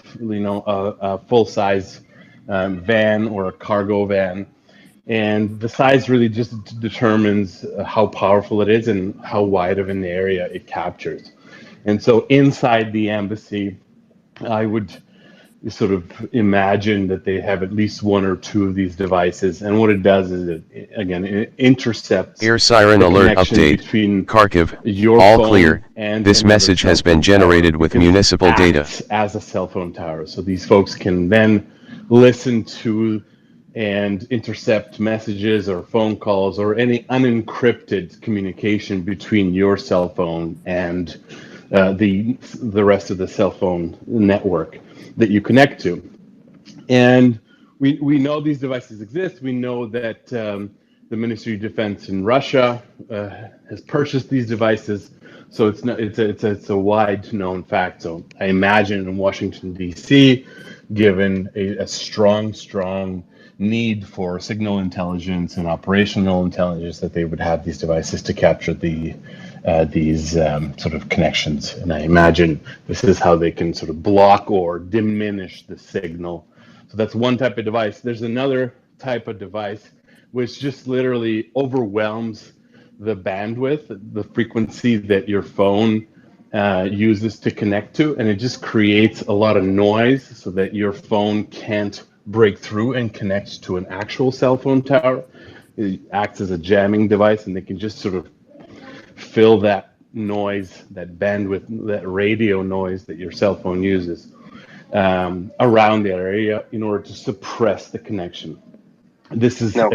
full-size van or a cargo van. And the size really just determines how powerful it is and how wide of an area it captures. And so inside the embassy, I would sort of imagine that they have at least one or two of these devices. And what it does is, it intercepts Air siren the alert connection update. between Kharkiv. your All phone clear. and This another message cell has been phone generated tower. with It municipal data. acts as a cell phone tower. So these folks can then listen to and intercept messages or phone calls or any unencrypted communication between your cell phone and the rest of the cell phone network that you connect to. And we know these devices exist. We know that the Ministry of Defense in Russia has purchased these devices. So it's a wide known fact. So I imagine in Washington D.C., given a strong need for signal intelligence and operational intelligence, that they would have these devices to capture these sort of connections. And I imagine this is how they can sort of block or diminish the signal. So that's one type of device. There's another type of device which just literally overwhelms the bandwidth, the frequency that your phone uses to connect to, and it just creates a lot of noise so that your phone can't break through and connect to an actual cell phone tower. It acts as a jamming device, and they can just sort of fill that noise, that bandwidth, that radio noise that your cell phone uses around the area in order to suppress the connection. This is, Now,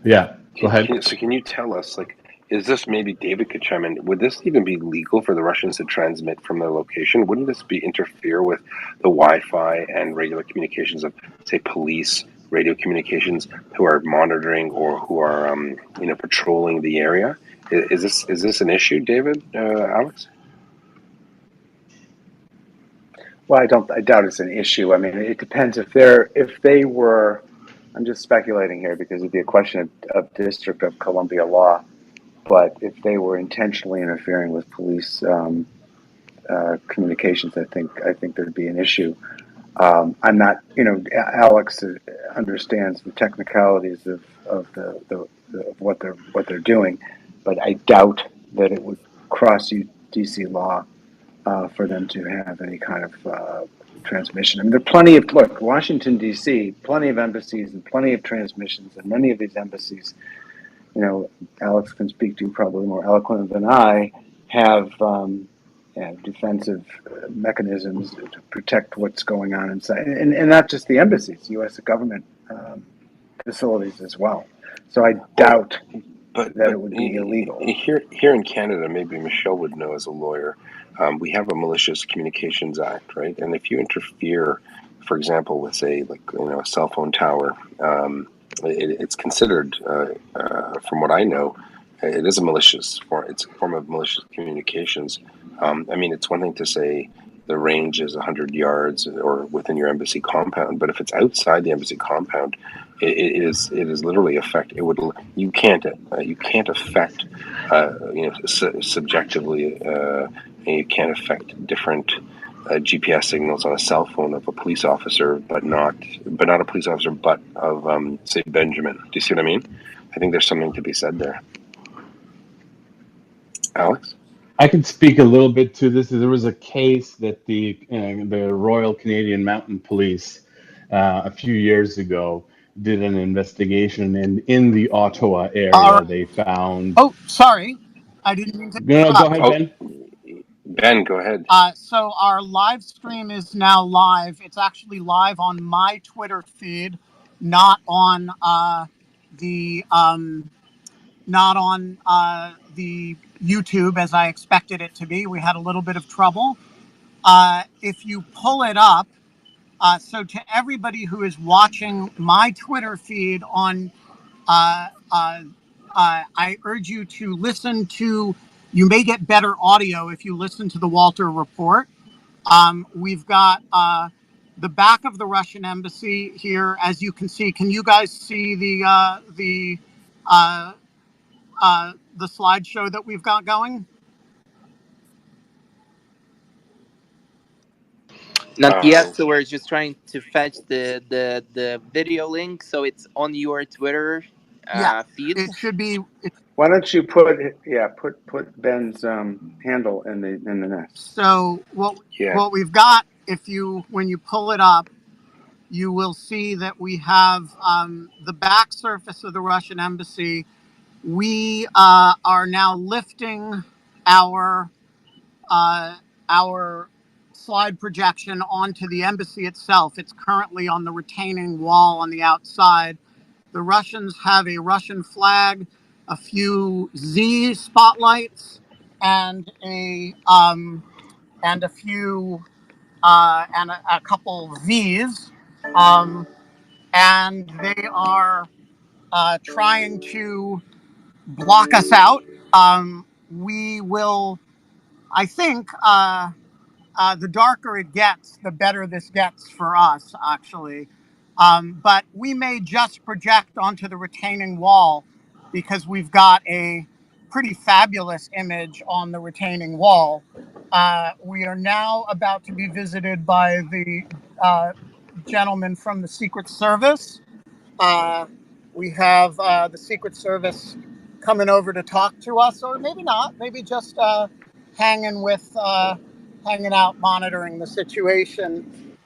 yeah, go ahead. So can you tell us, like, is this, maybe David could chime in, would this even be legal for the Russians to transmit from their location? Wouldn't this interfere with the Wi-Fi and regular communications of, say, police, radio communications who are monitoring or who are, patrolling the area? Is this an issue, David, Alex? Well, I doubt it's an issue. I mean, it depends if they were. I'm just speculating here because it'd be a question of District of Columbia law. But if they were intentionally interfering with police communications, I think there'd be an issue. I'm not, Alex understands the technicalities of what they're doing, but I doubt that it would cross DC law for them to have any kind of transmission. I mean, there are plenty of Washington D.C., plenty of embassies and plenty of transmissions, and many of these embassies, Alex can speak to probably more eloquently than I, have defensive mechanisms to protect what's going on inside, and not just the embassies, U.S. government facilities as well. So I doubt that it would be illegal. Here in Canada, maybe Michelle would know as a lawyer, we have a Malicious Communications Act, right? And if you interfere, for example, with, say, a cell phone tower, it's considered, from what I know, it is a malicious form. It's a form of malicious communications. I mean, it's one thing to say the range is 100 yards or within your embassy compound, but if it's outside the embassy compound, it is literally you can't affect subjectively, you can't affect different GPS signals on a cell phone of a police officer, but not a police officer, but of say Benjamin. Do you see what I mean? I think there's something to be said there. Alex? I can speak a little bit to this. There was a case that the Royal Canadian Mounted Police a few years ago did an investigation, and in the Ottawa area they found. Oh, sorry, I didn't mean to. No, go ahead, Ben. Ben, go ahead. So our live stream is now live. It's actually live on my Twitter feed, not on the YouTube as I expected it to be. We had a little bit of trouble. If you pull it up, so to everybody who is watching my Twitter feed on, I urge you to listen to. You may get better audio if you listen to the Walter Report. We've got the back of the Russian embassy here, as you can see. Can you guys see the slideshow that we've got going? Not yet, so we're just trying to fetch the video link, so it's on your Twitter feed. It should be. Why don't you put Ben's handle in the nest? So what we've got, when you pull it up, you will see that we have the back surface of the Russian embassy. We are now lifting our slide projection onto the embassy itself. It's currently on the retaining wall on the outside. The Russians have a Russian flag, a few Z spotlights, and a couple V's, and they are trying to block us out. We will, I think, the darker it gets, the better this gets for us, actually. But we may just project onto the retaining wall because we've got a pretty fabulous image on the retaining wall. We are now about to be visited by the gentleman from the Secret Service. We have the Secret Service coming over to talk to us, or maybe not, maybe just hanging out, monitoring the situation.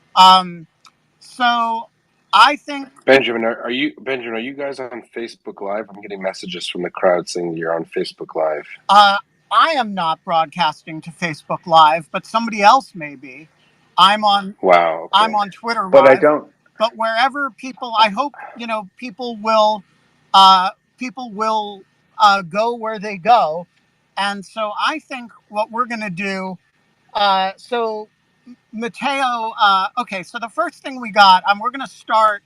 So I think Benjamin, are you guys on Facebook Live? I'm getting messages from the crowd saying you're on Facebook Live. I am not broadcasting to Facebook Live, but somebody else may be. I'm on. Wow. Okay. I'm on Twitter Live. But I don't. But wherever people, I hope people will go where they go, and so I think what we're going to do. So Matteo, okay, so the first thing we got, we're going to start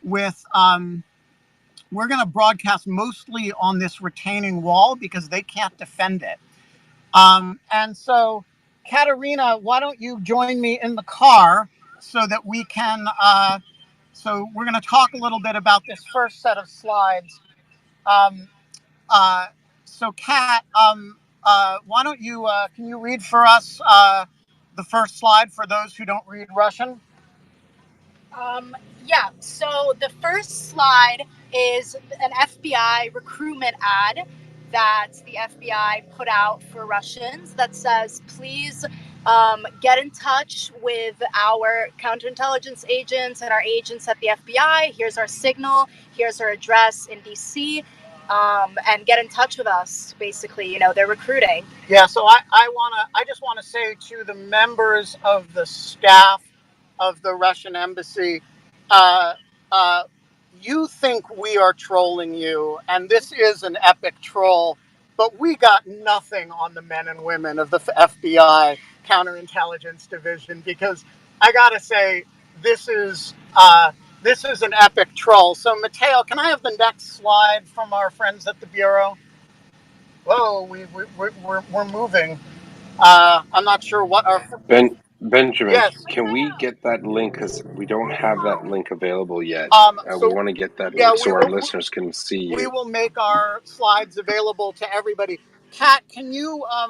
with, we're going to broadcast mostly on this retaining wall because they can't defend it. And so, Katerina, why don't you join me in the car so that we can, so we're going to talk a little bit about this first set of slides. So Kat, why don't you, can you read for us the first slide for those who don't read Russian? Yeah, so the first slide is an FBI recruitment ad that the FBI put out for Russians that says, please get in touch with our counterintelligence agents and our agents at the FBI. Here's our signal. Here's our address in DC. And get in touch with us, basically. They're recruiting. Yeah, so I just want to say to the members of the staff of the Russian embassy, you think we are trolling you, and this is an epic troll, but we got nothing on the men and women of the FBI counterintelligence division, because I gotta say, this is an epic troll. So Matteo, can I have the next slide from our friends at the Bureau? Whoa, we're moving. I'm not sure what our... Benjamin, yes. Can we get that link? Because we don't have that link available yet. So, we want to get that link so our listeners can see you. We will make our slides available to everybody. Kat, can you... I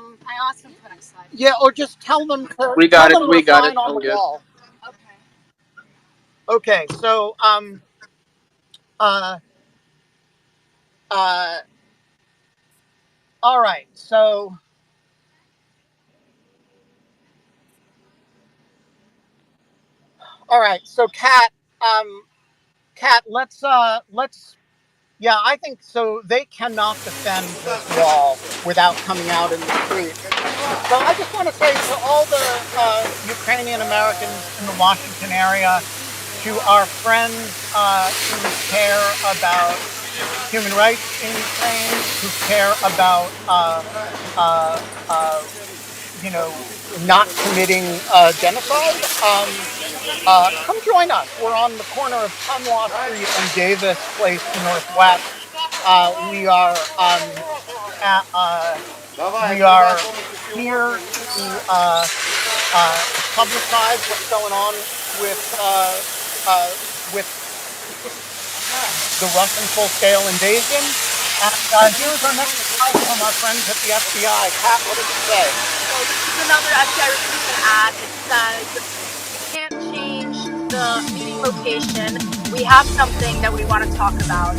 asked them for the next slide. Yeah, or just tell them... We got it. We got it. On the wall. Okay, so all right, so Kat, let's yeah, I think so. They cannot defend this wall without coming out in the street. So I just want to say to all the Ukrainian Americans in the Washington area, to our friends who care about human rights in Ukraine, who care about, not committing genocide, come join us. We're on the corner of Tumwa Street and Davis Place Northwest. We are here to publicize what's going on with the Russian full-scale invasion. And here's our next slide from our friends at the FBI. Pat, what does it say? So this is another FBI recruitment ad. It says, you can't change the meeting location. We have something that we want to talk about.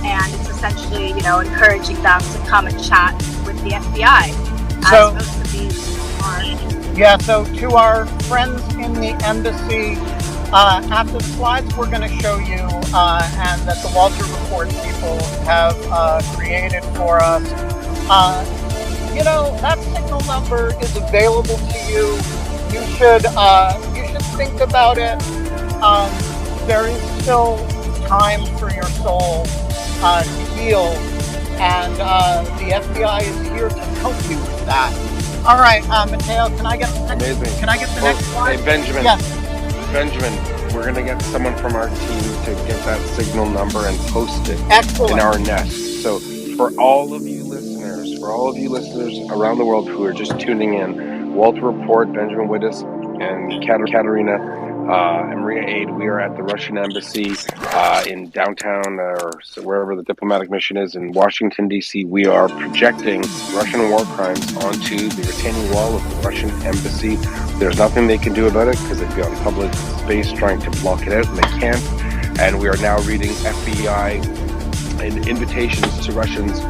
and it's essentially, encouraging them to come and chat with the FBI. So- As most of these are. Yeah, so to our friends in the embassy, after the slides we're going to show you and that the Walter Report people have created for us, that signal number is available to you. You should think about it. There is still time for your soul to heal, and the FBI is here to help you with that. All right, Mateo, can I get the next slide? Hey, Benjamin. Yes. Benjamin, we're going to get someone from our team to get that signal number and post it in our nest. So for all of you listeners around the world who are just tuning in, Walter Report, Benjamin Wittes, and Katerina and Maria Aid, we are at the Russian embassy in downtown or wherever the diplomatic mission is in Washington, D.C. We are projecting Russian war crimes onto the retaining wall of the Russian embassy. There's nothing they can do about it because they'd be on public space trying to block it out, and they can't. And we are now reading FBI invitations to Russians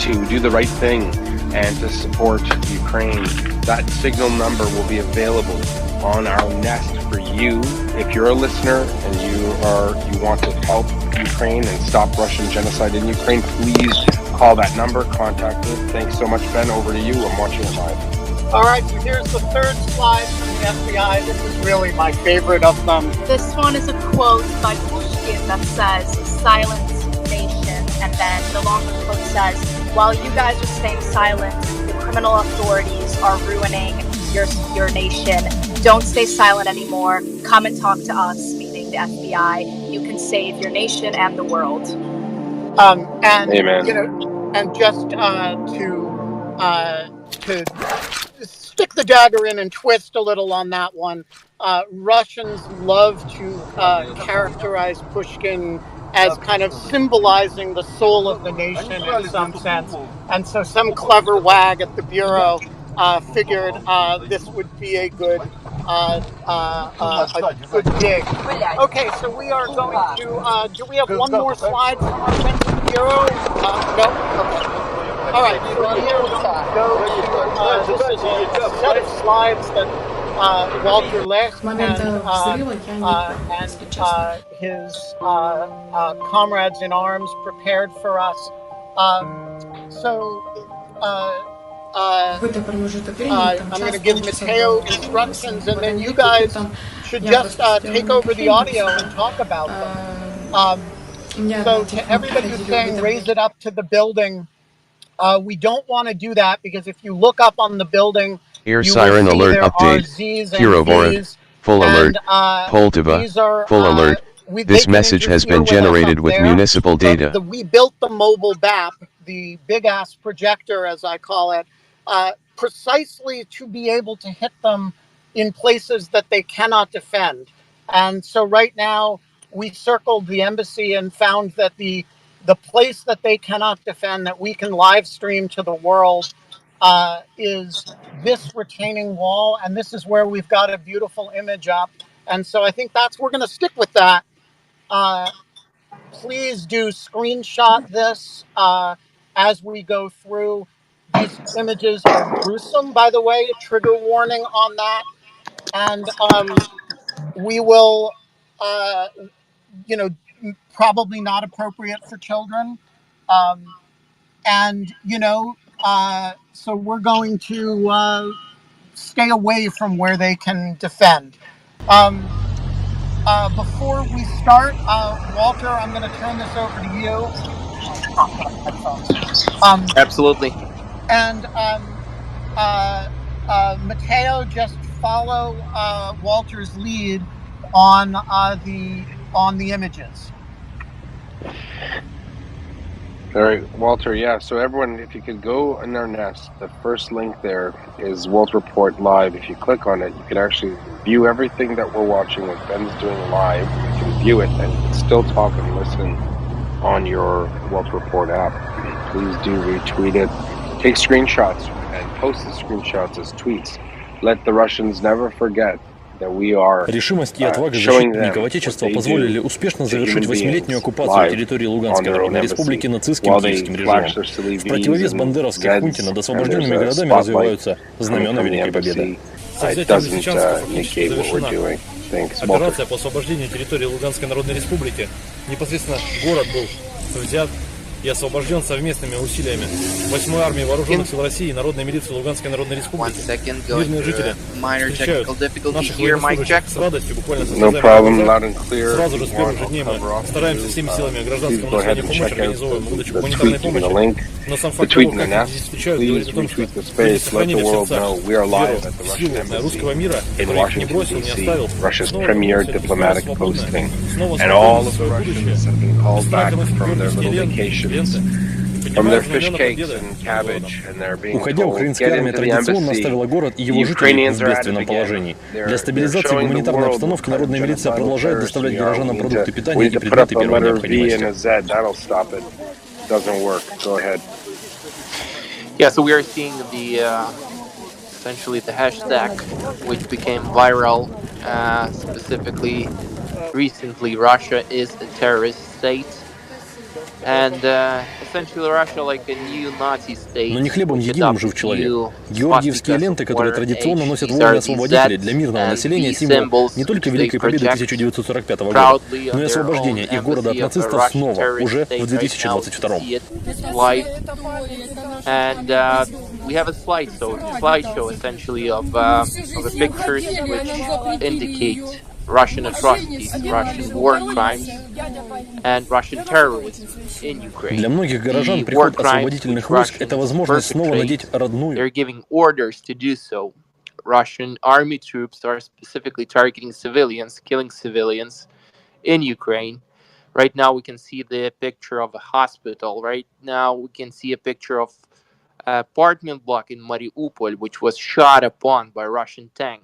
to do the right thing and to support Ukraine. That signal number will be available on our nest for you. If you're a listener and you want to help Ukraine and stop Russian genocide in Ukraine, please call that number, contact me. Thanks so much, Ben. Over to you. I'm watching it live. All right, so here's the third slide from the FBI. This is really my favorite of them. This one is a quote by Pushkin that says, "Silence, nation," and then the longer quote says, "While you guys are staying silent, the criminal authorities are ruining your nation. Don't stay silent anymore. Come and talk to us," meaning the FBI. "You can save your nation and the world." And Amen. And just to stick the dagger in and twist a little on that one, Russians love to characterize Pushkin as kind of symbolizing the soul of the nation in some sense. And so some clever wag at the Bureau figured this would be a good dig. Okay, so we are going to, do we have one more slide from our friends at the Bureau? No? Okay. All right, so we are going to go to, this is a set of slides that Walter Lech and his comrades in arms prepared for us. I'm going to give Mateo instructions, and then you guys should just take over the audio and talk about them. So to everybody who's saying raise it up to the building, we don't want to do that because if you look up on the building, Air you siren will see alert there are update. Z's and Kirovohrad, V's, full alert. and Poltava, these are, full alert. they This can message has been interfere with us generated up with there. municipal data. We built the mobile BAP, the big ass projector, as I call it, precisely to be able to hit them in places that they cannot defend. And so right now we circled the embassy and found that the place that they cannot defend, that we can live stream to the world, is this retaining wall. And this is where we've got a beautiful image up. And so I think we're going to stick with that. Please do screenshot this as we go through. These images are gruesome, by the way, trigger warning on that. And we will, probably not appropriate for children. So we're going to stay away from where they can defend. Before we start, Walter, I'm going to turn this over to you. Absolutely. And Mateo, just follow Walter's lead on the images. All right, Walter, yeah, so everyone, if you could go in our nest, the first link there is Walter Report Live. If you click on it, you can actually view everything that we're watching, what Ben's doing live. You can view it and still talk and listen on your Walter Report app. Please do retweet it. Take screenshots and post the screenshots as tweets. Let the Russians never forget that we are Решимость и отвага showing them защитников what Отечества they позволили do успешно to завершить human восьмилетнюю beings оккупацию live территории on Луганской their own Народной Республики embassy, нацистским while they киевским flash режимом. their В Salivis противовес and бандеровских Пунти Zeds, над and освобожденными there's a городами spotlight развиваются coming знамена from the Великой Победы. embassy. It doesn't negate what we're doing. Thanks, Walter. Операция по освобождению территории Луганской Народной Республики. Непосредственно город был взят и освобожден совместными усилиями 8-й армии Вооруженных сил России и Народной милиции Луганской Народной Республики. Мирные жители встречают наших военнослужащих с радостью, буквально со слезами на глазах. Сразу же с первых же дней мы стараемся всеми силами гражданского населения помочь, организовываем выдачу гуманитарной помощи. Но сам факт того, как их здесь встречают, говорит о том, что люди сохранили в сердцах веру в силу русского мира, который их не бросил, не оставил. Russia's premier diplomatic posting, and all of the Russians have been called back from their little vacations, from their fish cakes and cabbage, and they're being Уходя, told, украинская get армия into the традиционно embassy. оставила город и его The жителей в Ukrainians are at it бедственном again. положении. Для They're стабилизации showing the гуманитарной world обстановки what kind of народная милиция genocidal продолжает terrorists доставлять we are. горожанам We need продукты to- питания we и need to put предметы up a первой letter V and необходимости. a Z. That'll stop it. Doesn't work. Go ahead. Yeah, so we are seeing the essentially the hashtag which became viral specifically recently. Russia is a terrorist state, and essentially Russia like a new Nazi state. Но не хлебом which единым жив adopted человек. new Георгиевские swastikas ленты, of которые modern традиционно age. носят These are воины-освободители, the для мирного Zs населения and символ symbols не только which they Великой Победы project 1945 года, proudly но и on their освобождения own их города от embassy of a нацистов Russian снова, terrorist уже state в right now. 2022. See it live. And we have a slideshow essentially of the pictures which indicate Russian atrocities, Russian war crimes, and Russian terrorism in Ukraine. Для многих горожан The war приход crimes освободительных which войск – это Russians возможность снова perpetrate, надеть родную. they're giving orders to do so. Russian army troops are specifically targeting civilians, killing civilians in Ukraine. Right now we can see the picture of a hospital. Right now we can see a picture of an apartment block in Mariupol, which was shot upon by a Russian tank.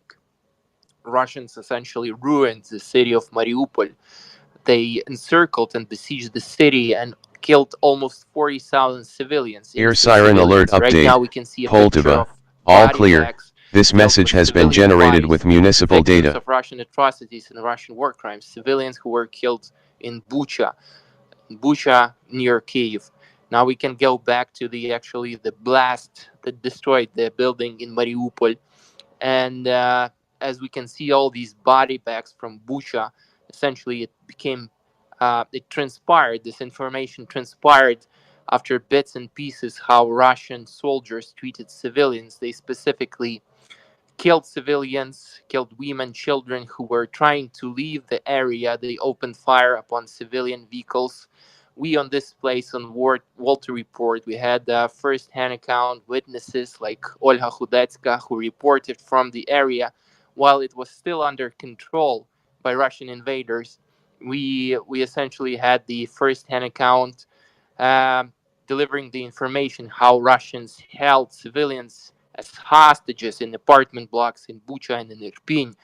Russians essentially ruined the city of Mariupol. They encircled and besieged the city and killed almost 40,000 civilians. Air siren alert Right update. now we can see a picture Poltava. of All body clear. bags This filled message with has been civilian generated bodies, with municipal victims data. of Russian atrocities and Russian war crimes, civilians who were killed in Bucha near Kyiv. Now we can go back to the blast that destroyed the building in Mariupol, and as we can see all these body bags from Bucha, essentially this information transpired after bits and pieces how Russian soldiers treated civilians. They specifically killed civilians, killed women, children who were trying to leave the area. They opened fire upon civilian vehicles. We on this place on Walter Report, we had first-hand account witnesses like Olga Khudetska who reported from the area while it was still under control by Russian invaders. We essentially had the first-hand account delivering the information how Russians held civilians as hostages in apartment blocks in Bucha and in Irpin,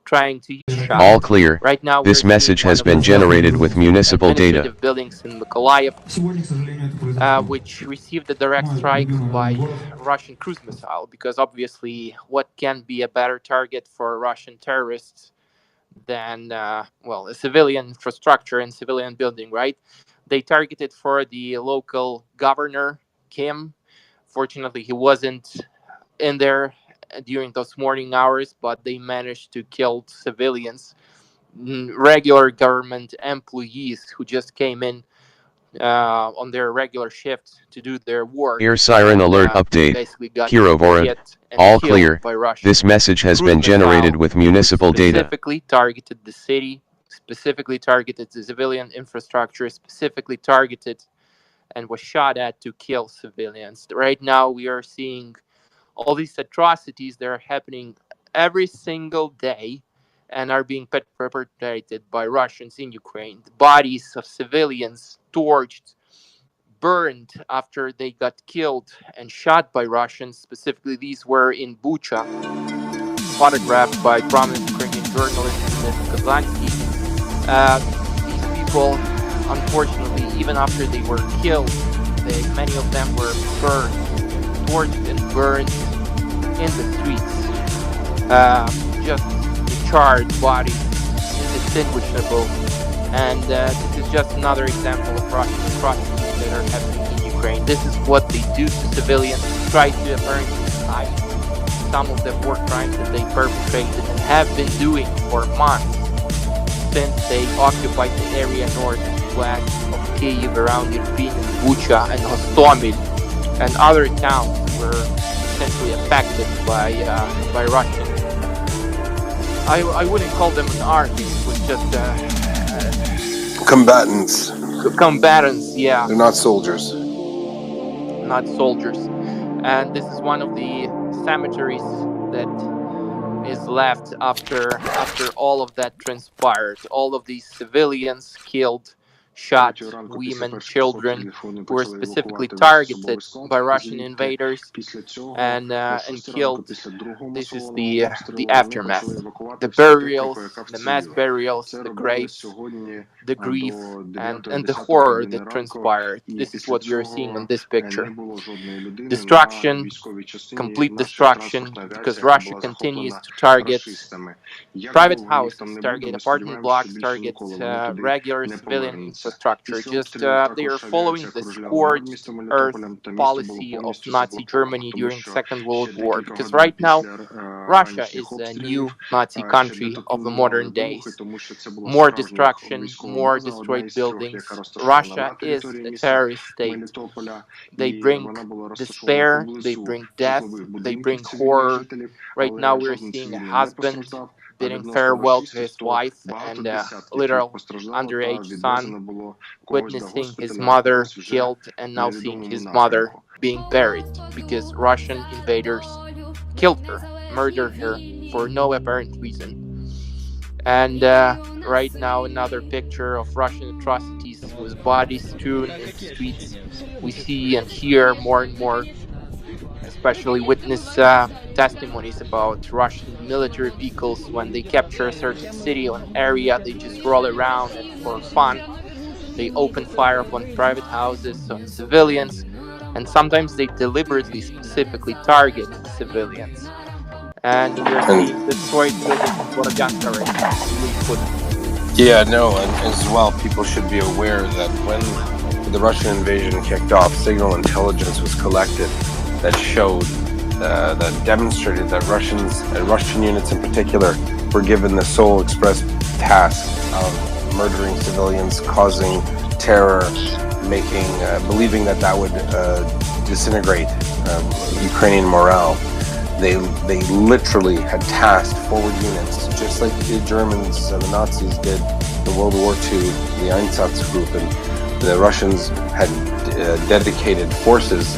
trying to use shots. All clear. Right now, This we're message seeing has one of been the generated with municipal data. administrative buildings in Mykolaiv, which received a direct strike by Russian cruise missile, because obviously what can be a better target for Russian terrorists than a civilian infrastructure and civilian building, right? They targeted for the local governor, Kim. Fortunately, he wasn't in there during those morning hours, but they managed to kill civilians, regular government employees who just came in on their regular shift to do their work. Air siren alert update. Basically got Kirovorod. hit and All killed clear. by Russian This message has been cruise missile, generated with municipal data. specifically targeted the city, specifically targeted the civilian infrastructure, specifically targeted and was shot at to kill civilians. Right now we are seeing all these atrocities that are happening every single day and are being perpetrated by Russians in Ukraine. The bodies of civilians torched, burned after they got killed and shot by Russians. Specifically, these were in Bucha, photographed by prominent Ukrainian journalist Kazansky. These people, unfortunately, even after they were killed, many of them were burned, torched and burned in the streets. Just the charred bodies, indistinguishable. And this is just another example of Russian atrocities that are happening in Ukraine. This is what they do to civilians, try to apparently hide some of the war crimes that they perpetrated and have been doing for months since they occupied the area northwest of Kyiv around Irpin and Bucha and Hostomel and other towns were essentially affected by Russian. I wouldn't call them an army, it was just combatants. Combatants, yeah. They're not soldiers. Not soldiers. And this is one of the cemeteries that is left after all of that transpired. All of these civilians killed, shot, women, children who were specifically targeted by Russian invaders and killed. This is the aftermath. The burials, the mass burials, the graves, the grief, and the horror that transpired. This is what you're seeing on this picture. Destruction, complete destruction, because Russia continues to target private houses, target apartment blocks, target regular civilian infrastructure. Just they are following the scorched earth policy of Nazi Germany during the Second World War. Because right now, Russia is a new Nazi country of the modern days. More destruction, more destroyed buildings. Russia is a terrorist state. They bring despair, they bring death, they bring horror. Right now, we're seeing a husband bidding farewell to his wife and a literal underage son, witnessing his mother killed and now seeing his mother being buried because Russian invaders killed her, murdered her for no apparent reason. And right now, another picture of Russian atrocities with bodies strewn in the streets. We see and hear more and more, especially witness testimonies about Russian military vehicles. When they capture a certain city or an area, they just roll around and for fun they open fire upon private houses, on civilians, and sometimes they deliberately, specifically target civilians. And we're seeing destroyed buildings in Borodanka right now. Yeah, no, and as well, people should be aware that when the Russian invasion kicked off, signal intelligence was collected that showed, that demonstrated that Russians and Russian units in particular were given the sole express task of murdering civilians, causing terror, believing that would disintegrate Ukrainian morale. They literally had tasked forward units, just like the Germans and the Nazis did in World War II, the Einsatz group, and the Russians had dedicated forces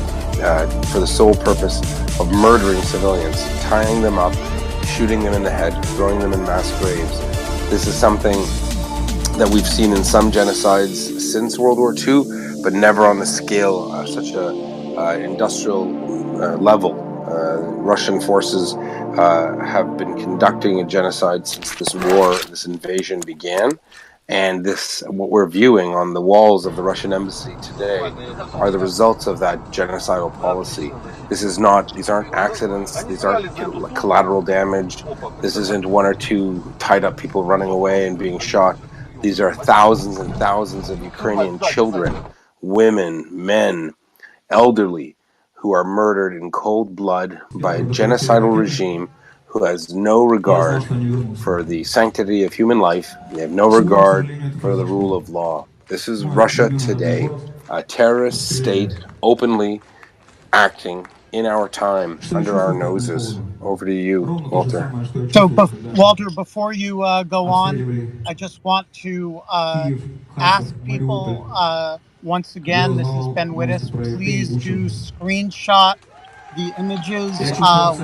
for the sole purpose of murdering civilians, tying them up, shooting them in the head, throwing them in mass graves. This is something that we've seen in some genocides since World War II, but never on the scale, such a industrial level. Russian forces have been conducting a genocide since this invasion began. And what we're viewing on the walls of the Russian embassy today are the results of that genocidal policy. These aren't accidents. These aren't collateral damage. This isn't one or two tied up people running away and being shot. These are thousands and thousands of Ukrainian children, women, men, elderly, who are murdered in cold blood by a genocidal regime who has no regard for the sanctity of human life. They have no regard for the rule of law. This is Russia today, a terrorist state openly acting in our time, under our noses. Over to you, Walter. So, Walter, before you go on, I just want to ask people, once again, this is Ben Wittes, please do screenshot the images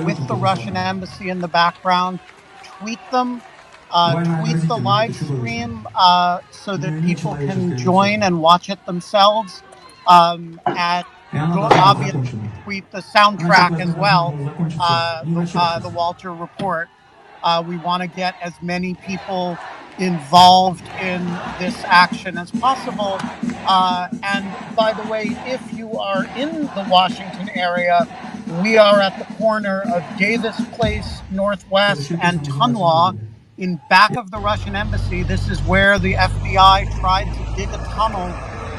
with the Russian embassy in the background, tweet them, tweet the live stream so that people can join and watch it themselves. Obviously, tweet the soundtrack as well, the Walter Report. We want to get as many people involved in this action as possible. And by the way, if you are in the Washington area, we are at the corner of Davis Place Northwest and Tunlaw in back of the Russian embassy. This is where the FBI tried to dig a tunnel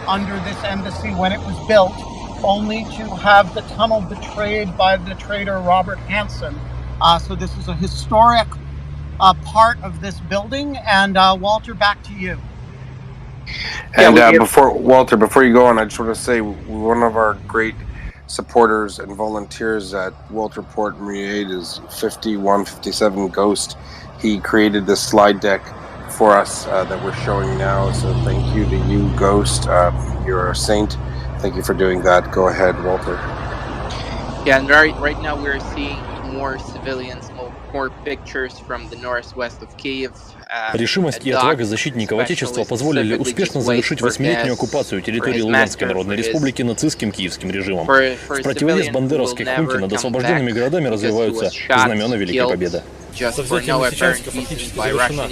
under this embassy when it was built, only to have the tunnel betrayed by the traitor Robert Hansen. So this is a historic part of this building. And Walter, back to you. And before you go on, I just want to say one of our great supporters and volunteers at Walter Port Marie 8 is 5157 Ghost. He created this slide deck for us that we're showing now. So thank you to you, Ghost. You're a saint. Thank you for doing that. Go ahead, Walter. Yeah, and right now we're seeing more civilians, more pictures from the northwest of Kyiv. Решимость и отвага защитников Отечества позволили успешно завершить 8-летнюю оккупацию территории Луганской Народной Республики нацистским киевским режимом. В противовес бандеровской хунте над освобожденными городами развиваются знамена Великой Победы. Со взятием Лисичанска фактически завершена.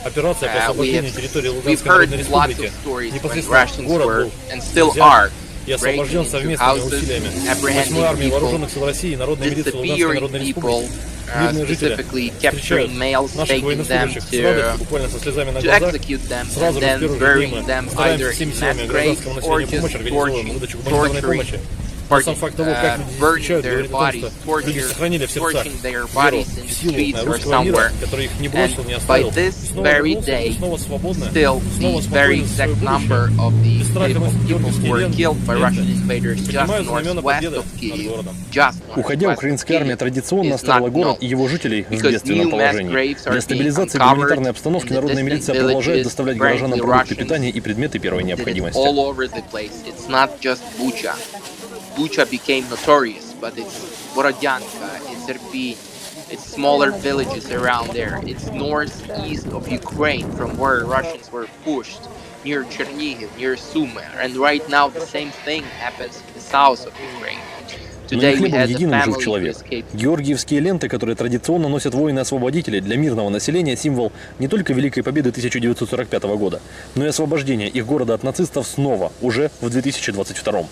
Операция по освобождению территории Луганской Народной Республики. Непосредственно город был взят и освобожден совместными усилиями 8-й армии Вооруженных сил России и Народной милиции Луганской Народной Республики. Мирные жители встречают наших военнослужащих с радостью, буквально со слезами на глазах, сразу же в первый же день мы стараемся всеми силами гражданского населения помочь, организовываем выдачу гуманитарной помощи. Но сам факт того, как люди встречают, говорит о том, что люди сохранили в сердцах веру в силу русского мира, который их не бросил, не оставил. Снова свободны, снова спокойны, без страха георгиевские ленты поднимают знамена победы над городом. Уходя, украинская армия традиционно оставила город и его жителей в бедственном положении. Для стабилизации гуманитарной обстановки народная милиция продолжает доставлять горожанам продукты питания и предметы первой необходимости. Bucha became notorious, but it's Borodyanka, it's Irpin, it's smaller villages around there. It's northeast of Ukraine from where Russians were pushed, near Chernihiv, near Sumy. And right now the same thing happens in the south of Ukraine. Но не хлебом единым жив человек. Георгиевские ленты, которые традиционно носят воины-освободители, для мирного населения символ не только Великой Победы 1945 года, но и освобождения их города от нацистов снова, уже в 2022.